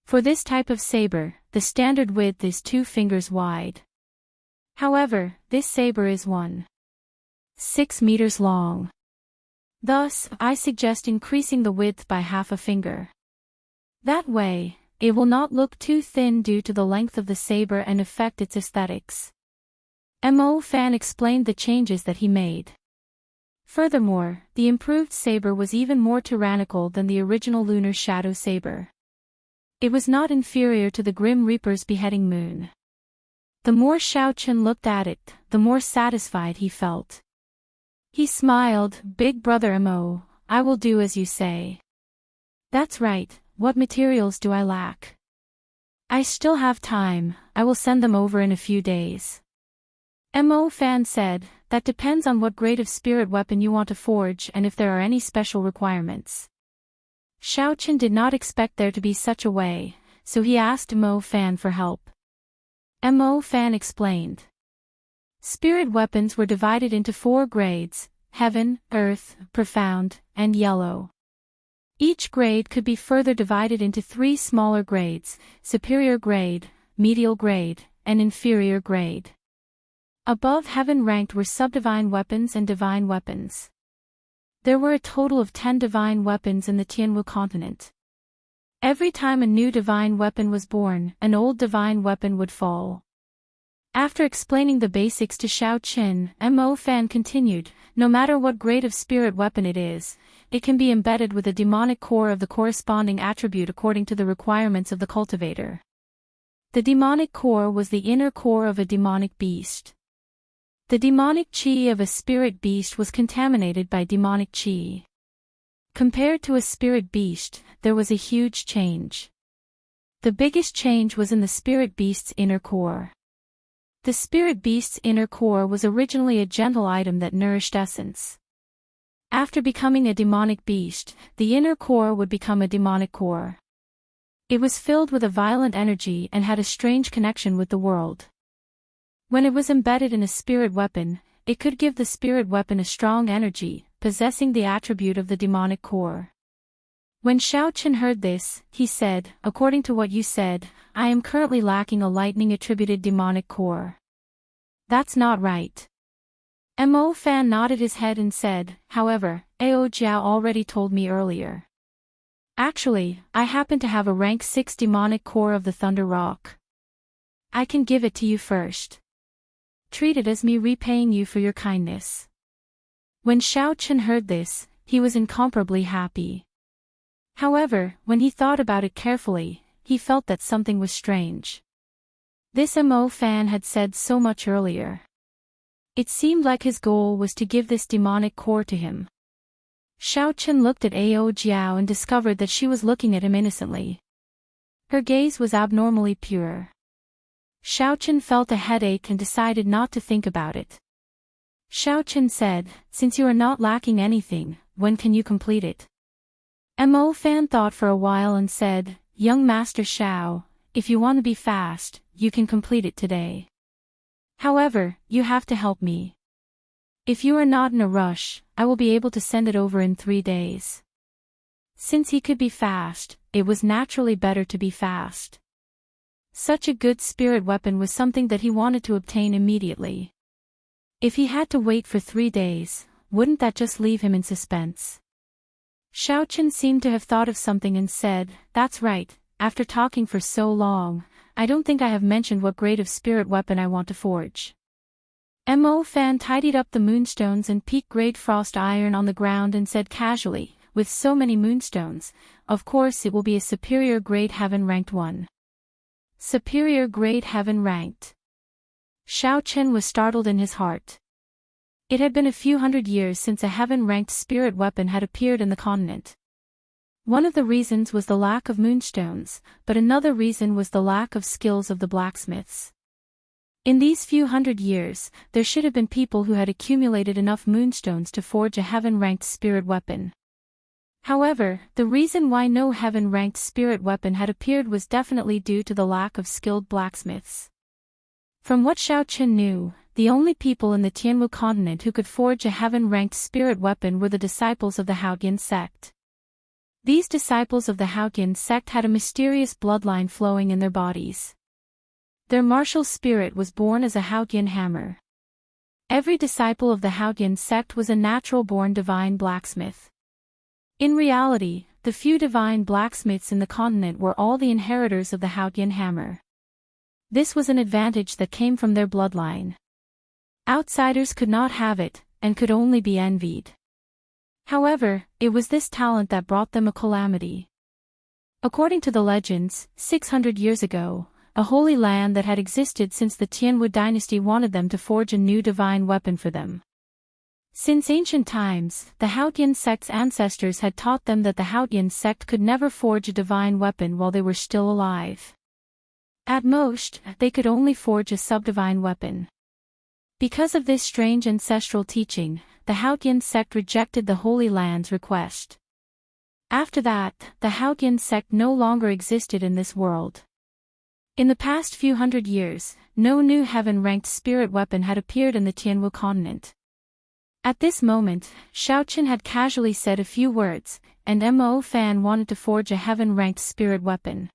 S1: For this type of saber, the standard width is 2 fingers wide. However, this saber is 1.6 meters long. Thus, I suggest increasing the width by half a finger. That way, it will not look too thin due to the length of the saber and affect its aesthetics." Mo Fan explained the changes that he made. Furthermore, the improved saber was even more tyrannical than the original lunar shadow saber. It was not inferior to the Grim Reaper's beheading moon. The more Xiao Chen looked at it, the more satisfied he felt. He smiled, "Big brother Mo, I will do as you say." "That's right, what materials do I lack?" "I still have time, I will send them over in a few days." Mo Fan said, "That depends on what grade of spirit weapon you want to forge and if there are any special requirements." Xiao Chen did not expect there to be such a way, so he asked Mo Fan for help. Mo Fan explained. Spirit weapons were divided into 4 grades: Heaven, Earth, Profound, and Yellow. Each grade could be further divided into 3 smaller grades: Superior Grade, Medial Grade, and Inferior Grade. Above Heaven ranked were Subdivine Weapons and Divine Weapons. There were a total of 10 divine weapons in the Tianwu continent. Every time a new divine weapon was born, an old divine weapon would fall. After explaining the basics to Xiao Chen, Mo Fan continued, "No matter what grade of spirit weapon it is, it can be embedded with a demonic core of the corresponding attribute according to the requirements of the cultivator." The demonic core was the inner core of a demonic beast. The demonic chi of a spirit beast was contaminated by demonic chi. Compared to a spirit beast, there was a huge change. The biggest change was in the spirit beast's inner core. The spirit beast's inner core was originally a gentle item that nourished essence. After becoming a demonic beast, the inner core would become a demonic core. It was filled with a violent energy and had a strange connection with the world. When it was embedded in a spirit weapon, it could give the spirit weapon a strong energy, possessing the attribute of the demonic core. When Xiaochen heard this, he said, "According to what you said, I am currently lacking a lightning-attributed demonic core." "That's not right." Mo Fan nodded his head and said, "However, Ao Jiao already told me earlier. Actually, I happen to have a rank 6 demonic core of the Thunder Rock. I can give it to you first. Treat it as me repaying you for your kindness." When Xiaochen heard this, he was incomparably happy. However, when he thought about it carefully, he felt that something was strange. This Mo Fan had said so much earlier. It seemed like his goal was to give this demonic core to him. Xiaochen looked at Ao Jiao and discovered that she was looking at him innocently. Her gaze was abnormally pure. Xiaochen felt a headache and decided not to think about it. Xiaochen said, "Since you are not lacking anything, when can you complete it?" Mo Fan thought for a while and said, "Young Master Xiao, if you want to be fast, you can complete it today. However, you have to help me. If you are not in a rush, I will be able to send it over in 3 days." Since he could be fast, it was naturally better to be fast. Such a good spirit weapon was something that he wanted to obtain immediately. If he had to wait for 3 days, wouldn't that just leave him in suspense? Xiaochen seemed to have thought of something and said, "That's right, after talking for so long, I don't think I have mentioned what grade of spirit weapon I want to forge." Mo Fan tidied up the moonstones and peak grade frost iron on the ground and said casually, "With so many moonstones, of course it will be a superior grade heaven ranked one." Superior grade heaven ranked. Xiaochen was startled in his heart. It had been a few hundred years since a heaven-ranked spirit weapon had appeared in the continent. One of the reasons was the lack of moonstones, but another reason was the lack of skills of the blacksmiths. In these few hundred years, there should have been people who had accumulated enough moonstones to forge a heaven-ranked spirit weapon. However, the reason why no heaven-ranked spirit weapon had appeared was definitely due to the lack of skilled blacksmiths. From what Xiaochen knew, the only people in the Tianwu continent who could forge a heaven-ranked spirit weapon were the disciples of the Haotian sect. These disciples of the Haotian sect had a mysterious bloodline flowing in their bodies. Their martial spirit was born as a Haotian hammer. Every disciple of the Haotian sect was a natural-born divine blacksmith. In reality, the few divine blacksmiths in the continent were all the inheritors of the Haotian hammer. This was an advantage that came from their bloodline. Outsiders could not have it, and could only be envied. However, it was this talent that brought them a calamity. According to the legends, 600 years ago, a holy land that had existed since the Tianwu dynasty wanted them to forge a new divine weapon for them. Since ancient times, the Haotian sect's ancestors had taught them that the Haotian sect could never forge a divine weapon while they were still alive. At most, they could only forge a subdivine weapon. Because of this strange ancestral teaching, the Haotian sect rejected the Holy Land's request. After that, the Haotian sect no longer existed in this world. In the past few hundred years, no new heaven-ranked spirit weapon had appeared in the Tianwu continent. At this moment, Xiaochen had casually said a few words, and Mo Fan wanted to forge a heaven-ranked spirit weapon.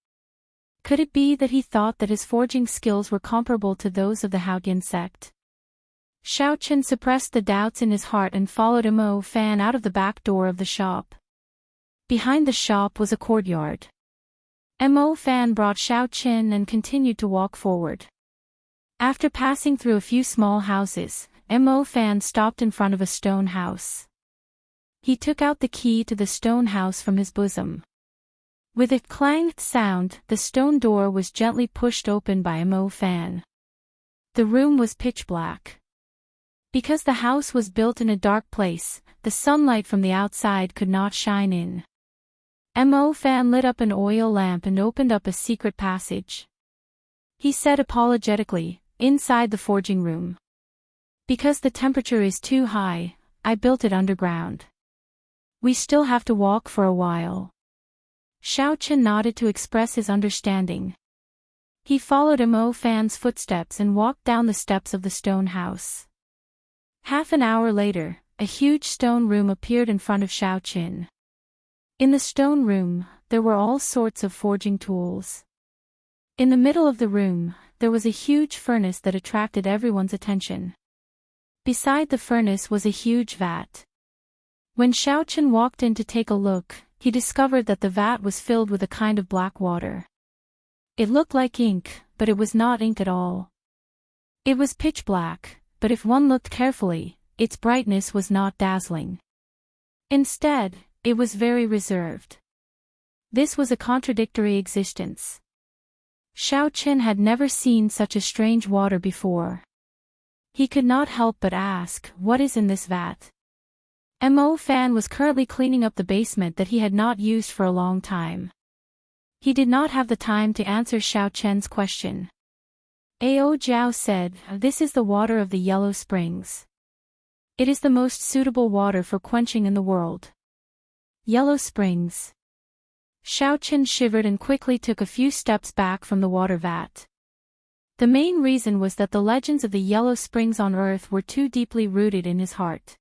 S1: Could it be that he thought that his forging skills were comparable to those of the Haotian sect? Xiaochen suppressed the doubts in his heart and followed Mo Fan out of the back door of the shop. Behind the shop was a courtyard. Mo Fan brought Xiaochen and continued to walk forward. After passing through a few small houses, Mo Fan stopped in front of a stone house. He took out the key to the stone house from his bosom. With a clanged sound, the stone door was gently pushed open by Mo Fan. The room was pitch black. Because the house was built in a dark place, the sunlight from the outside could not shine in. Mo Fan lit up an oil lamp and opened up a secret passage. He said apologetically, "Inside the forging room. Because the temperature is too high, I built it underground. We still have to walk for a while." Xiaochen nodded to express his understanding. He followed Mo Fan's footsteps and walked down the steps of the stone house. Half an hour later, a huge stone room appeared in front of Xiaoqin. In the stone room, there were all sorts of forging tools. In the middle of the room, there was a huge furnace that attracted everyone's attention. Beside the furnace was a huge vat. When Xiaoqin walked in to take a look, he discovered that the vat was filled with a kind of black water. It looked like ink, but it was not ink at all. It was pitch black, but if one looked carefully, its brightness was not dazzling. Instead, it was very reserved. This was a contradictory existence. Xiaoqin had never seen such a strange water before. He could not help but ask, "What is in this vat?" Mo Fan was currently cleaning up the basement that he had not used for a long time. He did not have the time to answer Xiaoqin's question. Ao Jiao said, "This is the water of the Yellow Springs. It is the most suitable water for quenching in the world." Yellow Springs. Xiaoqin shivered and quickly took a few steps back from the water vat. The main reason was that the legends of the Yellow Springs on Earth were too deeply rooted in his heart.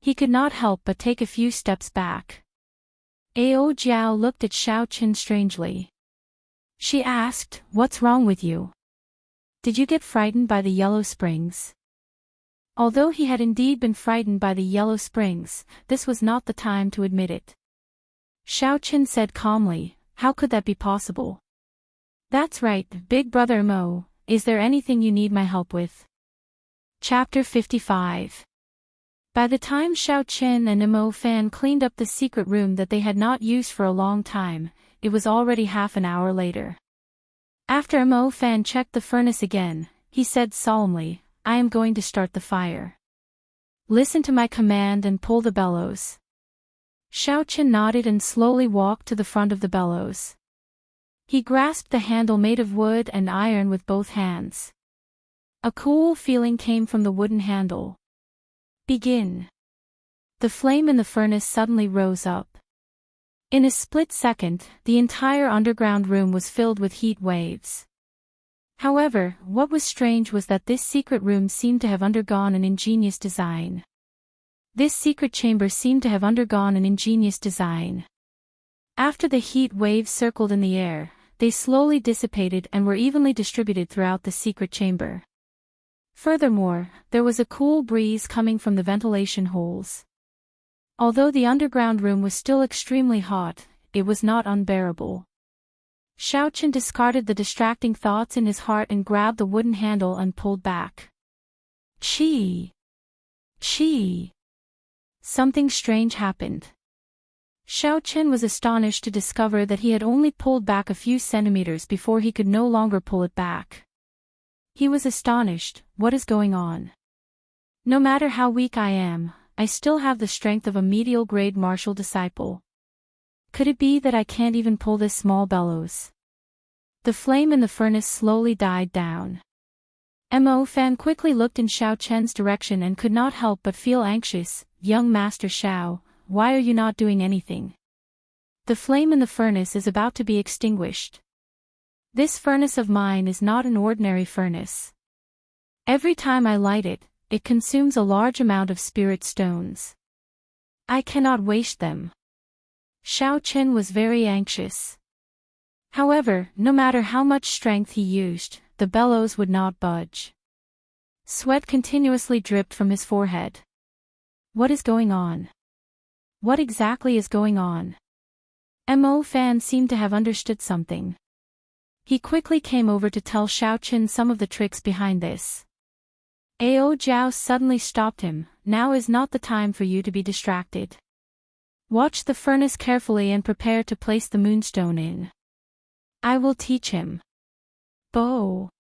S1: He could not help but take a few steps back. Ao Jiao looked at Xiaoqin strangely. She asked, "What's wrong with you? Did you get frightened by the Yellow Springs?" Although he had indeed been frightened by the Yellow Springs, this was not the time to admit it. Xiaoqin said calmly, "How could that be possible?" "That's right, Big Brother Mo, is there anything you need my help with?" Chapter 55. By the time Xiaoqin and Mo Fan cleaned up the secret room that they had not used for a long time, it was already half an hour later. After Mo Fan checked the furnace again, he said solemnly, "I am going to start the fire. Listen to my command and pull the bellows." Xiaoqin nodded and slowly walked to the front of the bellows. He grasped the handle made of wood and iron with both hands. A cool feeling came from the wooden handle. "Begin." The flame in the furnace suddenly rose up. In a split second, the entire underground room was filled with heat waves. However, what was strange was that this secret room seemed to have undergone an ingenious design. This secret chamber seemed to have undergone an ingenious design. After the heat waves circled in the air, they slowly dissipated and were evenly distributed throughout the secret chamber. Furthermore, there was a cool breeze coming from the ventilation holes. Although the underground room was still extremely hot, it was not unbearable. Xiaoqin discarded the distracting thoughts in his heart and grabbed the wooden handle and pulled back. Chee! Chee! Something strange happened. Xiaoqin was astonished to discover that he had only pulled back a few centimeters before he could no longer pull it back. He was astonished. What is going on? No matter how weak I am, I still have the strength of a medial grade martial disciple. Could it be that I can't even pull this small bellows? The flame in the furnace slowly died down. Mo Fan quickly looked in Xiaoqin's direction and could not help but feel anxious. "Young Master Xiao, why are you not doing anything? The flame in the furnace is about to be extinguished. This furnace of mine is not an ordinary furnace. Every time I light it, it consumes a large amount of spirit stones. I cannot waste them." Xiaoqin was very anxious. However, no matter how much strength he used, the bellows would not budge. Sweat continuously dripped from his forehead. What is going on? What exactly is going on? Mo Fan seemed to have understood something. He quickly came over to tell Xiaoqin some of the tricks behind this. Ao Jiao suddenly stopped him. "Now is not the time for you to be distracted. Watch the furnace carefully and prepare to place the moonstone in. I will teach him." Bo!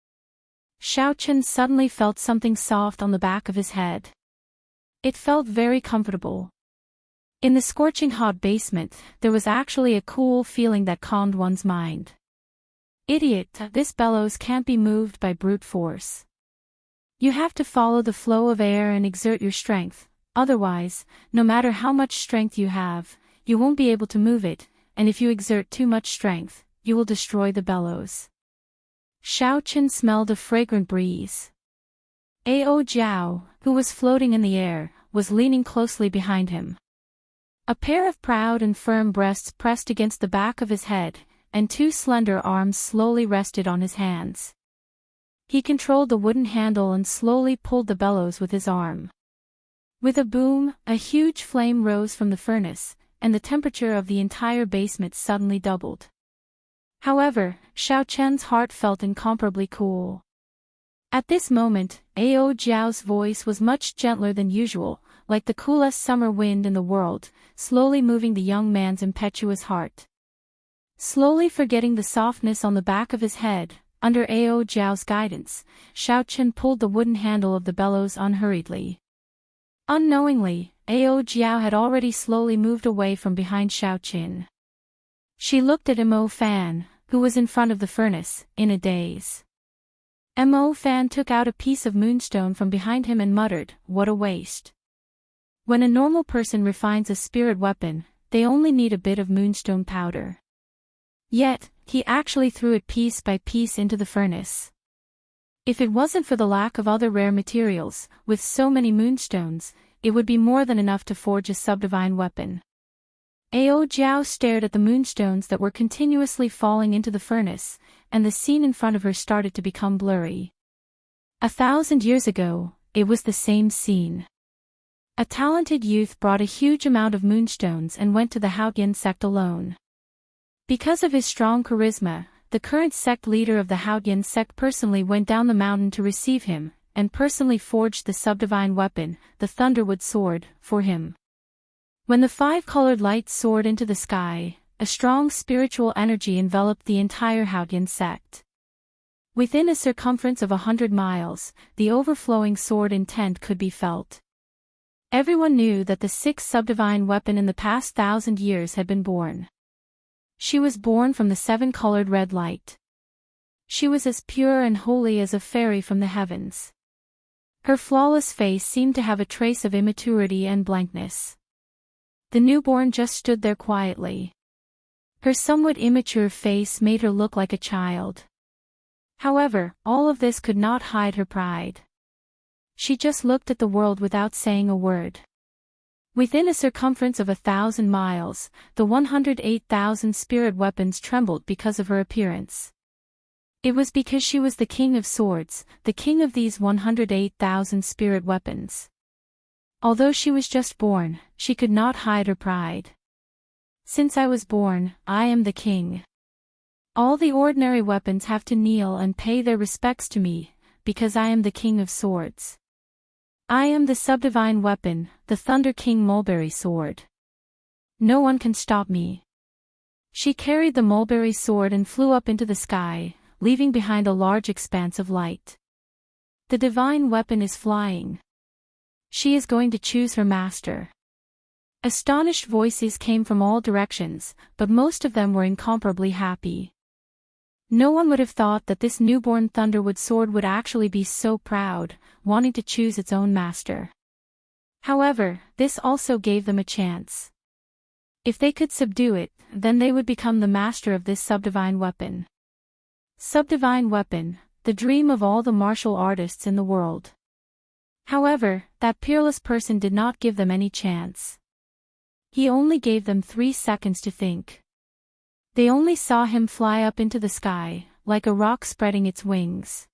S1: Xiaoqin suddenly felt something soft on the back of his head. It felt very comfortable. In the scorching hot basement, there was actually a cool feeling that calmed one's mind. Idiot, this bellows can't be moved by brute force. You have to follow the flow of air and exert your strength. Otherwise, no matter how much strength you have, you won't be able to move it, and if you exert too much strength, you will destroy the bellows. Xiaoqin smelled a fragrant breeze. Ao Jiao, who was floating in the air, was leaning closely behind him. A pair of proud and firm breasts pressed against the back of his head, and two slender arms slowly rested on his hands. He controlled the wooden handle and slowly pulled the bellows with his arm. With a boom, a huge flame rose from the furnace, and the temperature of the entire basement suddenly doubled. However, Xiao Chen's heart felt incomparably cool. At this moment, Ao Jiao's voice was much gentler than usual, like the coolest summer wind in the world, slowly moving the young man's impetuous heart. Slowly forgetting the softness on the back of his head, under Ao Jiao's guidance, Xiao Chen pulled the wooden handle of the bellows unhurriedly. Unknowingly, Ao Jiao had already slowly moved away from behind Xiao Chen. She looked at Mo Fan, who was in front of the furnace, in a daze. Mo Fan took out a piece of moonstone from behind him and muttered, "What a waste." When a normal person refines a spirit weapon, they only need a bit of moonstone powder. Yet, he actually threw it piece by piece into the furnace. If it wasn't for the lack of other rare materials, with so many moonstones, it would be more than enough to forge a subdivine weapon. Ao Jiao stared at the moonstones that were continuously falling into the furnace, and the scene in front of her started to become blurry. 1,000 years ago, it was the same scene. A talented youth brought a huge amount of moonstones and went to the Haoyan sect alone. Because of his strong charisma, the current sect leader of the Haoyan sect personally went down the mountain to receive him, and personally forged the subdivine weapon, the Thunderwood Sword, for him. When the five-colored light soared into the sky, a strong spiritual energy enveloped the entire Haoyan sect. Within a circumference of 100 miles, the overflowing sword intent could be felt. Everyone knew that the sixth subdivine weapon in the past 1,000 years had been born. She was born from the seven-colored red light. She was as pure and holy as a fairy from the heavens. Her flawless face seemed to have a trace of immaturity and blankness. The newborn just stood there quietly. Her somewhat immature face made her look like a child. However, all of this could not hide her pride. She just looked at the world without saying a word. Within a circumference of 1,000 miles, the 108,000 spirit weapons trembled because of her appearance. It was because she was the king of swords, the king of these 108,000 spirit weapons. Although she was just born, she could not hide her pride. Since I was born, I am the king. All the ordinary weapons have to kneel and pay their respects to me, because I am the king of swords. I am the subdivine weapon, the Thunder King Mulberry Sword. No one can stop me. She carried the mulberry sword and flew up into the sky, leaving behind a large expanse of light. The divine weapon is flying. She is going to choose her master. Astonished voices came from all directions, but most of them were incomparably happy. No one would have thought that this newborn Thunderwood Sword would actually be so proud, wanting to choose its own master. However, this also gave them a chance. If they could subdue it, then they would become the master of this subdivine weapon. Subdivine weapon, the dream of all the martial artists in the world. However, that peerless person did not give them any chance. He only gave them 3 seconds to think. They only saw him fly up into the sky, like a rock spreading its wings.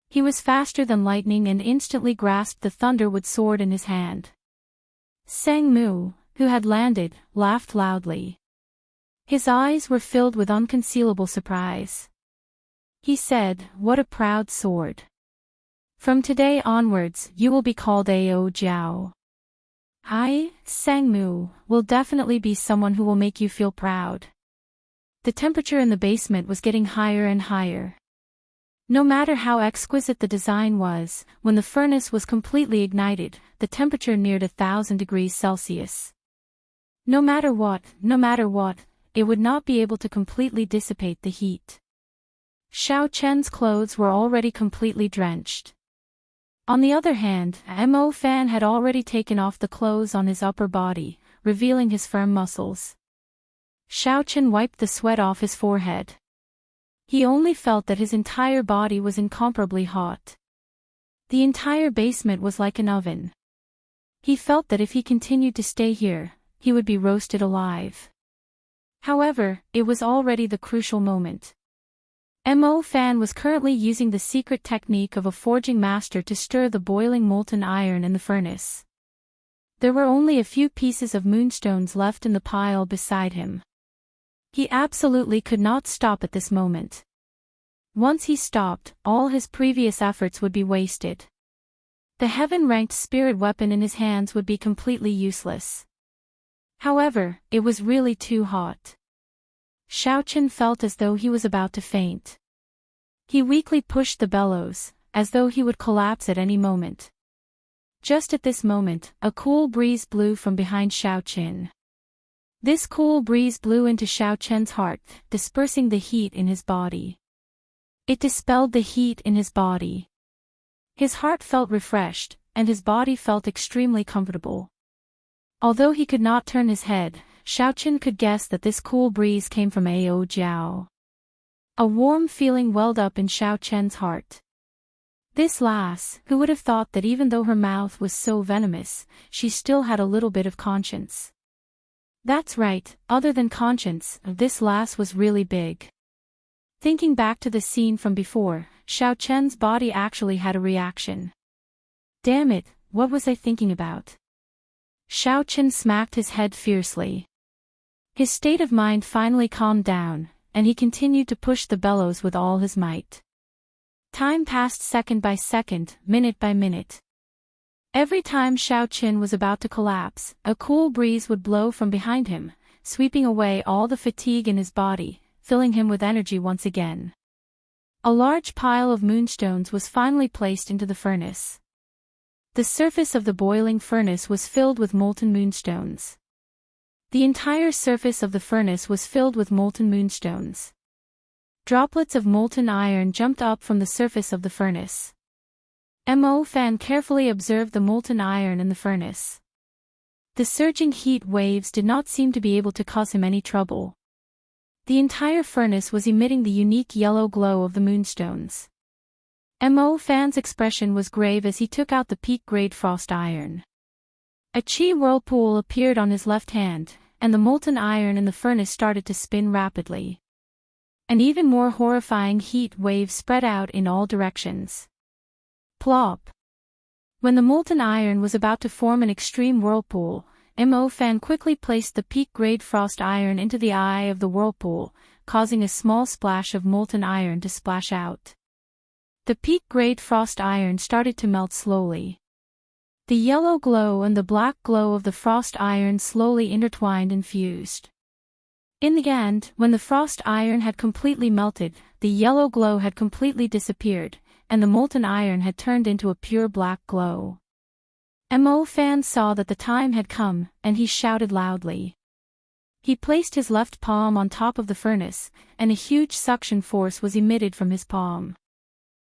S1: He was faster than lightning and instantly grasped the Thunderwood Sword in his hand. Sang Mu, who had landed, laughed loudly. His eyes were filled with unconcealable surprise. He said, "What a proud sword. From today onwards, you will be called Ao Jiao. I, Sang Mu, will definitely be someone who will make you feel proud." The temperature in the basement was getting higher and higher. No matter how exquisite the design was, when the furnace was completely ignited, the temperature neared 1,000 degrees Celsius. No matter what, it would not be able to completely dissipate the heat. Xiao Chen's clothes were already completely drenched. On the other hand, Mo Fan had already taken off the clothes on his upper body, revealing his firm muscles. Xiao Chen wiped the sweat off his forehead. He only felt that his entire body was incomparably hot. The entire basement was like an oven. He felt that if he continued to stay here, he would be roasted alive. However, it was already the crucial moment. Mo Fan was currently using the secret technique of a forging master to stir the boiling molten iron in the furnace. There were only a few pieces of moonstones left in the pile beside him. He absolutely could not stop at this moment. Once he stopped, all his previous efforts would be wasted. The heaven-ranked spirit weapon in his hands would be completely useless. However, it was really too hot. Xiaochen felt as though he was about to faint. He weakly pushed the bellows, as though he would collapse at any moment. Just at this moment, a cool breeze blew from behind Xiaochen. This cool breeze blew into Xiaochen's heart, dispersing the heat in his body. It dispelled the heat in his body. His heart felt refreshed, and his body felt extremely comfortable. Although he could not turn his head, Xiaochen could guess that this cool breeze came from Ao Jiao. A warm feeling welled up in Xiaochen's heart. This lass, who would have thought that even though her mouth was so venomous, she still had a little bit of conscience. That's right, other than conscience, this lass was really big. Thinking back to the scene from before, Xiaochen's body actually had a reaction. Damn it, what was I thinking about? Xiaochen smacked his head fiercely. His state of mind finally calmed down, and he continued to push the bellows with all his might. Time passed second by second, minute by minute. Every time Xiaochen was about to collapse, a cool breeze would blow from behind him, sweeping away all the fatigue in his body, filling him with energy once again. A large pile of moonstones was finally placed into the furnace. The surface of the boiling furnace was filled with molten moonstones. The entire surface of the furnace was filled with molten moonstones. Droplets of molten iron jumped up from the surface of the furnace. Mo Fan carefully observed the molten iron in the furnace. The surging heat waves did not seem to be able to cause him any trouble. The entire furnace was emitting the unique yellow glow of the moonstones. Mo Fan's expression was grave as he took out the peak-grade frost iron. A chi whirlpool appeared on his left hand, and the molten iron in the furnace started to spin rapidly. An even more horrifying heat wave spread out in all directions. Plop! When the molten iron was about to form an extreme whirlpool, Mo Fan quickly placed the peak-grade frost iron into the eye of the whirlpool, causing a small splash of molten iron to splash out. The peak-grade frost iron started to melt slowly. The yellow glow and the black glow of the frost iron slowly intertwined and fused. In the end, when the frost iron had completely melted, the yellow glow had completely disappeared, and the molten iron had turned into a pure black glow. Mo Fan saw that the time had come, and he shouted loudly. He placed his left palm on top of the furnace, and a huge suction force was emitted from his palm.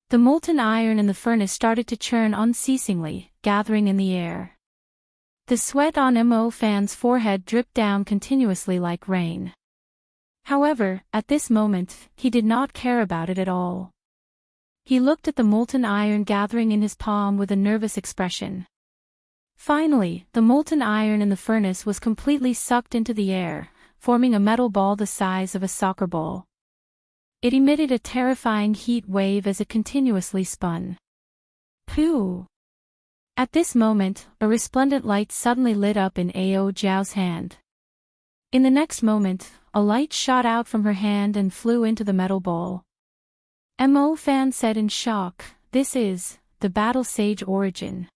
S1: The molten iron in the furnace started to churn unceasingly, gathering in the air. The sweat on Mo Fan's forehead dripped down continuously like rain. However, at this moment, he did not care about it at all. He looked at the molten iron gathering in his palm with a nervous expression. Finally, the molten iron in the furnace was completely sucked into the air, forming a metal ball the size of a soccer ball. It emitted a terrifying heat wave as it continuously spun. Pooh! At this moment, a resplendent light suddenly lit up in Ao Jiao's hand. In the next moment, a light shot out from her hand and flew into the metal ball. Mo Fan said in shock, "This is the Battle Sage Origin."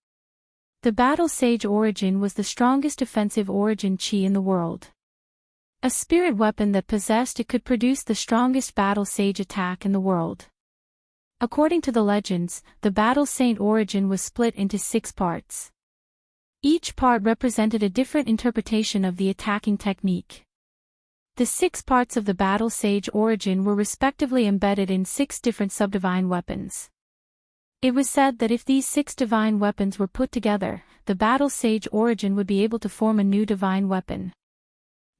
S1: The Battle Sage Origin was the strongest offensive origin chi in the world. A spirit weapon that possessed it could produce the strongest Battle Sage attack in the world. According to the legends, the Battle Saint origin was split into 6 parts. Each part represented a different interpretation of the attacking technique. The 6 parts of the Battle Sage origin were respectively embedded in 6 different subdivine weapons. It was said that if these 6 divine weapons were put together, the Battle Sage origin would be able to form a new divine weapon.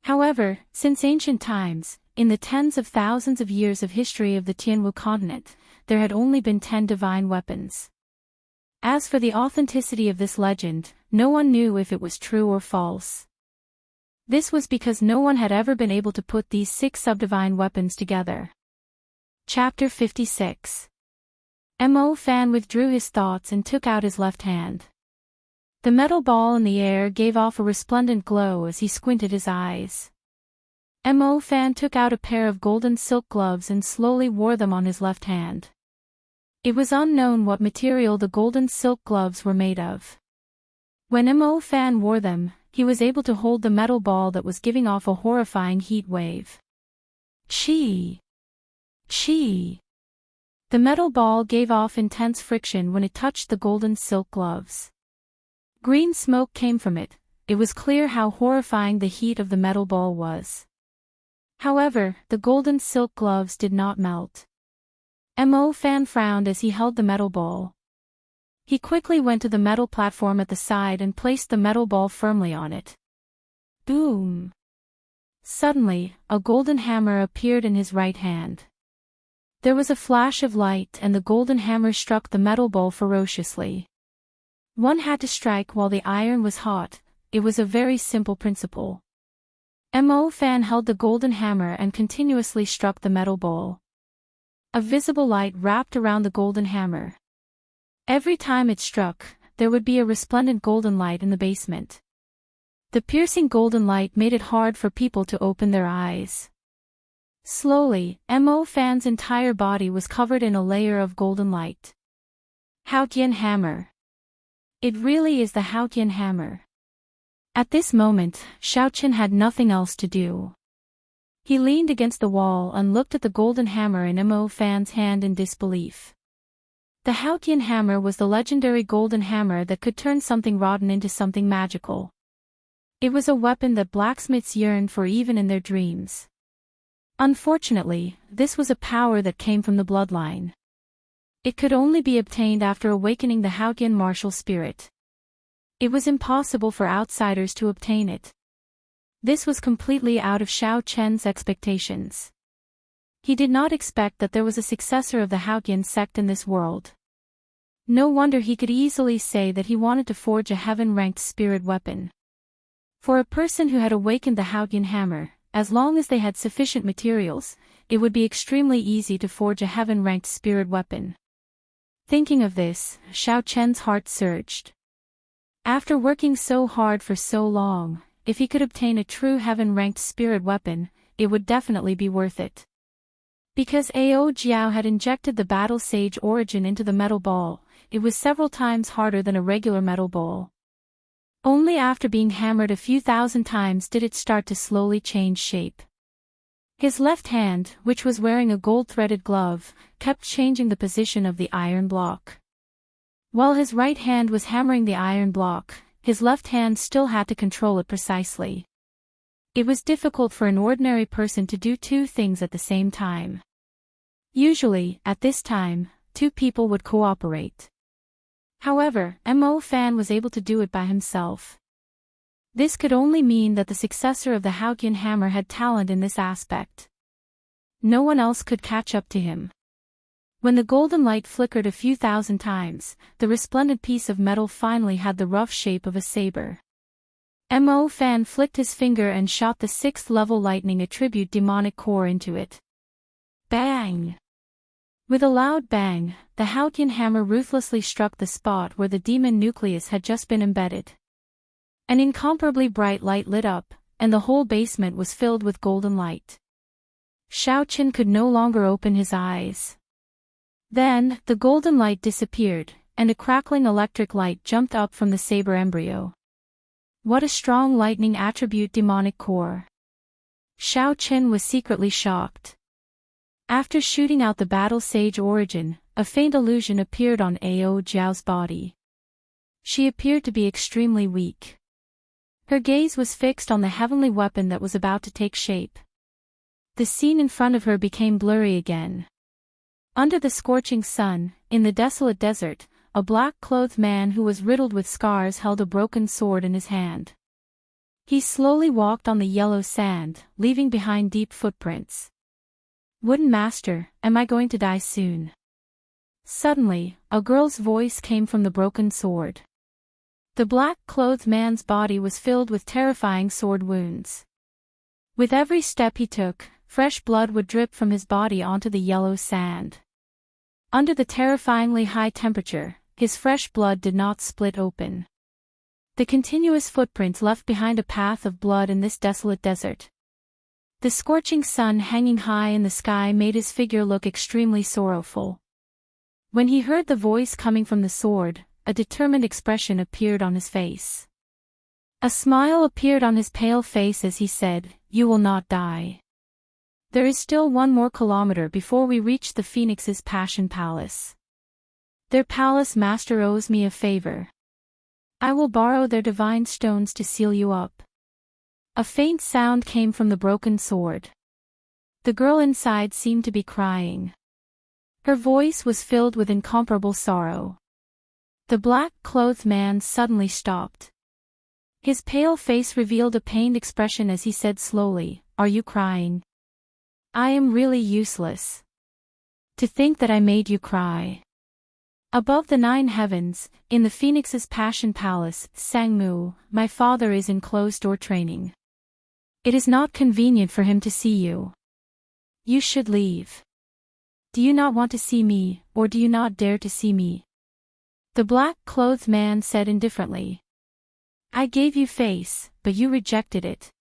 S1: However, since ancient times, in the tens of thousands of years of history of the Tianwu continent, there had only been 10 divine weapons. As for the authenticity of this legend, no one knew if it was true or false. This was because no one had ever been able to put these 6 subdivine weapons together. Chapter 56. Mo Fan withdrew his thoughts and took out his left hand. The metal ball in the air gave off a resplendent glow as he squinted his eyes. Mo Fan took out a pair of golden silk gloves and slowly wore them on his left hand. It was unknown what material the golden silk gloves were made of. When Mo Fan wore them, he was able to hold the metal ball that was giving off a horrifying heat wave. Chi! Chi! The metal ball gave off intense friction when it touched the golden silk gloves. Green smoke came from it. It was clear how horrifying the heat of the metal ball was. However, the golden silk gloves did not melt. Mo Fan frowned as he held the metal ball. He quickly went to the metal platform at the side and placed the metal ball firmly on it. Boom! Suddenly, a golden hammer appeared in his right hand. There was a flash of light and the golden hammer struck the metal ball ferociously. One had to strike while the iron was hot. It was a very simple principle. Mo Fan held the golden hammer and continuously struck the metal ball. A visible light wrapped around the golden hammer. Every time it struck, there would be a resplendent golden light in the basement. The piercing golden light made it hard for people to open their eyes. Slowly, Mo Fan's entire body was covered in a layer of golden light. Haotian hammer. It really is the Haotian hammer. At this moment, Xiaoqin had nothing else to do. He leaned against the wall and looked at the golden hammer in Mo Fan's hand in disbelief. The Haotian hammer was the legendary golden hammer that could turn something rotten into something magical. It was a weapon that blacksmiths yearned for even in their dreams. Unfortunately, this was a power that came from the bloodline. It could only be obtained after awakening the Haotian martial spirit. It was impossible for outsiders to obtain it. This was completely out of Xiaoqian's expectations. He did not expect that there was a successor of the Haotian sect in this world. No wonder he could easily say that he wanted to forge a heaven-ranked spirit weapon. For a person who had awakened the Haotian hammer, as long as they had sufficient materials, it would be extremely easy to forge a heaven-ranked spirit weapon. Thinking of this, Xiaoqian's heart surged. After working so hard for so long, if he could obtain a true heaven-ranked spirit weapon, it would definitely be worth it. Because Ao Jiao had injected the battle sage origin into the metal ball, it was several times harder than a regular metal ball. Only after being hammered a few thousand times did it start to slowly change shape. His left hand, which was wearing a gold-threaded glove, kept changing the position of the iron block. While his right hand was hammering the iron block, his left hand still had to control it precisely. It was difficult for an ordinary person to do 2 things at the same time. Usually, at this time, 2 people would cooperate. However, Mo Fan was able to do it by himself. This could only mean that the successor of the Haotian hammer had talent in this aspect. No one else could catch up to him. When the golden light flickered a few thousand times, the resplendent piece of metal finally had the rough shape of a saber. Mo Fan flicked his finger and shot the 6th level lightning attribute demonic core into it. Bang! With a loud bang, the Haotian hammer ruthlessly struck the spot where the demon nucleus had just been embedded. An incomparably bright light lit up, and the whole basement was filled with golden light. Xiaoqin could no longer open his eyes. Then, the golden light disappeared, and a crackling electric light jumped up from the saber embryo. What a strong lightning attribute demonic core! Xiaoqin was secretly shocked. After shooting out the battle sage origin, a faint illusion appeared on Ao Jiao's body. She appeared to be extremely weak. Her gaze was fixed on the heavenly weapon that was about to take shape. The scene in front of her became blurry again. Under the scorching sun, in the desolate desert, a black-clothed man who was riddled with scars held a broken sword in his hand. He slowly walked on the yellow sand, leaving behind deep footprints. Wooden Master, am I going to die soon? Suddenly, a girl's voice came from the broken sword. The black-clothed man's body was filled with terrifying sword wounds. With every step he took, fresh blood would drip from his body onto the yellow sand. Under the terrifyingly high temperature, his fresh blood did not split open. The continuous footprints left behind a path of blood in this desolate desert. The scorching sun hanging high in the sky made his figure look extremely sorrowful. When he heard the voice coming from the sword, a determined expression appeared on his face. A smile appeared on his pale face as he said, "You will not die. There is still 1 more kilometer before we reach the Phoenix's Passion Palace. Their palace master owes me a favor. I will borrow their divine stones to seal you up." A faint sound came from the broken sword. The girl inside seemed to be crying. Her voice was filled with incomparable sorrow. The black-clothed man suddenly stopped. His pale face revealed a pained expression as he said slowly, "Are you crying? I am really useless. To think that I made you cry." Above the 9 heavens, in the Phoenix's Passion Palace, Sangmu, "My father is in closed-door training. It is not convenient for him to see you. You should leave. Do you not want to see me, or do you not dare to see me?" The black-clothed man said indifferently. "I gave you face, but you rejected it.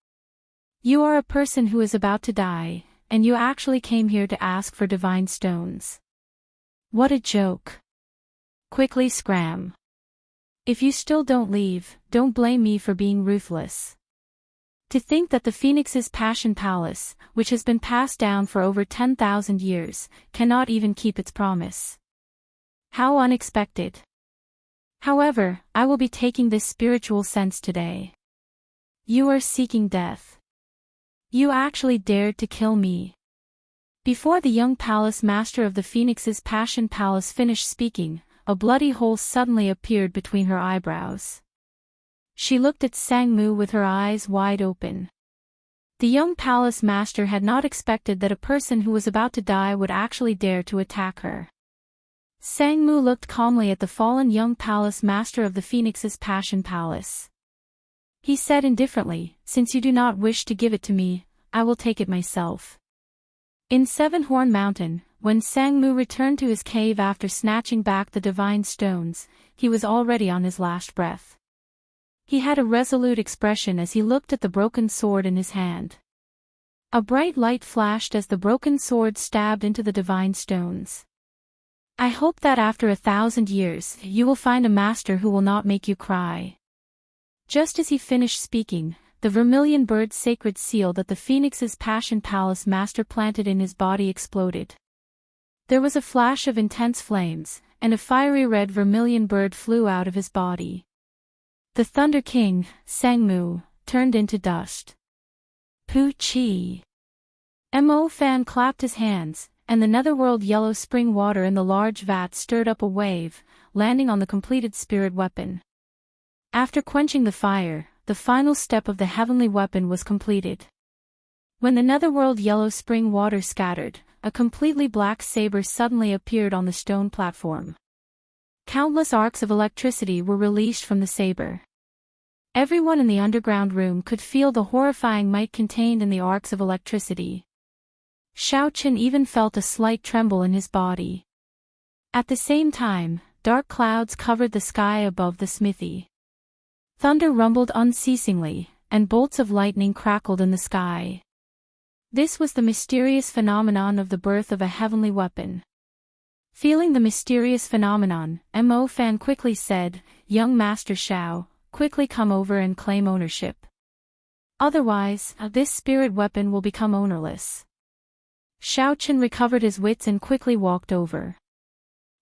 S1: You are a person who is about to die, and you actually came here to ask for divine stones. What a joke. Quickly scram. If you still don't leave, don't blame me for being ruthless. To think that the Phoenix's Passion Palace, which has been passed down for over 10,000 years, cannot even keep its promise. How unexpected. However, I will be taking this spiritual sense today. You are seeking death. You actually dared to kill me." Before the young palace master of the Phoenix's Passion Palace finished speaking, a bloody hole suddenly appeared between her eyebrows. She looked at Sangmu with her eyes wide open. The young palace master had not expected that a person who was about to die would actually dare to attack her. Sangmu looked calmly at the fallen young palace master of the Phoenix's Passion Palace. He said indifferently, "Since you do not wish to give it to me, I will take it myself." In Seven-Horn Mountain, when Sangmu returned to his cave after snatching back the divine stones, he was already on his last breath. He had a resolute expression as he looked at the broken sword in his hand. A bright light flashed as the broken sword stabbed into the divine stones. "I hope that after 1,000 years, you will find a master who will not make you cry." Just as he finished speaking, the vermilion bird's sacred seal that the Phoenix's Passion Palace master planted in his body exploded. There was a flash of intense flames, and a fiery red vermilion bird flew out of his body. The Thunder King, Sangmu, turned into dust. Poochie! Mo Fan clapped his hands, and the netherworld yellow spring water in the large vat stirred up a wave, landing on the completed spirit weapon. After quenching the fire, the final step of the heavenly weapon was completed. When the netherworld yellow spring water scattered, a completely black saber suddenly appeared on the stone platform. Countless arcs of electricity were released from the saber. Everyone in the underground room could feel the horrifying might contained in the arcs of electricity. Xiaochen even felt a slight tremble in his body. At the same time, dark clouds covered the sky above the smithy. Thunder rumbled unceasingly, and bolts of lightning crackled in the sky. This was the mysterious phenomenon of the birth of a heavenly weapon. Feeling the mysterious phenomenon, Mo Fan quickly said, "Young Master Xiao, quickly come over and claim ownership. Otherwise, this spirit weapon will become ownerless." Xiaochen recovered his wits and quickly walked over.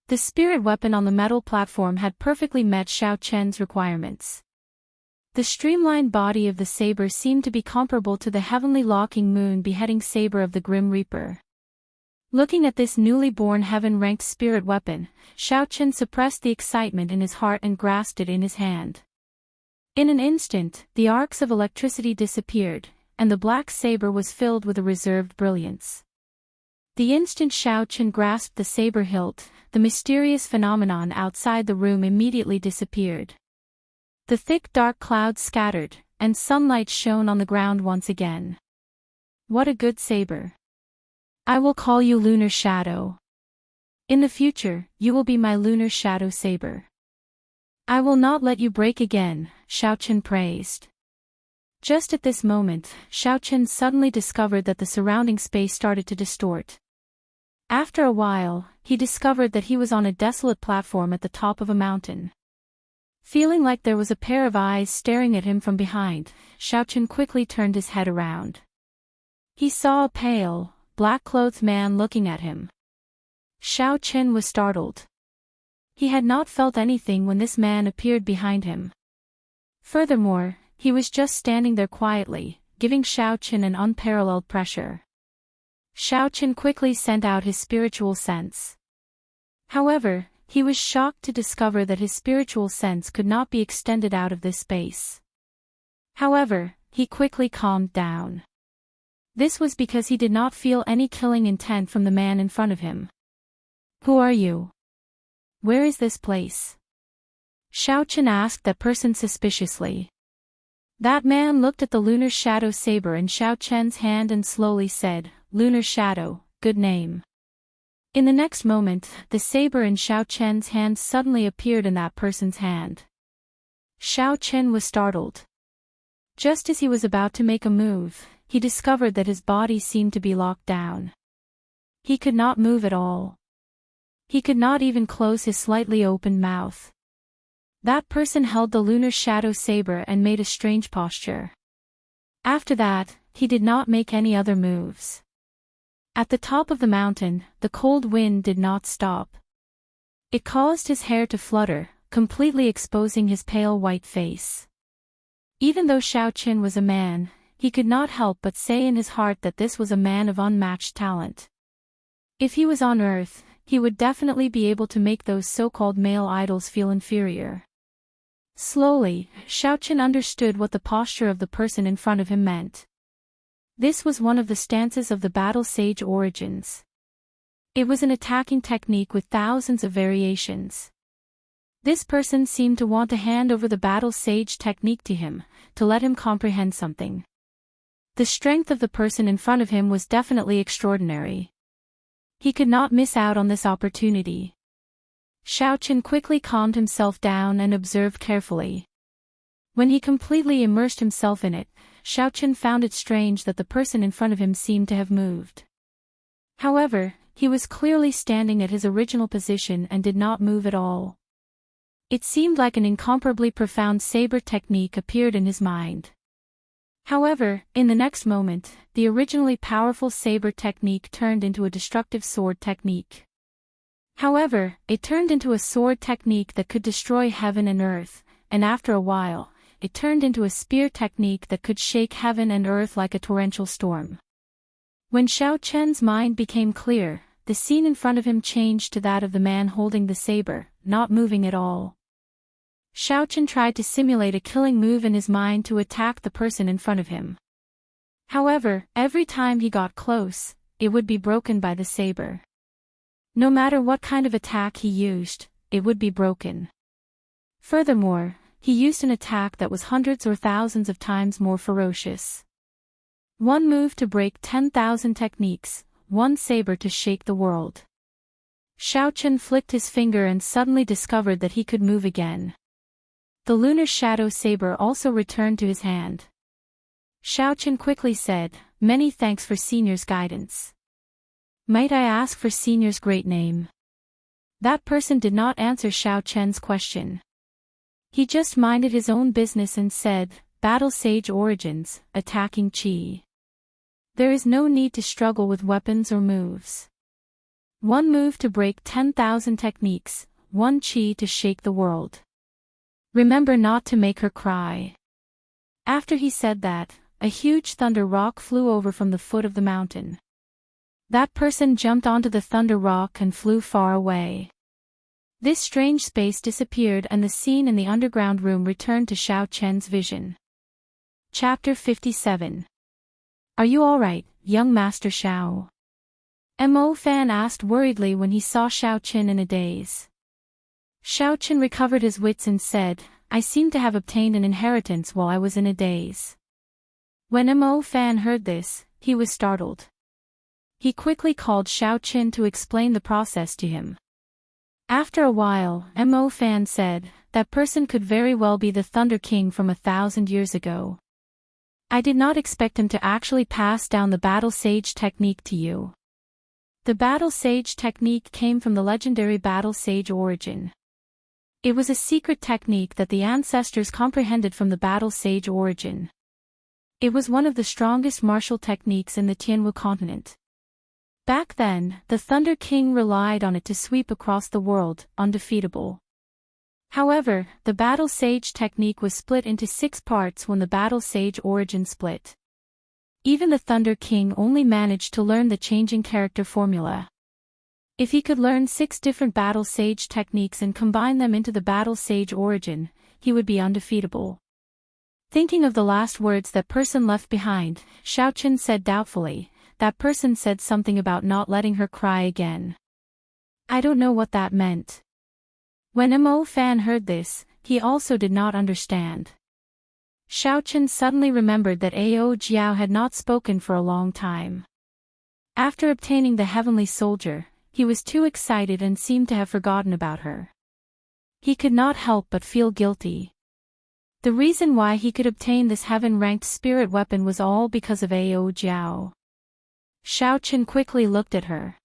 S1: The spirit weapon on the metal platform had perfectly met Xiaochen's requirements. The streamlined body of the saber seemed to be comparable to the heavenly locking moon beheading saber of the Grim Reaper. Looking at this newly born heaven-ranked spirit weapon, Xiaochen suppressed the excitement in his heart and grasped it in his hand. In an instant, the arcs of electricity disappeared, and the black saber was filled with a reserved brilliance. The instant Xiao Chen grasped the saber hilt, the mysterious phenomenon outside the room immediately disappeared. The thick dark clouds scattered, and sunlight shone on the ground once again. What a good saber. I will call you Lunar Shadow. In the future, you will be my Lunar Shadow saber. I will not let you break again, Xiao Chen praised. Just at this moment, Xiao Chen suddenly discovered that the surrounding space started to distort. After a while, he discovered that he was on a desolate platform at the top of a mountain. Feeling like there was a pair of eyes staring at him from behind, Xiao Chen quickly turned his head around. He saw a pale, black-clothed man looking at him. Xiao Chen was startled. He had not felt anything when this man appeared behind him. Furthermore, he was just standing there quietly, giving Xiao Chen an unparalleled pressure. Xiao Chen quickly sent out his spiritual sense. However, he was shocked to discover that his spiritual sense could not be extended out of this space. However, he quickly calmed down. This was because he did not feel any killing intent from the man in front of him. Who are you? Where is this place? Xiao Chen asked that person suspiciously. That man looked at the Lunar Shadow saber in Xiao Chen's hand and slowly said, Lunar Shadow, good name. In the next moment, the saber in Xiao Chen's hand suddenly appeared in that person's hand. Xiao Chen was startled. Just as he was about to make a move, he discovered that his body seemed to be locked down. He could not move at all. He could not even close his slightly opened mouth. That person held the Lunar Shadow saber and made a strange posture. After that, he did not make any other moves. At the top of the mountain, the cold wind did not stop. It caused his hair to flutter, completely exposing his pale white face. Even though Xiao Chen was a man, he could not help but say in his heart that this was a man of unmatched talent. If he was on Earth, he would definitely be able to make those so-called male idols feel inferior. Slowly, Xiao Chen understood what the posture of the person in front of him meant. This was one of the stances of the Battle Sage origins. It was an attacking technique with thousands of variations. This person seemed to want to hand over the Battle Sage technique to him, to let him comprehend something. The strength of the person in front of him was definitely extraordinary. He could not miss out on this opportunity. Xiao Chen quickly calmed himself down and observed carefully. When he completely immersed himself in it, Xiao Chen found it strange that the person in front of him seemed to have moved. However, he was clearly standing at his original position and did not move at all. It seemed like an incomparably profound saber technique appeared in his mind. However, in the next moment, the originally powerful saber technique turned into a destructive sword technique. However, it turned into a sword technique that could destroy heaven and earth, and after a while, it turned into a spear technique that could shake heaven and earth like a torrential storm. When Xiao Chen's mind became clear, the scene in front of him changed to that of the man holding the saber, not moving at all. Xiao Chen tried to simulate a killing move in his mind to attack the person in front of him. However, every time he got close, it would be broken by the saber. No matter what kind of attack he used, it would be broken. Furthermore, he used an attack that was hundreds or thousands of times more ferocious. One move to break 10,000 techniques, one saber to shake the world. Xiao Chen flicked his finger and suddenly discovered that he could move again. The Lunar Shadow saber also returned to his hand. Xiao Chen quickly said, "Many thanks for Senior's guidance. Might I ask for Senior's great name?" That person did not answer Xiao Chen's question. He just minded his own business and said, "Battle Sage Origins, attacking Qi. There is no need to struggle with weapons or moves. One move to break 10,000 techniques, one Qi to shake the world. Remember not to make her cry." After he said that, a huge thunder rock flew over from the foot of the mountain. That person jumped onto the thunder rock and flew far away. This strange space disappeared and the scene in the underground room returned to Xiao Chen's vision. Chapter 57. Are you alright, young Master Xiao? Mo Fan asked worriedly when he saw Xiao Qin in a daze. Xiao Qin recovered his wits and said, I seem to have obtained an inheritance while I was in a daze. When Mo Fan heard this, he was startled. He quickly called Xiao Qin to explain the process to him. After a while, Mo Fan said, that person could very well be the Thunder King from 1,000 years ago. I did not expect him to actually pass down the Battle Sage technique to you. The Battle Sage technique came from the legendary Battle Sage origin. It was a secret technique that the ancestors comprehended from the Battle Sage origin. It was one of the strongest martial techniques in the Tianwu continent. Back then, the Thunder King relied on it to sweep across the world, undefeatable. However, the Battle Sage technique was split into 6 parts when the Battle Sage origin split. Even the Thunder King only managed to learn the changing character formula. If he could learn 6 different Battle Sage techniques and combine them into the Battle Sage origin, he would be undefeatable. Thinking of the last words that person left behind, Xiao Qin said doubtfully, that person said something about not letting her cry again. I don't know what that meant. When Mo Fan heard this, he also did not understand. Xiao Qin suddenly remembered that Ao Jiao had not spoken for a long time. After obtaining the Heavenly Soldier, he was too excited and seemed to have forgotten about her. He could not help but feel guilty. The reason why he could obtain this heaven-ranked spirit weapon was all because of Ao Jiao. Xiao Qin quickly looked at her.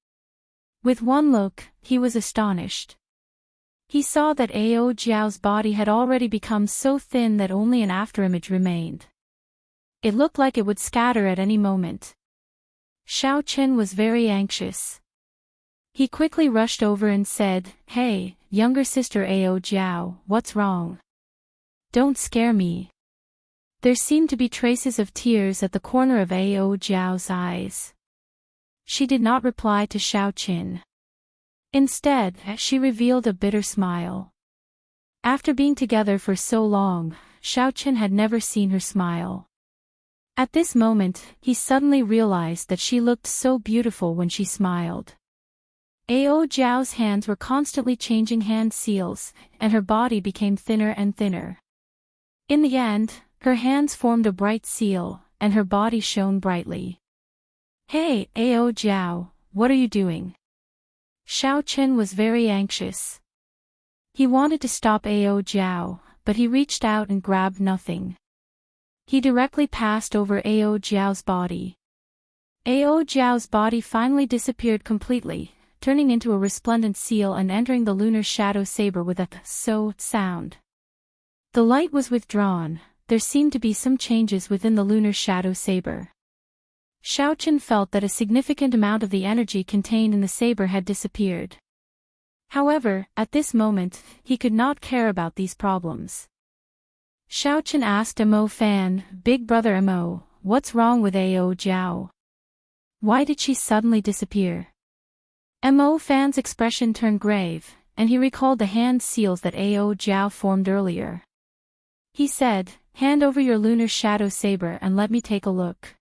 S1: With one look, he was astonished. He saw that Ao Jiao's body had already become so thin that only an afterimage remained. It looked like it would scatter at any moment. Xiao Qin was very anxious. He quickly rushed over and said, Hey, younger sister Ao Jiao, what's wrong? Don't scare me. There seemed to be traces of tears at the corner of Ao Jiao's eyes. She did not reply to Xiao Qin. Instead, she revealed a bitter smile. After being together for so long, Xiao Qin had never seen her smile. At this moment, he suddenly realized that she looked so beautiful when she smiled. Ao Jiao's hands were constantly changing hand seals, and her body became thinner and thinner. In the end, her hands formed a bright seal, and her body shone brightly. Hey, Ao Jiao, what are you doing? Xiao Qin was very anxious. He wanted to stop Ao Jiao, but he reached out and grabbed nothing. He directly passed over Ao Jiao's body. Ao Jiao's body finally disappeared completely, turning into a resplendent seal and entering the lunar shadow saber with a so sound. The light was withdrawn. There seemed to be some changes within the lunar shadow saber. Xiao Qin felt that a significant amount of the energy contained in the saber had disappeared. However, at this moment, he could not care about these problems. Xiao Qin asked Mo Fan, Big brother Mo, what's wrong with Ao Jiao? Why did she suddenly disappear? Mo Fan's expression turned grave, and he recalled the hand seals that Ao Jiao formed earlier. He said, hand over your lunar shadow saber and let me take a look.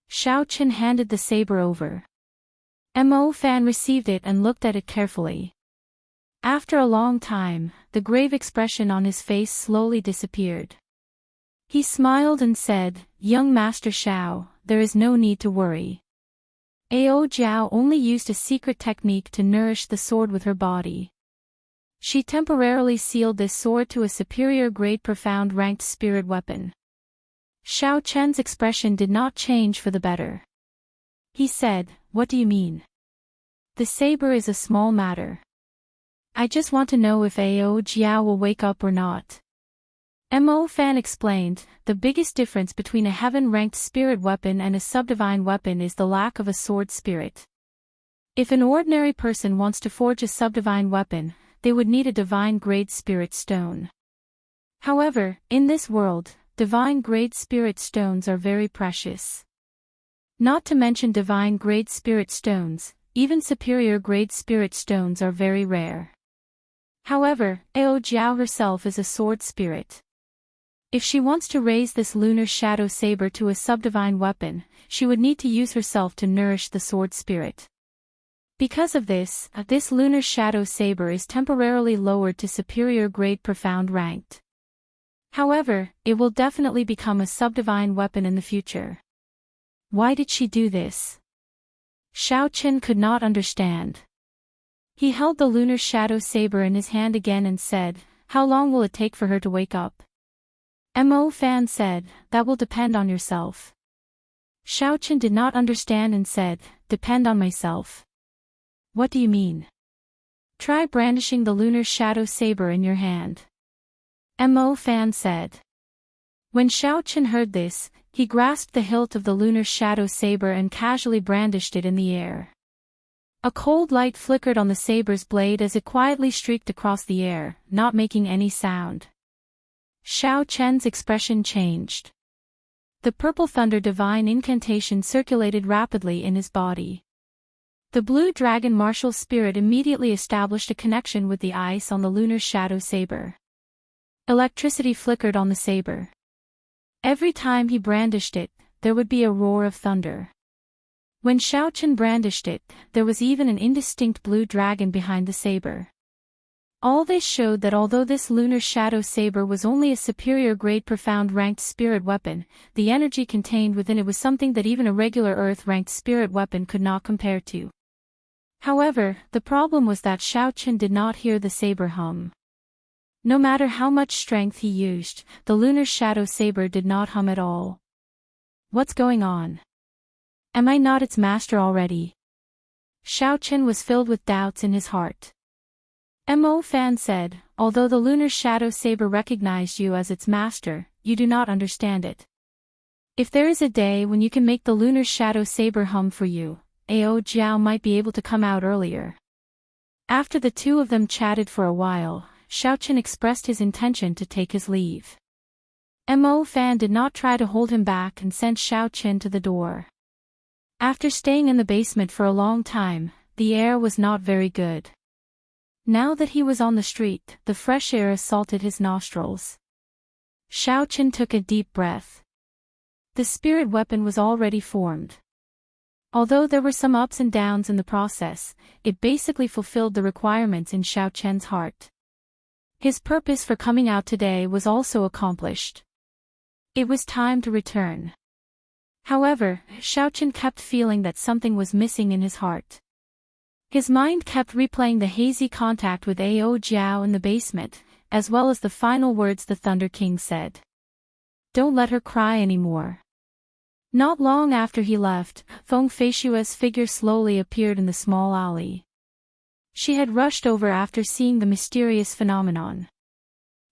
S1: Xiao Qin handed the saber over. Mo Fan received it and looked at it carefully. After a long time, the grave expression on his face slowly disappeared. He smiled and said, Young Master Xiao, there is no need to worry. Ao Jiao only used a secret technique to nourish the sword with her body. She temporarily sealed this sword to a superior grade profound ranked spirit weapon. Xiao Chen's expression did not change for the better. He said, What do you mean? The saber is a small matter. I just want to know if Ao Jiao will wake up or not. Mo Fan explained, the biggest difference between a heaven-ranked spirit weapon and a subdivine weapon is the lack of a sword spirit. If an ordinary person wants to forge a subdivine weapon, they would need a divine-grade spirit stone. However, in this world, divine-grade spirit stones are very precious. Not to mention divine-grade spirit stones, even superior-grade spirit stones are very rare. However, Ao Jiao herself is a sword spirit. If she wants to raise this lunar shadow saber to a subdivine weapon, she would need to use herself to nourish the sword spirit. Because of this, this lunar shadow saber is temporarily lowered to superior grade profound ranked. However, it will definitely become a subdivine weapon in the future. Why did she do this? Xiao Qin could not understand. He held the lunar shadow saber in his hand again and said, "How long will it take for her to wake up?" Mo Fan said, "That will depend on yourself." Xiao Qin did not understand and said, "Depend on myself? What do you mean? Try brandishing the lunar shadow saber in your hand." Mo Fan said. When Xiao Qin heard this, he grasped the hilt of the lunar shadow saber and casually brandished it in the air. A cold light flickered on the saber's blade as it quietly streaked across the air, not making any sound. Xiao Qin's expression changed. The purple thunder divine incantation circulated rapidly in his body. The blue dragon martial spirit immediately established a connection with the ice on the lunar shadow saber. Electricity flickered on the saber. Every time he brandished it, there would be a roar of thunder. When Xiao Qin brandished it, there was even an indistinct blue dragon behind the saber. All this showed that although this lunar shadow saber was only a superior grade profound ranked spirit weapon, the energy contained within it was something that even a regular earth-ranked spirit weapon could not compare to. However, the problem was that Xiao Qin did not hear the saber hum. No matter how much strength he used, the lunar shadow saber did not hum at all. What's going on? Am I not its master already? Xiao Qin was filled with doubts in his heart. Mo Fan said, "Although the lunar shadow saber recognized you as its master, you do not understand it. If there is a day when you can make the lunar shadow saber hum for you, Ao Jiao might be able to come out earlier." After the two of them chatted for a while, Xiao Qin expressed his intention to take his leave. Mo Fan did not try to hold him back and sent Xiao Qin to the door. After staying in the basement for a long time, the air was not very good. Now that he was on the street, the fresh air assaulted his nostrils. Xiao Qin took a deep breath. The spirit weapon was already formed. Although there were some ups and downs in the process, it basically fulfilled the requirements in Xiao Qin's heart. His purpose for coming out today was also accomplished. It was time to return. However, Xiao Qin kept feeling that something was missing in his heart. His mind kept replaying the hazy contact with Ao Jiao in the basement, as well as the final words the Thunder King said. "Don't let her cry anymore." Not long after he left, Feng Feishua's figure slowly appeared in the small alley. She had rushed over after seeing the mysterious phenomenon.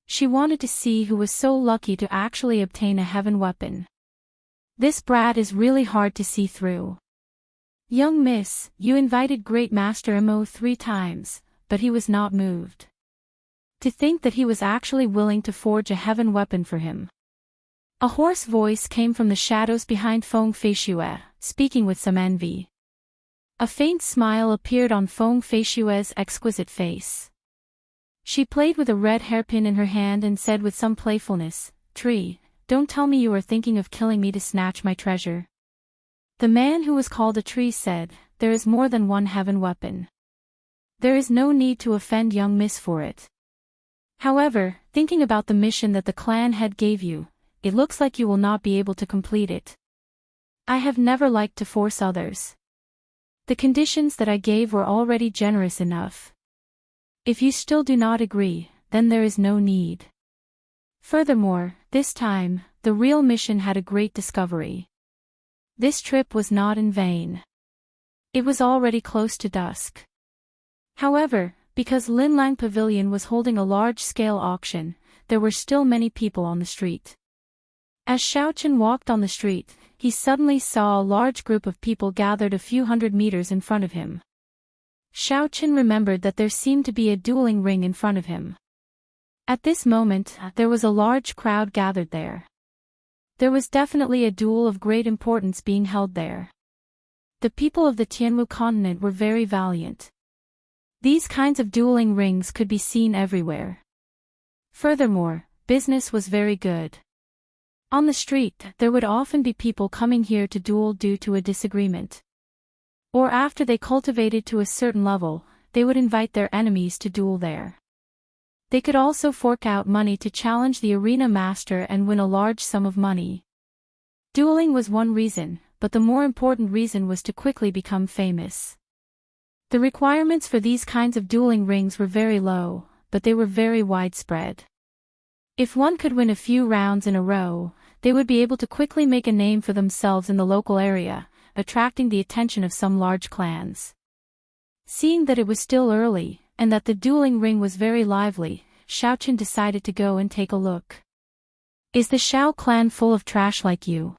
S1: She wanted to see who was so lucky to actually obtain a heaven weapon. "This brat is really hard to see through. Young miss, you invited Great Master Mo 3 times, but he was not moved. To think that he was actually willing to forge a heaven weapon for him." A hoarse voice came from the shadows behind Feng Feishue, speaking with some envy. A faint smile appeared on Feng Feishue's exquisite face. She played with a red hairpin in her hand and said with some playfulness, "Tree, don't tell me you are thinking of killing me to snatch my treasure." The man who was called a tree said, "There is more than one heaven weapon. There is no need to offend young miss for it. However, thinking about the mission that the clan head gave you, it looks like you will not be able to complete it. I have never liked to force others. The conditions that I gave were already generous enough. If you still do not agree, then there is no need. Furthermore, this time, the real mission had a great discovery. This trip was not in vain. It was already close to dusk. However, because Linlang Pavilion was holding a large-scale auction, there were still many people on the street. As Xiao Qin walked on the street, he suddenly saw a large group of people gathered a few hundred meters in front of him. Xiao Qin remembered that there seemed to be a dueling ring in front of him. At this moment, there was a large crowd gathered there. There was definitely a duel of great importance being held there. The people of the Tianwu continent were very valiant. These kinds of dueling rings could be seen everywhere. Furthermore, business was very good. On the street, there would often be people coming here to duel due to a disagreement. Or after they cultivated to a certain level, they would invite their enemies to duel there. They could also fork out money to challenge the arena master and win a large sum of money. Dueling was one reason, but the more important reason was to quickly become famous. The requirements for these kinds of dueling rings were very low, but they were very widespread. If one could win a few rounds in a row, they would be able to quickly make a name for themselves in the local area, attracting the attention of some large clans. Seeing that it was still early, and that the dueling ring was very lively, Xiaochen decided to go and take a look. Is the Xiao clan full of trash like you?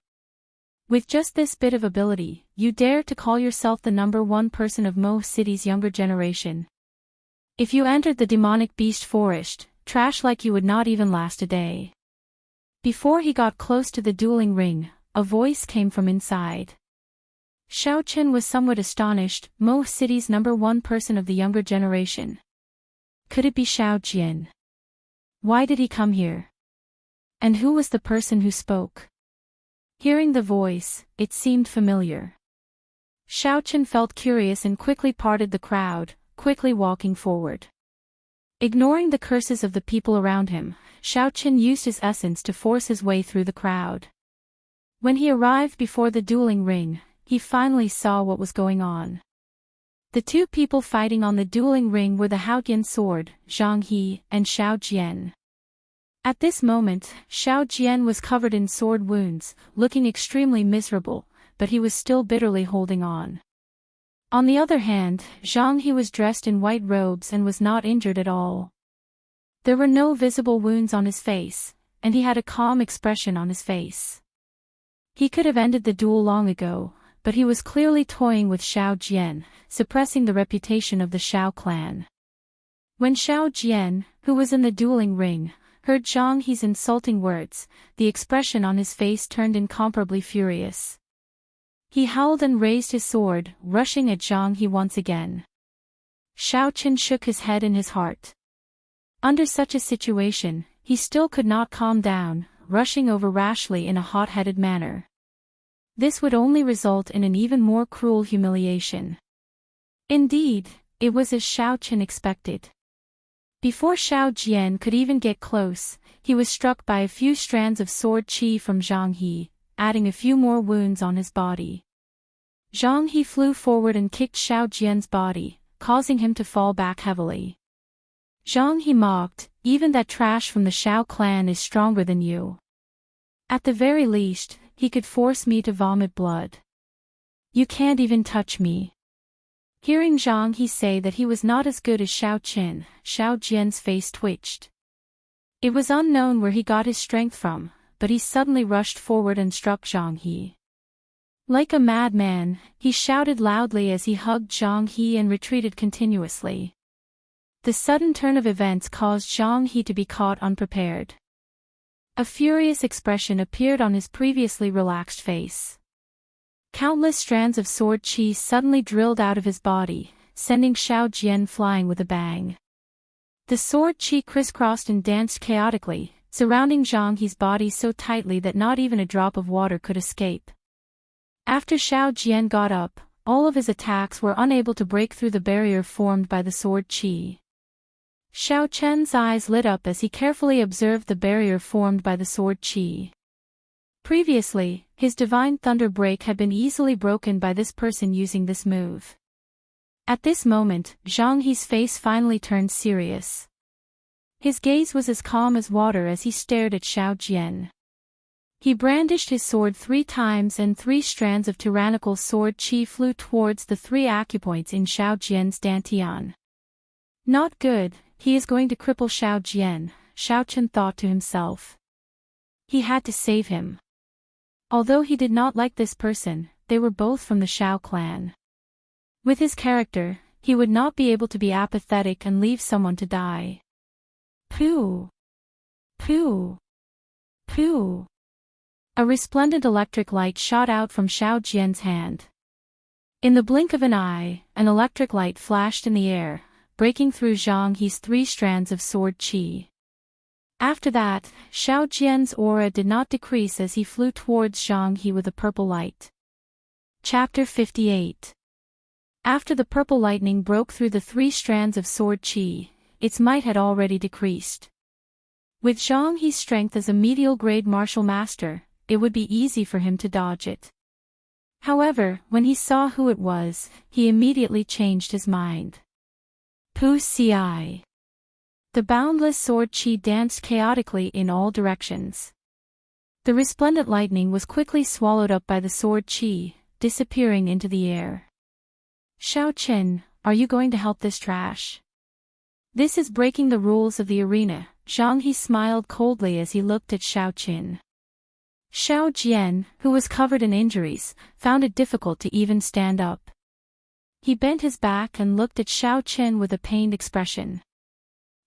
S1: With just this bit of ability, you dare to call yourself the #1 person of Mo City's younger generation. If you entered the demonic beast forest, trash like you would not even last a day. Before he got close to the dueling ring, a voice came from inside. Xiaochen was somewhat astonished. Mo City's #1 person of the younger generation. Could it be Xiao Jian? Why did he come here? And who was the person who spoke? Hearing the voice, it seemed familiar. Xiaochen felt curious and quickly parted the crowd, quickly walking forward. Ignoring the curses of the people around him, Xiaochen used his essence to force his way through the crowd. When he arrived before the dueling ring, he finally saw what was going on. The two people fighting on the dueling ring were the Haotian sword, Zhang He, and Xiao Jian. At this moment, Xiao Jian was covered in sword wounds, looking extremely miserable, but he was still bitterly holding on. On the other hand, Zhang He was dressed in white robes and was not injured at all. There were no visible wounds on his face, and he had a calm expression on his face. He could have ended the duel long ago, but he was clearly toying with Xiao Jian, suppressing the reputation of the Xiao clan. When Xiao Jian, who was in the dueling ring, heard Zhang He's insulting words, the expression on his face turned incomparably furious. He howled and raised his sword, rushing at Zhang He once again. Xiaochen shook his head in his heart. Under such a situation, he still could not calm down, rushing over rashly in a hot-headed manner. This would only result in an even more cruel humiliation. Indeed, it was as Xiaochen expected. Before Xiao Jian could even get close, he was struck by a few strands of sword qi from Zhang He, adding a few more wounds on his body. Zhang He flew forward and kicked Xiao Jian's body, causing him to fall back heavily. Zhang He mocked, even that trash from the Xiao clan is stronger than you. At the very least, he could force me to vomit blood. You can't even touch me. Hearing Zhang He say that he was not as good as Xiao Qin, Xiao Jian's face twitched. It was unknown where he got his strength from, but he suddenly rushed forward and struck Zhang He. Like a madman, he shouted loudly as he hugged Zhang He and retreated continuously. The sudden turn of events caused Zhang He to be caught unprepared. A furious expression appeared on his previously relaxed face. Countless strands of sword qi suddenly drilled out of his body, sending Xiao Jian flying with a bang. The sword qi crisscrossed and danced chaotically, surrounding Zhang He's body so tightly that not even a drop of water could escape. After Xiao Jian got up, all of his attacks were unable to break through the barrier formed by the sword qi. Xiao Chen's eyes lit up as he carefully observed the barrier formed by the sword qi. Previously, his divine thunder break had been easily broken by this person using this move. At this moment, Zhang He's face finally turned serious. His gaze was as calm as water as he stared at Xiao Jian. He brandished his sword 3 times and 3 strands of tyrannical sword qi flew towards the 3 acupoints in Xiao Jian's dantian. Not good, he is going to cripple Xiao Jian, Xiaochen thought to himself. He had to save him. Although he did not like this person, they were both from the Xiao clan. With his character, he would not be able to be apathetic and leave someone to die. Pooh! Pooh! Pooh! A resplendent electric light shot out from Xiao Jian's hand. In the blink of an eye, an electric light flashed in the air, breaking through Zhang He's 3 strands of sword qi. After that, Xiao Jian's aura did not decrease as he flew towards Zhang He with a purple light. Chapter 58. After the purple lightning broke through the 3 strands of sword chi, its might had already decreased. With Zhang He's strength as a medial-grade martial master, it would be easy for him to dodge it. However, when he saw who it was, he immediately changed his mind. Pu Ci. The boundless sword chi danced chaotically in all directions. The resplendent lightning was quickly swallowed up by the sword chi, disappearing into the air. Xiao Qin, are you going to help this trash? This is breaking the rules of the arena. Zhang He smiled coldly as he looked at Xiao Qin. Xiao Jian, who was covered in injuries, found it difficult to even stand up. He bent his back and looked at Xiao Qin with a pained expression.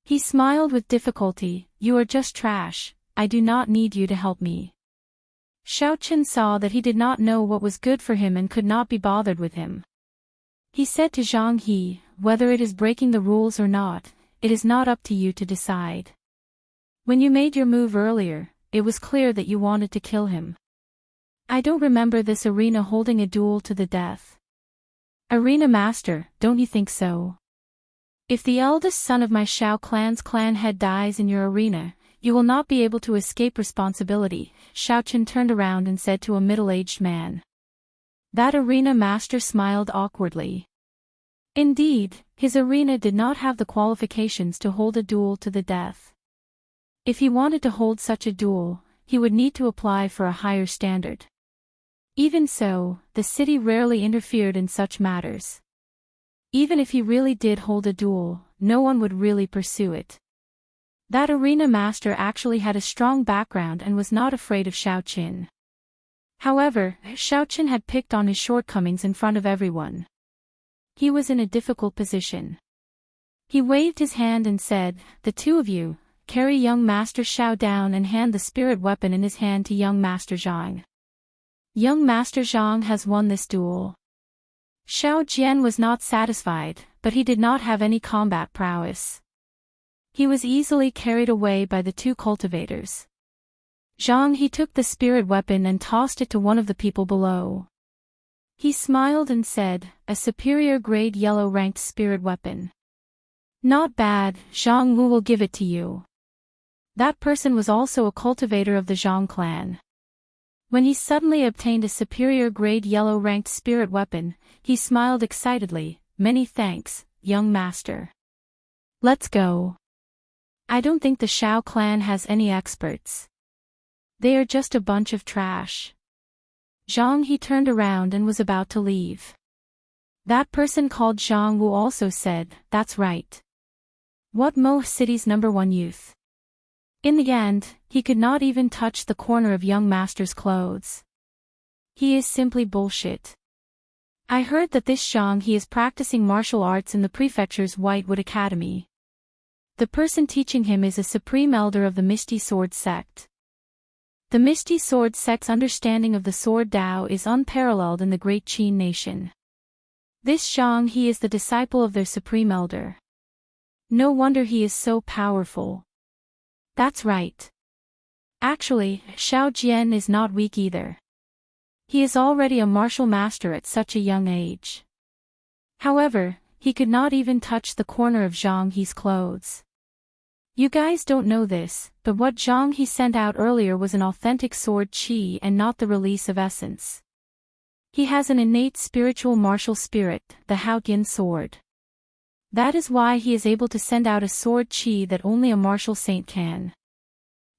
S1: He smiled with difficulty. You are just trash, I do not need you to help me. Xiao Qin saw that he did not know what was good for him and could not be bothered with him. He said to Zhang He, whether it is breaking the rules or not, it is not up to you to decide. When you made your move earlier, it was clear that you wanted to kill him. I don't remember this arena holding a duel to the death. Arena Master, don't you think so? If the eldest son of my Shao clan's clan head dies in your arena, you will not be able to escape responsibility. Xiao Qin turned around and said to a middle-aged man. That arena master smiled awkwardly. Indeed, his arena did not have the qualifications to hold a duel to the death. If he wanted to hold such a duel, he would need to apply for a higher standard. Even so, the city rarely interfered in such matters. Even if he really did hold a duel, no one would really pursue it. That arena master actually had a strong background and was not afraid of Xiao Qin. However, Xiao Qin had picked on his shortcomings in front of everyone. He was in a difficult position. He waved his hand and said, the two of you, carry young Master Xiao down and hand the spirit weapon in his hand to young Master Zhang. Young Master Zhang has won this duel. Xiao Jian was not satisfied, but he did not have any combat prowess. He was easily carried away by the 2 cultivators. Zhang He took the spirit weapon and tossed it to one of the people below. He smiled and said, a superior grade yellow-ranked spirit weapon. Not bad, Zhang Wu will give it to you. That person was also a cultivator of the Zhang clan. When he suddenly obtained a superior grade yellow-ranked spirit weapon, he smiled excitedly. Many thanks, young master. Let's go. I don't think the Shao clan has any experts. They are just a bunch of trash. Zhang He turned around and was about to leave. That person called Zhang Wu also said, that's right. What Mo City's #1 youth? In the end, he could not even touch the corner of young master's clothes. He is simply bullshit. I heard that this Zhang He is practicing martial arts in the prefecture's Whitewood Academy. The person teaching him is a supreme elder of the Misty Sword sect. The Misty Sword sect's understanding of the Sword Dao is unparalleled in the Great Qin nation. This Zhang He is the disciple of their supreme elder. No wonder he is so powerful. That's right. Actually, Xiao Jian is not weak either. He is already a martial master at such a young age. However, he could not even touch the corner of Zhang He's clothes. You guys don't know this, but what Zhang He sent out earlier was an authentic sword chi and not the release of essence. He has an innate spiritual martial spirit, the Haotian sword. That is why he is able to send out a sword chi that only a martial saint can.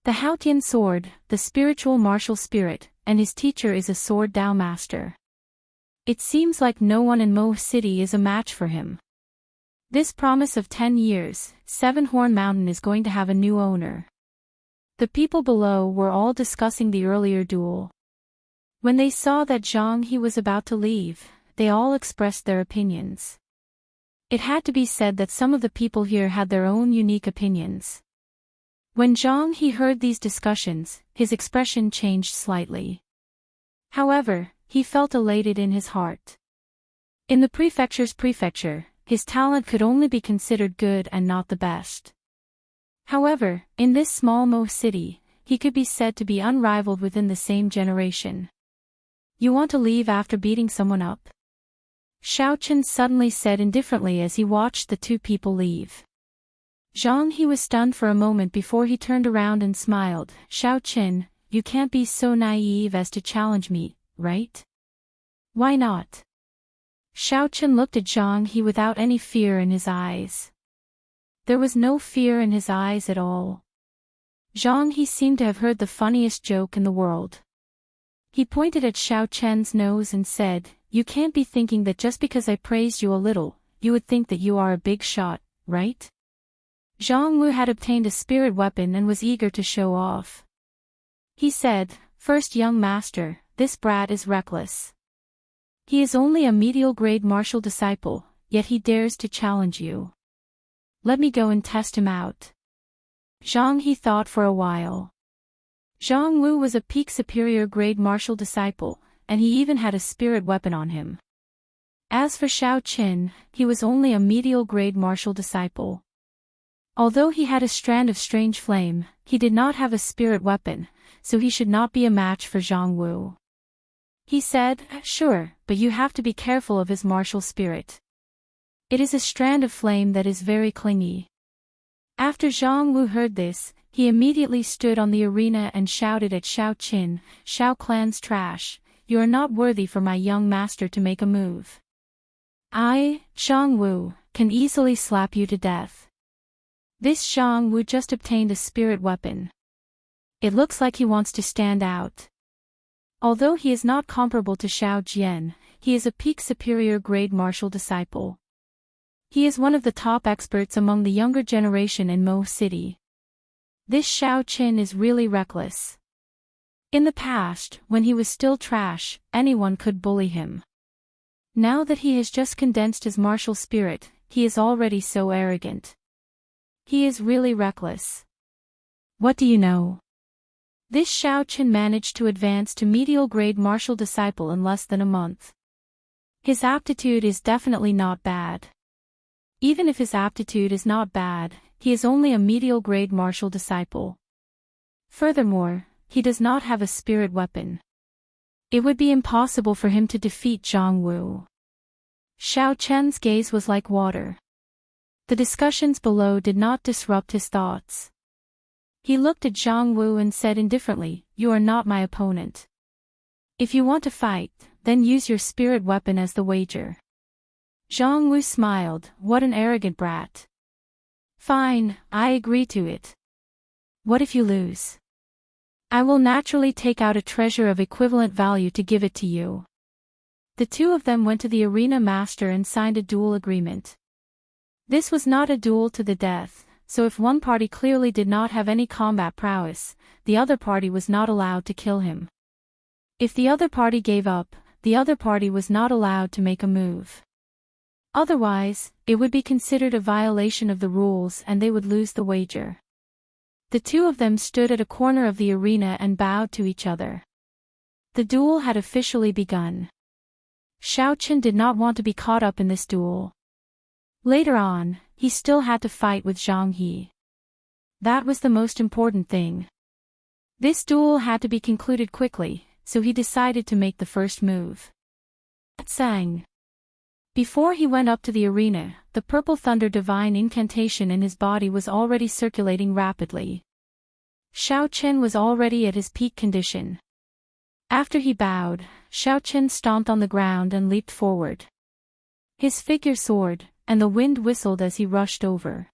S1: The Haotian sword, the spiritual martial spirit, and his teacher is a sword Dao master. It seems like no one in Mo City is a match for him. This promise of 10 years, Seven Horn Mountain is going to have a new owner. The people below were all discussing the earlier duel. When they saw that Zhang He was about to leave, they all expressed their opinions. It had to be said that some of the people here had their own unique opinions. When Zhang He heard these discussions, his expression changed slightly. However, he felt elated in his heart. In the prefecture's prefecture, his talent could only be considered good and not the best. However, in this small Mo city, he could be said to be unrivaled within the same generation. You want to leave after beating someone up? Xiao Chen suddenly said indifferently as he watched the two people leave. Zhang He was stunned for a moment before he turned around and smiled. Xiao Chen, you can't be so naive as to challenge me, right? Why not? Xiao Chen looked at Zhang He without any fear in his eyes. There was no fear in his eyes at all. Zhang He seemed to have heard the funniest joke in the world. He pointed at Xiao Chen's nose and said, "You can't be thinking that just because I praised you a little, you would think that you are a big shot, right?" Zhang Wu had obtained a spirit weapon and was eager to show off. He said, "First young master, this brat is reckless. He is only a medial grade martial disciple, yet he dares to challenge you. Let me go and test him out." Zhang He thought for a while. Zhang Wu was a peak superior grade martial disciple, and he even had a spirit weapon on him. As for Xiao Chen, he was only a medial grade martial disciple. Although he had a strand of strange flame, he did not have a spirit weapon, so he should not be a match for Zhang Wu. He said, "Sure, but you have to be careful of his martial spirit. It is a strand of flame that is very clingy." After Zhang Wu heard this, he immediately stood on the arena and shouted at Xiao Chen, "Xiao clan's trash, you are not worthy for my young master to make a move. I, Zhang Wu, can easily slap you to death." This Zhang Wu just obtained a spirit weapon. It looks like he wants to stand out. Although he is not comparable to Xiao Jian, he is a peak superior grade martial disciple. He is one of the top experts among the younger generation in Mo City. This Xiao Chen is really reckless. In the past, when he was still trash, anyone could bully him. Now that he has just condensed his martial spirit, he is already so arrogant. He is really reckless. What do you know? This Xiao Chen managed to advance to medial grade martial disciple in less than a month. His aptitude is definitely not bad. Even if his aptitude is not bad, he is only a medial grade martial disciple. Furthermore, he does not have a spirit weapon. It would be impossible for him to defeat Zhang Wu. Xiao Chen's gaze was like water. The discussions below did not disrupt his thoughts. He looked at Zhang Wu and said indifferently, "You are not my opponent. If you want to fight, then use your spirit weapon as the wager." Zhang Wu smiled, "What an arrogant brat. Fine, I agree to it. What if you lose? I will naturally take out a treasure of equivalent value to give it to you." The two of them went to the arena master and signed a duel agreement. This was not a duel to the death, so if one party clearly did not have any combat prowess, the other party was not allowed to kill him. If the other party gave up, the other party was not allowed to make a move. Otherwise, it would be considered a violation of the rules and they would lose the wager. The two of them stood at a corner of the arena and bowed to each other. The duel had officially begun. Xiao Chen did not want to be caught up in this duel. Later on, he still had to fight with Zhang He. That was the most important thing. This duel had to be concluded quickly, so he decided to make the first move. Sang. Before he went up to the arena, the purple thunder divine incantation in his body was already circulating rapidly. Xiao Chen was already at his peak condition. After he bowed, Xiao Chen stomped on the ground and leaped forward. His figure soared, and the wind whistled as he rushed over.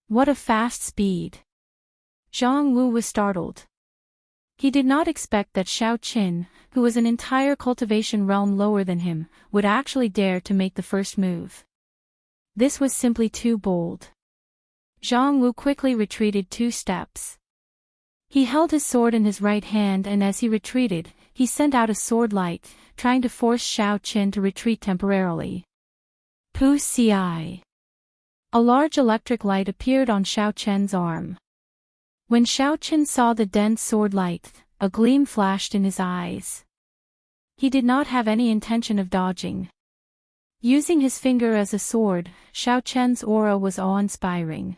S1: What a fast speed! Zhang Wu was startled. He did not expect that Xiao Chen, who was an entire cultivation realm lower than him, would actually dare to make the first move. This was simply too bold. Zhang Wu quickly retreated 2 steps. He held his sword in his right hand and as he retreated, he sent out a sword light, trying to force Xiao Chen to retreat temporarily. Pu Ci. A large electric light appeared on Xiao Chen's arm. When Xiao Chen saw the dense sword light, a gleam flashed in his eyes. He did not have any intention of dodging. Using his finger as a sword, Xiao Chen's aura was awe-inspiring.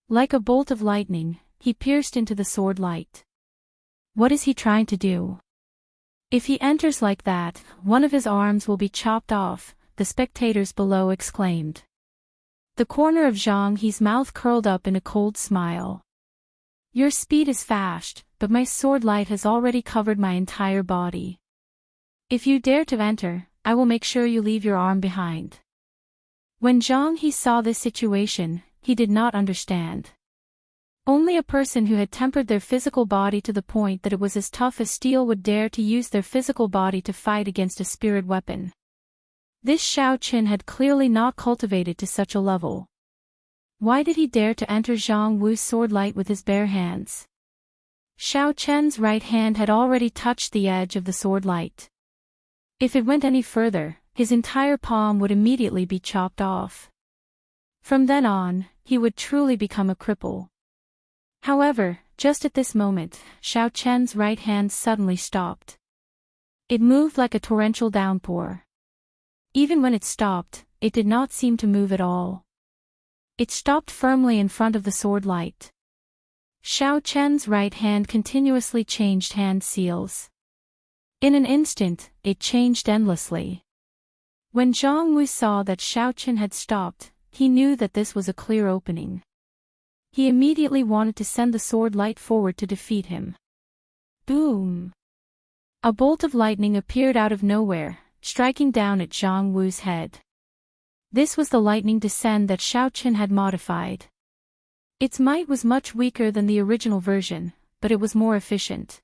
S1: Like a bolt of lightning, he pierced into the sword light. What is he trying to do? If he enters like that, one of his arms will be chopped off, the spectators below exclaimed. The corner of Zhang He's mouth curled up in a cold smile. Your speed is fast, but my sword light has already covered my entire body. If you dare to enter, I will make sure you leave your arm behind. When Zhang He saw this situation, he did not understand. Only a person who had tempered their physical body to the point that it was as tough as steel would dare to use their physical body to fight against a spirit weapon. This Xiao Qin had clearly not cultivated to such a level. Why did he dare to enter Zhang Wu's sword light with his bare hands? Xiao Chen's right hand had already touched the edge of the sword light. If it went any further, his entire palm would immediately be chopped off. From then on, he would truly become a cripple. However, just at this moment, Xiao Chen's right hand suddenly stopped. It moved like a torrential downpour. Even when it stopped, it did not seem to move at all. It stopped firmly in front of the sword light. Xiao Chen's right hand continuously changed hand seals. In an instant, it changed endlessly. When Zhang Wu saw that Xiao Chen had stopped, he knew that this was a clear opening. He immediately wanted to send the sword light forward to defeat him. Boom! A bolt of lightning appeared out of nowhere, striking down at Zhang Wu's head. This was the lightning descent that Xiao Chen had modified. Its might was much weaker than the original version, but it was more efficient.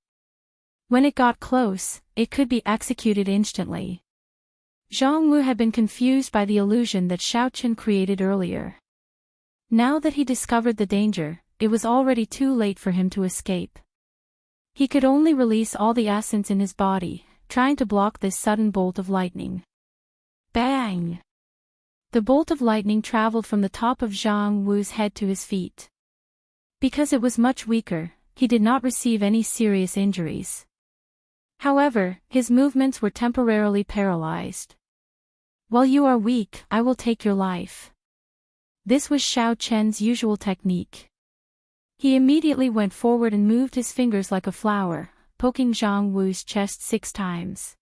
S1: When it got close, it could be executed instantly. Zhang Wu had been confused by the illusion that Xiao Chen created earlier. Now that he discovered the danger, it was already too late for him to escape. He could only release all the essence in his body, trying to block this sudden bolt of lightning. Bang! The bolt of lightning traveled from the top of Zhang Wu's head to his feet. Because it was much weaker, he did not receive any serious injuries. However, his movements were temporarily paralyzed. While you are weak, I will take your life. This was Xiao Chen's usual technique. He immediately went forward and moved his fingers like a flower, poking Zhang Wu's chest 6 times.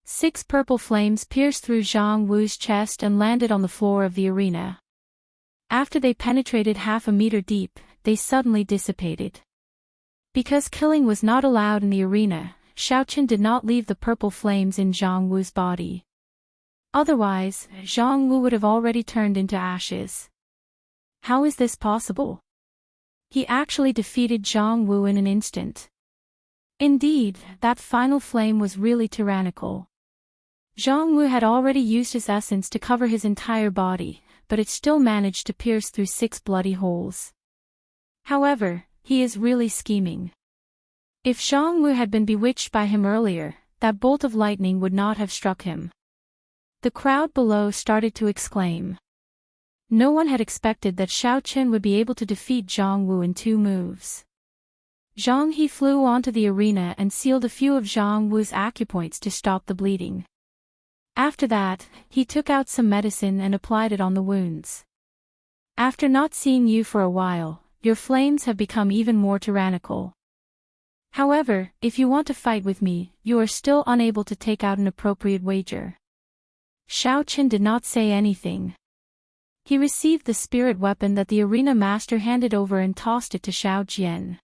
S1: 6 purple flames pierced through Zhang Wu's chest and landed on the floor of the arena. After they penetrated half a meter deep, they suddenly dissipated. Because killing was not allowed in the arena, Xiao Chen did not leave the purple flames in Zhang Wu's body. Otherwise, Zhang Wu would have already turned into ashes. How is this possible? He actually defeated Zhang Wu in an instant. Indeed, that final flame was really tyrannical. Zhang Wu had already used his essence to cover his entire body, but it still managed to pierce through 6 bloody holes. However, he is really scheming. If Zhang Wu had been bewitched by him earlier, that bolt of lightning would not have struck him. The crowd below started to exclaim. No one had expected that Xiao Chen would be able to defeat Zhang Wu in 2 moves. Zhang He flew onto the arena and sealed a few of Zhang Wu's acupoints to stop the bleeding. After that, he took out some medicine and applied it on the wounds. After not seeing you for a while, your flames have become even more tyrannical. However, if you want to fight with me, you are still unable to take out an appropriate wager. Xiao Chen did not say anything. He received the spirit weapon that the arena master handed over and tossed it to Xiao Jian.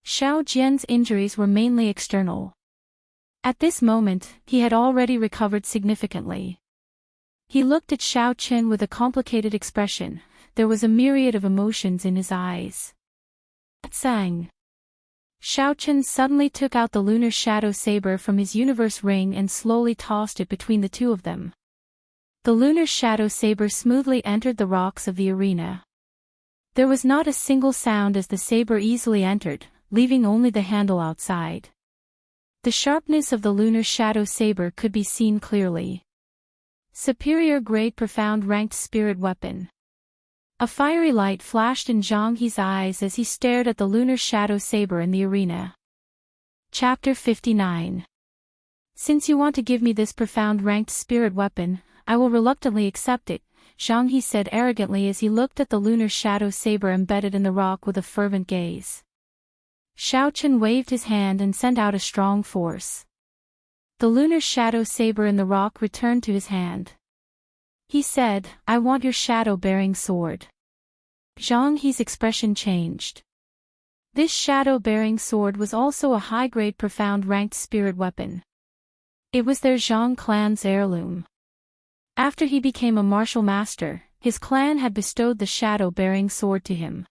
S1: Xiao Jian's injuries were mainly external. At this moment, he had already recovered significantly. He looked at Xiao Chen with a complicated expression. There was a myriad of emotions in his eyes. Sang. Xiao Chen suddenly took out the lunar shadow saber from his universe ring and slowly tossed it between the 2 of them. The lunar shadow saber smoothly entered the rocks of the arena. There was not a single sound as the saber easily entered, leaving only the handle outside. The sharpness of the lunar shadow saber could be seen clearly. Superior grade profound ranked spirit weapon. A fiery light flashed in Zhang He's eyes as he stared at the lunar shadow saber in the arena. Chapter 59. Since you want to give me this profound ranked spirit weapon, I will reluctantly accept it, Zhang He said arrogantly as he looked at the lunar shadow saber embedded in the rock with a fervent gaze. Xiao Chen waved his hand and sent out a strong force. The lunar shadow saber in the rock returned to his hand. He said, "I want your shadow-bearing sword." Zhang He's expression changed. This shadow-bearing sword was also a high-grade profound ranked spirit weapon. It was their Zhang clan's heirloom. After he became a martial master, his clan had bestowed the shadow-bearing sword to him.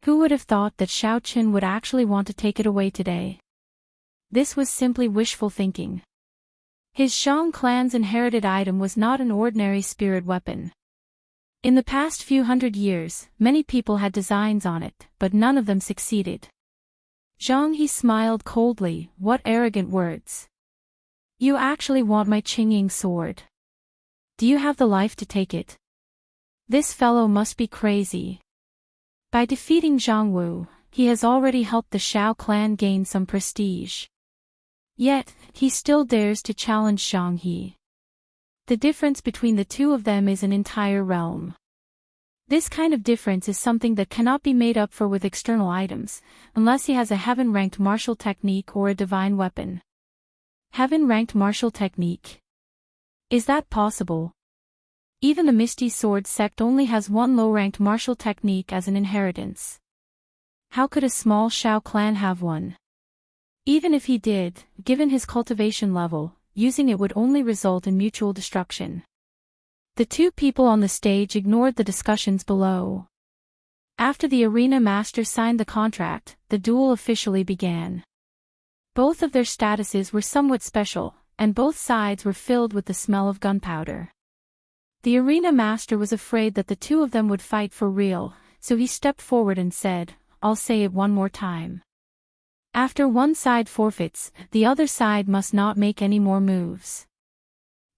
S1: Who would have thought that Xiaoqin would actually want to take it away today? This was simply wishful thinking. His Zhang clan's inherited item was not an ordinary spirit weapon. In the past few hundred years, many people had designs on it, but none of them succeeded. Zhang He smiled coldly. What arrogant words. You actually want my Qingying sword? Do you have the life to take it? This fellow must be crazy. By defeating Zhang Wu, he has already helped the Xiao clan gain some prestige. Yet, he still dares to challenge Zhang He. The difference between the two of them is an entire realm. This kind of difference is something that cannot be made up for with external items, unless he has a heaven-ranked martial technique or a divine weapon. Heaven-ranked martial technique. Is that possible? Even the Misty Sword sect only has one low-ranked martial technique as an inheritance. How could a small Xiao clan have one? Even if he did, given his cultivation level, using it would only result in mutual destruction. The two people on the stage ignored the discussions below. After the arena master signed the contract, the duel officially began. Both of their statuses were somewhat special, and both sides were filled with the smell of gunpowder. The arena master was afraid that the two of them would fight for real, so he stepped forward and said, "I'll say it one more time. After one side forfeits, the other side must not make any more moves.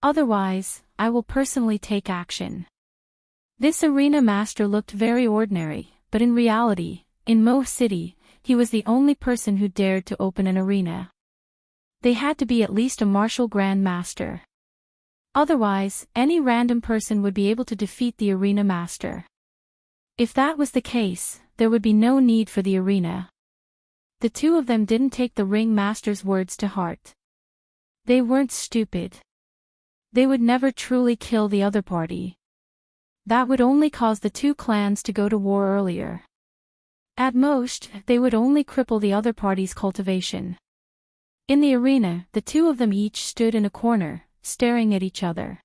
S1: Otherwise, I will personally take action." This arena master looked very ordinary, but in reality, in Mo City, he was the only person who dared to open an arena. They had to be at least a martial grand master. Otherwise, any random person would be able to defeat the arena master. If that was the case, there would be no need for the arena. The two of them didn't take the ring master's words to heart. They weren't stupid. They would never truly kill the other party. That would only cause the two clans to go to war earlier. At most, they would only cripple the other party's cultivation. In the arena, the two of them each stood in a corner, staring at each other.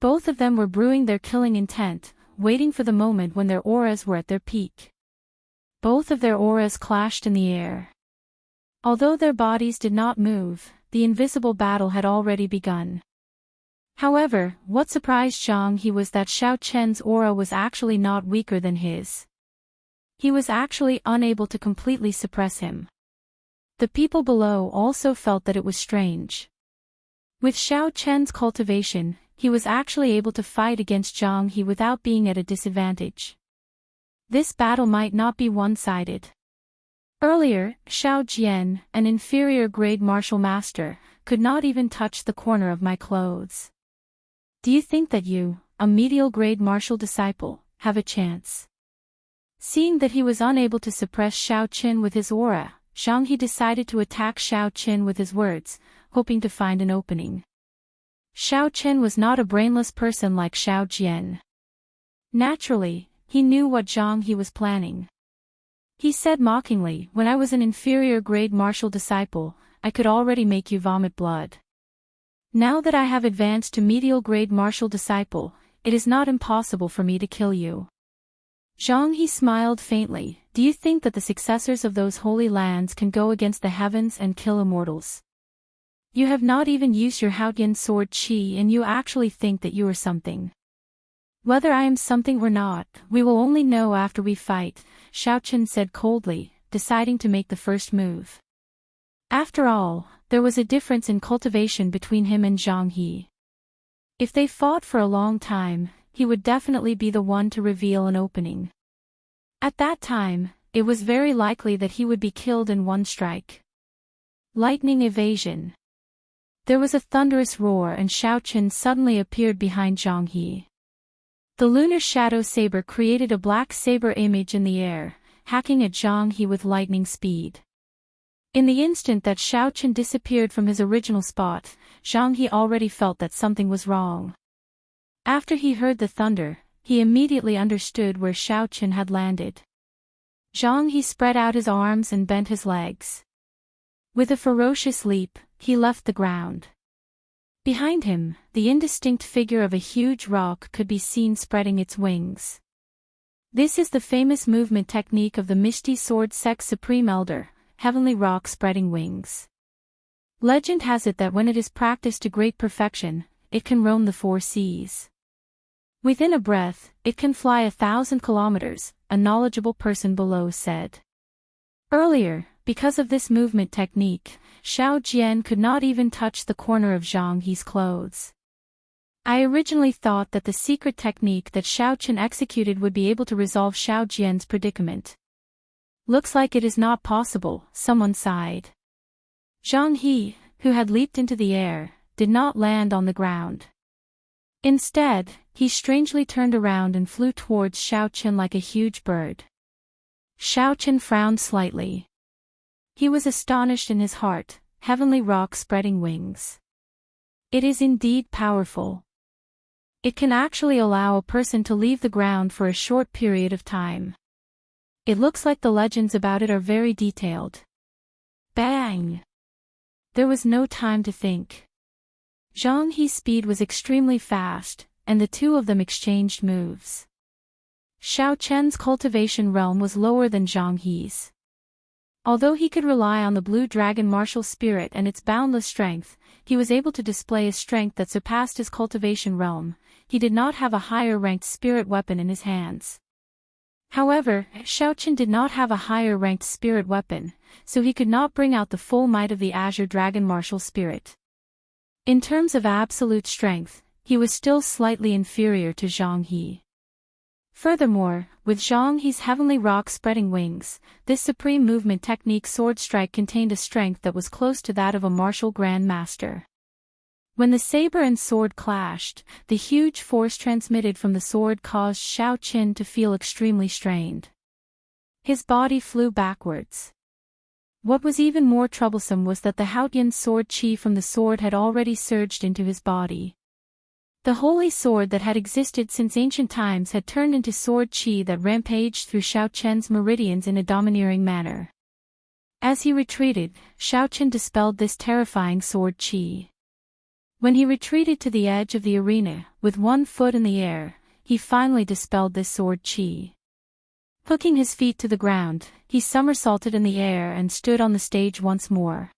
S1: Both of them were brewing their killing intent, waiting for the moment when their auras were at their peak. Both of their auras clashed in the air. Although their bodies did not move, the invisible battle had already begun. However, what surprised Zhang He was that Xiao Chen's aura was actually not weaker than his. He was actually unable to completely suppress him. The people below also felt that it was strange. With Xiao Chen's cultivation, he was actually able to fight against Zhang He without being at a disadvantage. This battle might not be one-sided. Earlier, Xiao Jian, an inferior-grade martial master, could not even touch the corner of my clothes. Do you think that you, a medial-grade martial disciple, have a chance? Seeing that he was unable to suppress Xiao Qin with his aura, Zhang He decided to attack Xiao Qin with his words, hoping to find an opening. Xiao Qin was not a brainless person like Xiao Jian. Naturally, he knew what Zhang He was planning. He said mockingly, "When I was an inferior-grade martial disciple, I could already make you vomit blood. Now that I have advanced to medial-grade martial disciple, it is not impossible for me to kill you." Zhang He smiled faintly. "Do you think that the successors of those holy lands can go against the heavens and kill immortals? You have not even used your Haotian sword qi and you actually think that you are something. Whether I am something or not, we will only know after we fight," Xiaoqin said coldly, deciding to make the first move. After all, there was a difference in cultivation between him and Zhang He. If they fought for a long time, he would definitely be the one to reveal an opening. At that time, it was very likely that he would be killed in one strike. Lightning evasion. There was a thunderous roar and Xiaoqin suddenly appeared behind Zhang He. The lunar shadow saber created a black saber image in the air, hacking at Zhang He with lightning speed. In the instant that Xiaochen disappeared from his original spot, Zhang He already felt that something was wrong. After he heard the thunder, he immediately understood where Xiaochen had landed. Zhang He spread out his arms and bent his legs. With a ferocious leap, he left the ground. Behind him, the indistinct figure of a huge rock could be seen spreading its wings. This is the famous movement technique of the Misty Sword Sect's Supreme Elder, Heavenly Rock spreading wings. Legend has it that when it is practiced to great perfection, it can roam the 4 seas. Within a breath, it can fly 1,000 kilometers, a knowledgeable person below said. Earlier, because of this movement technique, Xiao Jian could not even touch the corner of Zhang He's clothes. I originally thought that the secret technique that Xiaochen executed would be able to resolve Xiao Jian's predicament. Looks like it is not possible, someone sighed. Zhang He, who had leaped into the air, did not land on the ground. Instead, he strangely turned around and flew towards Xiaochen like a huge bird. Xiaochen frowned slightly. He was astonished in his heart, Heavenly Rock spreading wings. It is indeed powerful. It can actually allow a person to leave the ground for a short period of time. It looks like the legends about it are very detailed. Bang! There was no time to think. Zhang He's speed was extremely fast, and the two of them exchanged moves. Xiao Chen's cultivation realm was lower than Zhang He's. Although he could rely on the blue dragon martial spirit and its boundless strength, he was able to display a strength that surpassed his cultivation realm. He did not have a higher-ranked spirit weapon in his hands. However, Xiaochen did not have a higher-ranked spirit weapon, so he could not bring out the full might of the Azure Dragon martial spirit. In terms of absolute strength, he was still slightly inferior to Zhang He. Furthermore, with Zhang He's Heavenly Rock spreading wings, this supreme movement technique sword strike contained a strength that was close to that of a martial Grand Master. When the saber and sword clashed, the huge force transmitted from the sword caused Xiao Qin to feel extremely strained. His body flew backwards. What was even more troublesome was that the Haotian sword chi from the sword had already surged into his body. The holy sword that had existed since ancient times had turned into sword chi that rampaged through Xiao Chen's meridians in a domineering manner. As he retreated, Xiao Chen dispelled this terrifying sword chi. When he retreated to the edge of the arena, with one foot in the air, he finally dispelled this sword chi. Hooking his feet to the ground, he somersaulted in the air and stood on the stage once more.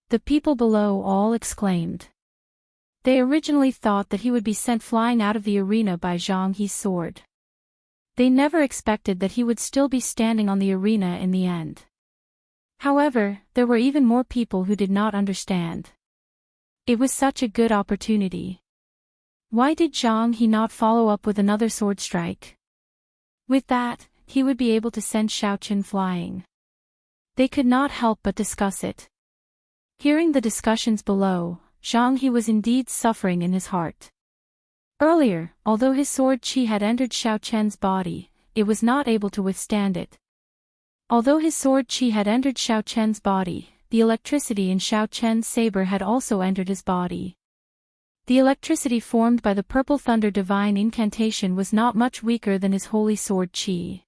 S1: The people below all exclaimed. They originally thought that he would be sent flying out of the arena by Zhang He's sword. They never expected that he would still be standing on the arena in the end. However, there were even more people who did not understand. It was such a good opportunity. Why did Zhang He not follow up with another sword strike? With that, he would be able to send Xiaochen flying. They could not help but discuss it. Hearing the discussions below, Zhang He was indeed suffering in his heart. Earlier, although his sword chi had entered Xiao Chen's body, it was not able to withstand it. Although his sword chi had entered Xiao Chen's body, the electricity in Xiao Chen's saber had also entered his body. The electricity formed by the Purple Thunder Divine Incantation was not much weaker than his holy sword chi.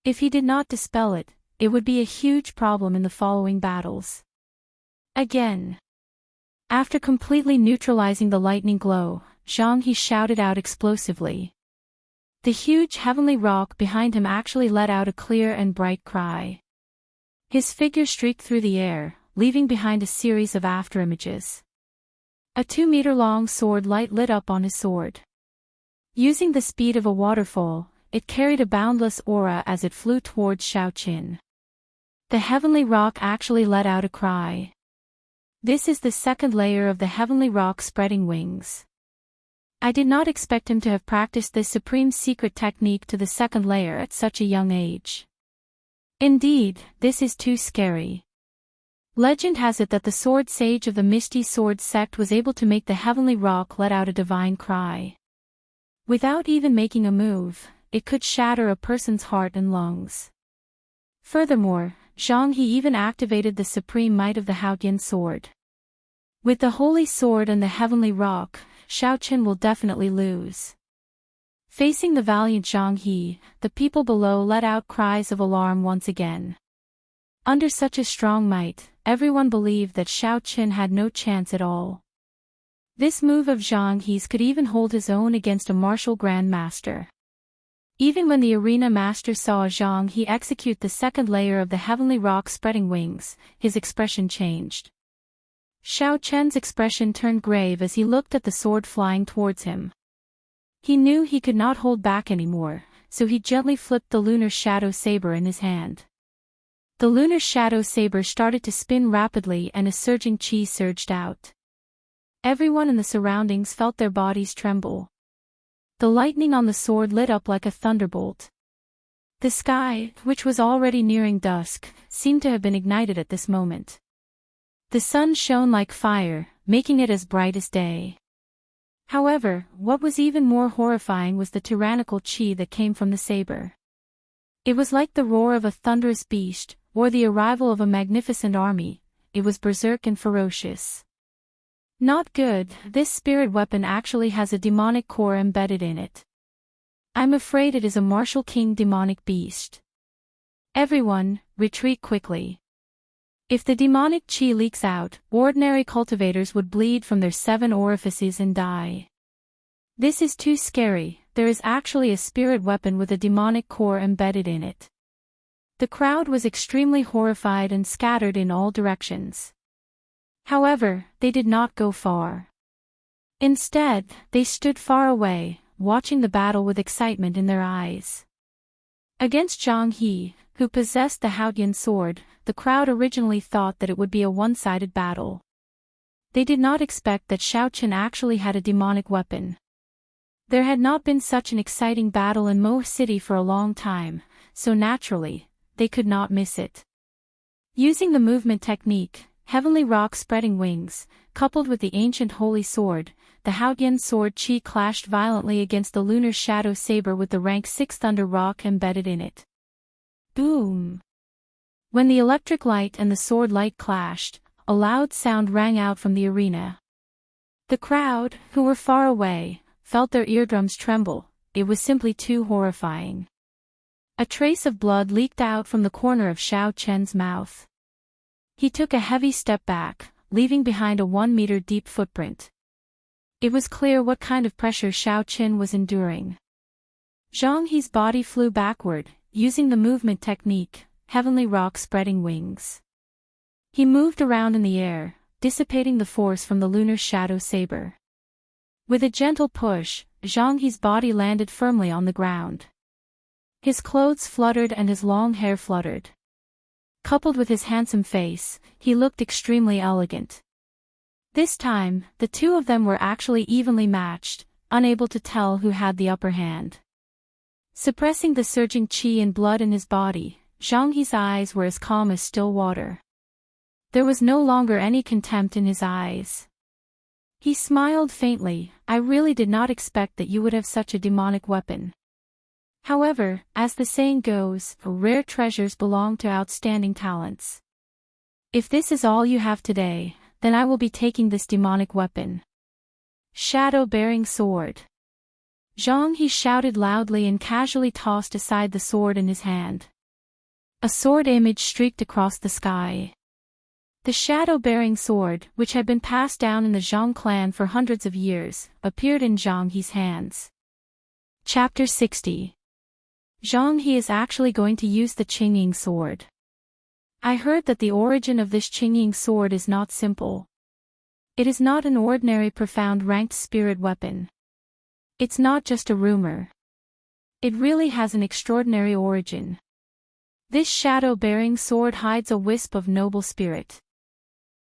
S1: If he did not dispel it, it would be a huge problem in the following battles. Again. After completely neutralizing the lightning glow, Zhang He shouted out explosively. The huge heavenly rock behind him actually let out a clear and bright cry. His figure streaked through the air, leaving behind a series of afterimages. A 2-meter-long sword light lit up on his sword. Using the speed of a waterfall, it carried a boundless aura as it flew towards Xiao Qin. The heavenly rock actually let out a cry. This is the second layer of the heavenly rock spreading wings. I did not expect him to have practiced this supreme secret technique to the second layer at such a young age. Indeed, this is too scary. Legend has it that the sword sage of the Misty Sword sect was able to make the heavenly rock let out a divine cry. Without even making a move, it could shatter a person's heart and lungs. Furthermore, Zhang He even activated the supreme might of the Haotian sword. With the holy sword and the heavenly rock, Xiao Chen will definitely lose. Facing the valiant Zhang He, the people below let out cries of alarm once again. Under such a strong might, everyone believed that Xiao Chen had no chance at all. This move of Zhang He's could even hold his own against a martial Grand Master. Even when the arena master saw Zhang He execute the second layer of the heavenly rock spreading wings, his expression changed. Xiao Chen's expression turned grave as he looked at the sword flying towards him. He knew he could not hold back anymore, so he gently flipped the lunar shadow saber in his hand. The lunar shadow saber started to spin rapidly and a surging chi surged out. Everyone in the surroundings felt their bodies tremble. The lightning on the sword lit up like a thunderbolt. The sky, which was already nearing dusk, seemed to have been ignited at this moment. The sun shone like fire, making it as bright as day. However, what was even more horrifying was the tyrannical chi that came from the saber. It was like the roar of a thunderous beast, or the arrival of a magnificent army. It was berserk and ferocious. Not good, this spirit weapon actually has a demonic core embedded in it. I'm afraid it is a martial king demonic beast. Everyone, retreat quickly. If the demonic chi leaks out, ordinary cultivators would bleed from their 7 orifices and die. This is too scary, there is actually a spirit weapon with a demonic core embedded in it. The crowd was extremely horrified and scattered in all directions. However, they did not go far. Instead, they stood far away, watching the battle with excitement in their eyes. Against Zhang He, who possessed the Haotian sword, the crowd originally thought that it would be a one-sided battle. They did not expect that Xiao Chen actually had a demonic weapon. There had not been such an exciting battle in Mo City for a long time, so naturally, they could not miss it. Using the movement technique, heavenly rock spreading wings, coupled with the ancient holy sword, the Haotian sword chi clashed violently against the lunar shadow saber with the rank 6 thunder rock embedded in it. Boom! When the electric light and the sword light clashed, a loud sound rang out from the arena. The crowd, who were far away, felt their eardrums tremble. It was simply too horrifying. A trace of blood leaked out from the corner of Xiao Chen's mouth. He took a heavy step back, leaving behind a 1-meter deep footprint. It was clear what kind of pressure Xiao Chen was enduring. Zhang He's body flew backward, using the movement technique, heavenly rock spreading wings. He moved around in the air, dissipating the force from the lunar shadow saber. With a gentle push, Zhang He's body landed firmly on the ground. His clothes fluttered and his long hair fluttered. Coupled with his handsome face, he looked extremely elegant. This time, the two of them were actually evenly matched, unable to tell who had the upper hand. Suppressing the surging chi and blood in his body, Zhang He's eyes were as calm as still water. There was no longer any contempt in his eyes. He smiled faintly. I really did not expect that you would have such a demonic weapon. However, as the saying goes, rare treasures belong to outstanding talents. If this is all you have today, then I will be taking this demonic weapon. Shadow-bearing sword. Zhang He shouted loudly and casually tossed aside the sword in his hand. A sword image streaked across the sky. The shadow-bearing sword, which had been passed down in the Zhang clan for hundreds of years, appeared in Zhang He's hands. Chapter 60. Zhang He is actually going to use the Qingying sword. I heard that the origin of this Qingying sword is not simple. It is not an ordinary profound ranked spirit weapon. It's not just a rumor. It really has an extraordinary origin. This shadow-bearing sword hides a wisp of noble spirit.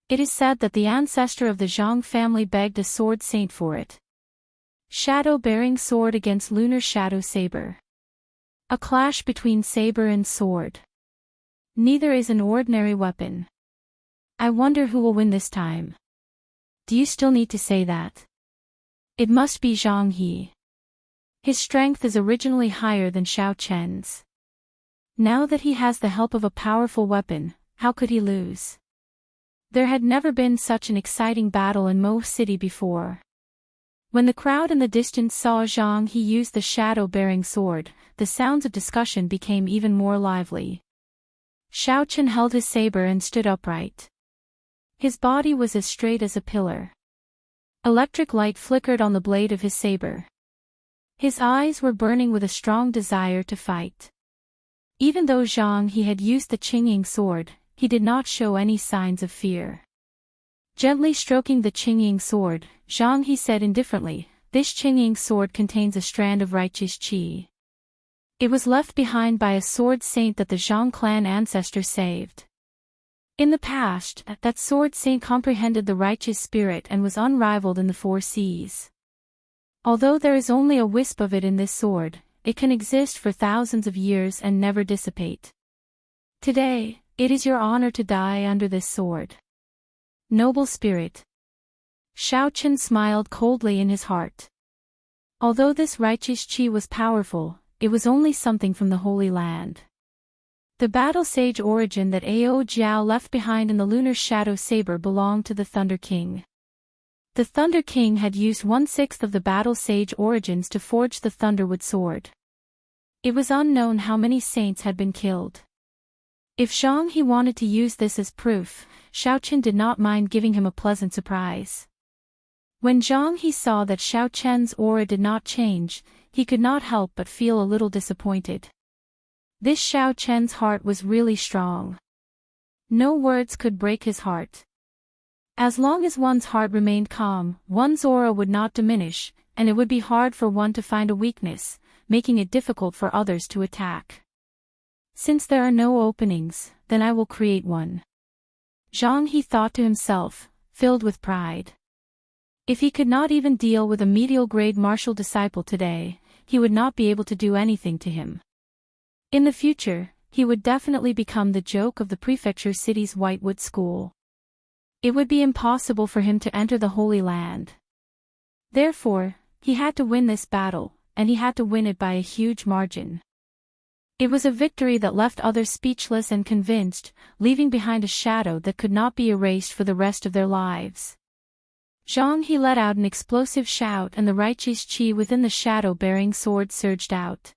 S1: It is said that the ancestor of the Zhang family begged a sword saint for it. Shadow-bearing sword against lunar shadow saber. A clash between saber and sword. Neither is an ordinary weapon. I wonder who will win this time. Do you still need to say that? It must be Zhang He. His strength is originally higher than Xiao Chen's. Now that he has the help of a powerful weapon, how could he lose? There had never been such an exciting battle in Mo City before. When the crowd in the distance saw Zhang He use the shadow-bearing sword, the sounds of discussion became even more lively. Xiaochen held his saber and stood upright. His body was as straight as a pillar. Electric light flickered on the blade of his saber. His eyes were burning with a strong desire to fight. Even though Zhang He had used the Qingying sword, he did not show any signs of fear. Gently stroking the Qingying sword, Zhang He said indifferently, "This Qingying sword contains a strand of righteous qi. It was left behind by a sword saint that the Zhang clan ancestor saved. In the past, that sword saint comprehended the righteous spirit and was unrivaled in the 4 seas. Although there is only a wisp of it in this sword, it can exist for thousands of years and never dissipate. Today, it is your honor to die under this sword. Noble spirit." Xiaochen smiled coldly in his heart. Although this righteous qi was powerful, it was only something from the Holy Land. The battle sage origin that Ao Jiao left behind in the lunar shadow saber belonged to the Thunder King. The Thunder King had used 1/6 of the battle sage origins to forge the Thunderwood sword. It was unknown how many saints had been killed. If Zhang He wanted to use this as proof, Xiaochen did not mind giving him a pleasant surprise. When Zhang He saw that Xiaochen's aura did not change, he could not help but feel a little disappointed. This Xiaochen's heart was really strong. No words could break his heart. As long as one's heart remained calm, one's aura would not diminish, and it would be hard for one to find a weakness, making it difficult for others to attack. Since there are no openings, then I will create one. Zhang He thought to himself, filled with pride. If he could not even deal with a medial-grade martial disciple today, he would not be able to do anything to him. In the future, he would definitely become the joke of the prefecture city's Whitewood School. It would be impossible for him to enter the Holy Land. Therefore, he had to win this battle, and he had to win it by a huge margin. It was a victory that left others speechless and convinced, leaving behind a shadow that could not be erased for the rest of their lives. Zhang He let out an explosive shout and the righteous qi within the shadow-bearing sword surged out.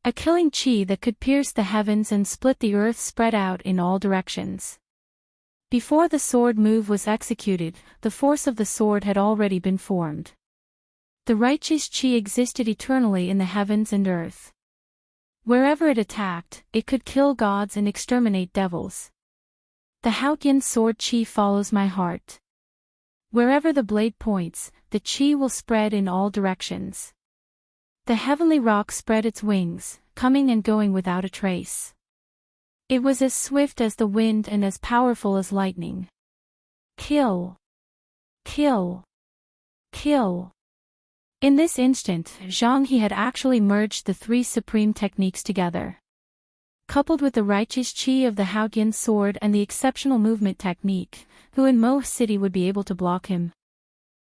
S1: A killing qi that could pierce the heavens and split the earth spread out in all directions. Before the sword move was executed, the force of the sword had already been formed. The righteous qi existed eternally in the heavens and earth. Wherever it attacked, it could kill gods and exterminate devils. The Haotian sword qi follows my heart. Wherever the blade points, the qi will spread in all directions. The heavenly rock spread its wings, coming and going without a trace. It was as swift as the wind and as powerful as lightning. Kill! Kill! Kill! In this instant, Zhang He had actually merged the 3 supreme techniques together. Coupled with the righteous qi of the Haotian sword and the exceptional movement technique, who in Mo City would be able to block him?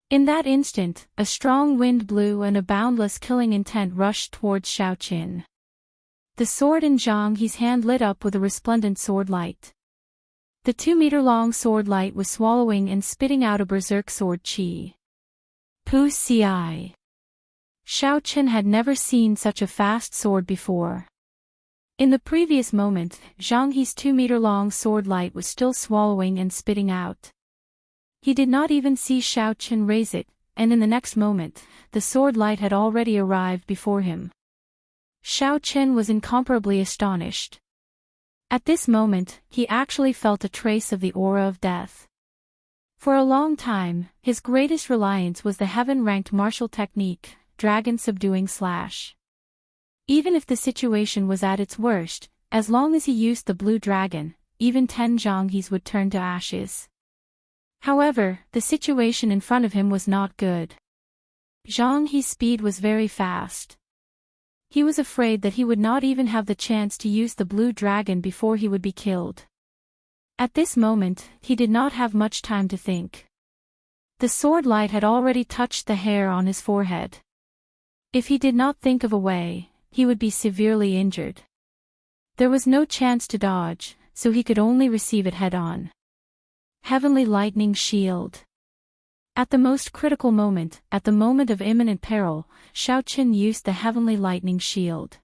S1: In that instant, a strong wind blew and a boundless killing intent rushed towards Xiaochen. The sword in Zhang He's hand lit up with a resplendent sword light. The 2-meter-long sword light was swallowing and spitting out a berserk sword qi. Pu Ci. Xiaochen had never seen such a fast sword before. In the previous moment, Zhang He's 2-meter-long sword light was still swallowing and spitting out. He did not even see Xiaochen raise it, and in the next moment, the sword light had already arrived before him. Xiaochen was incomparably astonished. At this moment, he actually felt a trace of the aura of death. For a long time, his greatest reliance was the heaven-ranked martial technique, Dragon Subduing Slash. Even if the situation was at its worst, as long as he used the blue dragon, even 10 Zhang He's would turn to ashes. However, the situation in front of him was not good. Zhang He's speed was very fast. He was afraid that he would not even have the chance to use the blue dragon before he would be killed. At this moment, he did not have much time to think. The sword light had already touched the hair on his forehead. If he did not think of a way, he would be severely injured. There was no chance to dodge, so he could only receive it head-on. Heavenly Lightning Shield. At the most critical moment, at the moment of imminent peril, Xiaoqin used the Heavenly Lightning Shield.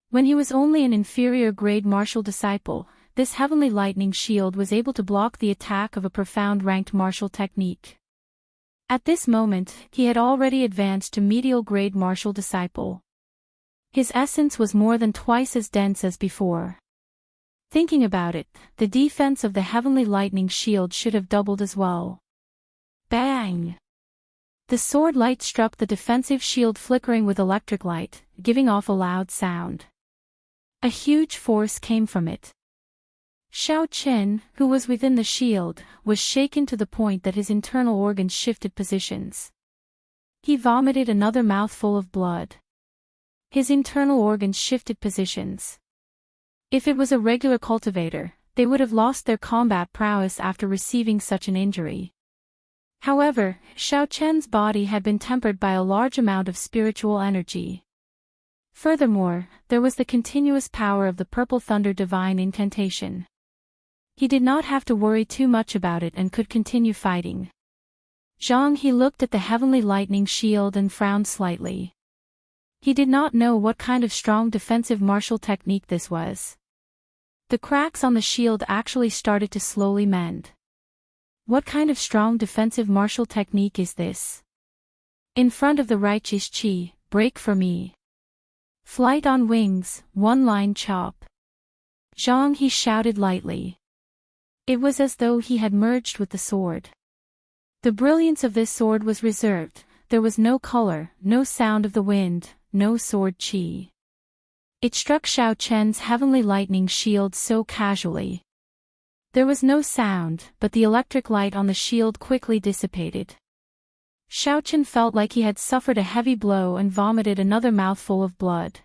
S1: When he was only an inferior-grade martial disciple, this Heavenly Lightning Shield was able to block the attack of a profound-ranked martial technique. At this moment, he had already advanced to medial-grade martial disciple. His essence was more than twice as dense as before. Thinking about it, the defense of the Heavenly Lightning Shield should have doubled as well. Bang! The sword light struck the defensive shield, flickering with electric light, giving off a loud sound. A huge force came from it. Xiaoqin, who was within the shield, was shaken to the point that his internal organs shifted positions. He vomited another mouthful of blood. His internal organs shifted positions. If it was a regular cultivator, they would have lost their combat prowess after receiving such an injury. However, Xiaoqin's body had been tempered by a large amount of spiritual energy. Furthermore, there was the continuous power of the Purple Thunder Divine Incantation. He did not have to worry too much about it and could continue fighting. Zhang He looked at the Heavenly Lightning Shield and frowned slightly. He did not know what kind of strong defensive martial technique this was. The cracks on the shield actually started to slowly mend. What kind of strong defensive martial technique is this? In front of the righteous chi, break for me. Flight on wings, one-line chop. Zhang He shouted lightly. It was as though he had merged with the sword. The brilliance of this sword was reserved, there was no color, no sound of the wind, no sword chi. It struck Xiaoqin's Heavenly Lightning Shield so casually. There was no sound, but the electric light on the shield quickly dissipated. Xiaoqin felt like he had suffered a heavy blow and vomited another mouthful of blood.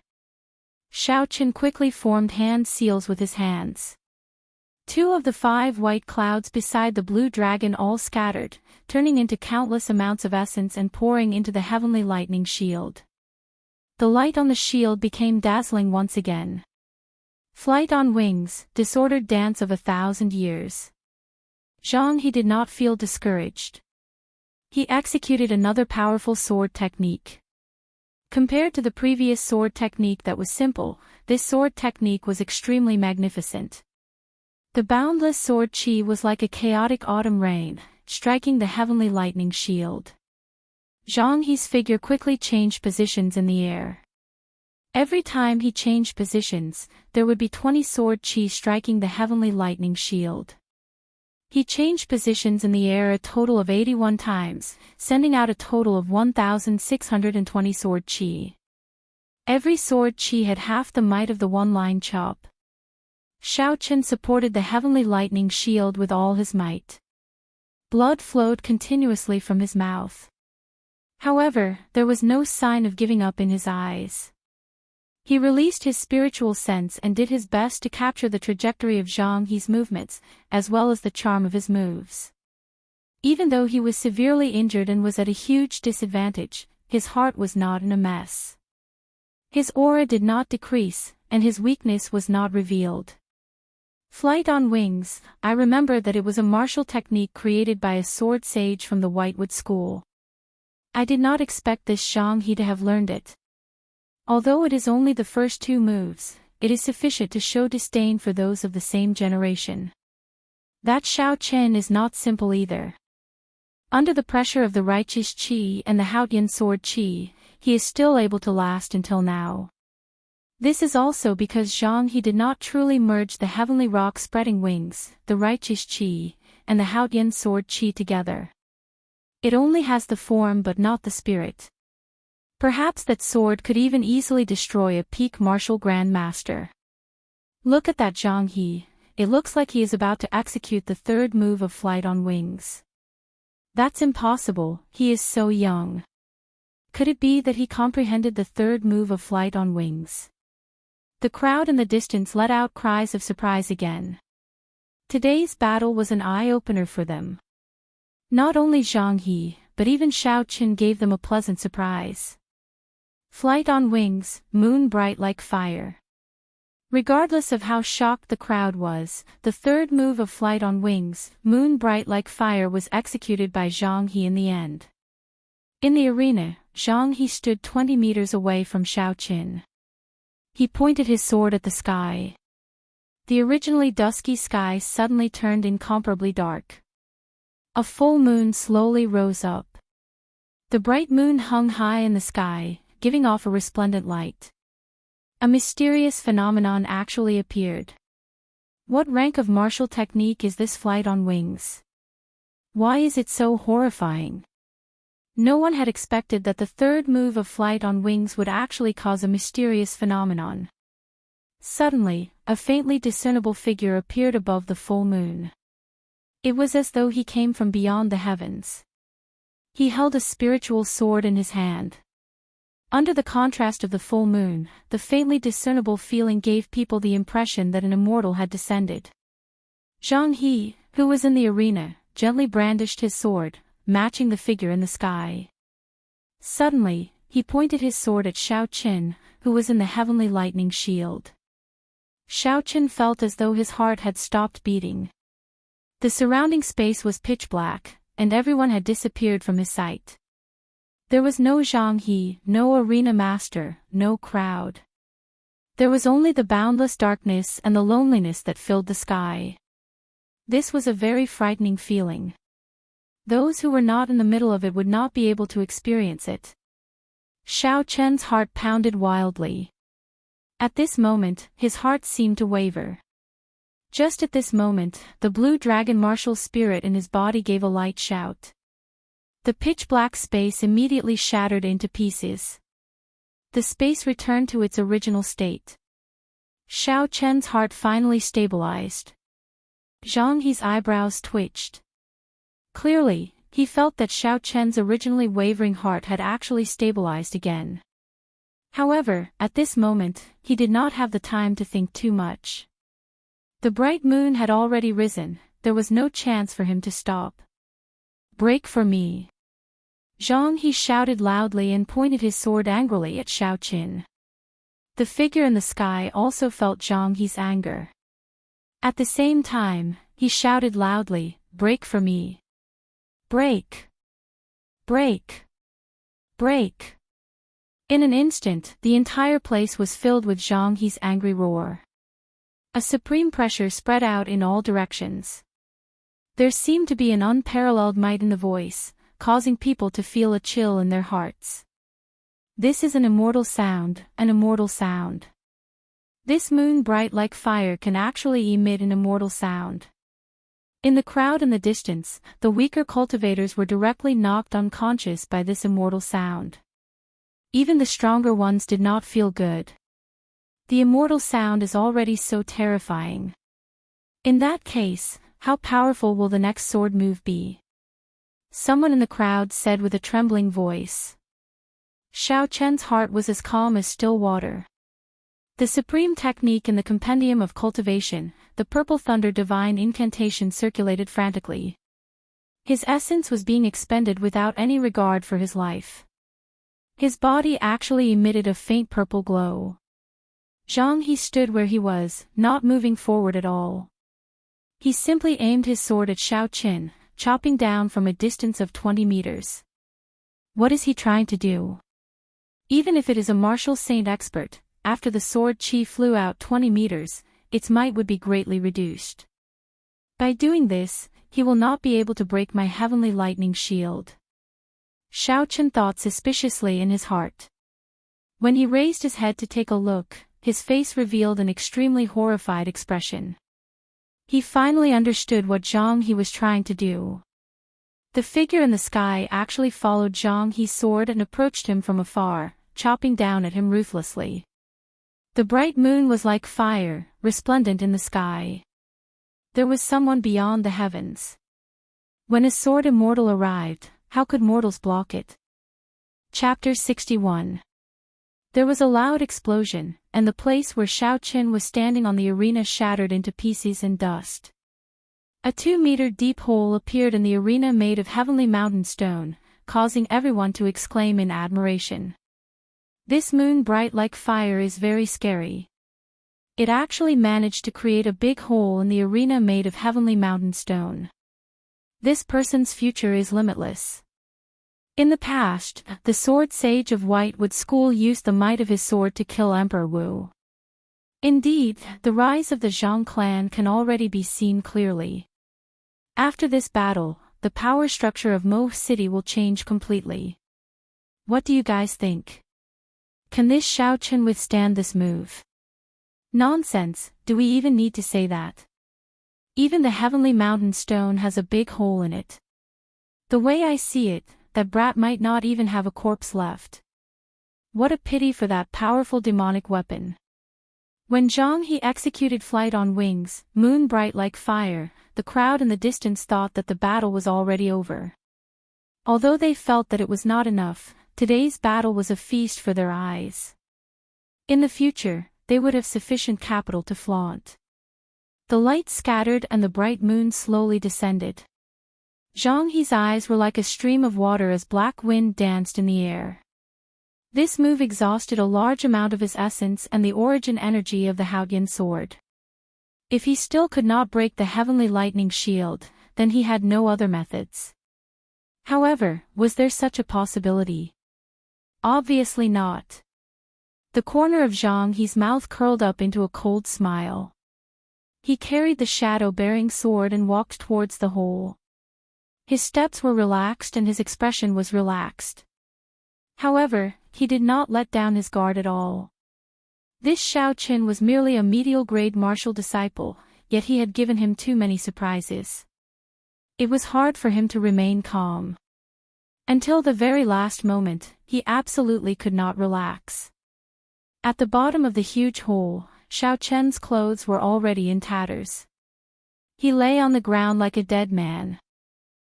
S1: Xiaoqin quickly formed hand seals with his hands. 2 of the 5 white clouds beside the blue dragon all scattered, turning into countless amounts of essence and pouring into the Heavenly Lightning Shield. The light on the shield became dazzling once again. Flight on wings, disordered dance of 1,000 years. Zhang He did not feel discouraged. He executed another powerful sword technique. Compared to the previous sword technique that was simple, this sword technique was extremely magnificent. The boundless sword chi was like a chaotic autumn rain, striking the Heavenly Lightning Shield. Zhang He's figure quickly changed positions in the air. Every time he changed positions, there would be 20 sword chi striking the Heavenly Lightning Shield. He changed positions in the air a total of 81 times, sending out a total of 1,620 sword chi. Every sword chi had half the might of the one-line chop. Xiaoqin supported the Heavenly Lightning Shield with all his might. Blood flowed continuously from his mouth. However, there was no sign of giving up in his eyes. He released his spiritual sense and did his best to capture the trajectory of Zhang He's movements, as well as the charm of his moves. Even though he was severely injured and was at a huge disadvantage, his heart was not in a mess. His aura did not decrease, and his weakness was not revealed. Flight on wings, I remember that it was a martial technique created by a sword sage from the Whitewood School. I did not expect this Zhang He to have learned it. Although it is only the first 2 moves, it is sufficient to show disdain for those of the same generation. That Xiaoqin is not simple either. Under the pressure of the righteous chi and the Haotian sword chi, he is still able to last until now. This is also because Zhang He did not truly merge the heavenly rock spreading wings, the righteous chi, and the Haotian sword chi together. It only has the form but not the spirit. Perhaps that sword could even easily destroy a peak martial Grand Master. Look at that Zhang He, it looks like he is about to execute the 3rd move of Flight on Wings. That's impossible, he is so young. Could it be that he comprehended the 3rd move of Flight on Wings? The crowd in the distance let out cries of surprise again. Today's battle was an eye-opener for them. Not only Zhang He, but even Xiaoqin gave them a pleasant surprise. Flight on wings, moon bright like fire. Regardless of how shocked the crowd was, the third move of Flight on Wings, Moon Bright Like Fire, was executed by Zhang He in the end. In the arena, Zhang He stood 20 meters away from Xiao Qin. He pointed his sword at the sky. The originally dusky sky suddenly turned incomparably dark. A full moon slowly rose up. The bright moon hung high in the sky, giving off a resplendent light. A mysterious phenomenon actually appeared. What rank of martial technique is this Flight on Wings? Why is it so horrifying? No one had expected that the third move of Flight on Wings would actually cause a mysterious phenomenon. Suddenly, a faintly discernible figure appeared above the full moon. It was as though he came from beyond the heavens. He held a spiritual sword in his hand. Under the contrast of the full moon, the faintly discernible feeling gave people the impression that an immortal had descended. Zhang He, who was in the arena, gently brandished his sword, matching the figure in the sky. Suddenly, he pointed his sword at Xiao Qin, who was in the heavenly lightning shield. Xiao Qin felt as though his heart had stopped beating. The surrounding space was pitch black, and everyone had disappeared from his sight. There was no Zhang He, no arena master, no crowd. There was only the boundless darkness and the loneliness that filled the sky. This was a very frightening feeling. Those who were not in the middle of it would not be able to experience it. Xiao Chen's heart pounded wildly. At this moment, his heart seemed to waver. Just at this moment, the blue dragon martial spirit in his body gave a light shout. The pitch-black space immediately shattered into pieces. The space returned to its original state. Xiao Chen's heart finally stabilized. Zhang He's eyebrows twitched. Clearly, he felt that Xiao Chen's originally wavering heart had actually stabilized again. However, at this moment, he did not have the time to think too much. The bright moon had already risen, there was no chance for him to stop. Break for me. Zhang He shouted loudly and pointed his sword angrily at Xiao Qin. The figure in the sky also felt Zhang He's anger. At the same time, he shouted loudly, break for me. Break. Break. Break. In an instant, the entire place was filled with Zhang He's angry roar. A supreme pressure spread out in all directions. There seemed to be an unparalleled might in the voice, causing people to feel a chill in their hearts. This is an immortal sound, an immortal sound. This moon bright like fire can actually emit an immortal sound. In the crowd in the distance, the weaker cultivators were directly knocked unconscious by this immortal sound. Even the stronger ones did not feel good. The immortal sound is already so terrifying. In that case, how powerful will the next sword move be? Someone in the crowd said with a trembling voice. Xiao Chen's heart was as calm as still water. The supreme technique in the compendium of cultivation, the purple thunder divine incantation, circulated frantically. His essence was being expended without any regard for his life. His body actually emitted a faint purple glow. Zhang He stood where he was, not moving forward at all. He simply aimed his sword at Xiao Qin, chopping down from a distance of 20 meters. What is he trying to do? Even if it is a martial saint expert, after the sword chi flew out 20 meters, its might would be greatly reduced. By doing this, he will not be able to break my heavenly lightning shield. Xiao Qin thought suspiciously in his heart. When he raised his head to take a look, his face revealed an extremely horrified expression. He finally understood what Zhang He was trying to do. The figure in the sky actually followed Zhang He's sword and approached him from afar, chopping down at him ruthlessly. The bright moon was like fire, resplendent in the sky. There was someone beyond the heavens. When a sword immortal arrived, how could mortals block it? Chapter 61. There was a loud explosion, and the place where Xiao Qin was standing on the arena shattered into pieces and dust. A 2-meter deep hole appeared in the arena made of heavenly mountain stone, causing everyone to exclaim in admiration. This moon bright like fire is very scary. it actually managed to create a big hole in the arena made of heavenly mountain stone. This person's future is limitless. In the past, the sword sage of Whitewood School used the might of his sword to kill Emperor Wu. Indeed, the rise of the Zhang clan can already be seen clearly. After this battle, the power structure of Mo City will change completely. What do you guys think? Can this Xiaochen withstand this move? Nonsense, do we even need to say that? Even the heavenly mountain stone has a big hole in it. The way I see it, that brat might not even have a corpse left. What a pity for that powerful demonic weapon. When Zhang He executed flight on wings, moon bright like fire, the crowd in the distance thought that the battle was already over. Although they felt that it was not enough, today's battle was a feast for their eyes. In the future, they would have sufficient capital to flaunt. The light scattered and the bright moon slowly descended. Zhang He's eyes were like a stream of water as black wind danced in the air. This move exhausted a large amount of his essence and the origin energy of the Haoyan sword. If he still could not break the heavenly lightning shield, then he had no other methods. However, was there such a possibility? Obviously not. The corner of Zhang He's mouth curled up into a cold smile. He carried the shadow-bearing sword and walked towards the hole. His steps were relaxed and his expression was relaxed. However, he did not let down his guard at all. This Xiaochen was merely a medial-grade martial disciple, yet he had given him too many surprises. It was hard for him to remain calm. Until the very last moment, he absolutely could not relax. At the bottom of the huge hole, Xiaochen's clothes were already in tatters. He lay on the ground like a dead man.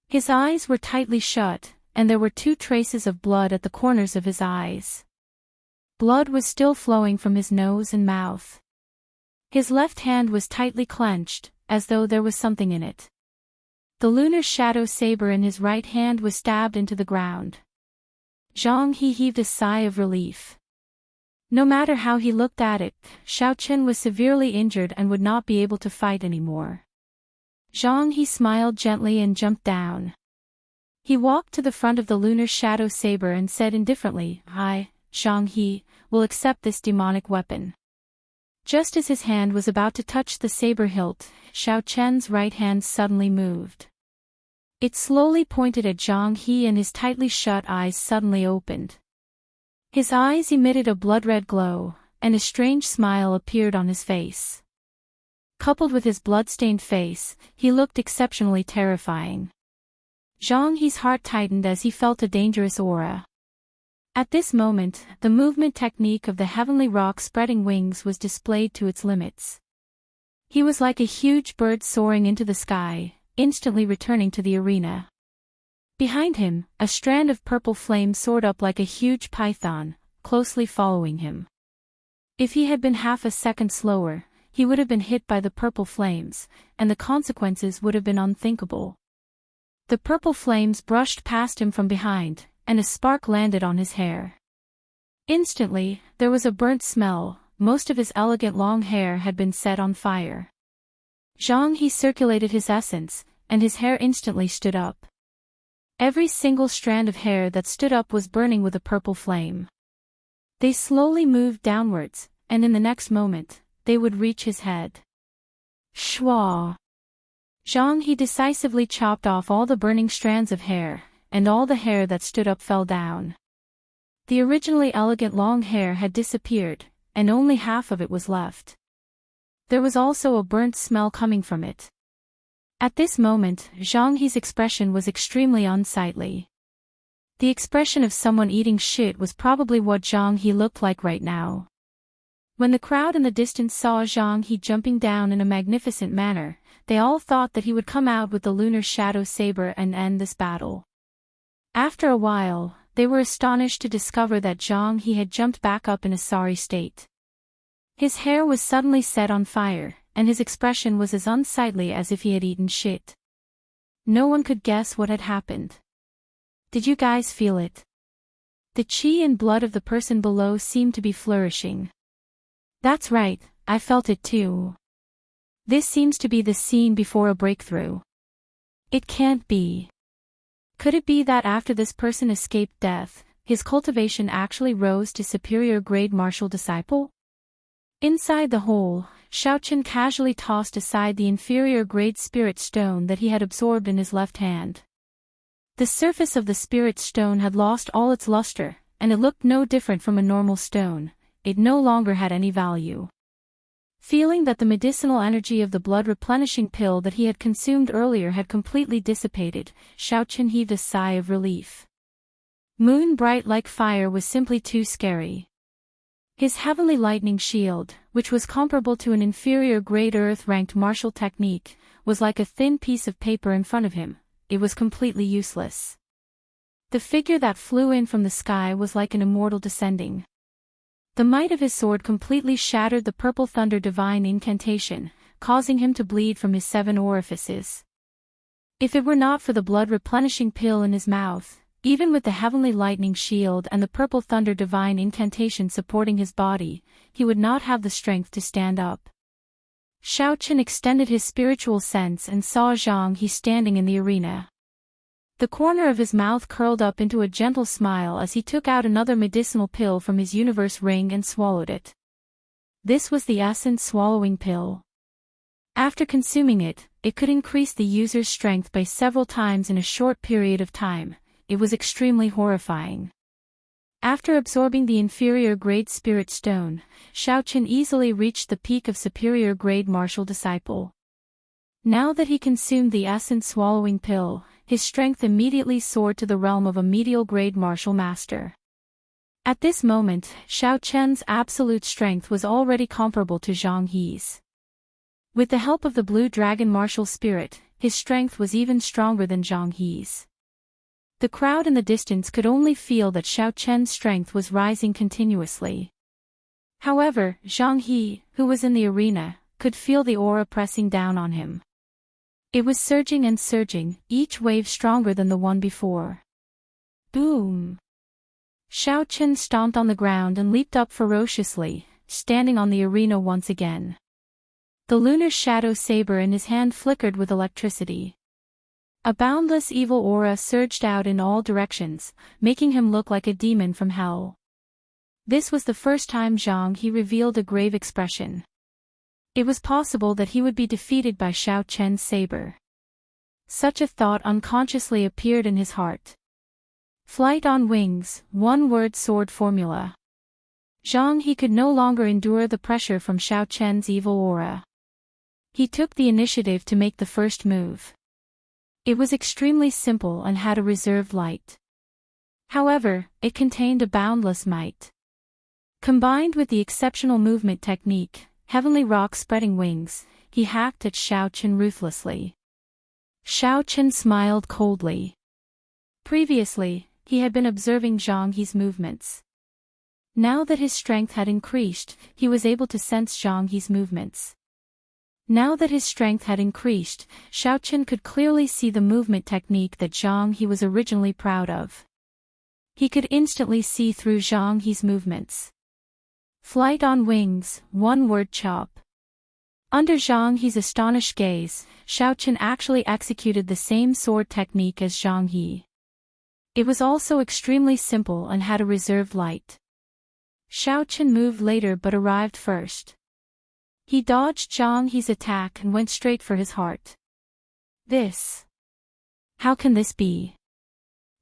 S1: His eyes were tightly shut, and there were 2 traces of blood at the corners of his eyes. Blood was still flowing from his nose and mouth. His left hand was tightly clenched, as though there was something in it. The lunar shadow saber in his right hand was stabbed into the ground. Zhang He heaved a sigh of relief. No matter how he looked at it, Xiaochen was severely injured and would not be able to fight anymore. Zhang He smiled gently and jumped down. He walked to the front of the lunar shadow saber and said indifferently, "I, Zhang He, will accept this demonic weapon." Just as his hand was about to touch the saber hilt, Xiaochen's right hand suddenly moved. It slowly pointed at Zhang He and his tightly shut eyes suddenly opened. His eyes emitted a blood-red glow, and a strange smile appeared on his face. Coupled with his blood-stained face, he looked exceptionally terrifying. Zhang He's heart tightened as he felt a dangerous aura. At this moment, the movement technique of the heavenly rock spreading wings was displayed to its limits. He was like a huge bird soaring into the sky, instantly returning to the arena. Behind him, a strand of purple flame soared up like a huge python, closely following him. If he had been half a second slower, he would have been hit by the purple flames, and the consequences would have been unthinkable. The purple flames brushed past him from behind, and a spark landed on his hair. Instantly, there was a burnt smell. Most of his elegant long hair had been set on fire. Zhang He circulated his essence, and his hair instantly stood up. Every single strand of hair that stood up was burning with a purple flame. They slowly moved downwards, and in the next moment, they would reach his head. Shwa! Zhang He decisively chopped off all the burning strands of hair, and all the hair that stood up fell down. The originally elegant long hair had disappeared, and only half of it was left. There was also a burnt smell coming from it. At this moment, Zhang He's expression was extremely unsightly. The expression of someone eating shit was probably what Zhang He looked like right now. When the crowd in the distance saw Zhang He jumping down in a magnificent manner, they all thought that he would come out with the lunar shadow saber and end this battle. After a while, they were astonished to discover that Zhang He had jumped back up in a sorry state. His hair was suddenly set on fire, and his expression was as unsightly as if he had eaten shit. No one could guess what had happened. Did you guys feel it? The chi and blood of the person below seemed to be flourishing. That's right, I felt it too. This seems to be the scene before a breakthrough. It can't be. Could it be that after this person escaped death, his cultivation actually rose to superior grade martial disciple? Inside the hole, Xiaochen casually tossed aside the inferior grade spirit stone that he had absorbed in his left hand. The surface of the spirit stone had lost all its luster, and it looked no different from a normal stone. It no longer had any value. Feeling that the medicinal energy of the blood-replenishing pill that he had consumed earlier had completely dissipated, Xiaochen heaved a sigh of relief. Moon bright like fire was simply too scary. His heavenly lightning shield, which was comparable to an inferior grade earth-ranked martial technique, was like a thin piece of paper in front of him. It was completely useless. The figure that flew in from the sky was like an immortal descending. The might of his sword completely shattered the purple thunder divine incantation, causing him to bleed from his 7 orifices. If it were not for the blood-replenishing pill in his mouth, even with the heavenly lightning shield and the purple thunder divine incantation supporting his body, he would not have the strength to stand up. Xiaochen extended his spiritual sense and saw Zhang He standing in the arena. The corner of his mouth curled up into a gentle smile as he took out another medicinal pill from his universe ring and swallowed it. This was the essence swallowing pill. After consuming it, it could increase the user's strength by several times in a short period of time. It was extremely horrifying. After absorbing the inferior grade spirit stone, Xiaochen easily reached the peak of superior grade martial disciple. Now that he consumed the essence swallowing pill, his strength immediately soared to the realm of a medial grade martial master. At this moment, Xiaochen's absolute strength was already comparable to Zhang He's. With the help of the blue dragon martial spirit, his strength was even stronger than Zhang He's. The crowd in the distance could only feel that Xiaochen's strength was rising continuously. However, Zhang He, who was in the arena, could feel the aura pressing down on him. It was surging and surging, each wave stronger than the one before. Boom! Xiaochen stomped on the ground and leaped up ferociously, standing on the arena once again. The lunar shadow saber in his hand flickered with electricity. A boundless evil aura surged out in all directions, making him look like a demon from hell. This was the first time Zhang He revealed a grave expression. It was possible that he would be defeated by Xiaochen's saber. Such a thought unconsciously appeared in his heart. Flight on wings, one-word sword formula. Zhang He could no longer endure the pressure from Xiaochen's evil aura. He took the initiative to make the first move. It was extremely simple and had a reserved light. However, it contained a boundless might. Combined with the exceptional movement technique, heavenly rock spreading wings, he hacked at Xiaochen ruthlessly. Xiaochen smiled coldly. Previously, he had been observing Zhang He's movements. Now that his strength had increased, he was able to sense Zhang He's movements. Now that his strength had increased, Xiaochen could clearly see the movement technique that Zhang He was originally proud of. He could instantly see through Zhang He's movements. Flight on wings, one-word chop. Under Zhang He's astonished gaze, Xiaochen actually executed the same sword technique as Zhang He. It was also extremely simple and had a reserved light. Xiaochen moved later but arrived first. He dodged Zhang He's attack and went straight for his heart. How can this be?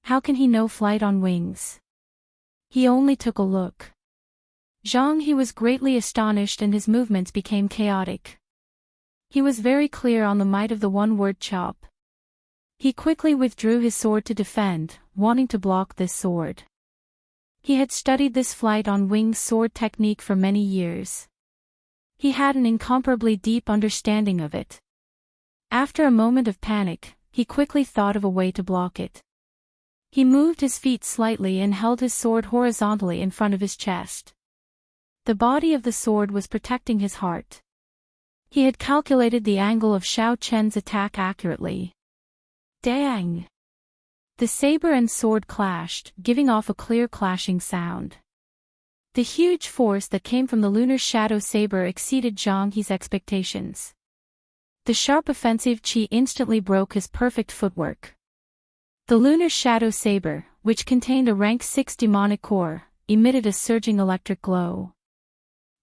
S1: How can he know flight on wings? He only took a look. Zhang He was greatly astonished and his movements became chaotic. He was very clear on the might of the one-word chop. He quickly withdrew his sword to defend, wanting to block this sword. He had studied this flight on wings sword technique for many years. He had an incomparably deep understanding of it. After a moment of panic, he quickly thought of a way to block it. He moved his feet slightly and held his sword horizontally in front of his chest. The body of the sword was protecting his heart. He had calculated the angle of Xiaochen's attack accurately. Dang! The saber and sword clashed, giving off a clear clashing sound. The huge force that came from the lunar shadow saber exceeded Zhang He's expectations. The sharp offensive chi instantly broke his perfect footwork. The lunar shadow saber, which contained a rank 6 demonic core, emitted a surging electric glow.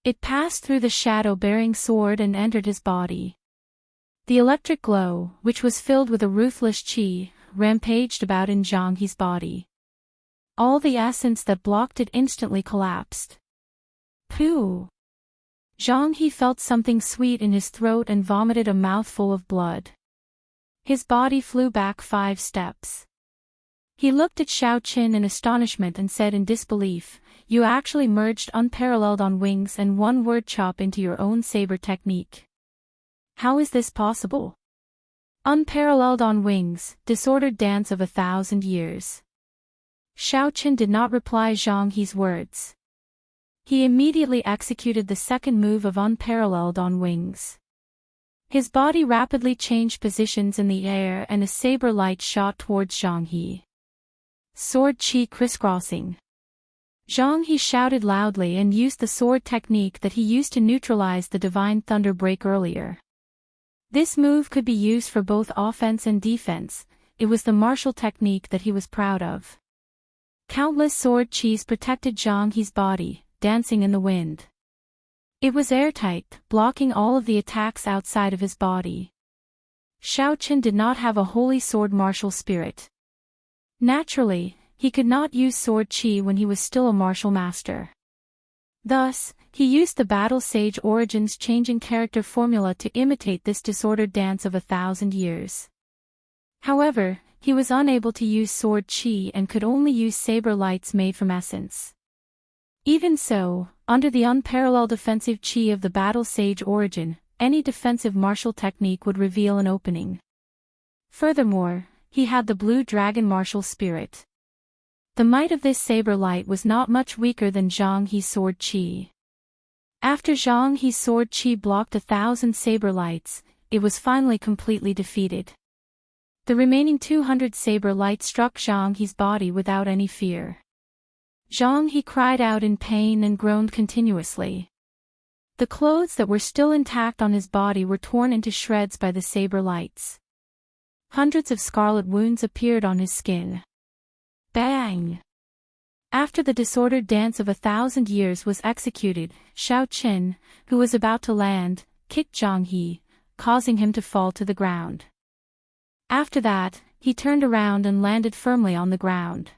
S1: It passed through the shadow-bearing sword and entered his body. The electric glow, which was filled with a ruthless chi, rampaged about in Zhang He's body. All the essence that blocked it instantly collapsed. Pooh! Zhang He felt something sweet in his throat and vomited a mouthful of blood. His body flew back 5 steps. He looked at Xiao Qin in astonishment and said in disbelief, "You actually merged unparalleled on wings and one-word chop into your own saber technique. How is this possible?" Unparalleled on wings, disordered dance of 1,000 years. Xiao Qin did not reply Zhang He's words. He immediately executed the second move of unparalleled on wings. His body rapidly changed positions in the air and a saber light shot towards Zhang He. Sword chi crisscrossing. Zhang He shouted loudly and used the sword technique that he used to neutralize the divine thunder break earlier. This move could be used for both offense and defense. It was the martial technique that he was proud of. Countless sword chis protected Zhang He's body, dancing in the wind. It was airtight, blocking all of the attacks outside of his body. Xiao Qin did not have a holy sword martial spirit. Naturally, he could not use sword chi when he was still a martial master. Thus, he used the Battle Sage Origins changing character formula to imitate this disordered dance of 1,000 years. However, he was unable to use sword chi and could only use saber lights made from essence. Even so, under the unparalleled offensive chi of the Battle Sage Origin, any defensive martial technique would reveal an opening. Furthermore, he had the Blue Dragon martial spirit. The might of this saber light was not much weaker than Zhang He's sword chi. After Zhang He's sword chi blocked 1,000 saber lights, it was finally completely defeated. The remaining 200 saber lights struck Zhang He's body without any fear. Zhang He cried out in pain and groaned continuously. The clothes that were still intact on his body were torn into shreds by the saber lights. Hundreds of scarlet wounds appeared on his skin. Bang! After the disordered dance of 1,000 years was executed, Xiao Qin, who was about to land, kicked Zhang He, causing him to fall to the ground. After that, he turned around and landed firmly on the ground.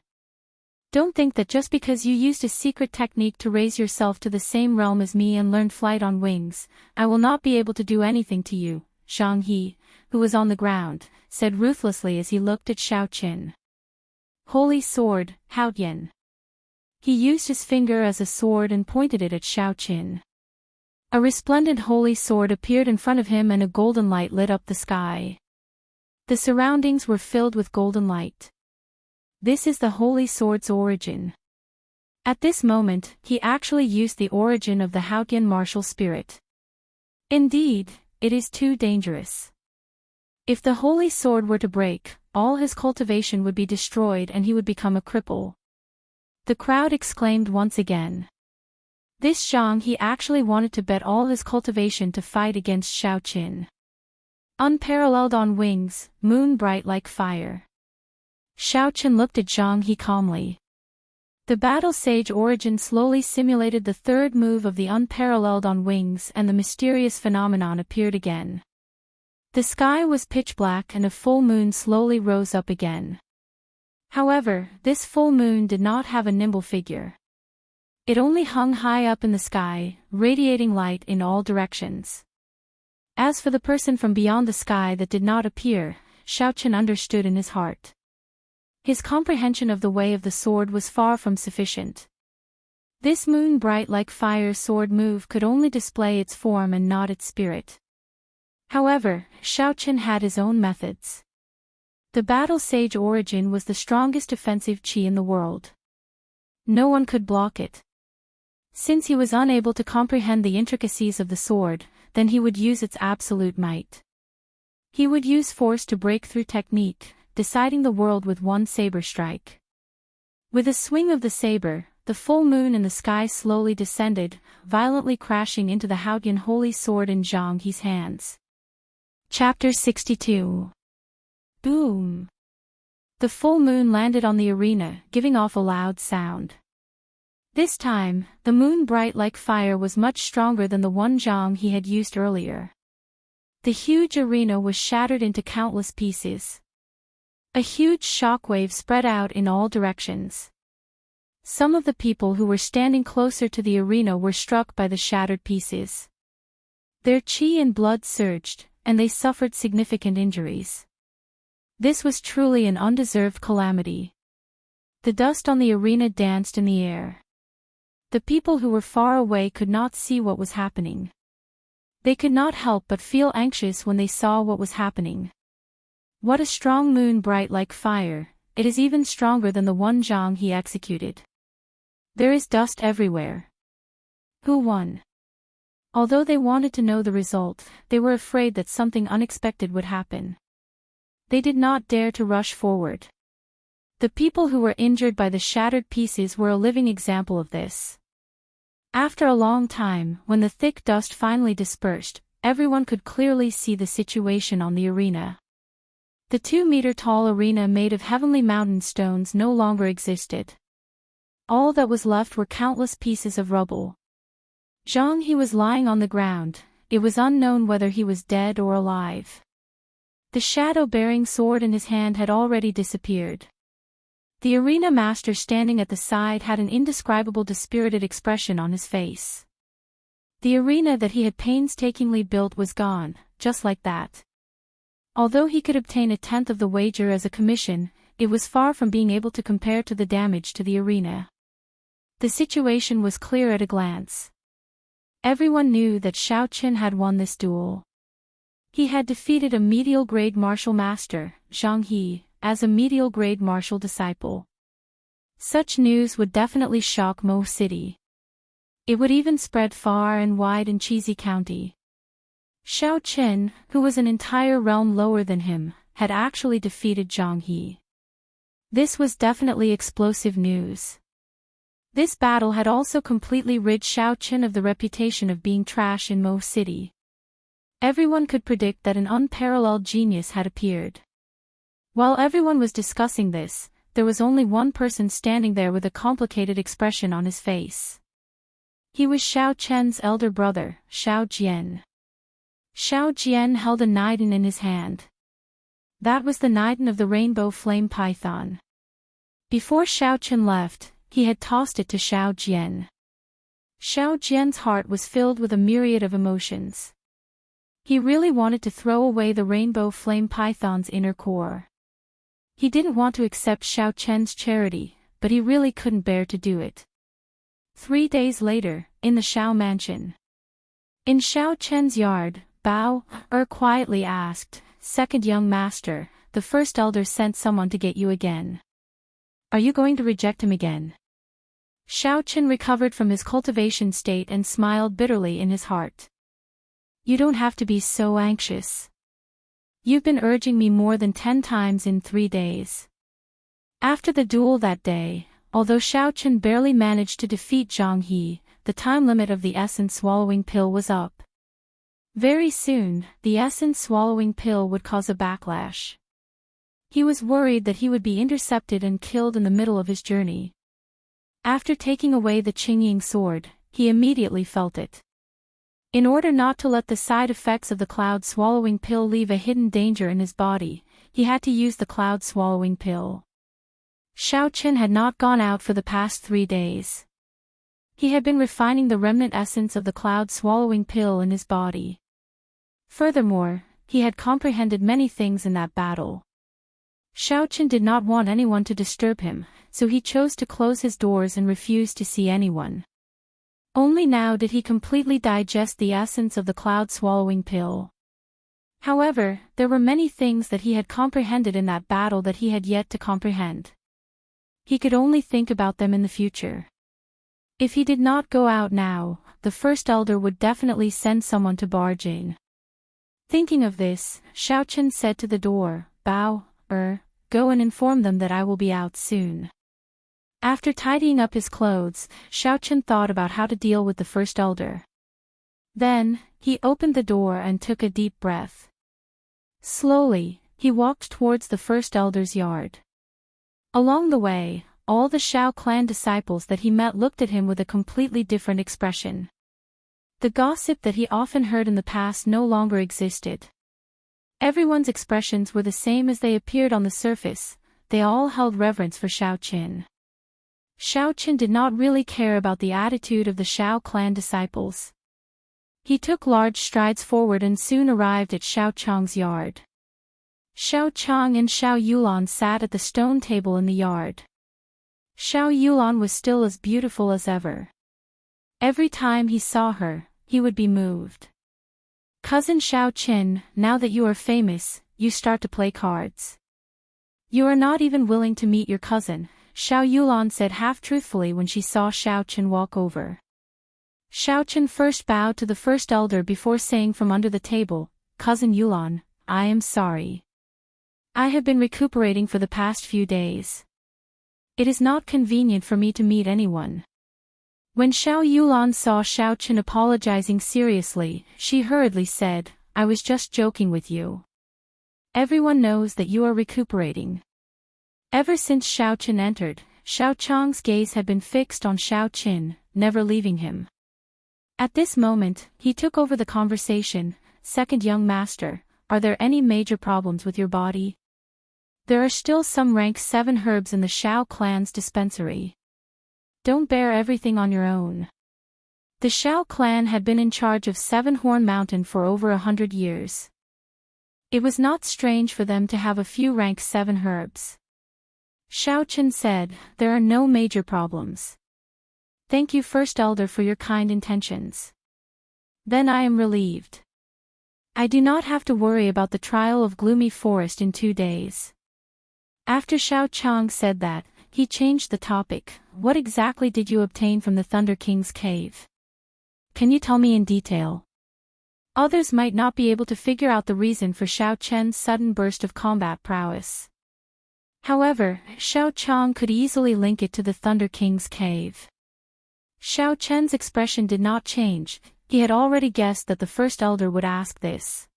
S1: Don't think that just because you used a secret technique to raise yourself to the same realm as me and learned flight on wings, I will not be able to do anything to you, Zhang He, who was on the ground, said ruthlessly as he looked at Xiao Qin. Holy sword, Haotian. He used his finger as a sword and pointed it at Xiao Qin. A resplendent holy sword appeared in front of him and a golden light lit up the sky. The surroundings were filled with golden light. This is the holy sword's origin. At this moment, he actually used the origin of the Haotian martial spirit. Indeed, it is too dangerous. If the holy sword were to break, all his cultivation would be destroyed and he would become a cripple. The crowd exclaimed once again. This Zhang He actually wanted to bet all his cultivation to fight against Xiao Qin. Unparalleled on wings, moon bright like fire. Xiao Qin looked at Zhang He calmly. The Battle Sage Origin slowly simulated the third move of the unparalleled on wings and the mysterious phenomenon appeared again. The sky was pitch black and a full moon slowly rose up again. However, this full moon did not have a nimble figure. It only hung high up in the sky, radiating light in all directions. As for the person from beyond the sky that did not appear, Xiao Qin understood in his heart. His comprehension of the way of the sword was far from sufficient. This moon bright like fire sword move could only display its form and not its spirit. However, Xiao Qin had his own methods. The Battle Sage Origin was the strongest offensive chi in the world. No one could block it. Since he was unable to comprehend the intricacies of the sword, then he would use its absolute might. He would use force to break through technique, deciding the world with one saber strike. With a swing of the saber, the full moon in the sky slowly descended, violently crashing into the Haotian holy sword in Zhang He's hands. Chapter 62. Boom! The full moon landed on the arena, giving off a loud sound. This time, the moon bright like fire was much stronger than the one Zhang He had used earlier. The huge arena was shattered into countless pieces. A huge shockwave spread out in all directions. Some of the people who were standing closer to the arena were struck by the shattered pieces. Their qi and blood surged, and they suffered significant injuries. This was truly an undeserved calamity. The dust on the arena danced in the air. The people who were far away could not see what was happening. They could not help but feel anxious when they saw what was happening. What a strong moon bright like fire, it is even stronger than the one Zhang He executed. There is dust everywhere. Who won? Although they wanted to know the result, they were afraid that something unexpected would happen. They did not dare to rush forward. The people who were injured by the shattered pieces were a living example of this. After a long time, when the thick dust finally dispersed, everyone could clearly see the situation on the arena. The 2-meter-tall arena made of heavenly mountain stones no longer existed. All that was left were countless pieces of rubble. Zhang He was lying on the ground. It was unknown whether he was dead or alive. The shadow-bearing sword in his hand had already disappeared. The arena master standing at the side had an indescribable dispirited expression on his face. The arena that he had painstakingly built was gone, just like that. Although he could obtain 1/10 of the wager as a commission, it was far from being able to compare to the damage to the arena. The situation was clear at a glance. Everyone knew that Xiao Qin had won this duel. He had defeated a medial-grade martial master, Zhang He, as a medial-grade martial disciple. Such news would definitely shock Mo City. It would even spread far and wide in Cheesy County. Xiao Qin, who was an entire realm lower than him, had actually defeated Zhang He. This was definitely explosive news. This battle had also completely rid Xiao Qin of the reputation of being trash in Mo City. Everyone could predict that an unparalleled genius had appeared. While everyone was discussing this, there was only one person standing there with a complicated expression on his face. He was Xiao Chen's elder brother, Xiao Jian. Xiao Jian held a nidin in his hand. That was the nidin of the rainbow flame python. Before Xiao Chen left, he had tossed it to Xiao Jian. Xiao Jian's heart was filled with a myriad of emotions. He really wanted to throw away the rainbow flame python's inner core. He didn't want to accept Xiao Chen's charity, but he really couldn't bear to do it. 3 days later, in the Xiao mansion. In Xiao Chen's yard, Bao quietly asked, "Second young master, the first elder sent someone to get you again. Are you going to reject him again?" Xiao Chen recovered from his cultivation state and smiled bitterly in his heart. "You don't have to be so anxious. You've been urging me more than 10 times in 3 days." After the duel that day, although Xiao Chen barely managed to defeat Zhang He, the time limit of the essence swallowing pill was up. Very soon, the essence swallowing pill would cause a backlash. He was worried that he would be intercepted and killed in the middle of his journey. After taking away the Qingying sword, he immediately felt it. In order not to let the side effects of the cloud-swallowing pill leave a hidden danger in his body, he had to use the cloud-swallowing pill. Xiao Chen had not gone out for the past 3 days. He had been refining the remnant essence of the cloud-swallowing pill in his body. Furthermore, he had comprehended many things in that battle. Xiao Chen did not want anyone to disturb him, so he chose to close his doors and refuse to see anyone. Only now did he completely digest the essence of the cloud-swallowing pill. However, there were many things that he had comprehended in that battle that he had yet to comprehend. He could only think about them in the future. If he did not go out now, the first elder would definitely send someone to barge in. Thinking of this, Xiao Chen said to the door, "Bao, go and inform them that I will be out soon." After tidying up his clothes, Xiaochen thought about how to deal with the first elder. Then, he opened the door and took a deep breath. Slowly, he walked towards the first elder's yard. Along the way, all the Shao clan disciples that he met looked at him with a completely different expression. The gossip that he often heard in the past no longer existed. Everyone's expressions were the same as they appeared on the surface. They all held reverence for Xiaochen. Xiaochen did not really care about the attitude of the Shao clan disciples. He took large strides forward and soon arrived at Xiao Chang's yard. Xiao Chang and Xiao Yulan sat at the stone table in the yard. Xiao Yulan was still as beautiful as ever. Every time he saw her, he would be moved. Cousin Xiaochen, now that you are famous, you start to play cards. You are not even willing to meet your cousin, Xiao Yulan said half-truthfully when she saw Xiaochen walk over. Xiaochen first bowed to the first elder before saying from under the table, "Cousin Yulan, I am sorry. I have been recuperating for the past few days. It is not convenient for me to meet anyone." When Xiao Yulan saw Xiaochen apologizing seriously, she hurriedly said, "I was just joking with you. Everyone knows that you are recuperating." Ever since Xiaochen entered, Xiao Chang's gaze had been fixed on Xiaochen, never leaving him. At this moment, he took over the conversation. "Second young master, are there any major problems with your body? There are still some rank 7 herbs in the Shao clan's dispensary. Don't bear everything on your own." The Shao clan had been in charge of 7-Horn Mountain for over 100 years. It was not strange for them to have a few rank 7 herbs. Xiaochen said, "There are no major problems. Thank you First Elder for your kind intentions. Then I am relieved. I do not have to worry about the trial of Gloomy Forest in 2 days." After Xiao Chang said that, he changed the topic. "What exactly did you obtain from the Thunder King's cave? Can you tell me in detail?" Others might not be able to figure out the reason for Xiao Chen's sudden burst of combat prowess. However, Xiao Chang could easily link it to the Thunder King's cave. Xiao Chen's expression did not change. He had already guessed that the First Elder would ask this.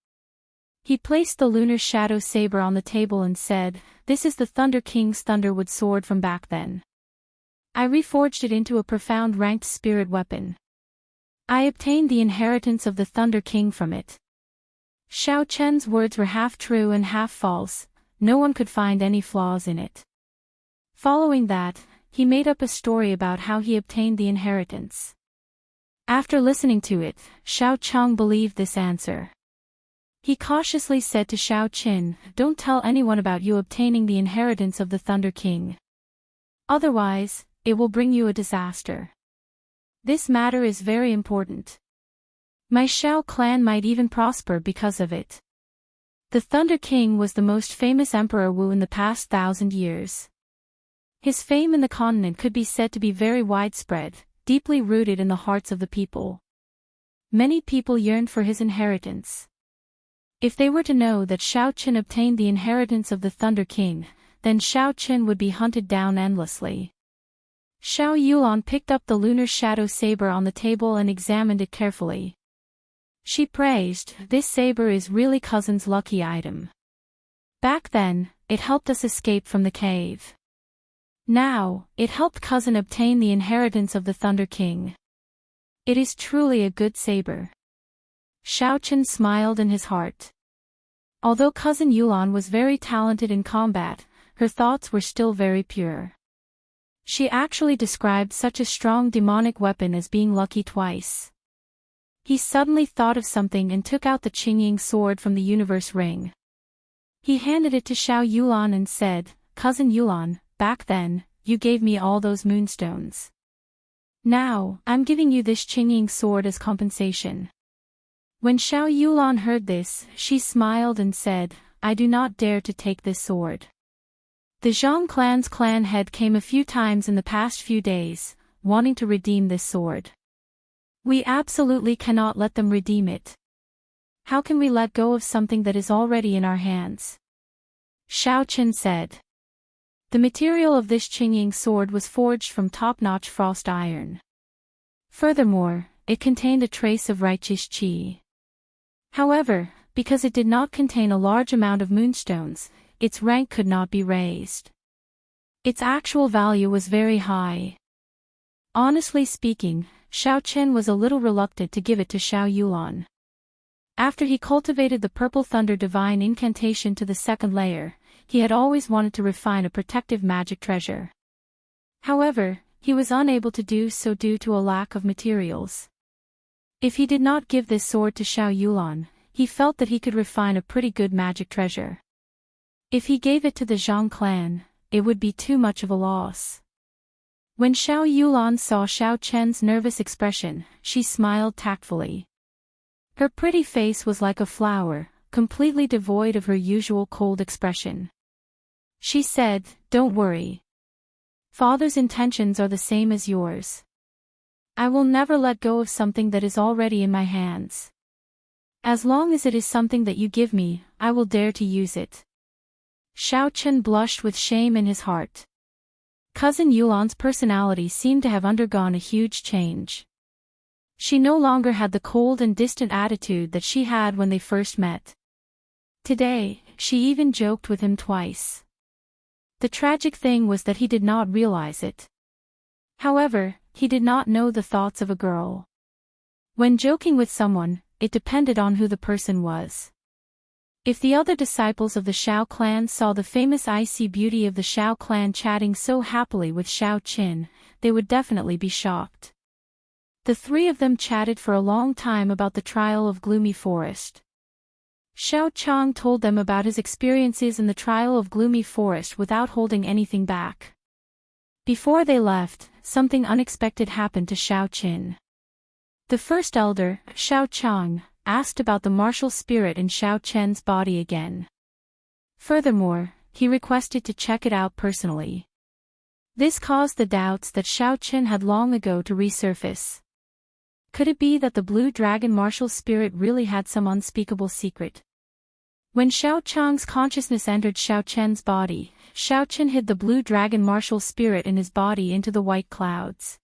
S1: He placed the lunar shadow saber on the table and said, "This is the Thunder King's Thunderwood sword from back then. I reforged it into a profound ranked spirit weapon. I obtained the inheritance of the Thunder King from it." Xiao Chen's words were half true and half false. No one could find any flaws in it. Following that, he made up a story about how he obtained the inheritance. After listening to it, Xiao Chang believed this answer. He cautiously said to Xiaochen, "Don't tell anyone about you obtaining the inheritance of the Thunder King. Otherwise, it will bring you a disaster. This matter is very important. My Shao clan might even prosper because of it." The Thunder King was the most famous Emperor Wu in the past 1,000 years. His fame in the continent could be said to be very widespread, deeply rooted in the hearts of the people. Many people yearned for his inheritance. If they were to know that Xiaochen obtained the inheritance of the Thunder King, then Xiaochen would be hunted down endlessly. Xiao Yulan picked up the lunar shadow saber on the table and examined it carefully. She praised, "This saber is really cousin's lucky item. Back then, it helped us escape from the cave. Now, it helped cousin obtain the inheritance of the Thunder King. It is truly a good saber." Xiaochen smiled in his heart. Although cousin Yulan was very talented in combat, her thoughts were still very pure. She actually described such a strong demonic weapon as being lucky twice. He suddenly thought of something and took out the Qingying sword from the universe ring. He handed it to Xiao Yulan and said, "Cousin Yulan, back then, you gave me all those moonstones. Now, I'm giving you this Qingying sword as compensation." When Xiao Yulan heard this, she smiled and said, "I do not dare to take this sword. The Zhang clan's clan head came a few times in the past few days, wanting to redeem this sword. We absolutely cannot let them redeem it. How can we let go of something that is already in our hands?" Xiaochen said. The material of this Qingying sword was forged from top-notch frost iron. Furthermore, it contained a trace of righteous qi. However, because it did not contain a large amount of moonstones, its rank could not be raised. Its actual value was very high. Honestly speaking, Xiao Chen was a little reluctant to give it to Xiao Yulan. After he cultivated the Purple Thunder Divine Incantation to the second layer, he had always wanted to refine a protective magic treasure. However, he was unable to do so due to a lack of materials. If he did not give this sword to Xiao Yulan, he felt that he could refine a pretty good magic treasure. If he gave it to the Zhang clan, it would be too much of a loss. When Xiao Yulan saw Xiao Chen's nervous expression, she smiled tactfully. Her pretty face was like a flower, completely devoid of her usual cold expression. She said, "Don't worry. Father's intentions are the same as yours. I will never let go of something that is already in my hands. As long as it is something that you give me, I will dare to use it." Xiao Chen blushed with shame in his heart. Cousin Yulan's personality seemed to have undergone a huge change. She no longer had the cold and distant attitude that she had when they first met. Today, she even joked with him twice. The tragic thing was that he did not realize it. However, he did not know the thoughts of a girl. When joking with someone, it depended on who the person was. If the other disciples of the Xiao clan saw the famous icy beauty of the Xiao clan chatting so happily with Xiao Qin, they would definitely be shocked. The three of them chatted for a long time about the trial of Gloomy Forest. Xiao Chang told them about his experiences in the trial of Gloomy Forest without holding anything back. Before they left, something unexpected happened to Xiao Qin. The first elder, Xiao Chang, asked about the martial spirit in Xiao Chen's body again. Furthermore, he requested to check it out personally. This caused the doubts that Xiao Chen had long ago to resurface. Could it be that the blue dragon martial spirit really had some unspeakable secret? When Xiao Chang's consciousness entered Xiao Chen's body, Xiao Chen hid the blue dragon martial spirit in his body into the white clouds.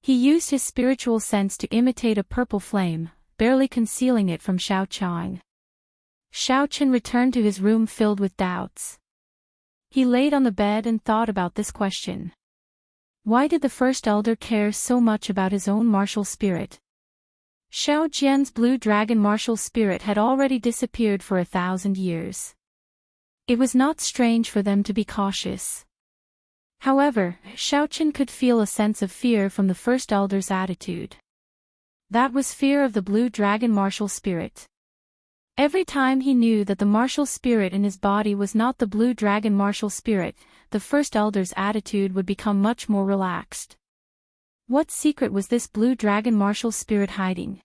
S1: He used his spiritual sense to imitate a purple flame, barely concealing it from Xiao Chang. Xiao Chen returned to his room filled with doubts. He laid on the bed and thought about this question. Why did the first elder care so much about his own martial spirit? Xiao Jian's blue dragon martial spirit had already disappeared for 1,000 years. It was not strange for them to be cautious. However, Xiao Chen could feel a sense of fear from the first elder's attitude. That was fear of the blue dragon martial spirit. Every time he knew that the martial spirit in his body was not the blue dragon martial spirit, the first elder's attitude would become much more relaxed. What secret was this blue dragon martial spirit hiding?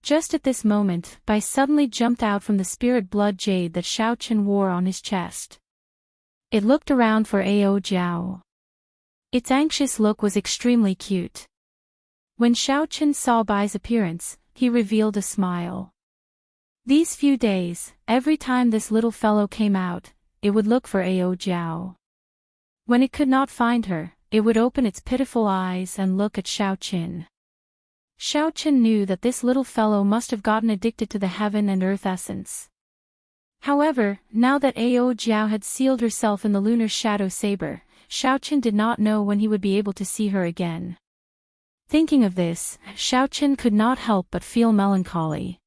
S1: Just at this moment, Bai suddenly jumped out from the spirit blood jade that Xiao Chen wore on his chest. It looked around for Ao Jiao. Its anxious look was extremely cute. When Xiao Chen saw Bai's appearance, he revealed a smile. These few days, every time this little fellow came out, it would look for Ao Jiao. When it could not find her, it would open its pitiful eyes and look at Xiao Qin. Xiao Qin knew that this little fellow must have gotten addicted to the heaven and earth essence. However, now that Ao Jiao had sealed herself in the lunar shadow saber, Xiao Qin did not know when he would be able to see her again. Thinking of this, Xiao Qin could not help but feel melancholy.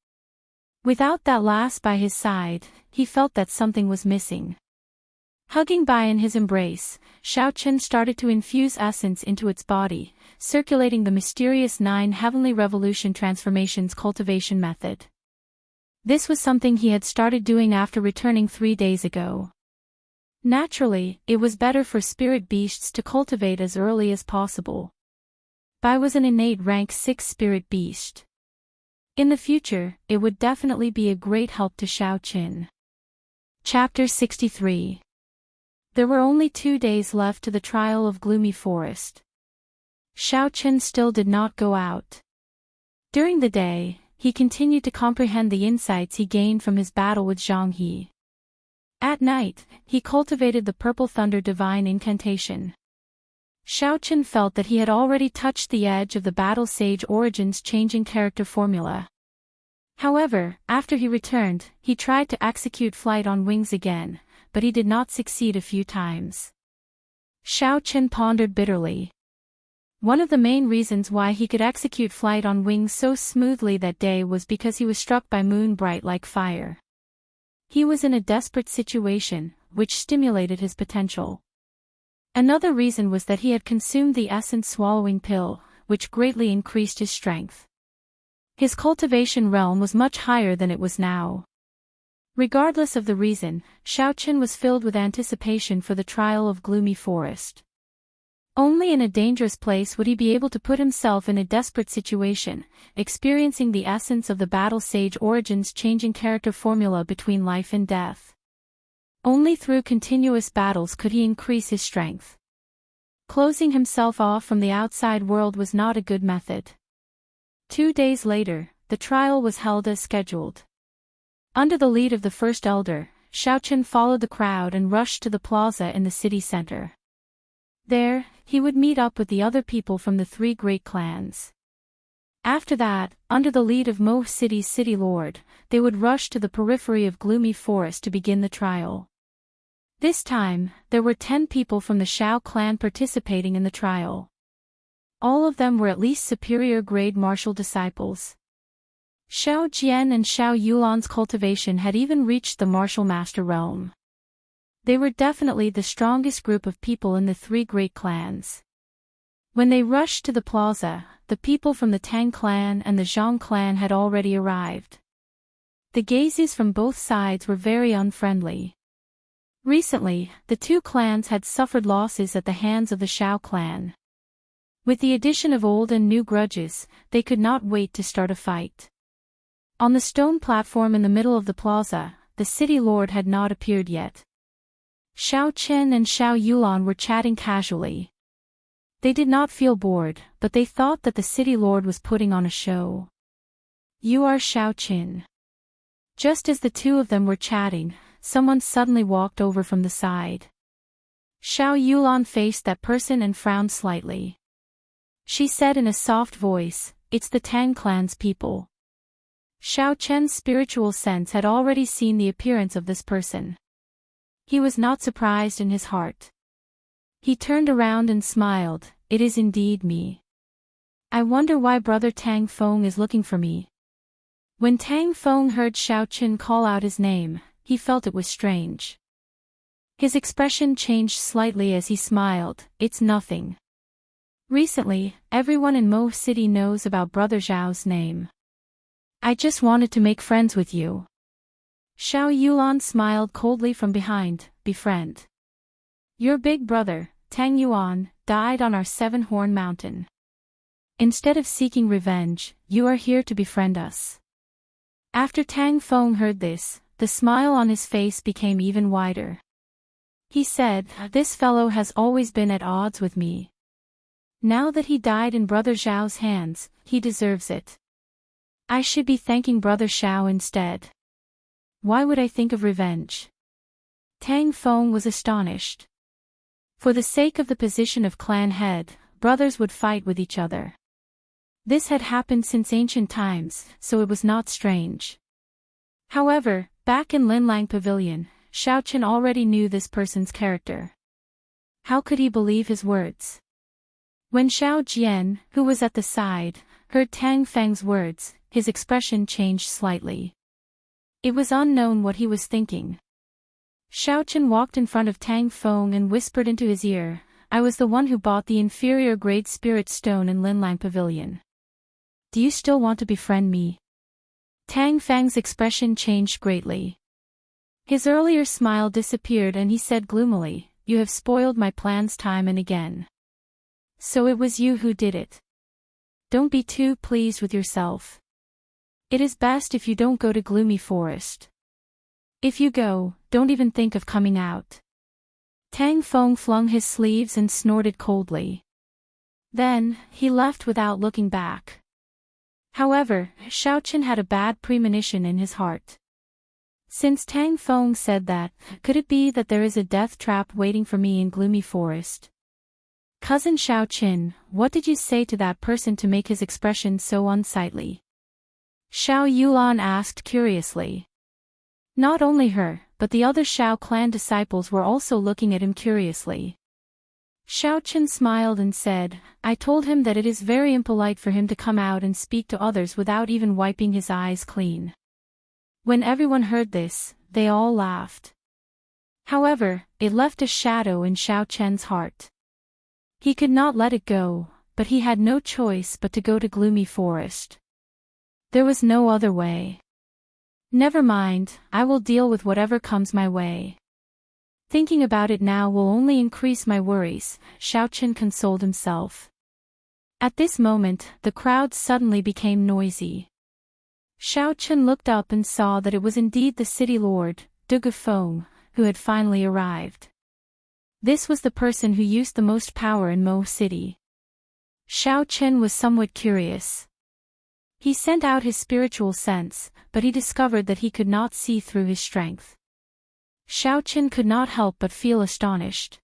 S1: Without that lass by his side, he felt that something was missing. Hugging Bai in his embrace, Xiao Chen started to infuse essence into its body, circulating the mysterious 9 heavenly revolution transformations cultivation method. This was something he had started doing after returning 3 days ago. Naturally, it was better for spirit beasts to cultivate as early as possible. Bai was an innate rank 6 spirit beast. In the future, it would definitely be a great help to Xiao Qin. Chapter 63. There were only 2 days left to the trial of Gloomy Forest. Xiao Qin still did not go out. During the day, he continued to comprehend the insights he gained from his battle with Zhang He. At night, he cultivated the Purple Thunder Divine Incantation. Xiaochen felt that he had already touched the edge of the Battle Sage Origins changing character formula. However, after he returned, he tried to execute Flight on Wings again, but he did not succeed a few times. Xiaochen pondered bitterly. One of the main reasons why he could execute Flight on Wings so smoothly that day was because he was struck by moon bright like fire. He was in a desperate situation, which stimulated his potential. Another reason was that he had consumed the essence swallowing pill, which greatly increased his strength. His cultivation realm was much higher than it was now. Regardless of the reason, Xiaochen was filled with anticipation for the trial of Gloomy Forest. Only in a dangerous place would he be able to put himself in a desperate situation, experiencing the essence of the Battle Sage Origins changing character formula between life and death. Only through continuous battles could he increase his strength. Closing himself off from the outside world was not a good method. 2 days later, the trial was held as scheduled. Under the lead of the first elder, Xiaochen followed the crowd and rushed to the plaza in the city center. There, he would meet up with the other people from the 3 great clans. After that, under the lead of Mo City's city lord, they would rush to the periphery of Gloomy Forest to begin the trial. This time, there were 10 people from the Xiao clan participating in the trial. All of them were at least superior grade martial disciples. Xiao Jian and Xiao Yulan's cultivation had even reached the martial master realm. They were definitely the strongest group of people in the 3 great clans. When they rushed to the plaza, the people from the Tang clan and the Zhang clan had already arrived. The gazes from both sides were very unfriendly. Recently, the 2 clans had suffered losses at the hands of the Xiao clan. With the addition of old and new grudges, they could not wait to start a fight. On the stone platform in the middle of the plaza, the city lord had not appeared yet. Xiao Chen and Xiao Yulan were chatting casually. They did not feel bored, but they thought that the city lord was putting on a show. "You are Xiao Qin." Just as the two of them were chatting, someone suddenly walked over from the side. Xiao Yulan faced that person and frowned slightly. She said in a soft voice, "It's the Tang clan's people." Xiao Chen's spiritual sense had already seen the appearance of this person. He was not surprised in his heart. He turned around and smiled, "It is indeed me. I wonder why Brother Tang Feng is looking for me." When Tang Feng heard Xiao Chen call out his name, he felt it was strange. His expression changed slightly as he smiled, "It's nothing. Recently, everyone in Mo City knows about Brother Zhao's name. I just wanted to make friends with you." Xiao Yulan smiled coldly from behind, "Befriend. Your big brother, Tang Yuan, died on our 7-horn mountain. Instead of seeking revenge, you are here to befriend us." After Tang Feng heard this, the smile on his face became even wider. He said, "This fellow has always been at odds with me. Now that he died in Brother Zhao's hands, he deserves it. I should be thanking Brother Xiao instead. Why would I think of revenge?" Tang Feng was astonished. For the sake of the position of clan head, brothers would fight with each other. This had happened since ancient times, so it was not strange. However, back in Linlang Pavilion, Xiaochen already knew this person's character. How could he believe his words? When Xiao Jian, who was at the side, heard Tang Feng's words, his expression changed slightly. It was unknown what he was thinking. Xiaochen walked in front of Tang Feng and whispered into his ear, "I was the one who bought the inferior grade spirit stone in Linlang Pavilion. Do you still want to befriend me?" Tang Feng's expression changed greatly. His earlier smile disappeared and he said gloomily, "You have spoiled my plans time and again. So it was you who did it. Don't be too pleased with yourself. It is best if you don't go to Gloomy Forest. If you go, don't even think of coming out." Tang Feng flung his sleeves and snorted coldly. Then, he left without looking back. However, Xiaochen had a bad premonition in his heart. Since Tang Feng said that, could it be that there is a death trap waiting for me in Gloomy Forest? Cousin Xiaoqin, what did you say to that person to make his expression so unsightly? Xiao Yulan asked curiously. Not only her, but the other Xiao clan disciples were also looking at him curiously. Xiaoqin smiled and said, I told him that it is very impolite for him to come out and speak to others without even wiping his eyes clean. When everyone heard this, they all laughed. However, it left a shadow in Xiaoqian's heart. He could not let it go, but he had no choice but to go to Gloomy Forest. There was no other way. Never mind, I will deal with whatever comes my way. Thinking about it now will only increase my worries, Xiaoqin consoled himself. At this moment, the crowd suddenly became noisy. Xiaoqin looked up and saw that it was indeed the city lord, De Gufeng, who had finally arrived. This was the person who used the most power in Mo City. Xiaoqin was somewhat curious. He sent out his spiritual sense, but he discovered that he could not see through his strength. Xiaoqin could not help but feel astonished.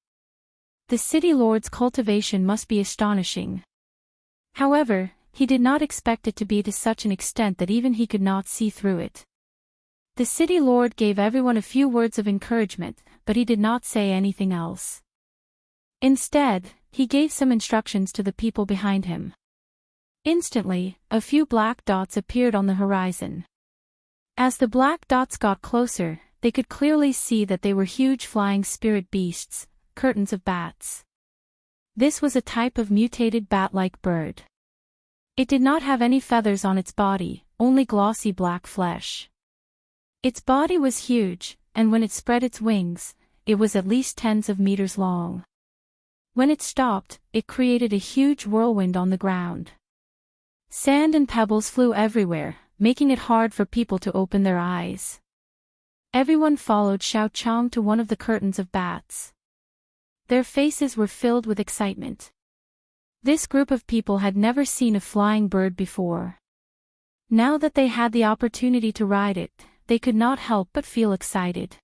S1: The city lord's cultivation must be astonishing. However, he did not expect it to be to such an extent that even he could not see through it. The city lord gave everyone a few words of encouragement, but he did not say anything else. Instead, he gave some instructions to the people behind him. Instantly, a few black dots appeared on the horizon. As the black dots got closer, they could clearly see that they were huge flying spirit beasts, curtains of bats. This was a type of mutated bat-like bird. It did not have any feathers on its body, only glossy black flesh. Its body was huge, and when it spread its wings, it was at least tens of meters long. When it stopped, it created a huge whirlwind on the ground. Sand and pebbles flew everywhere, making it hard for people to open their eyes. Everyone followed Xiao Chang to one of the curtains of bats. Their faces were filled with excitement. This group of people had never seen a flying bird before. Now that they had the opportunity to ride it, they could not help but feel excited.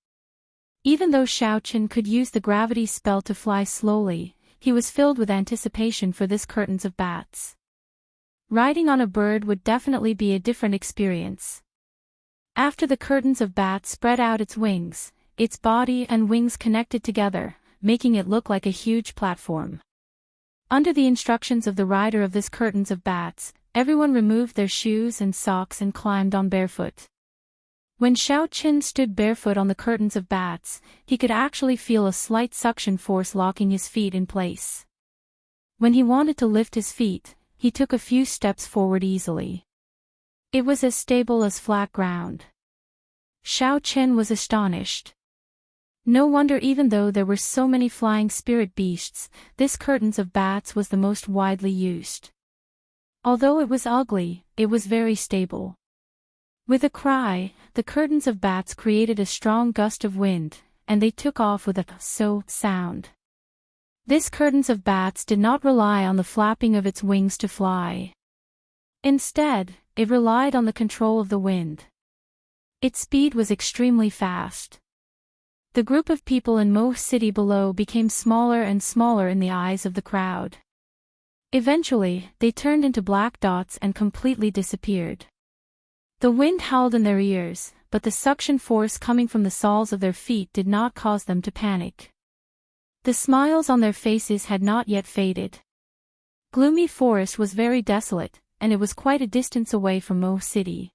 S1: Even though Xiaoqin could use the gravity spell to fly slowly, he was filled with anticipation for this curtains of bats. Riding on a bird would definitely be a different experience. After the curtains of bats spread out its wings, its body and wings connected together, making it look like a huge platform. Under the instructions of the rider of this curtains of bats, everyone removed their shoes and socks and climbed on barefoot. When Xiaoqin stood barefoot on the curtains of bats, he could actually feel a slight suction force locking his feet in place. When he wanted to lift his feet, he took a few steps forward easily. It was as stable as flat ground. Xiaoqin was astonished. No wonder, even though there were so many flying spirit beasts, this curtains of bats was the most widely used. Although it was ugly, it was very stable. With a cry, the curtains of bats created a strong gust of wind, and they took off with a so sound. This curtains of bats did not rely on the flapping of its wings to fly. Instead, it relied on the control of the wind. Its speed was extremely fast. The group of people in Mo City below became smaller and smaller in the eyes of the crowd. Eventually, they turned into black dots and completely disappeared. The wind howled in their ears, but the suction force coming from the soles of their feet did not cause them to panic. The smiles on their faces had not yet faded. Gloomy Forest was very desolate, and it was quite a distance away from Mo City.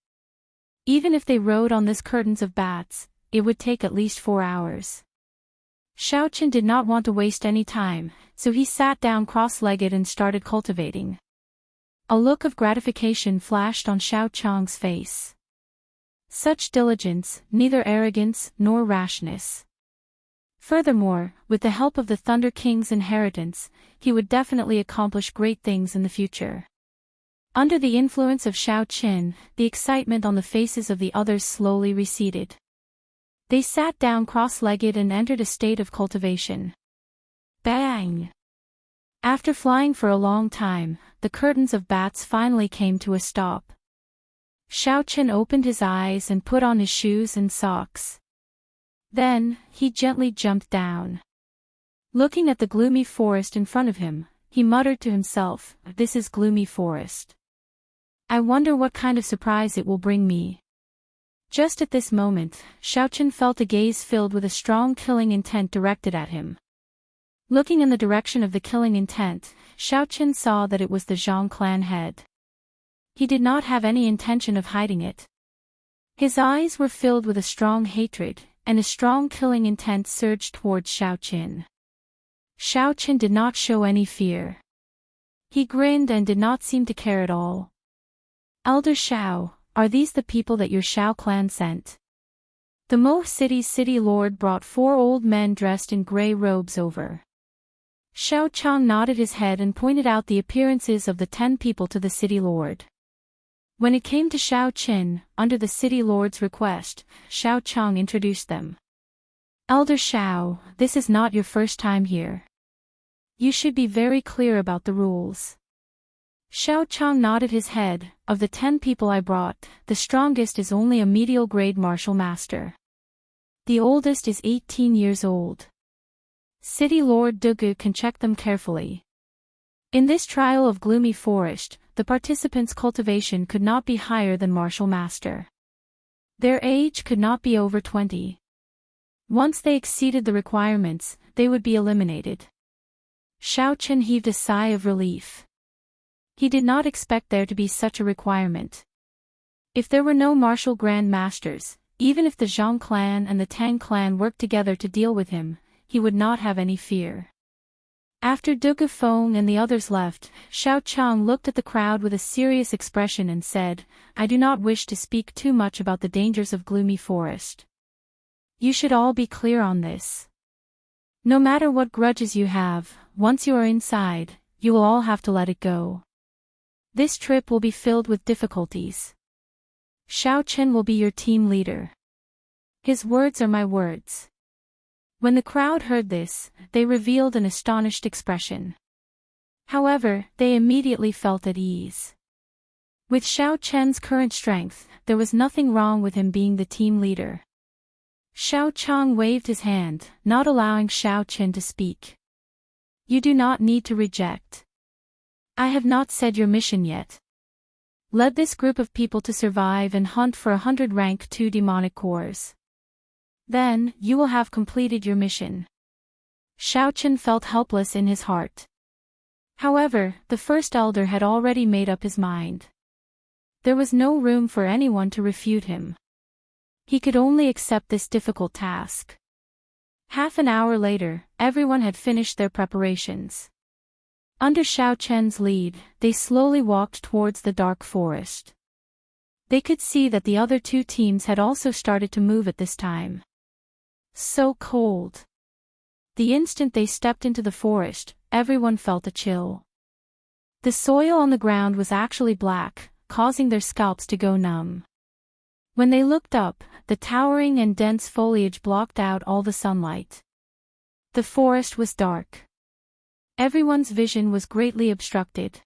S1: Even if they rode on this curtains of bats, it would take at least 4 hours. Xiaoqin did not want to waste any time, so he sat down cross-legged and started cultivating. A look of gratification flashed on Xiao Chang's face. Such diligence, neither arrogance nor rashness. Furthermore, with the help of the Thunder King's inheritance, he would definitely accomplish great things in the future. Under the influence of Xiaoqin, the excitement on the faces of the others slowly receded. They sat down cross-legged and entered a state of cultivation. Bang! After flying for a long time, the curtains of bats finally came to a stop. Xiaochen opened his eyes and put on his shoes and socks. Then, he gently jumped down. Looking at the gloomy forest in front of him, he muttered to himself, "This is gloomy forest. I wonder what kind of surprise it will bring me." Just at this moment, Xiaochen felt a gaze filled with a strong killing intent directed at him. Looking in the direction of the killing intent, Xiaochen saw that it was the Zhang clan head. He did not have any intention of hiding it. His eyes were filled with a strong hatred, and a strong killing intent surged towards Xiaochen. Xiaochen did not show any fear. He grinned and did not seem to care at all. "Elder Xiao, are these the people that your Xiao clan sent?" The Mo City's city lord brought 4 old men dressed in gray robes over. Xiao Chang nodded his head and pointed out the appearances of the 10 people to the city lord. When it came to Xiao Qin, under the city lord's request, Xiao Chang introduced them. "Elder Xiao, this is not your first time here. You should be very clear about the rules." Xiao Chang nodded his head. "Of the 10 people I brought, the strongest is only a medial grade martial master. The oldest is 18 years old. City Lord Dugu can check them carefully." In this trial of gloomy forest, the participants' cultivation could not be higher than martial master. Their age could not be over 20. Once they exceeded the requirements, they would be eliminated. Xiaochen heaved a sigh of relief. He did not expect there to be such a requirement. If there were no martial grand masters, even if the Zhang clan and the Tang clan worked together to deal with him, he would not have any fear. After Dugu Feng and the others left, Xiao Chang looked at the crowd with a serious expression and said, "I do not wish to speak too much about the dangers of gloomy forest. You should all be clear on this. No matter what grudges you have, once you are inside, you will all have to let it go. This trip will be filled with difficulties. Xiao Chen will be your team leader. His words are my words." When the crowd heard this, they revealed an astonished expression. However, they immediately felt at ease. With Xiao Chen's current strength, there was nothing wrong with him being the team leader. Xiao Chang waved his hand, not allowing Xiao Chen to speak. "You do not need to reject. I have not said your mission yet. Lead this group of people to survive and hunt for 100 rank 2 demonic cores. Then, you will have completed your mission." Xiaochen felt helpless in his heart. However, the first elder had already made up his mind. There was no room for anyone to refute him. He could only accept this difficult task. Half an hour later, everyone had finished their preparations. Under Xiaochen's lead, they slowly walked towards the dark forest. They could see that the other 2 teams had also started to move at this time. So cold. The instant they stepped into the forest, everyone felt a chill. The soil on the ground was actually black, causing their scalps to go numb. When they looked up, the towering and dense foliage blocked out all the sunlight. The forest was dark. Everyone's vision was greatly obstructed.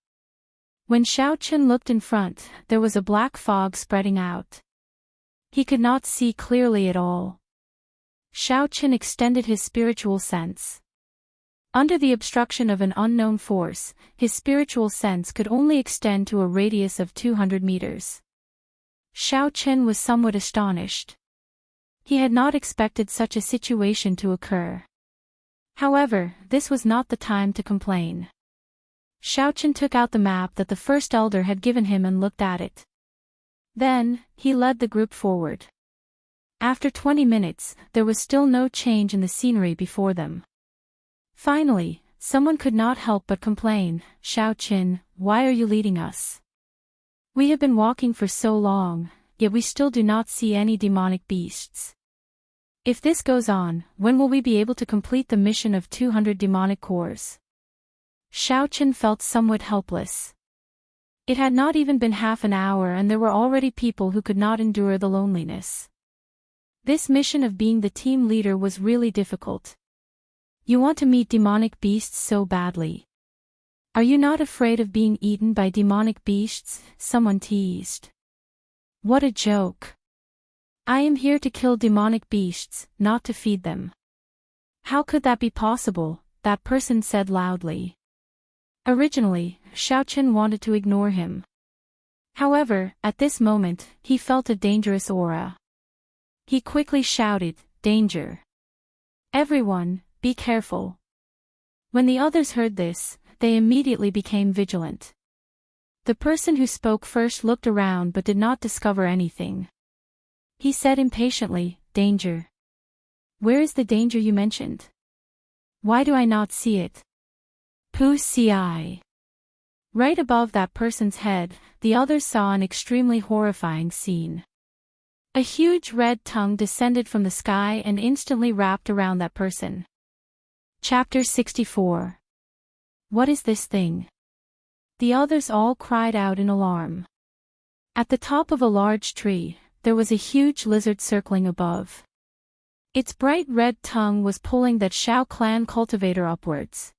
S1: When Xiaochen looked in front, there was a black fog spreading out. He could not see clearly at all. Xiaochen extended his spiritual sense. Under the obstruction of an unknown force, his spiritual sense could only extend to a radius of 200 meters. Xiaochen was somewhat astonished. He had not expected such a situation to occur. However, this was not the time to complain. Xiaochen took out the map that the first elder had given him and looked at it. Then, he led the group forward. After 20 minutes, there was still no change in the scenery before them. Finally, someone could not help but complain, "Xiaochen, why are you leading us? We have been walking for so long, yet we still do not see any demonic beasts. If this goes on, when will we be able to complete the mission of 200 demonic cores?" Xiaochen felt somewhat helpless. It had not even been half an hour and there were already people who could not endure the loneliness. This mission of being the team leader was really difficult. You want to meet demonic beasts so badly. Are you not afraid of being eaten by demonic beasts? Someone teased. What a joke. I am here to kill demonic beasts, not to feed them. How could that be possible? That person said loudly. Originally, Xiaochen wanted to ignore him. However, at this moment, he felt a dangerous aura. He quickly shouted, "Danger! Everyone, be careful." When the others heard this, they immediately became vigilant. The person who spoke first looked around but did not discover anything. He said impatiently, "Danger. Where is the danger you mentioned? Why do I not see it? Pu ci." Right above that person's head, the others saw an extremely horrifying scene. A huge red tongue descended from the sky and instantly wrapped around that person. Chapter 64. What is this thing? The others all cried out in alarm. At the top of a large tree, there was a huge lizard circling above. Its bright red tongue was pulling that Shao clan cultivator upwards.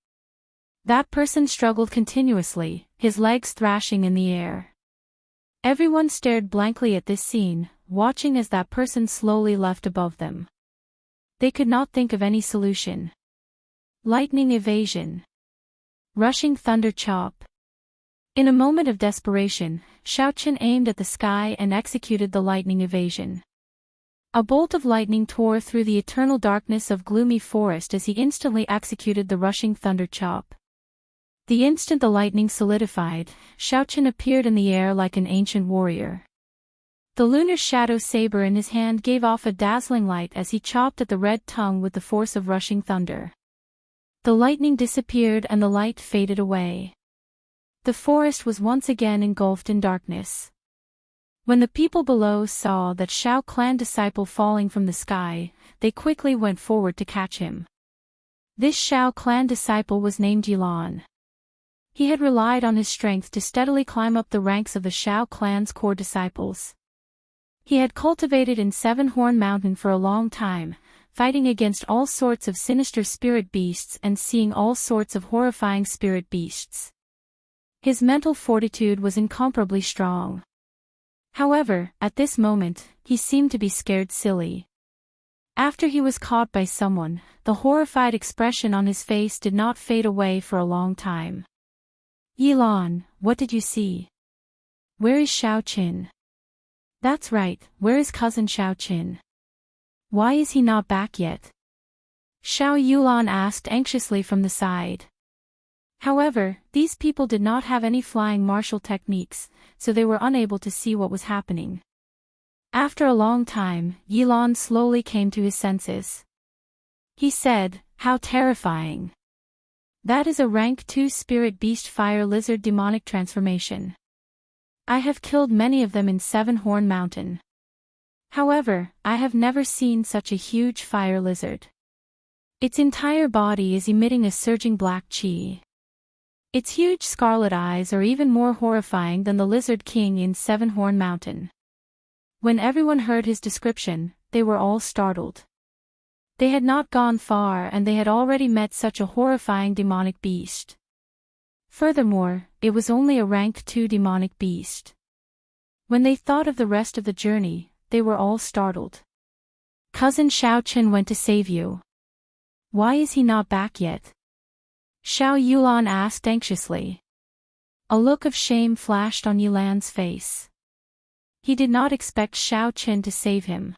S1: That person struggled continuously, his legs thrashing in the air. Everyone stared blankly at this scene, watching as that person slowly left above them. They could not think of any solution. Lightning evasion. Rushing thunder chop. In a moment of desperation, Xiaochen aimed at the sky and executed the lightning evasion. A bolt of lightning tore through the eternal darkness of gloomy forest as he instantly executed the rushing thunder chop. The instant the lightning solidified, Xiaochen appeared in the air like an ancient warrior. The lunar shadow saber in his hand gave off a dazzling light as he chopped at the red tongue with the force of rushing thunder. The lightning disappeared and the light faded away. The forest was once again engulfed in darkness. When the people below saw that Shao clan disciple falling from the sky, they quickly went forward to catch him. This Shao clan disciple was named Yilan. He had relied on his strength to steadily climb up the ranks of the Shao clan's core disciples. He had cultivated in Seven Horn Mountain for a long time, fighting against all sorts of sinister spirit beasts and seeing all sorts of horrifying spirit beasts. His mental fortitude was incomparably strong. However, at this moment, he seemed to be scared silly. After he was caught by someone, the horrified expression on his face did not fade away for a long time. "Yilan, what did you see? Where is Xiaochen?" "That's right, where is cousin Xiaochen? Why is he not back yet?" Xiao Yulan asked anxiously from the side. However, these people did not have any flying martial techniques, so they were unable to see what was happening. After a long time, Yilan slowly came to his senses. He said, "How terrifying. That is a rank 2 spirit beast fire lizard demonic transformation. I have killed many of them in Seven Horn Mountain. However, I have never seen such a huge fire lizard. Its entire body is emitting a surging black chi. Its huge scarlet eyes are even more horrifying than the Lizard King in Seven Horn Mountain." When everyone heard his description, they were all startled. They had not gone far and they had already met such a horrifying demonic beast. Furthermore, it was only a rank 2 demonic beast. When they thought of the rest of the journey, they were all startled. "Cousin Xiaochen went to save you. Why is he not back yet?" Xiao Yulan asked anxiously. A look of shame flashed on Yilan's face. He did not expect Xiaochen to save him.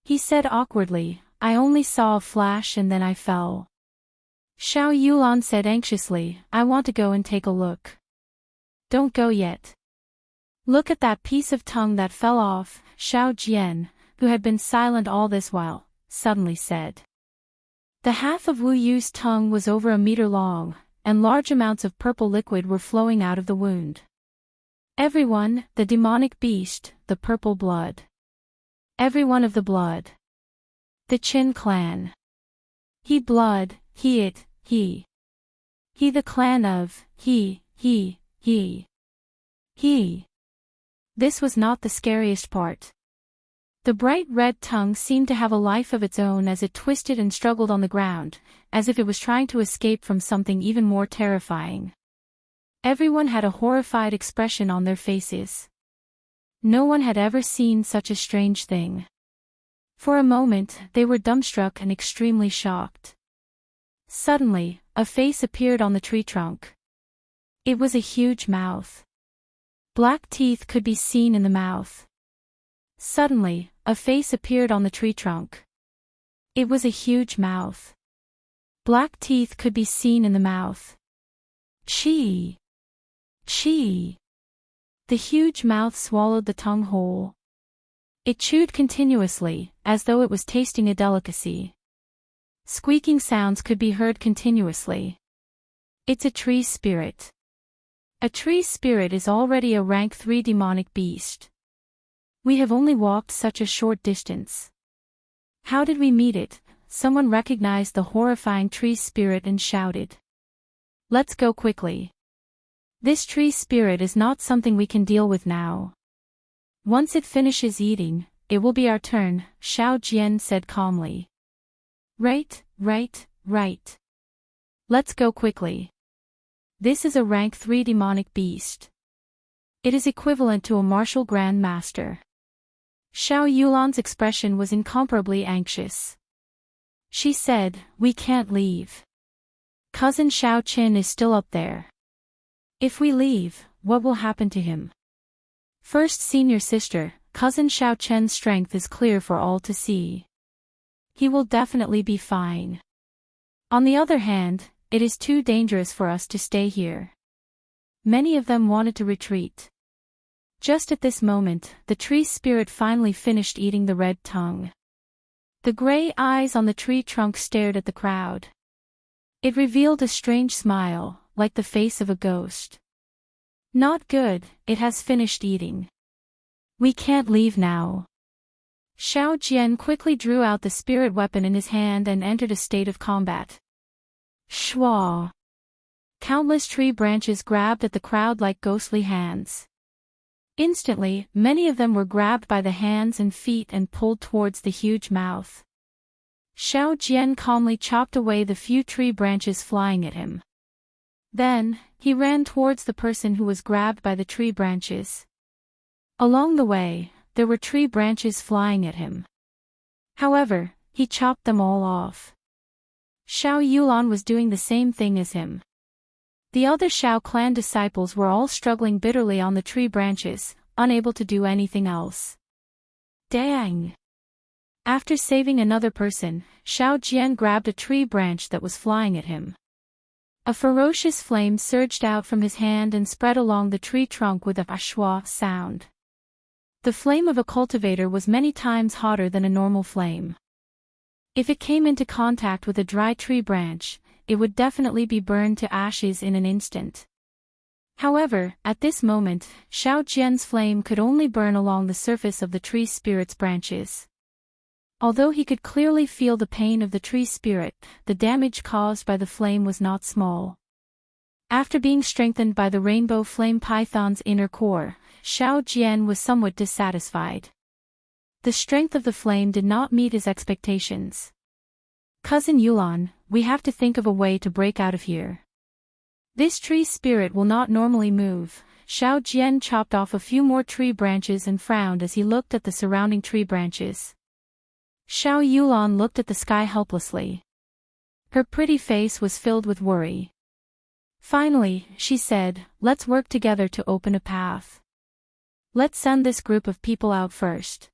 S1: He said awkwardly, "I only saw a flash and then I fell." Xiao Yulan said anxiously, "I want to go and take a look." "Don't go yet. Look at that piece of tongue that fell off," Xiao Jian, who had been silent all this while, suddenly said. The half of Wu Yu's tongue was over a meter long, and large amounts of purple liquid were flowing out of the wound. "Everyone, the demonic beast, the purple blood. Everyone of the blood. The Qin clan. He blood, he it, he. He the clan of, he. This was not the scariest part. The bright red tongue seemed to have a life of its own as it twisted and struggled on the ground, as if it was trying to escape from something even more terrifying. Everyone had a horrified expression on their faces. No one had ever seen such a strange thing. For a moment, they were dumbstruck and extremely shocked. Suddenly, a face appeared on the tree trunk. It was a huge mouth. Black teeth could be seen in the mouth. Suddenly, a face appeared on the tree trunk. It was a huge mouth. Black teeth could be seen in the mouth. Chee! Chee! The huge mouth swallowed the tongue whole. It chewed continuously, as though it was tasting a delicacy. Squeaking sounds could be heard continuously. It's a tree spirit. A tree spirit is already a rank 3 demonic beast. We have only walked such a short distance. How did we meet it? Someone recognized the horrifying tree spirit and shouted. Let's go quickly. This tree spirit is not something we can deal with now. Once it finishes eating, it will be our turn, Xiao Jian said calmly. Right. Let's go quickly. This is a rank 3 demonic beast. It is equivalent to a martial grand master. Xiao Yulan's expression was incomparably anxious. She said, we can't leave. Cousin Xiao Qin is still up there. If we leave, what will happen to him? First senior sister, cousin Xiao Chen's strength is clear for all to see. He will definitely be fine. On the other hand, it is too dangerous for us to stay here. Many of them wanted to retreat. Just at this moment, the tree spirit finally finished eating the red tongue. The gray eyes on the tree trunk stared at the crowd. It revealed a strange smile, like the face of a ghost. Not good, it has finished eating. We can't leave now. Xiao Jian quickly drew out the spirit weapon in his hand and entered a state of combat. Shwa! Countless tree branches grabbed at the crowd like ghostly hands. Instantly, many of them were grabbed by the hands and feet and pulled towards the huge mouth. Xiao Jian calmly chopped away the few tree branches flying at him. Then, he ran towards the person who was grabbed by the tree branches. Along the way, there were tree branches flying at him. However, he chopped them all off. Xiao Yulan was doing the same thing as him. The other Xiao clan disciples were all struggling bitterly on the tree branches, unable to do anything else. Dang! After saving another person, Xiao Jian grabbed a tree branch that was flying at him. A ferocious flame surged out from his hand and spread along the tree trunk with a shwa sound. The flame of a cultivator was many times hotter than a normal flame. If it came into contact with a dry tree branch, it would definitely be burned to ashes in an instant. However, at this moment, Xiao Jian's flame could only burn along the surface of the tree spirit's branches. Although he could clearly feel the pain of the tree spirit, the damage caused by the flame was not small. After being strengthened by the rainbow flame python's inner core, Xiao Jian was somewhat dissatisfied. The strength of the flame did not meet his expectations. Cousin Yulan, we have to think of a way to break out of here. This tree spirit will not normally move. Xiao Jian chopped off a few more tree branches and frowned as he looked at the surrounding tree branches. Xiao Yulan looked at the sky helplessly. Her pretty face was filled with worry. Finally, she said, let's work together to open a path. Let's send this group of people out first.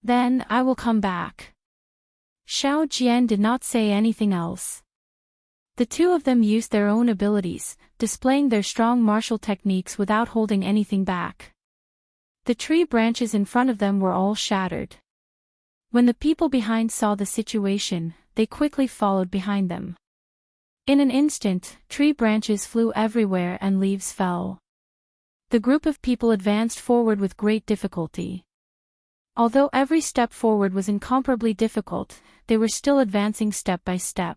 S1: Then, I will come back. Xiao Jian did not say anything else. The two of them used their own abilities, displaying their strong martial techniques without holding anything back. The tree branches in front of them were all shattered. When the people behind saw the situation, they quickly followed behind them. In an instant, tree branches flew everywhere and leaves fell. The group of people advanced forward with great difficulty. Although every step forward was incomparably difficult, they were still advancing step by step.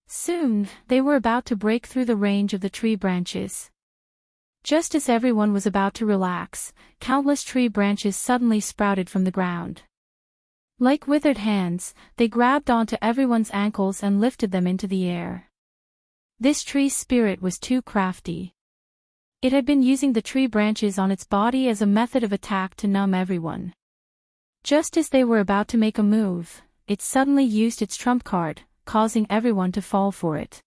S1: Soon, they were about to break through the range of the tree branches. Just as everyone was about to relax, countless tree branches suddenly sprouted from the ground. Like withered hands, they grabbed onto everyone's ankles and lifted them into the air. This tree spirit was too crafty. It had been using the tree branches on its body as a method of attack to numb everyone. Just as they were about to make a move, it suddenly used its trump card, causing everyone to fall for it.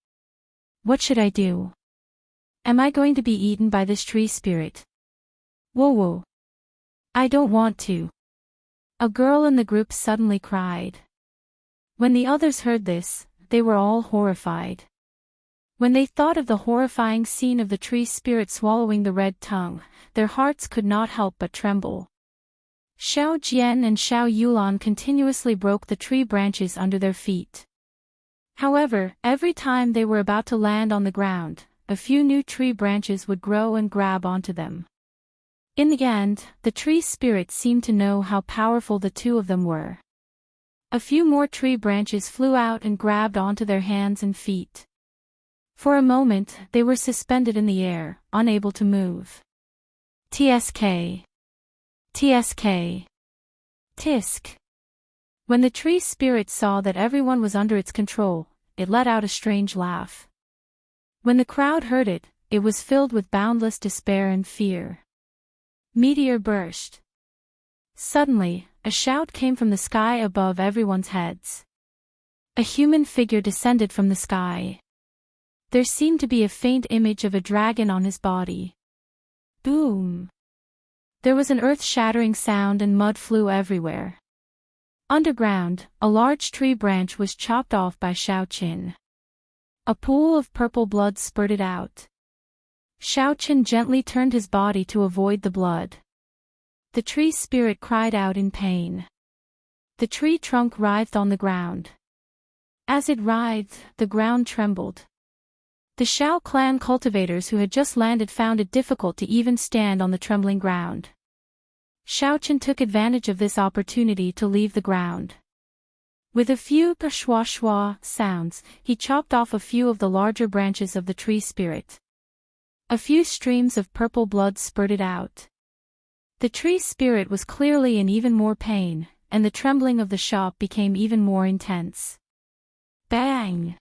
S1: What should I do? Am I going to be eaten by this tree spirit? Whoa. I don't want to. A girl in the group suddenly cried. When the others heard this, they were all horrified. When they thought of the horrifying scene of the tree spirit swallowing the red tongue, their hearts could not help but tremble. Xiao Jian and Xiao Yulan continuously broke the tree branches under their feet. However, every time they were about to land on the ground, a few new tree branches would grow and grab onto them. In the end, the tree spirit seemed to know how powerful the two of them were. A few more tree branches flew out and grabbed onto their hands and feet. For a moment, they were suspended in the air, unable to move. TSK. TSK. Tisk. When the tree spirit saw that everyone was under its control, it let out a strange laugh. When the crowd heard it, it was filled with boundless despair and fear. Meteor burst. Suddenly, a shout came from the sky above everyone's heads. A human figure descended from the sky. There seemed to be a faint image of a dragon on his body. Boom! There was an earth-shattering sound and mud flew everywhere. Underground, a large tree branch was chopped off by Xiao Qin. A pool of purple blood spurted out. Xiao Qin gently turned his body to avoid the blood. The tree spirit cried out in pain. The tree trunk writhed on the ground. As it writhed, the ground trembled. The Xiao clan cultivators who had just landed found it difficult to even stand on the trembling ground. Xiao Qin took advantage of this opportunity to leave the ground. With a few shwa-shwa sounds, he chopped off a few of the larger branches of the tree spirit. A few streams of purple blood spurted out. The tree spirit was clearly in even more pain, and the trembling of the shop became even more intense. Bang!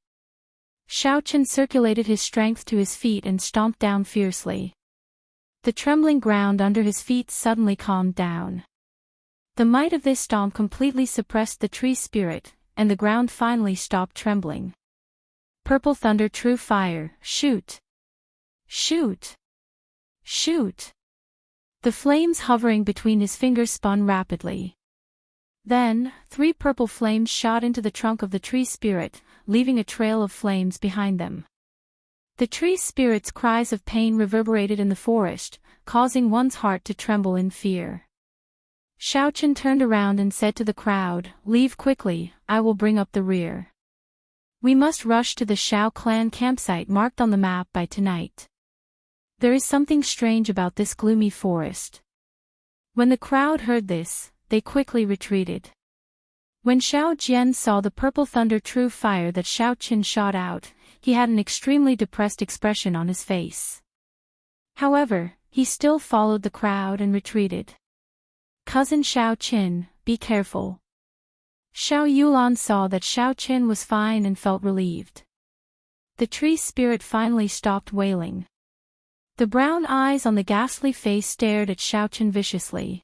S1: Xiao Qin circulated his strength to his feet and stomped down fiercely. The trembling ground under his feet suddenly calmed down. The might of this stomp completely suppressed the tree spirit, and the ground finally stopped trembling. Purple thunder, true fire, shoot! Shoot! Shoot! The flames hovering between his fingers spun rapidly. Then, 3 purple flames shot into the trunk of the tree spirit, leaving a trail of flames behind them. The tree spirit's cries of pain reverberated in the forest, causing one's heart to tremble in fear. Xiao Qin turned around and said to the crowd, "Leave quickly, I will bring up the rear. We must rush to the Xiao clan campsite marked on the map by tonight. There is something strange about this gloomy forest." When the crowd heard this, they quickly retreated. When Xiao Jian saw the purple thunder true fire that Xiao Qin shot out, he had an extremely depressed expression on his face. However, he still followed the crowd and retreated. "Cousin Xiao Qin, be careful." Xiao Yulan saw that Xiao Qin was fine and felt relieved. The tree spirit finally stopped wailing. The brown eyes on the ghastly face stared at Xiao Qin viciously.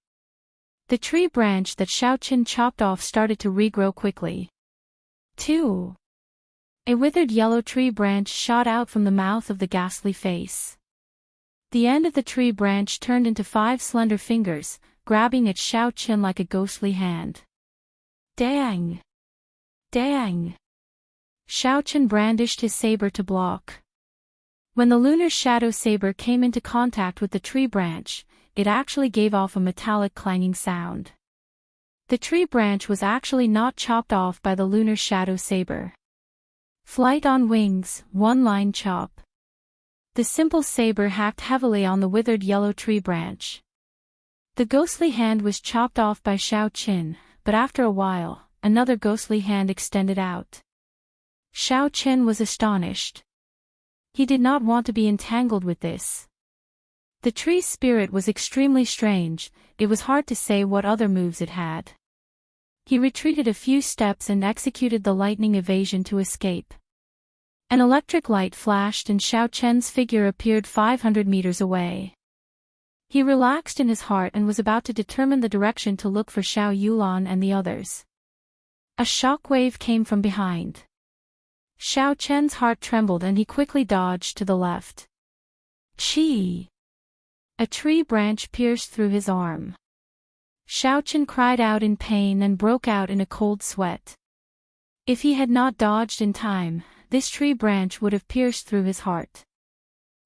S1: The tree branch that Xiao Qin chopped off started to regrow quickly. 2. A withered yellow tree branch shot out from the mouth of the ghastly face. The end of the tree branch turned into 5 slender fingers, grabbing at Xiao Qin like a ghostly hand. Dang! Dang! Xiao Qin brandished his saber to block. When the lunar shadow saber came into contact with the tree branch, it actually gave off a metallic clanging sound. The tree branch was actually not chopped off by the lunar shadow saber. Flight on wings, one-line chop. The simple saber hacked heavily on the withered yellow tree branch. The ghostly hand was chopped off by Xiao Qin, but after a while, another ghostly hand extended out. Xiao Qin was astonished. He did not want to be entangled with this. The tree spirit was extremely strange, it was hard to say what other moves it had. He retreated a few steps and executed the lightning evasion to escape. An electric light flashed and Xiao Chen's figure appeared 500 meters away. He relaxed in his heart and was about to determine the direction to look for Xiao Yulan and the others. A shockwave came from behind. Xiao Chen's heart trembled and he quickly dodged to the left. Chi! A tree branch pierced through his arm. Xiao Chen cried out in pain and broke out in a cold sweat. If he had not dodged in time, this tree branch would have pierced through his heart.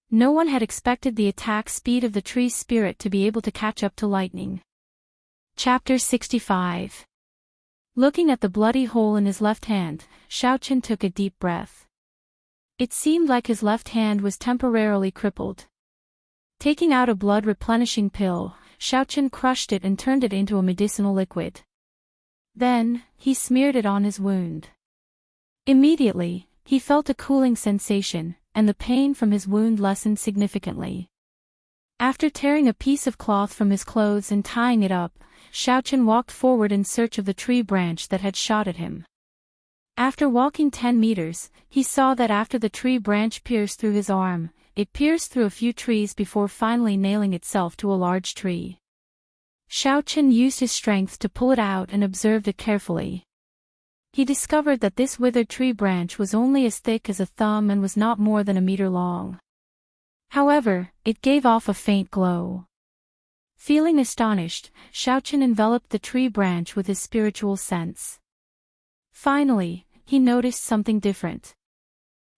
S1: No one had expected the attack speed of the tree spirit to be able to catch up to lightning. Chapter 65. Looking at the bloody hole in his left hand, Xiao Chen took a deep breath. It seemed like his left hand was temporarily crippled. Taking out a blood-replenishing pill, Xiao Chen crushed it and turned it into a medicinal liquid. Then, he smeared it on his wound. Immediately, he felt a cooling sensation, and the pain from his wound lessened significantly. After tearing a piece of cloth from his clothes and tying it up, Xiao Chen walked forward in search of the tree branch that had shot at him. After walking 10 meters, he saw that after the tree branch pierced through his arm, it pierced through a few trees before finally nailing itself to a large tree. Xiao Chen used his strength to pull it out and observed it carefully. He discovered that this withered tree branch was only as thick as a thumb and was not more than a meter long. However, it gave off a faint glow. Feeling astonished, Xiao Chen enveloped the tree branch with his spiritual sense. Finally, he noticed something different.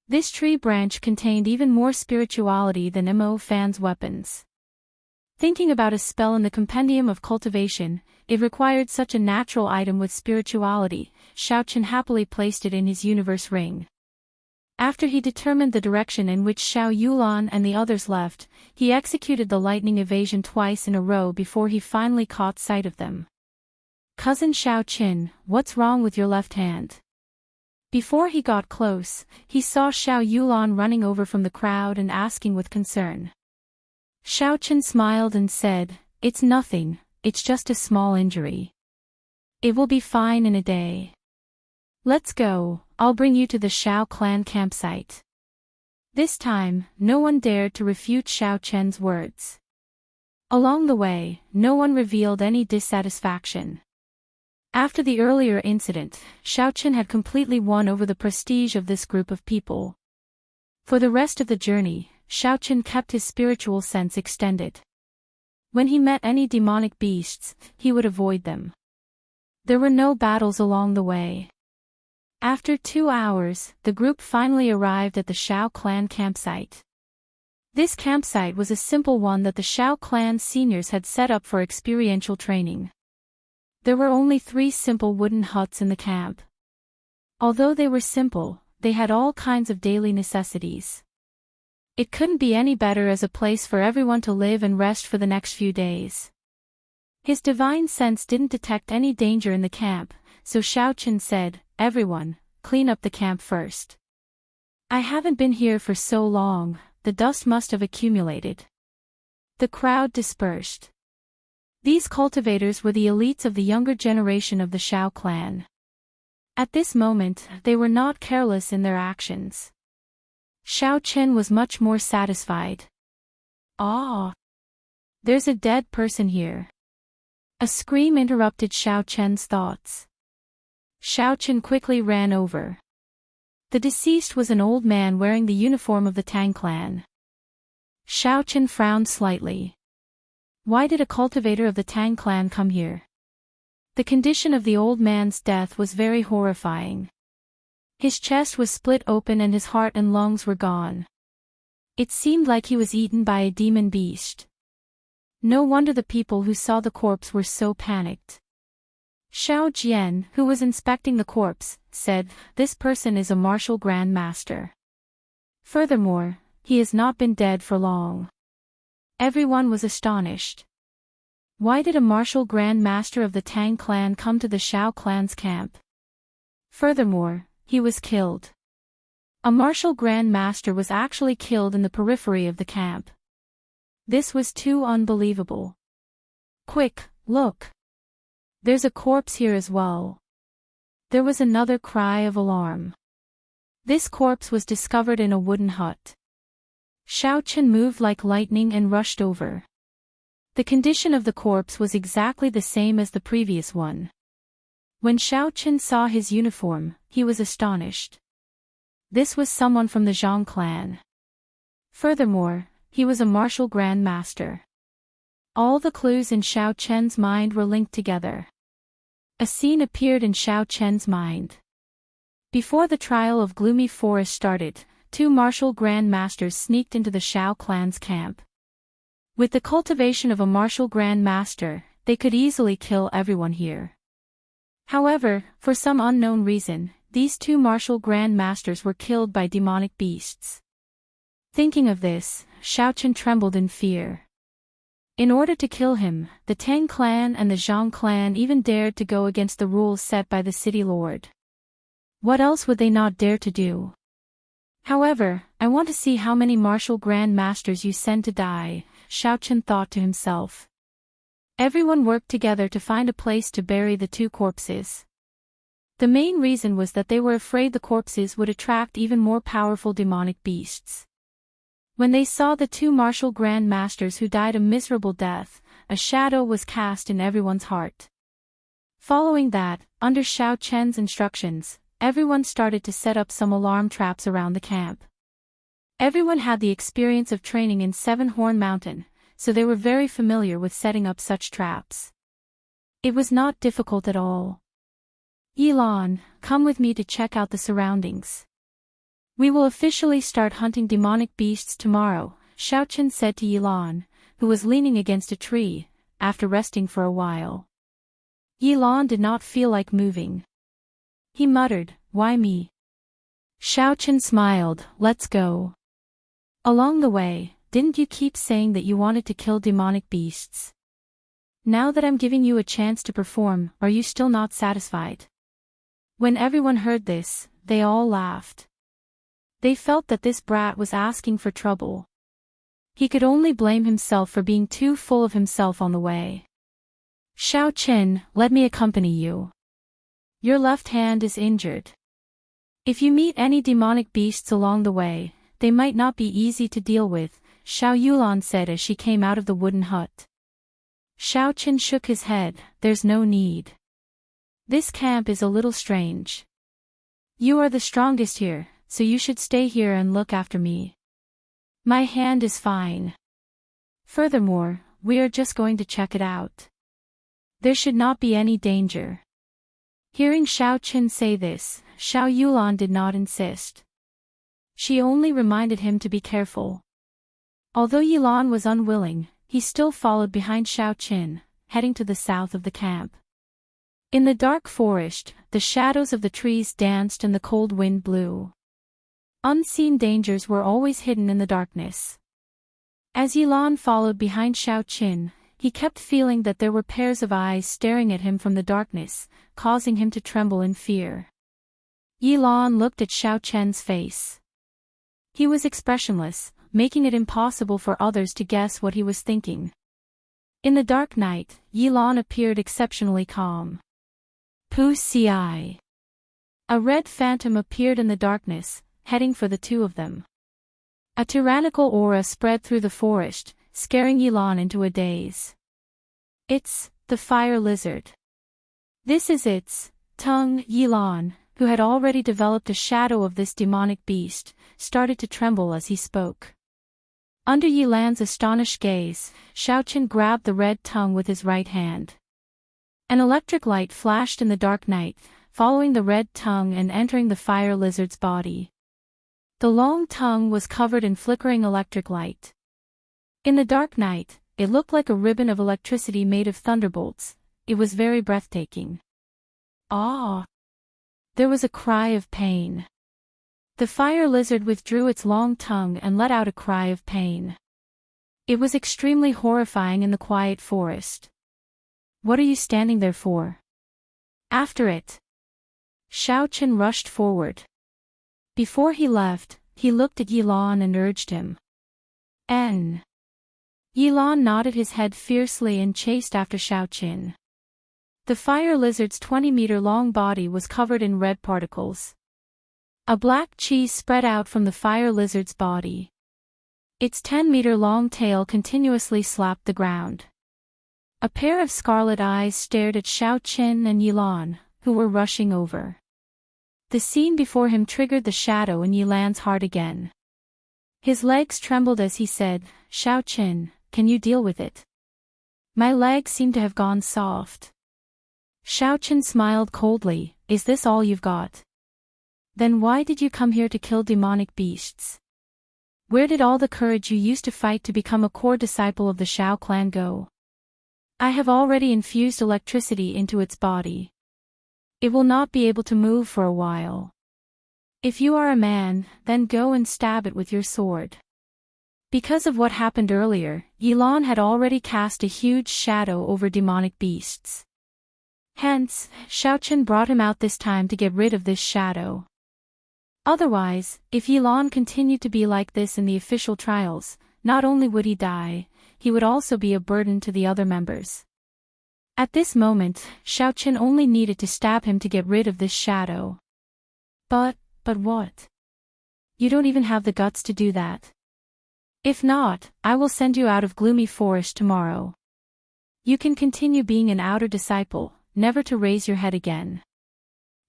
S1: This tree branch contained even more spirituality than Mo Fan's weapons. Thinking about a spell in the Compendium of Cultivation, it required such a natural item with spirituality. Xiao Chen happily placed it in his universe ring. After he determined the direction in which Xiao Yulan and the others left, he executed the lightning evasion twice in a row before he finally caught sight of them. "Cousin Xiao Chen, what's wrong with your left hand?" Before he got close, he saw Xiao Yulan running over from the crowd and asking with concern. Xiao Chen smiled and said, "It's nothing, it's just a small injury. It will be fine in a day. Let's go, I'll bring you to the Xiao clan campsite." This time, no one dared to refute Xiao Chen's words. Along the way, no one revealed any dissatisfaction. After the earlier incident, Xiao Chen had completely won over the prestige of this group of people. For the rest of the journey, Xiao Chen kept his spiritual sense extended. When he met any demonic beasts, he would avoid them. There were no battles along the way. After 2 hours, the group finally arrived at the Xiao clan campsite. This campsite was a simple one that the Xiao clan seniors had set up for experiential training. There were only 3 simple wooden huts in the camp. Although they were simple, they had all kinds of daily necessities. It couldn't be any better as a place for everyone to live and rest for the next few days. His divine sense didn't detect any danger in the camp, so Xiao Chen said, "Everyone, clean up the camp first. I haven't been here for so long, the dust must have accumulated." The crowd dispersed. These cultivators were the elites of the younger generation of the Xiao clan. At this moment, they were not careless in their actions. Xiao Chen was much more satisfied. "Ah! There's a dead person here." A scream interrupted Xiao Chen's thoughts. Xiao Chen quickly ran over. The deceased was an old man wearing the uniform of the Tang clan. Xiao Chen frowned slightly. Why did a cultivator of the Tang clan come here? The condition of the old man's death was very horrifying. His chest was split open and his heart and lungs were gone. It seemed like he was eaten by a demon beast. No wonder the people who saw the corpse were so panicked. Xiao Jian, who was inspecting the corpse, said, "This person is a martial grand master. Furthermore, he has not been dead for long." Everyone was astonished. Why did a martial grand master of the Tang clan come to the Xiao clan's camp? Furthermore, he was killed. A martial grand master was actually killed in the periphery of the camp. This was too unbelievable. "Quick, look! There's a corpse here as well." There was another cry of alarm. This corpse was discovered in a wooden hut. Xiao Chen moved like lightning and rushed over. The condition of the corpse was exactly the same as the previous one. When Xiao Chen saw his uniform, he was astonished. This was someone from the Zhang clan. Furthermore, he was a martial grand master. All the clues in Xiao Chen's mind were linked together. A scene appeared in Xiao Chen's mind. Before the trial of Gloomy Forest started, 2 martial grand masters sneaked into the Xiao clan's camp. With the cultivation of a martial grand master, they could easily kill everyone here. However, for some unknown reason, these 2 martial grand masters were killed by demonic beasts. Thinking of this, Xiao Chen trembled in fear. In order to kill him, the Tang clan and the Zhang clan even dared to go against the rules set by the city lord. What else would they not dare to do? However, I want to see how many martial grand masters you send to die, Xiao Chen thought to himself. Everyone worked together to find a place to bury the 2 corpses. The main reason was that they were afraid the corpses would attract even more powerful demonic beasts. When they saw the 2 martial grand masters who died a miserable death, a shadow was cast in everyone's heart. Following that, under Xiao Chen's instructions, everyone started to set up some alarm traps around the camp. Everyone had the experience of training in Seven Horn Mountain, so they were very familiar with setting up such traps. It was not difficult at all. Yilan, come with me to check out the surroundings. We will officially start hunting demonic beasts tomorrow, Xiao Chen said to Yilan, who was leaning against a tree, after resting for a while. Yilan did not feel like moving. He muttered, "Why me?" Xiao Chen smiled, "Let's go." Along the way, didn't you keep saying that you wanted to kill demonic beasts? Now that I'm giving you a chance to perform, are you still not satisfied? When everyone heard this, they all laughed. They felt that this brat was asking for trouble. He could only blame himself for being too full of himself on the way. Xiao Chen, let me accompany you. Your left hand is injured. If you meet any demonic beasts along the way, they might not be easy to deal with, Xiao Yulan said as she came out of the wooden hut. Xiao Chen shook his head, there's no need. This camp is a little strange. You are the strongest here, so you should stay here and look after me. My hand is fine. Furthermore, we are just going to check it out. There should not be any danger. Hearing Xiao Chen say this, Xiao Yulan did not insist. She only reminded him to be careful. Although Yilan was unwilling, he still followed behind Xiao Chen, heading to the south of the camp. In the dark forest, the shadows of the trees danced and the cold wind blew. Unseen dangers were always hidden in the darkness. As Yilan followed behind Xiao Chen, he kept feeling that there were pairs of eyes staring at him from the darkness, causing him to tremble in fear. Yilan looked at Xiao Chen's face. He was expressionless, making it impossible for others to guess what he was thinking. In the dark night, Yilan appeared exceptionally calm. Pu Ci. A red phantom appeared in the darkness, heading for the 2 of them. A tyrannical aura spread through the forest, scaring Yilan into a daze. It's the fire lizard. This is its tongue. Yilan, who had already developed a shadow of this demonic beast, started to tremble as he spoke. Under Yilan's astonished gaze, Xiao Chen grabbed the red tongue with his right hand. An electric light flashed in the dark night, following the red tongue and entering the fire lizard's body. The long tongue was covered in flickering electric light. In the dark night, it looked like a ribbon of electricity made of thunderbolts. It was very breathtaking. Ah! There was a cry of pain. The fire lizard withdrew its long tongue and let out a cry of pain. It was extremely horrifying in the quiet forest. What are you standing there for? After it. Xiao Chen rushed forward. Before he left, he looked at Yilan and urged him. N. Yilan nodded his head fiercely and chased after Xiao Chen. The fire lizard's 20-meter-long body was covered in red particles. A black cheese spread out from the fire lizard's body. Its 10-meter-long tail continuously slapped the ground. A pair of scarlet eyes stared at Xiao Qin and Yilan, who were rushing over. The scene before him triggered the shadow in Yilan's heart again. His legs trembled as he said, "Xiao Qin, can you deal with it?" "My legs seem to have gone soft." Xiao Qin smiled coldly, "Is this all you've got? Then why did you come here to kill demonic beasts? Where did all the courage you used to fight to become a core disciple of the Shao clan go? I have already infused electricity into its body. It will not be able to move for a while. If you are a man, then go and stab it with your sword." Because of what happened earlier, Yilan had already cast a huge shadow over demonic beasts. Hence, Xiao Qin brought him out this time to get rid of this shadow. Otherwise, if Yilan continued to be like this in the official trials, not only would he die, he would also be a burden to the other members. At this moment, Xiao Qin only needed to stab him to get rid of this shadow. But what? You don't even have the guts to do that. If not, I will send you out of Gloomy Forest tomorrow. You can continue being an outer disciple, never to raise your head again.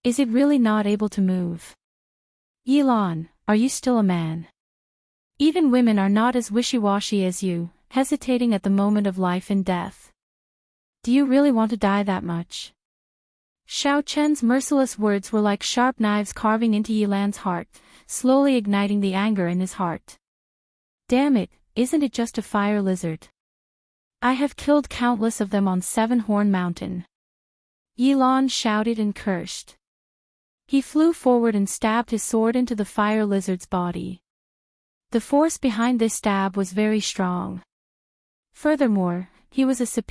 S1: Is it really not able to move? Yilan, are you still a man? Even women are not as wishy-washy as you, hesitating at the moment of life and death. Do you really want to die that much? Xiao Chen's merciless words were like sharp knives carving into Yilan's heart, slowly igniting the anger in his heart. Damn it, isn't it just a fire lizard? I have killed countless of them on Seven Horn Mountain. Yilan shouted and cursed. He flew forward and stabbed his sword into the fire lizard's body. The force behind this stab was very strong. Furthermore, he was a superior